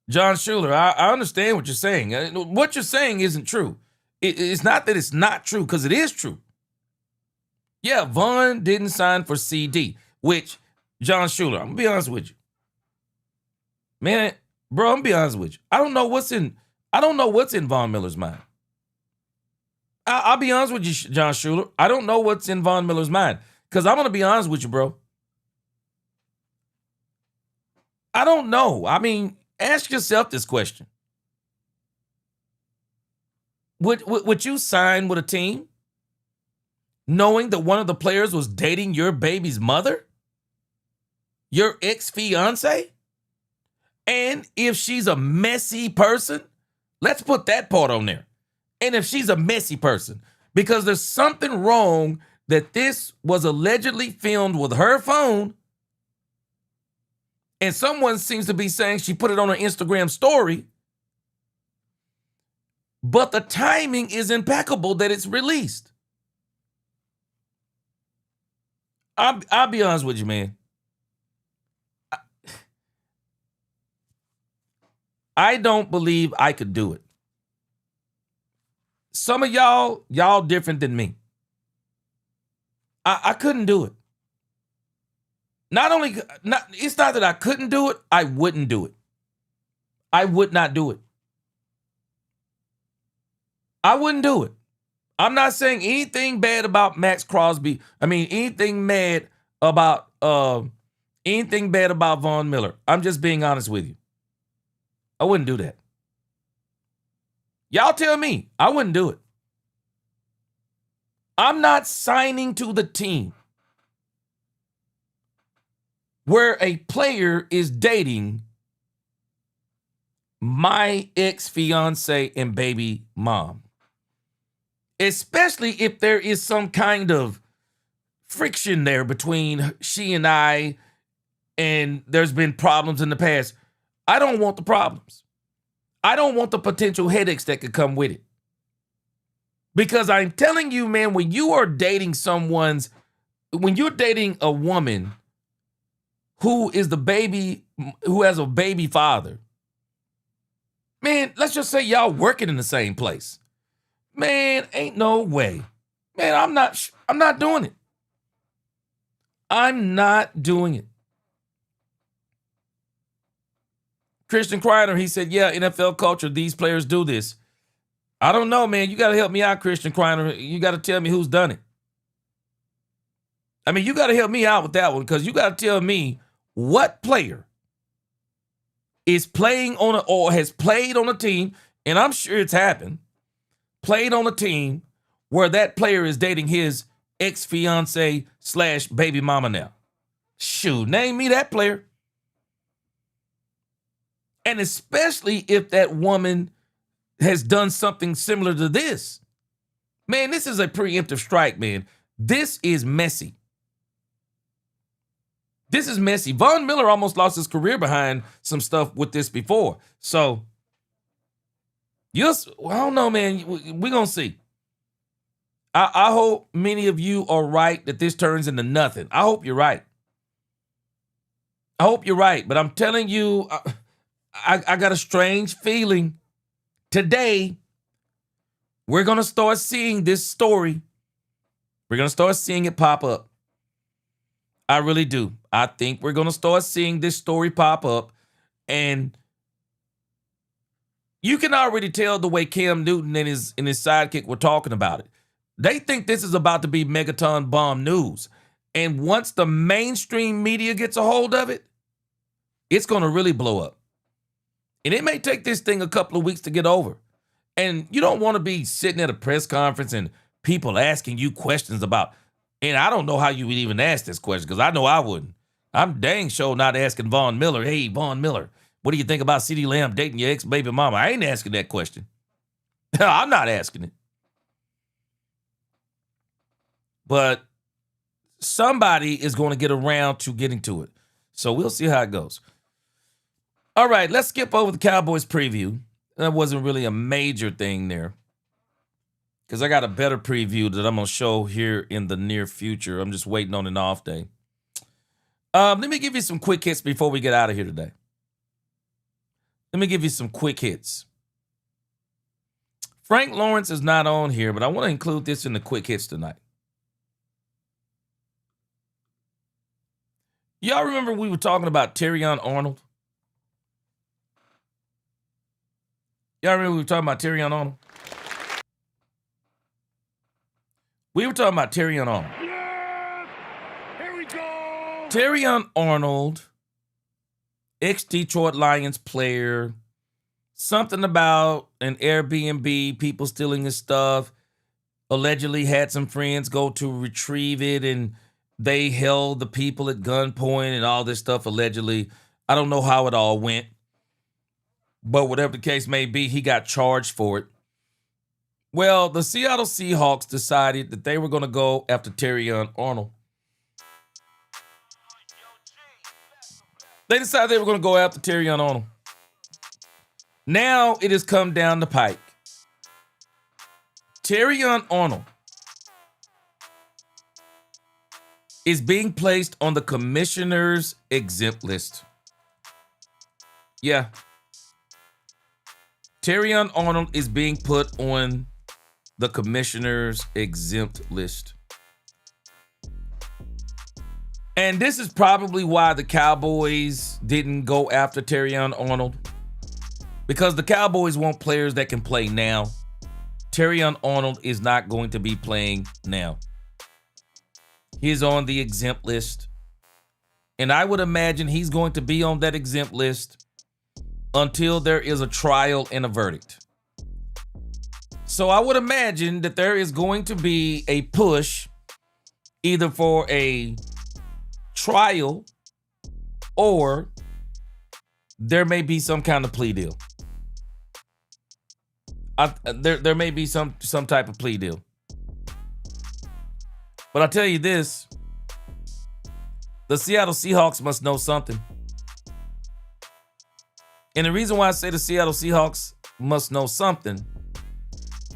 Speaker 1: John Schuler, I understand what you're saying. What you're saying isn't true. It's not that it's not true, because it is true. Yeah, Vaughn didn't sign for CD, which, John Schuler, I'm going to be honest with you. Man, bro, I'm going to be honest with you. I don't know what's in Von Miller's mind. I'll be honest with you, John Schuler. I don't know what's in Von Miller's mind, because I'm going to be honest with you, bro. I don't know. I mean, ask yourself this question. Would you sign with a team knowing that one of the players was dating your baby's mother? Your ex-fiance? And if she's a messy person, let's put that part on there. And if she's a messy person, because there's something wrong that this was allegedly filmed with her phone, and someone seems to be saying she put it on her Instagram story, but the timing is impeccable that it's released. I'll be honest with you, man. I don't believe I could do it. Some of y'all different than me. I couldn't do it. It's not that I couldn't do it, I wouldn't do it. I would not do it. I wouldn't do it. I'm not saying anything bad about Max Crosby. I mean, anything bad about Von Miller. I'm just being honest with you. I wouldn't do that. Y'all tell me, I wouldn't do it. I'm not signing to the team where a player is dating my ex-fiance and baby mom. especially if there is some kind of friction there between she and I, and there's been problems in the past. I don't want the problems. I don't want the potential headaches that could come with it. Because I'm telling you, man, when you're dating a woman who has a baby father, man, let's just say y'all working in the same place. Man, ain't no way. Man, I'm not doing it. I'm not doing it. Christian Kreiner, he said, yeah, NFL culture, these players do this. I don't know, man. You got to help me out, Christian Kreiner. You got to tell me who's done it. I mean, you got to help me out with that one, because you got to tell me what player is playing on or has played on a team, and I'm sure it's happened, played on a team where that player is dating his ex-fiance / baby mama now. Shoot, name me that player. And especially if that woman has done something similar to this. Man, this is a preemptive strike, man. This is messy. This is messy. Von Miller almost lost his career behind some stuff with this before. So, I don't know, man. We're going to see. I hope many of you are right that this turns into nothing. I hope you're right. I hope you're right. But I'm telling you, I got a strange feeling. Today, we're going to start seeing this story. We're going to start seeing it pop up. I really do. I think we're going to start seeing this story pop up. And you can already tell the way Cam Newton and his sidekick were talking about it. They think this is about to be megaton bomb news. And once the mainstream media gets a hold of it, it's going to really blow up. And it may take this thing a couple of weeks to get over. And you don't want to be sitting at a press conference and people asking you questions about, and I don't know how you would even ask this question, because I know I wouldn't. I'm dang sure not asking Von Miller, hey, Von Miller, what do you think about CeeDee Lamb dating your ex-baby mama? I ain't asking that question. I'm not asking it. But somebody is going to get around to getting to it. So we'll see how it goes. All right, let's skip over the Cowboys preview. That wasn't really a major thing there, because I got a better preview that I'm going to show here in the near future. I'm just waiting on an off day. Let me give you some quick hits before we get out of here today. Let me give you some quick hits. Frank Lawrence is not on here, but I want to include this in the quick hits tonight. Y'all remember we were talking about Terrion Arnold? Y'all remember we were talking about Terrion Arnold? We were talking about Terrion Arnold. Yeah! Here we go! Terrion Arnold, ex-Detroit Lions player, something about an Airbnb, people stealing his stuff, allegedly had some friends go to retrieve it, and they held the people at gunpoint and all this stuff allegedly. I don't know how it all went. But whatever the case may be, he got charged for it. Well, the Seattle Seahawks decided that they were going to go after Terrion Arnold. They decided they were going to go after Terrion Arnold. Now it has come down the pike. Terrion Arnold is being placed on the commissioner's exempt list. Yeah. Terrion Arnold is being put on the commissioner's exempt list. And this is probably why the Cowboys didn't go after Terrion Arnold. Because the Cowboys want players that can play now. Terrion Arnold is not going to be playing now. He's on the exempt list. And I would imagine he's going to be on that exempt list until there is a trial and a verdict. So I would imagine that there is going to be a push either for a trial or there may be some kind of plea deal. There may be some type of plea deal. But I'll tell you this. The Seattle Seahawks must know something. And the reason why I say the Seattle Seahawks must know something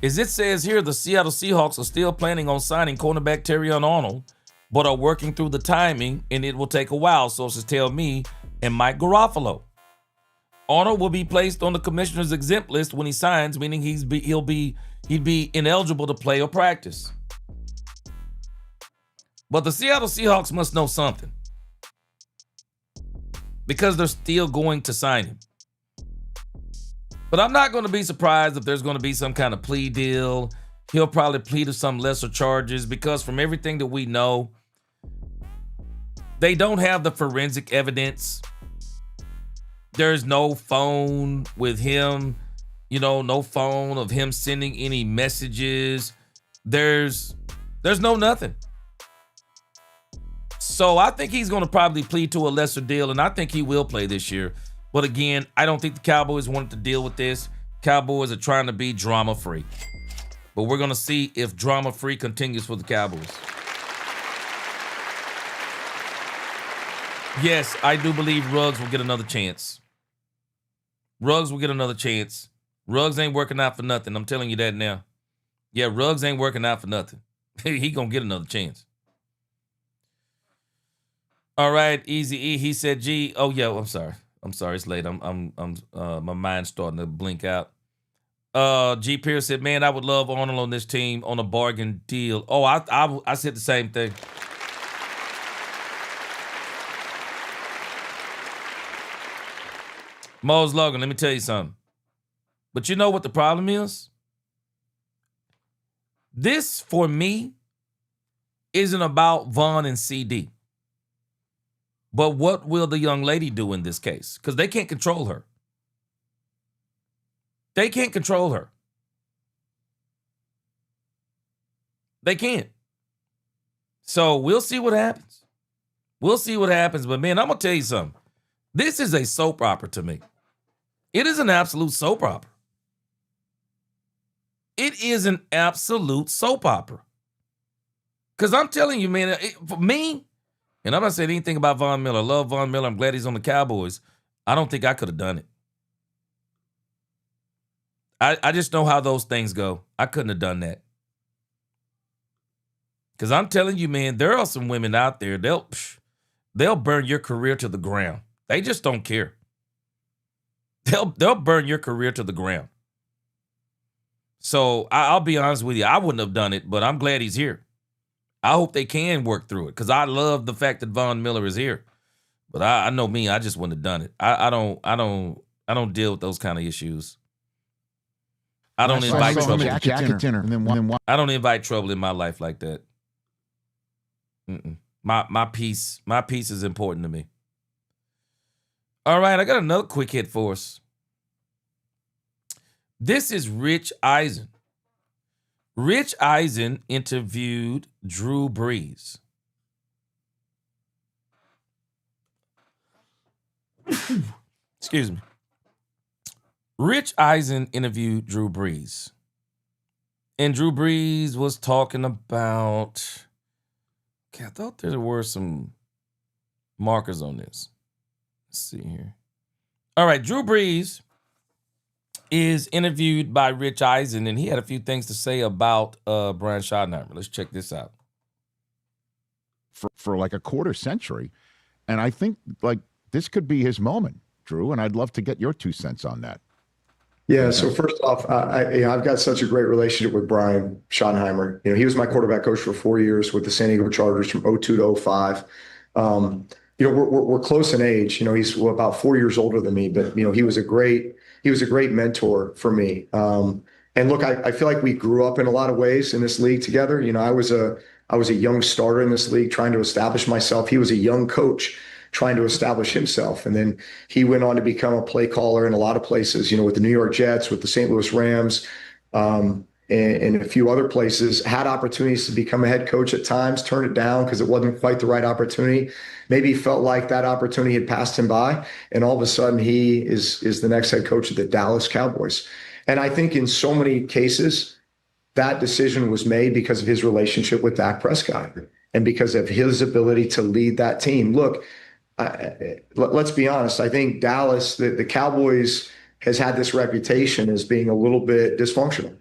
Speaker 1: is it says here the Seattle Seahawks are still planning on signing cornerback Terrion Arnold, but are working through the timing, and it will take a while, sources tell me and Mike Garofalo. Arnold will be placed on the commissioner's exempt list when he signs, meaning he'd be ineligible to play or practice. But the Seattle Seahawks must know something because they're still going to sign him. But I'm not going to be surprised if there's going to be some kind of plea deal. He'll probably plead to some lesser charges because from everything that we know, they don't have the forensic evidence. There's no phone with him, no phone of him sending any messages. There's no nothing. So I think he's going to probably plead to a lesser deal, and I think he will play this year. But again, I don't think the Cowboys wanted to deal with this. Cowboys are trying to be drama-free. But we're going to see if drama-free continues for the Cowboys. Yes, I do believe Ruggs will get another chance. Ruggs will get another chance. Ruggs ain't working out for nothing. I'm telling you that now. Yeah, Ruggs ain't working out for nothing. He going to get another chance. All right, Easy E. He said, "Gee, oh yeah, I'm sorry. It's late. I'm my mind's starting to blink out." G. Pierce said, "Man, I would love Arnold on this team on a bargain deal." Oh, I said the same thing. Mose Logan, let me tell you something. But you know what the problem is? This, for me, isn't about Vaughn and CD. But what will the young lady do in this case? Because they can't control her. They can't control her. They can't. So we'll see what happens. We'll see what happens. But, man, I'm going to tell you something. This is a soap opera to me. It is an absolute soap opera. It is an absolute soap opera. Because I'm telling you, man, for me, and I'm not saying anything about Von Miller. I love Von Miller. I'm glad he's on the Cowboys. I don't think I could have done it. I just know how those things go. I couldn't have done that. Because I'm telling you, man, there are some women out there, they'll burn your career to the ground. They just don't care. They'll burn your career to the ground. So I'll be honest with you. I wouldn't have done it, but I'm glad he's here. I hope they can work through it because I love the fact that Von Miller is here. But I know me, I just wouldn't have done it. I don't deal with those kind of issues. I don't invite trouble. I don't invite trouble in my life like that. My peace is important to me. All right, I got another quick hit for us. This is Rich Eisen. Rich Eisen interviewed Drew Brees. Excuse me. Rich Eisen interviewed Drew Brees. And Drew Brees was talking about... Okay, I thought there were some markers on this. Let's see here. All right, Drew Brees is interviewed by Rich Eisen, and he had a few things to say about Brian Schottenheimer. Let's check this out.
Speaker 4: For like a quarter century, and I think like this could be his moment, Drew, and I'd love to get your 2 cents on that.
Speaker 22: Yeah, so first off, I've got such a great relationship with Brian Schottenheimer. He was my quarterback coach for 4 years with the San Diego Chargers from 2002 to 2005. We're close in age. He's about 4 years older than me, but he was a great mentor for me. And look, I feel like we grew up in a lot of ways in this league together. I was a young starter in this league trying to establish myself. He was a young coach trying to establish himself. And then he went on to become a play caller in a lot of places, with the New York Jets, with the St. Louis Rams, and a few other places, had opportunities to become a head coach at times, turned it down because it wasn't quite the right opportunity. Maybe he felt like that opportunity had passed him by, and all of a sudden he is the next head coach of the Dallas Cowboys. And I think in so many cases, that decision was made because of his relationship with Dak Prescott and because of his ability to lead that team. Look, let's be honest. I think Dallas, the Cowboys, has had this reputation as being a little bit dysfunctional,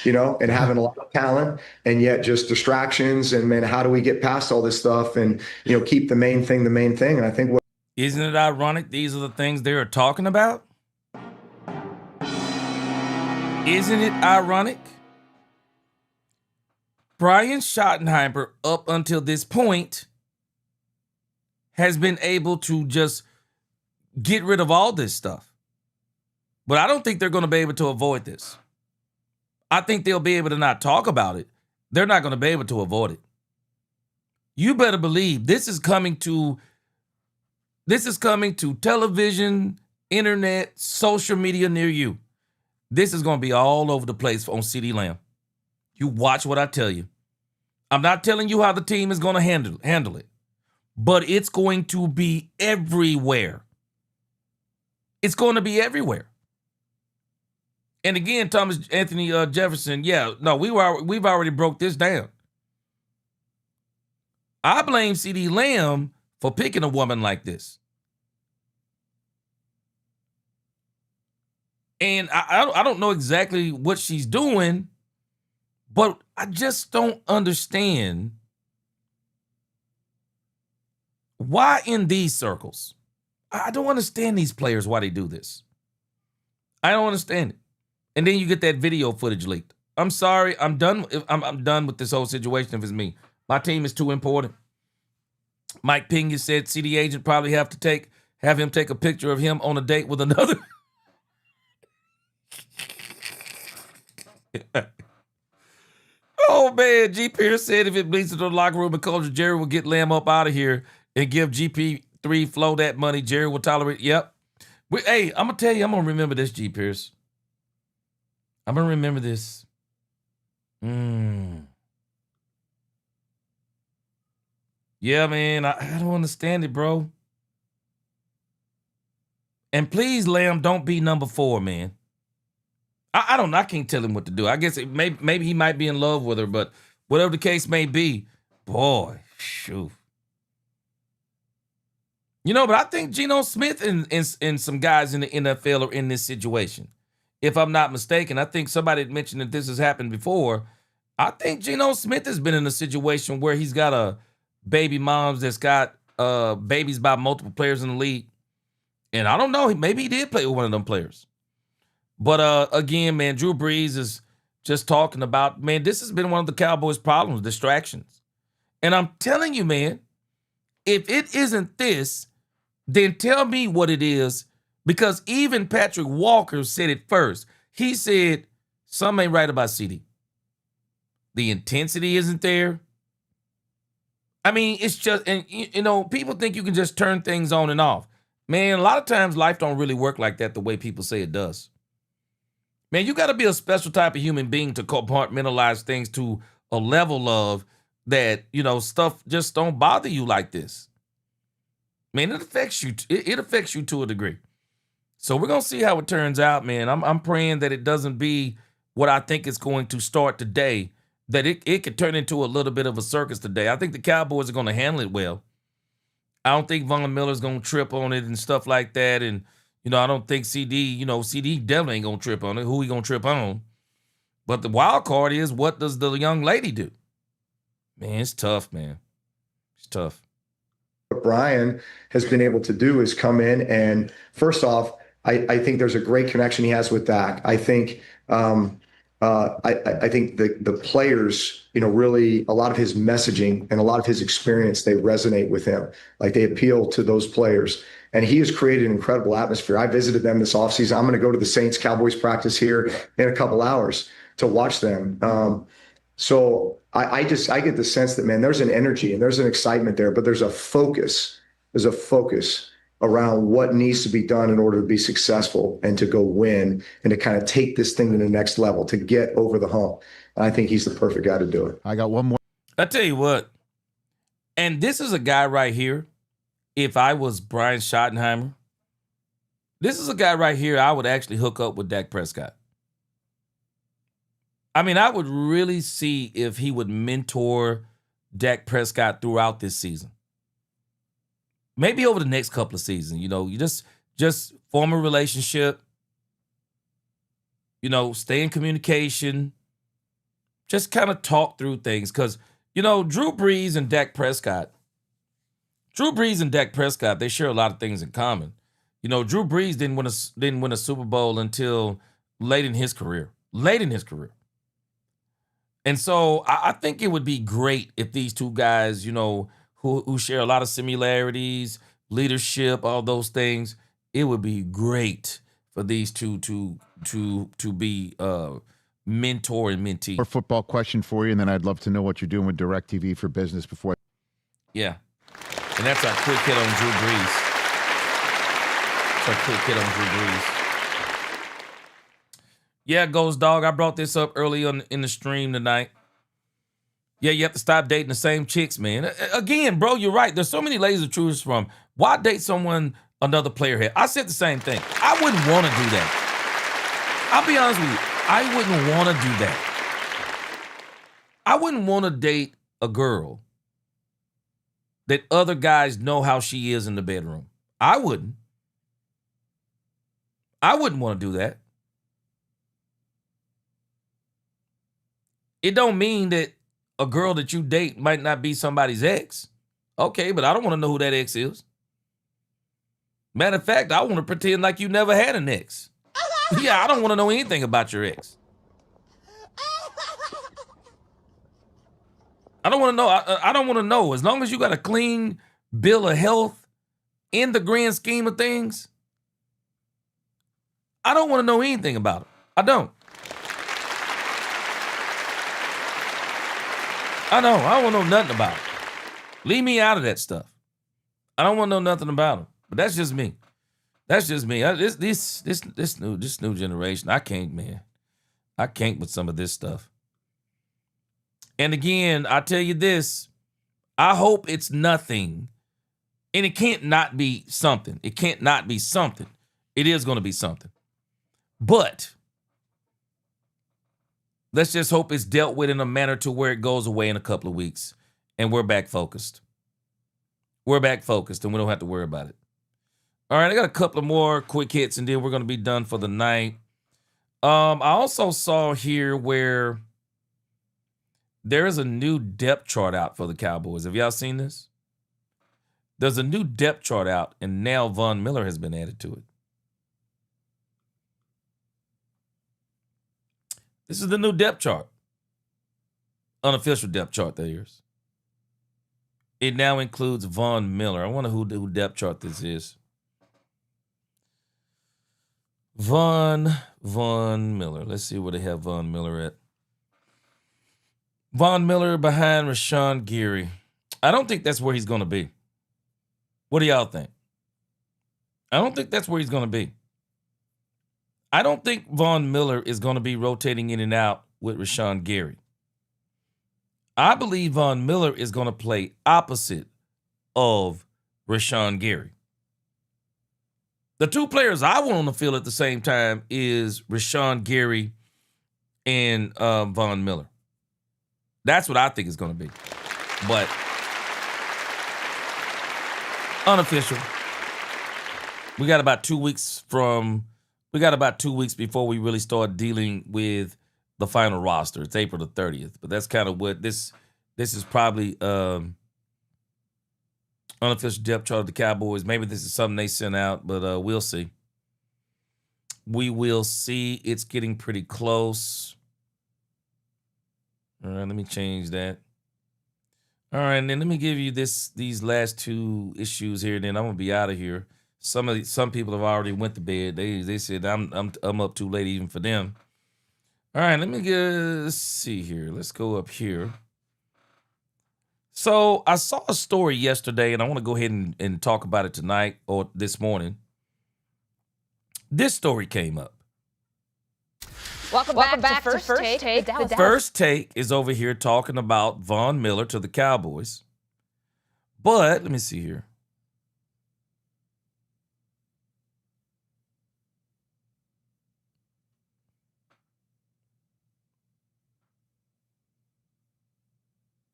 Speaker 22: and having a lot of talent and yet just distractions. And man, how do we get past all this stuff and, keep the main thing the main thing? And I think
Speaker 1: Isn't it ironic these are the things they are talking about? Isn't it ironic? Brian Schottenheimer, up until this point, has been able to just get rid of all this stuff. But I don't think they're going to be able to avoid this. I think they'll be able to not talk about it. They're not going to be able to avoid it. You better believe this is coming to television, internet, social media near you. This is going to be all over the place on CeeDee Lamb. You watch what I tell you. I'm not telling you how the team is going to handle it, but it's going to be everywhere. It's going to be everywhere. And again, Thomas Anthony Jefferson, we've already broke this down. I blame CeeDee Lamb for picking a woman like this. And I don't know exactly what she's doing, but I just don't understand why in these circles. I don't understand these players, why they do this. I don't understand it. And then you get that video footage leaked. I'm sorry, I'm done. I'm done with this whole situation if it's me. My team is too important. Mike Pena said CD agent probably have him take a picture of him on a date with another. Oh man, G. Pierce said if it bleeds into the locker room and culture, Jerry will get Lamb up out of here and give GP3 Flow that money. Jerry will tolerate. Yep. Hey, I'm gonna tell you, I'm gonna remember this, G. Pierce. I'm gonna remember this. Yeah, man, I don't understand it, bro. And please, Lamb, don't be number 4, man. I don't know. I can't tell him what to do. I guess maybe he might be in love with her, but whatever the case may be, boy, shoot. But I think Geno Smith and some guys in the NFL are in this situation. If I'm not mistaken, I think somebody had mentioned that this has happened before. I think Geno Smith has been in a situation where he's got a baby moms that's got babies by multiple players in the league. And I don't know, maybe he did play with one of them players. But again, man, Drew Brees is just talking about, man, this has been one of the Cowboys' problems, distractions. And I'm telling you, man, if it isn't this, then tell me what it is. Because even Patrick Walker said it first. He said, something ain't right about CD. The intensity isn't there. I mean, it's just, and people think you can just turn things on and off. Man, a lot of times life don't really work like that the way people say it does. Man, you got to be a special type of human being to compartmentalize things to a level of that, stuff just don't bother you like this. Man, it affects you. It affects you to a degree. So we're going to see how it turns out, man. I'm praying that it doesn't be what I think it's going to start today, that it could turn into a little bit of a circus today. I think the Cowboys are going to handle it well. I don't think Von Miller's going to trip on it and stuff like that. And, I don't think CD definitely ain't going to trip on it. Who he going to trip on? But the wild card is, what does the young lady do? Man, it's tough, man. It's tough.
Speaker 22: What Brian has been able to do is come in and, first off, I think there's a great connection he has with Dak. I think I think the players, really a lot of his messaging and a lot of his experience, they resonate with him. Like they appeal to those players. And he has created an incredible atmosphere. I visited them this offseason. I'm going to go to the Saints Cowboys practice here in a couple hours to watch them. So I get the sense that, man, there's an energy and there's an excitement there, but there's a focus. There's a focus around what needs to be done in order to be successful and to go win and to kind of take this thing to the next level, to get over the hump. And I think he's the perfect guy to do it.
Speaker 4: I got one more.
Speaker 1: I tell you what, and this is a guy right here. If I was Brian Schottenheimer, this is a guy right here I would actually hook up with Dak Prescott. I mean, I would really see if he would mentor Dak Prescott throughout this season. Maybe over the next couple of seasons. You just form a relationship. Stay in communication. Just kind of talk through things. Because, Drew Brees and Dak Prescott, they share a lot of things in common. Drew Brees didn't win a Super Bowl until late in his career. And so I think it would be great if these two guys, who share a lot of similarities, leadership, all those things, it would be great for these two to be mentor and mentee.
Speaker 4: More football question for you, and then I'd love to know what you're doing with DirecTV for business before.
Speaker 1: Yeah. And that's our quick hit on Drew Brees. Yeah, Ghost Dog, I brought this up early in the stream tonight. Yeah, you have to stop dating the same chicks, man. Again, bro, you're right. There's so many layers of truth from. Why date someone another player had? I said the same thing. I wouldn't want to do that. I'll be honest with you. I wouldn't want to do that. I wouldn't want to date a girl that other guys know how she is in the bedroom. I wouldn't want to do that. It don't mean that a girl that you date might not be somebody's ex. Okay, but I don't want to know who that ex is. Matter of fact, I want to pretend like you never had an ex. Yeah, I don't want to know anything about your ex. I don't want to know. I don't want to know. As long as you got a clean bill of health in the grand scheme of things, I don't want to know anything about it. I don't. I don't want to know nothing about it. Leave me out of that stuff. I don't want to know nothing about it. But that's just me. This new generation, I can't, man. I can't with some of this stuff. And again, I tell you this, I hope it's nothing. And it can't not be something. It can't not be something. It is going to be something. But let's just hope it's dealt with in a manner to where it goes away in a couple of weeks and we're back focused. We're back focused and we don't have to worry about it. All right, I got a couple of more quick hits and then we're going to be done for the night. I also saw here where there is a new depth chart out for the Cowboys. Have y'all seen this? There's a new depth chart out and now Von Miller has been added to it. This is the new depth chart. Unofficial depth chart, that is. It now includes Von Miller. I wonder who depth chart this is. Von Miller. Let's see where they have Von Miller at. Von Miller behind Rashawn Gary. I don't think that's where he's going to be. What do y'all think? I don't think that's where he's going to be. I don't think Von Miller is going to be rotating in and out with Rashawn Gary. I believe Von Miller is going to play opposite of Rashawn Gary. The two players I want on the field at the same time is Rashawn Gary and Von Miller. That's what I think it's going to be. But unofficial. We got about 2 weeks before we really start dealing with the final roster. It's April the 30th. But that's kind of what this is probably unofficial depth chart of the Cowboys. Maybe this is something they sent out, but we'll see. We will see. It's getting pretty close. All right, let me change that. All right, and then let me give you these last two issues here, and then I'm gonna be out of here. Some people have already went to bed. They said I'm up too late even for them. All right, let's see here. Let's go up here. So I saw a story yesterday, and I want to go ahead and talk about it tonight or this morning. This story came up.
Speaker 3: Welcome back to First Take.
Speaker 1: First Take is over here talking about Von Miller to the Cowboys. But let me see here.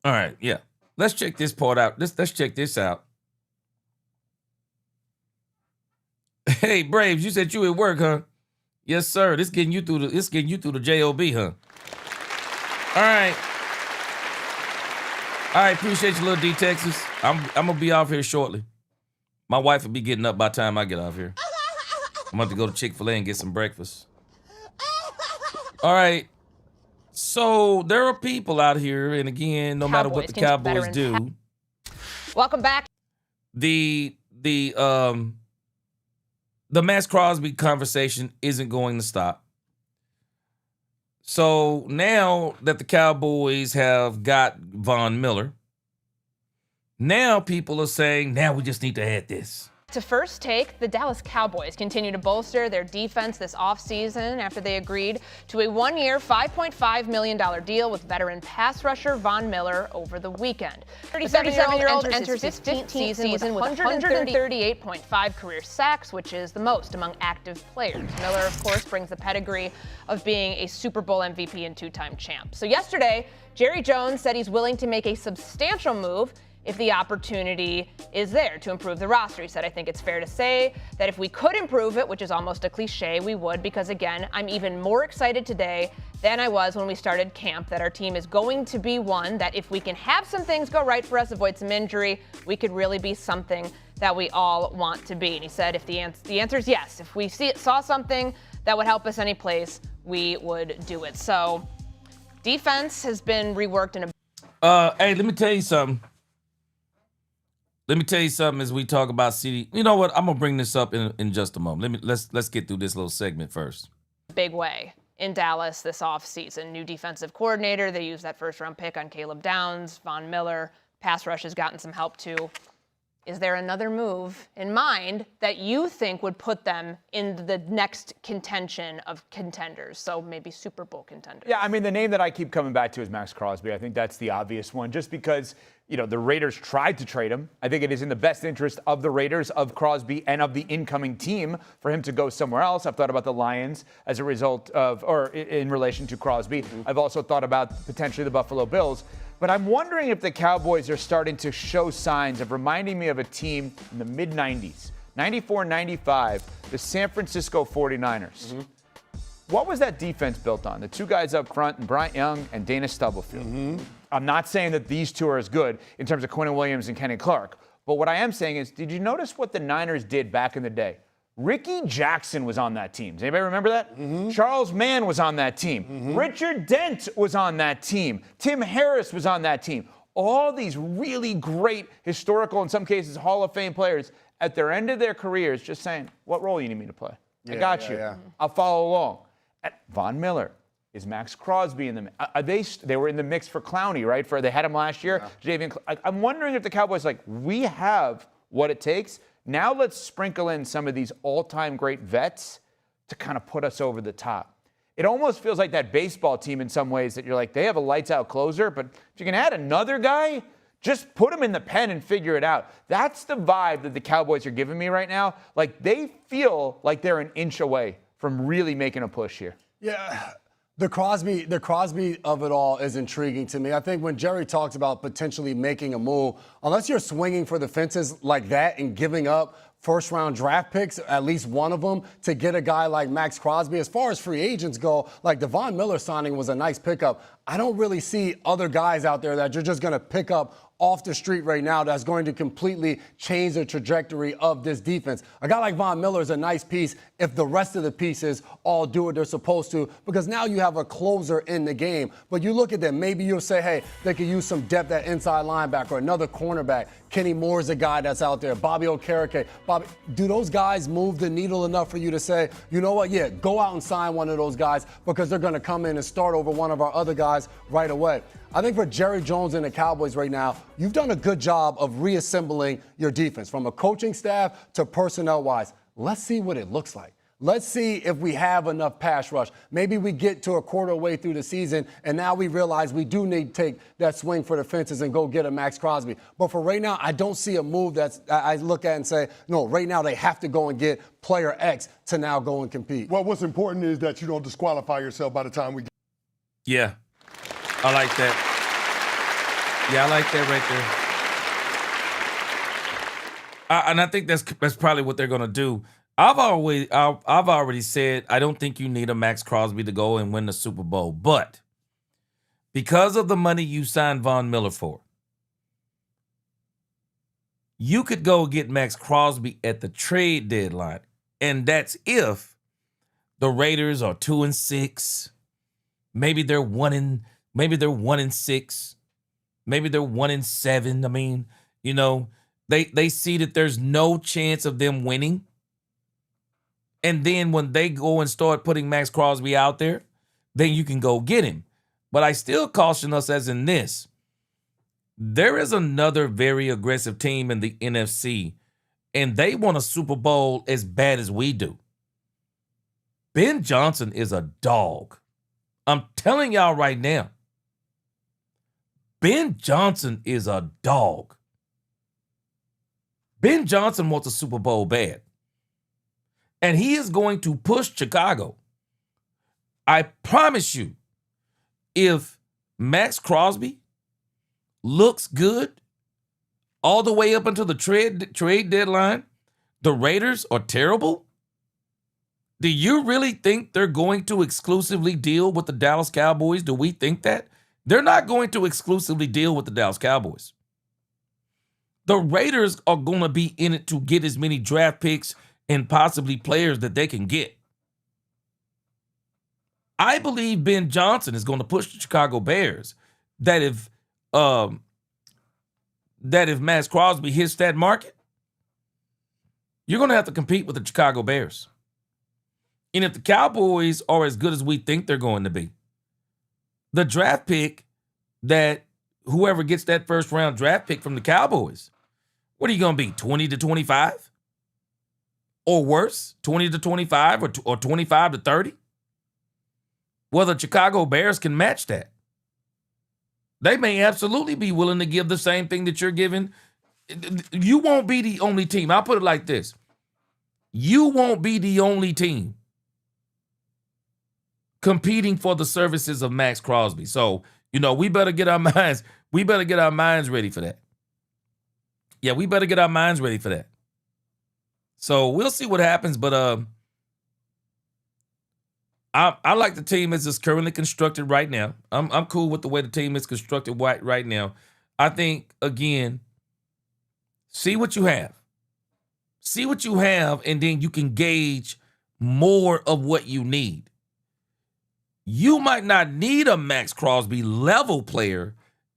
Speaker 1: All right, yeah. Let's check this part out. Let's check this out. Hey, Braves, you said you at work, huh? Yes, sir. This getting you through the job, huh? All right. All right, appreciate you, little D Texas. I'm gonna be off here shortly. My wife will be getting up by the time I get off here. I'm about to go to Chick-fil-A and get some breakfast. All right. So there are people out here, and again, no matter what the Cowboys do,
Speaker 3: Welcome back.
Speaker 1: The Max Crosby conversation isn't going to stop. So now that the Cowboys have got Von Miller, now people are saying, now we just need to add this.
Speaker 3: To First Take, the Dallas Cowboys continue to bolster their defense this offseason after they agreed to a one-year, $5.5 million deal with veteran pass rusher Von Miller over the weekend. The 37-year-old enters his 15th season with 138.5 career sacks, which is the most among active players. Miller, of course, brings the pedigree of being a Super Bowl MVP and two-time champ. So yesterday, Jerry Jones said he's willing to make a substantial move if the opportunity is there to improve the roster. He said, I think it's fair to say that if we could improve it, which is almost a cliche, we would, because again, I'm even more excited today than I was when we started camp that our team is going to be one that if we can have some things go right for us, avoid some injury, we could really be something that we all want to be. And he said, if the answer is yes, if we saw something that would help us any place, we would do it. So defense has been reworked in a...
Speaker 1: Hey, let me tell you something. Let me tell you something as we talk about CD. You know what? I'm gonna bring this up in just a moment. Let's get through this little segment first.
Speaker 3: Big way in Dallas this offseason. New defensive coordinator. They used that first-round pick on Caleb Downs. Von Miller. Pass rush has gotten some help too. Is there another move in mind that you think would put them in the next contention of contenders? So maybe Super Bowl contenders.
Speaker 10: Yeah, I mean, the name that I keep coming back to is Max Crosby. I think that's the obvious one, just because, you know, the Raiders tried to trade him. I think it is in the best interest of the Raiders, of Crosby, and of the incoming team for him to go somewhere else. I've thought about the Lions as a result of, or in relation to Crosby. I've also thought about potentially the Buffalo Bills. But I'm wondering if the Cowboys are starting to show signs of reminding me of a team in the mid-90s, 94, 95, the San Francisco 49ers. What was that defense built on? The two guys up front, and Bryant Young and Dana Stubblefield. I'm not saying that these two are as good in terms of Quinnen Williams and Kenny Clark. But what I am saying is, did you notice what the Niners did back in the day? Ricky Jackson was on that team. Does anybody remember that? Charles Mann was on that team. Richard Dent was on that team. Tim Harris was on that team. All these really great historical, in some cases, Hall of Fame players at their end of their careers just saying, what role you need me to play? I got you. I'll follow along. Von Miller. Is Max Crosby in them? They were in the mix for Clowney, right? They had him last year. I'm wondering if the Cowboys we have what it takes. Now let's sprinkle in some of these all-time great vets to kind of put us over the top. It almost feels like that baseball team in some ways that you're like, they have a lights-out closer, but if you can add another guy, just put him in the pen and figure it out. That's the vibe that the Cowboys are giving me right now. Like, they feel like they're an inch away from really making a push here.
Speaker 12: Yeah. The Crosby of it all is intriguing to me. I think when Jerry talks about potentially making a move, unless you're swinging for the fences like that and giving up first-round draft picks, at least one of them, to get a guy like Max Crosby. As far as free agents go, like the Von Miller signing was a nice pickup. I don't really see other guys out there that you're just going to pick up off the street right now that's going to completely change the trajectory of this defense. A guy like Von Miller is a nice piece if the rest of the pieces all do what they're supposed to, because now you have a closer in the game. But you look at them, maybe you'll say, hey, they could use some depth at inside linebacker, another cornerback. Kenny Moore's a guy that's out there. Bobby Okereke. Do those guys move the needle enough for you to say, you know what, yeah, go out and sign one of those guys because they're going to come in and start over one of our other guys right away? I think for Jerry Jones and the Cowboys right now, you've done a good job of reassembling your defense from a coaching staff to personnel-wise. Let's see what it looks like. Let's see if we have enough pass rush. Maybe we get to a quarter way through the season, and now we realize we do need to take that swing for the fences and go get a Max Crosby. But for right now, I don't see a move that I look at and say, no, right now they have to go and get player X to now go and compete.
Speaker 11: Well, what's important is that you don't disqualify yourself by the time we get.
Speaker 1: Yeah, I like that. Yeah, I like that right there. And I think that's probably what they're gonna do. I've already said I don't think you need a Max Crosby to go and win the Super Bowl, but because of the money you signed Von Miller for, you could go get Max Crosby at the trade deadline, and that's if the Raiders are 2-6. Maybe they're 1-6. Maybe they're 1-7. I mean, you know, they see that there's no chance of them winning. And then when they go and start putting Max Crosby out there, then you can go get him. But I still caution us as in this. There is another very aggressive team in the NFC, and they want a Super Bowl as bad as we do. Ben Johnson is a dog. I'm telling y'all right now. Ben Johnson is a dog. Ben Johnson wants a Super Bowl bad. And he is going to push Chicago. I promise you, if Max Crosby looks good all the way up until the trade deadline, the Raiders are terrible. Do you really think they're going to exclusively deal with the Dallas Cowboys? Do we think that? They're not going to exclusively deal with the Dallas Cowboys. The Raiders are going to be in it to get as many draft picks and possibly players that they can get. I believe Ben Johnson is going to push the Chicago Bears that if Max Crosby hits that market, you're going to have to compete with the Chicago Bears. And if the Cowboys are as good as we think they're going to be, the draft pick that whoever gets that first round draft pick from the Cowboys, what are you going to be, 20 to 25? Or worse, 20 to 25 or 25 to 30? Well, the Chicago Bears can match that. They may absolutely be willing to give the same thing that you're giving. You won't be the only team. I'll put it like this. You won't be the only team competing for the services of Max Crosby. So, you know, we better get our minds ready for that. Yeah, we better get our minds ready for that. So we'll see what happens, but I like the team as it's currently constructed right now. I'm cool with the way the team is constructed right now. I think, again, see what you have. See what you have, and then you can gauge more of what you need. You might not need a Max Crosby level player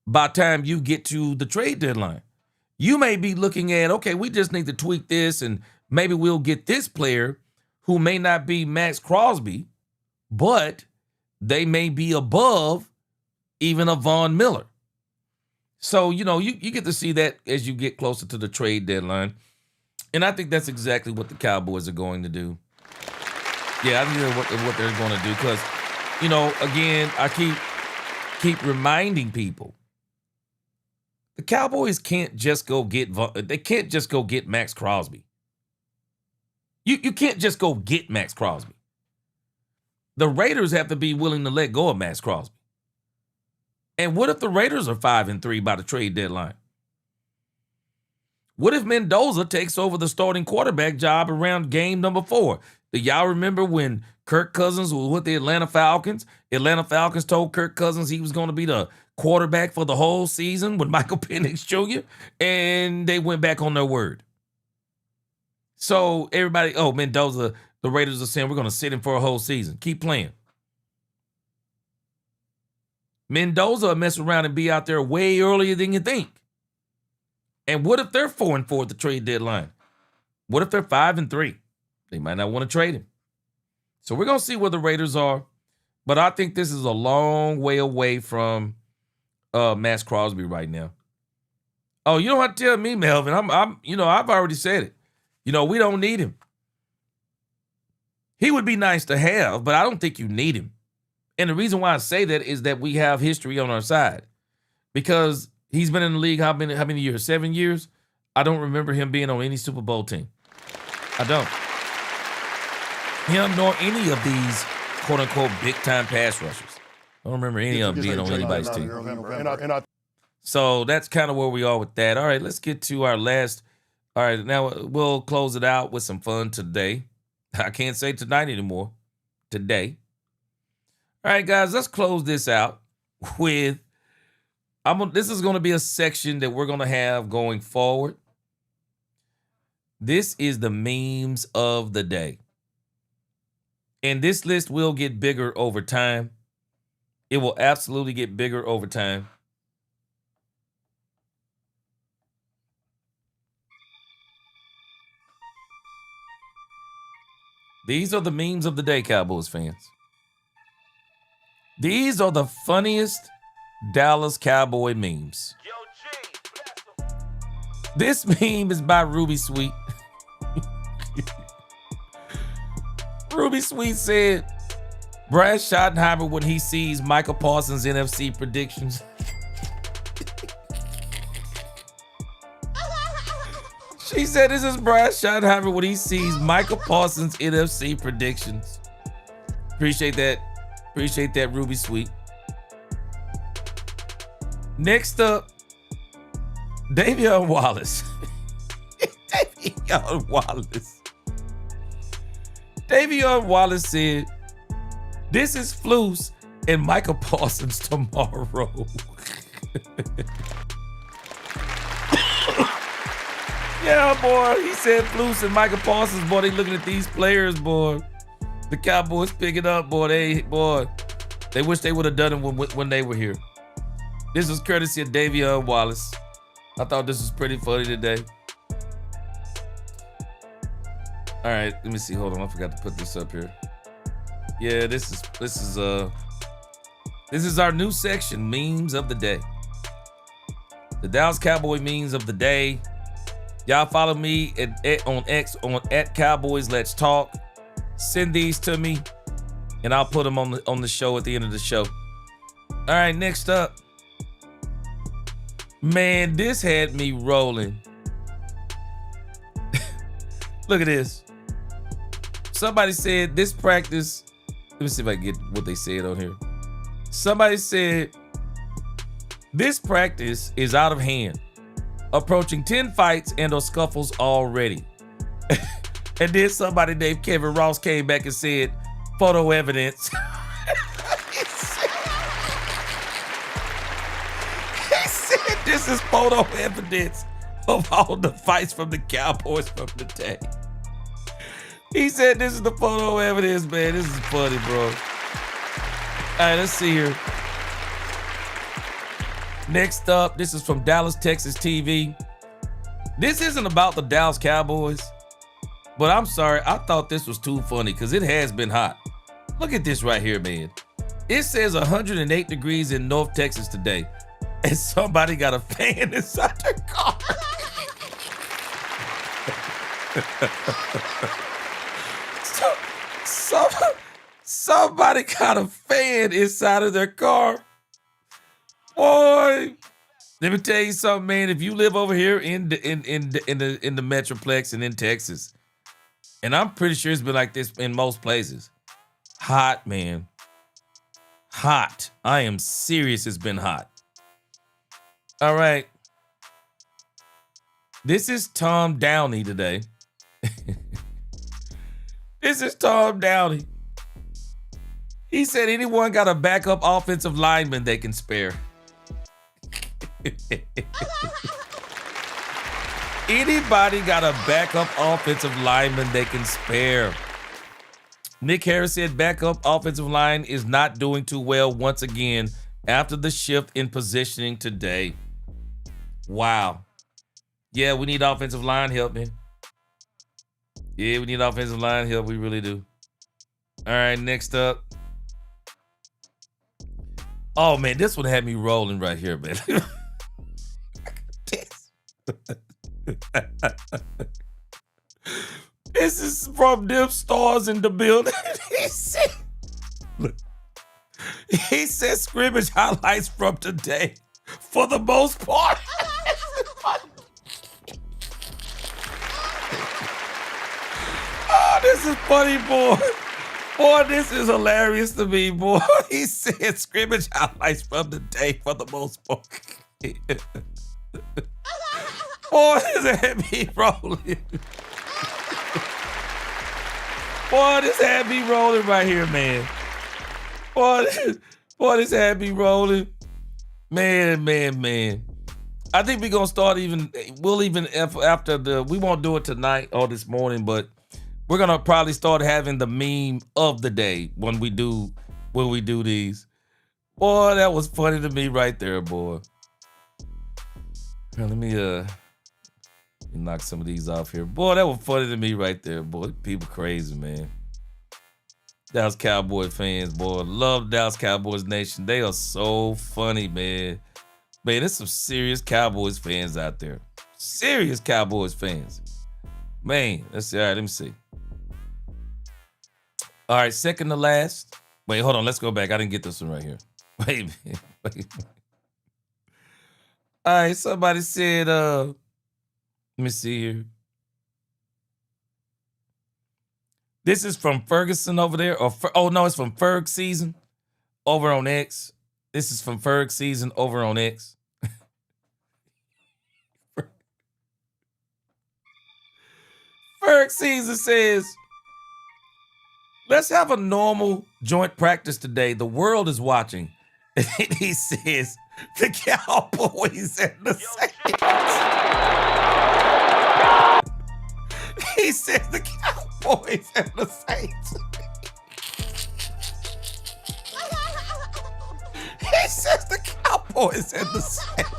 Speaker 1: by the time you get to the trade deadline. You may be looking at, okay, we just need to tweak this, and maybe we'll get this player who may not be Max Crosby, but they may be above even a Von Miller. So, you know, you get to see that as you get closer to the trade deadline. And I think that's exactly what the Cowboys are going to do. Yeah, I think that's what they're going to do because, you know, again, I keep reminding people, the Cowboys can't just go get Max Crosby. You can't just go get Max Crosby. The Raiders have to be willing to let go of Max Crosby. And what if the Raiders are 5-3 by the trade deadline? What if Mendoza takes over the starting quarterback job around game number 4? Do y'all remember when Kirk Cousins was with the Atlanta Falcons? Atlanta Falcons told Kirk Cousins he was going to be the quarterback for the whole season with Michael Penix Jr., and they went back on their word. So everybody, Mendoza, the Raiders are saying we're going to sit him for a whole season. Keep playing. Mendoza will mess around and be out there way earlier than you think. And what if they're 4-4 at the trade deadline? What if they're 5-3? They might not want to trade him. So we're going to see where the Raiders are. But I think this is a long way away from Max Crosby right now. Oh, you don't have to tell me, Melvin. I've already said it. You know, we don't need him. He would be nice to have, but I don't think you need him. And the reason why I say that is that we have history on our side. Because he's been in the league how many years? 7 years? I don't remember him being on any Super Bowl team. I don't. Him nor any of these quote-unquote big-time pass rushers. I don't remember any of them being on anybody's team. So that's kind of where we are with that. All right, let's get to our last. All right, now we'll close it out with some fun today. I can't say tonight anymore. Today. All right, guys, let's close this out with. This is going to be a section that we're going to have going forward. This is the memes of the day. And this list will get bigger over time. It will absolutely get bigger over time. These are the memes of the day, Cowboys fans. These are the funniest Dallas Cowboy memes. This meme is by Ruby Sweet. Ruby Sweet said, Brad Schottenheimer when he sees Michael Parsons' NFC predictions. She said, this is Brad Schottenheimer when he sees Michael Parsons' NFC predictions. Appreciate that. Appreciate that, Ruby Sweet. Next up, Davion Wallace. Davion Wallace. Davion Wallace said, this is Flus and Michael Parsons tomorrow. Yeah, boy. He said Flus and Michael Parsons, boy, they looking at these players, boy. The Cowboys picking up, boy. They wish they would have done it when they were here. This was courtesy of Davion Wallace. I thought this was pretty funny today. All right, let me see. Hold on, I forgot to put this up here. Yeah, this is our new section, memes of the day. The Dallas Cowboy memes of the day. Y'all follow me on X on @Cowboys Let's Talk. Send these to me, and I'll put them on the show at the end of the show. All right, next up. Man, this had me rolling. Look at this. Somebody said this practice. Let me see if I can get what they said on here. Somebody said this practice is out of hand, approaching 10 fights and or scuffles already. And then somebody named Kevin Ross came back and said, photo evidence. He said this is photo evidence of all the fights from the Cowboys from the day. He said this is the photo evidence, man. This is funny, bro. All right, let's see here. Next up, this is from Dallas, Texas TV. This isn't about the Dallas Cowboys, but I'm sorry, I thought this was too funny because it has been hot. Look at this right here, man. It says 108 degrees in North Texas today, and somebody got a fan inside their car. Somebody got a fan inside of their car. Boy, let me tell you something, man. If you live over here in the Metroplex and in Texas, and I'm pretty sure it's been like this in most places. Hot, man. Hot. I am serious. It's been hot. All right. This is Tom Downey today. This is Tom Downey. He said anyone got a backup offensive lineman they can spare. Anybody got a backup offensive lineman they can spare? Nick Harris said backup offensive line is not doing too well once again after the shift in positioning today. Wow. Yeah, we need offensive line help, man. Yeah, we need offensive line help. We really do. All right, next up. Oh, man, this one had me rolling right here, man. This is from them stars in the building. He said scrimmage highlights from today for the most part. Oh, this is funny, boy. Boy, this is hilarious to me, boy. He said scrimmage highlights from the day for the most part. Boy, this had me rolling. Boy, this had me rolling right here, man. Boy, this had me rolling. Man. I think we're gonna start we won't do it tonight or this morning, but we're gonna probably start having the meme of the day when we do these. Boy, that was funny to me right there, boy. Here, let me knock some of these off here. Boy, that was funny to me right there, boy. People crazy, man. Dallas Cowboy fans, boy. Love Dallas Cowboys Nation. They are so funny, man. Man, there's some serious Cowboys fans out there. Serious Cowboys fans. Man, let's see. All right, let me see. All right, second to last. Wait, hold on. Let's go back. I didn't get this one right here. Wait. All right, somebody said, let me see here. This is from Ferguson over there. No, it's from Ferg Season over on X. This is from Ferg Season over on X. Ferg Season says, let's have a normal joint practice today. The world is watching. And he says, the Cowboys and the Saints. He says the Cowboys and the Saints. He says the Cowboys and the Saints.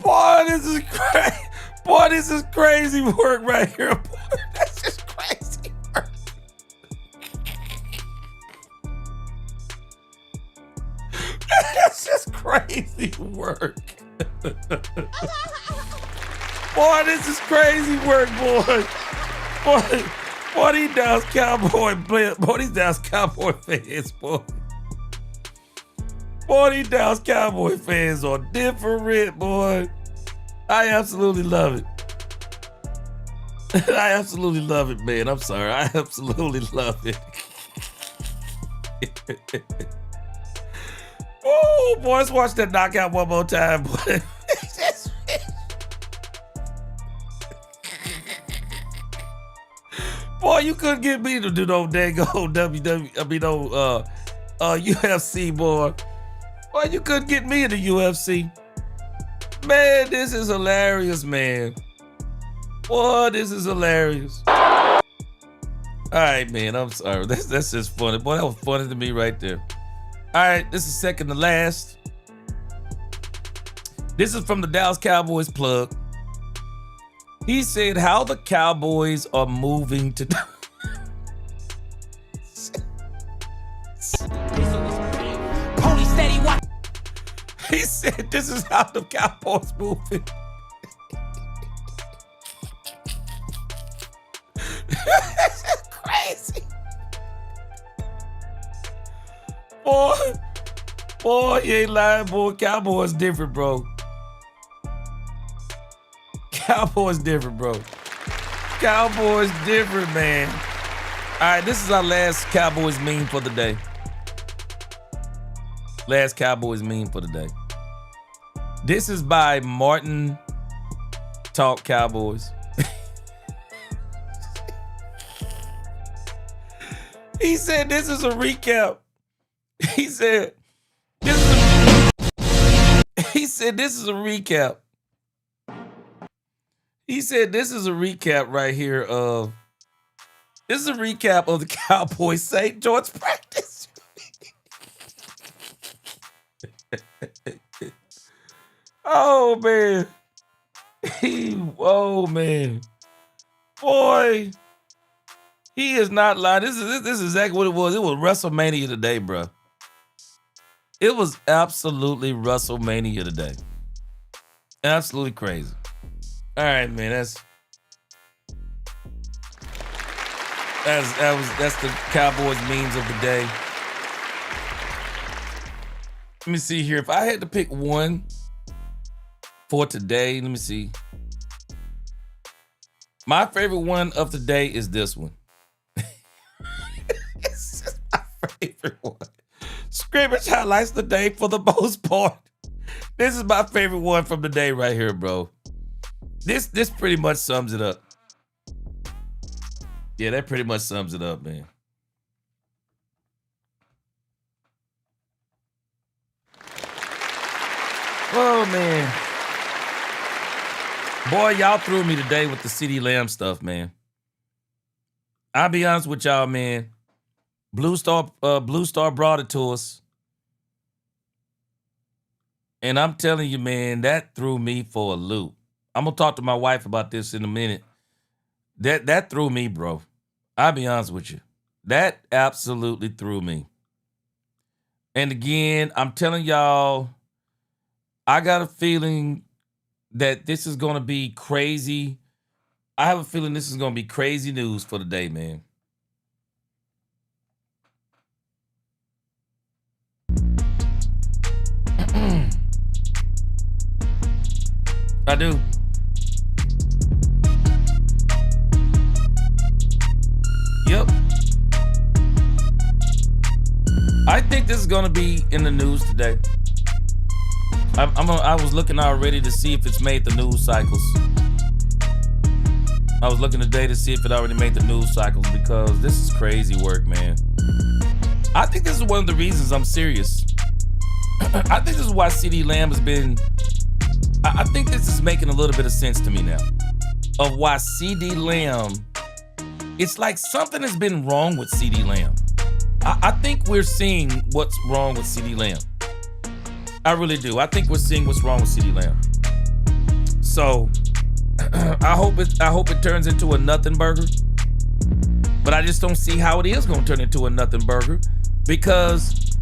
Speaker 1: Boy, this is crazy. Boy, this is crazy work right here. Boy, that's just crazy work. That's just crazy work. Boy, this is crazy work, boy. Boy, these Dallas Cowboy players. Boy, these Dallas Cowboy fans, boy. Boy, these Dallas Cowboy fans are different, boy. I absolutely love it. I absolutely love it, man. I'm sorry. I absolutely love it. Oh, boy, let's watch that knockout one more time, boy. Boy, you couldn't get me to do no daggone UFC, boy. Boy, you couldn't get me in the UFC. Man, this is hilarious, man. Boy, this is hilarious. All right, man, I'm sorry. That's just funny. Boy, that was funny to me right there. All right, this is second to last. This is from the Dallas Cowboys plug. He said how the Cowboys are moving to... He said this is how the Cowboys moving. This is crazy. Boy, you ain't lying, boy. Cowboys different, bro. Cowboys different, bro. Cowboys different, man. All right, this is our last Cowboys meme for the day. Last Cowboys meme for the day. This is by Martin Talk Cowboys. He said this is a recap. He said this is a recap. He said this is a recap right here of this is a recap of the Cowboys St. George practice. Oh man. Oh man. Boy. He is not lying. This is exactly what it was. It was WrestleMania today, bro. It was absolutely WrestleMania today. Absolutely crazy. All right, man. That's the Cowboys memes of the day. Let me see here. If I had to pick one for today, let me see. My favorite one of today is this one. favorite one. Scrimmage highlights the day for the most part. This is my favorite one from the day right here, bro. This pretty much sums it up. Yeah, that pretty much sums it up, man. Oh, man. Boy, y'all threw me today with the CeeDee Lamb stuff, man. I'll be honest with y'all, man. Blue Star brought it to us. And I'm telling you, man, that threw me for a loop. I'm going to talk to my wife about this in a minute. That threw me, bro. I'll be honest with you. That absolutely threw me. And again, I'm telling y'all, I got a feeling that this is going to be crazy. I have a feeling this is going to be crazy news for the day, man. I do. Yep. I think this is going to be in the news today. I was looking already to see if it's made the news cycles. I was looking today to see if it already made the news cycles because this is crazy work, man. I think this is one of the reasons I'm serious. I think this is why CeeDee Lamb has been... I think this is making a little bit of sense to me now. Of why CeeDee Lamb... It's like something has been wrong with CeeDee Lamb. I think we're seeing what's wrong with CeeDee Lamb. I really do. I think we're seeing what's wrong with CeeDee Lamb. So, I hope it turns into a nothing burger. But I just don't see how it is going to turn into a nothing burger because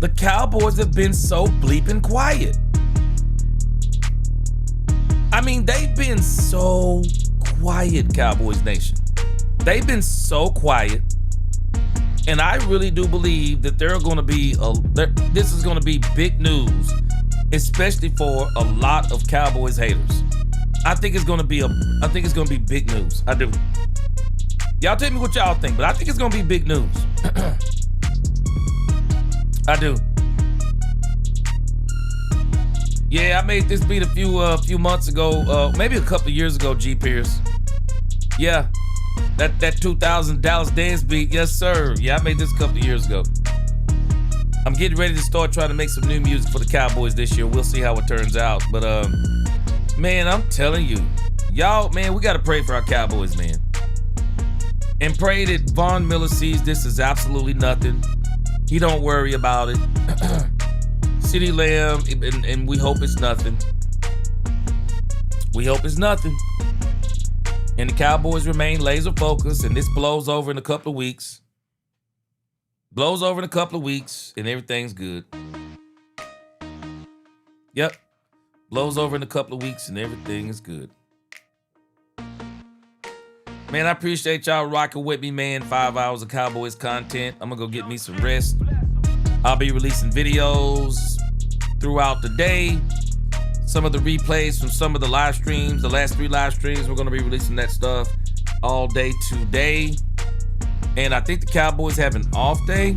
Speaker 1: the Cowboys have been so bleeping quiet. I mean, they've been so quiet, Cowboys Nation. They've been so quiet. And I really do believe that this is going to be big news, especially for a lot of Cowboys haters. I think it's going to be big news. I do. Y'all tell me what y'all think, but I think it's going to be big news. I do. Yeah, I made this beat a few months ago, maybe a couple of years ago, G. Pierce. Yeah. That 2000 Dallas dance beat, yes sir. Yeah, I made this a couple of years ago. I'm getting ready to start trying to make some new music for the Cowboys this year. We'll see how it turns out. But man, I'm telling you, y'all, man, we got to pray for our Cowboys, man. And pray that Von Miller sees this as absolutely nothing. He don't worry about it. CeeDee Lamb, and we hope it's nothing. We hope it's nothing. And the Cowboys remain laser focused, and this blows over in a couple of weeks. Blows over in a couple of weeks, and everything's good. Yep. Blows over in a couple of weeks, and everything is good. Man, I appreciate y'all rocking with me, man. 5 hours of Cowboys content. I'm going to go get me some rest. I'll be releasing videos throughout the day. Some of the replays from some of the live streams, the last 3 live streams, we're going to be releasing that stuff all day today. And I think the Cowboys have an off day.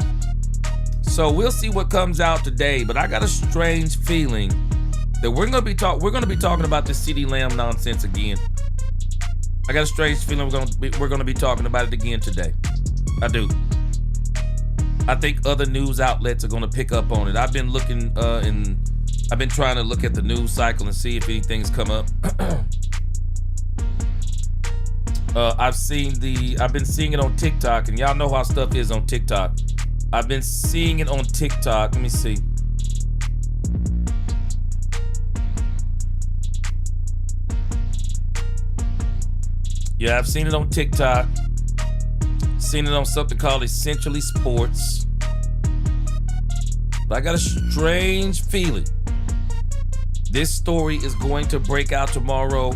Speaker 1: So we'll see what comes out today. But I got a strange feeling that we're going to be talking about this CeeDee Lamb nonsense again. I got a strange feeling we're going to be talking about it again today. I do. I think other news outlets are going to pick up on it. I've been looking I've been trying to look at the news cycle and see if anything's come up. I've been seeing it on TikTok, and y'all know how stuff is on TikTok. I've been seeing it on TikTok. Let me see. Yeah, I've seen it on TikTok. Seen it on something called Essentially Sports. But I got a strange feeling this story is going to break out tomorrow.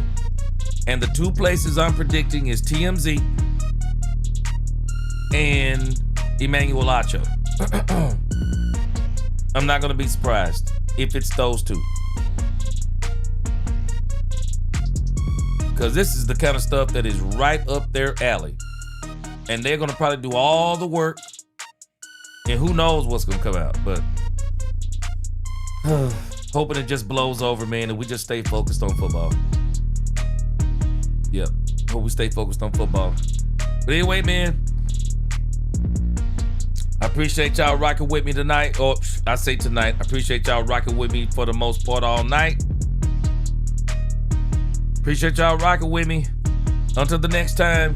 Speaker 1: And the 2 places I'm predicting is TMZ and Emmanuel Acho. I'm not going to be surprised if it's those 2. Because this is the kind of stuff that is right up their alley. And they're going to probably do all the work And who knows what's gonna come out, but hoping it just blows over, man, and we just stay focused on football. Yep. Hope we stay focused on football. But anyway, man, I appreciate y'all rocking with me tonight. Or I say tonight. I appreciate y'all rocking with me for the most part all night. Appreciate y'all rocking with me. Until the next time,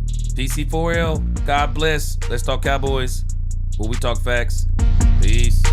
Speaker 1: DC4L, God bless. Let's talk Cowboys, where we talk facts. Peace.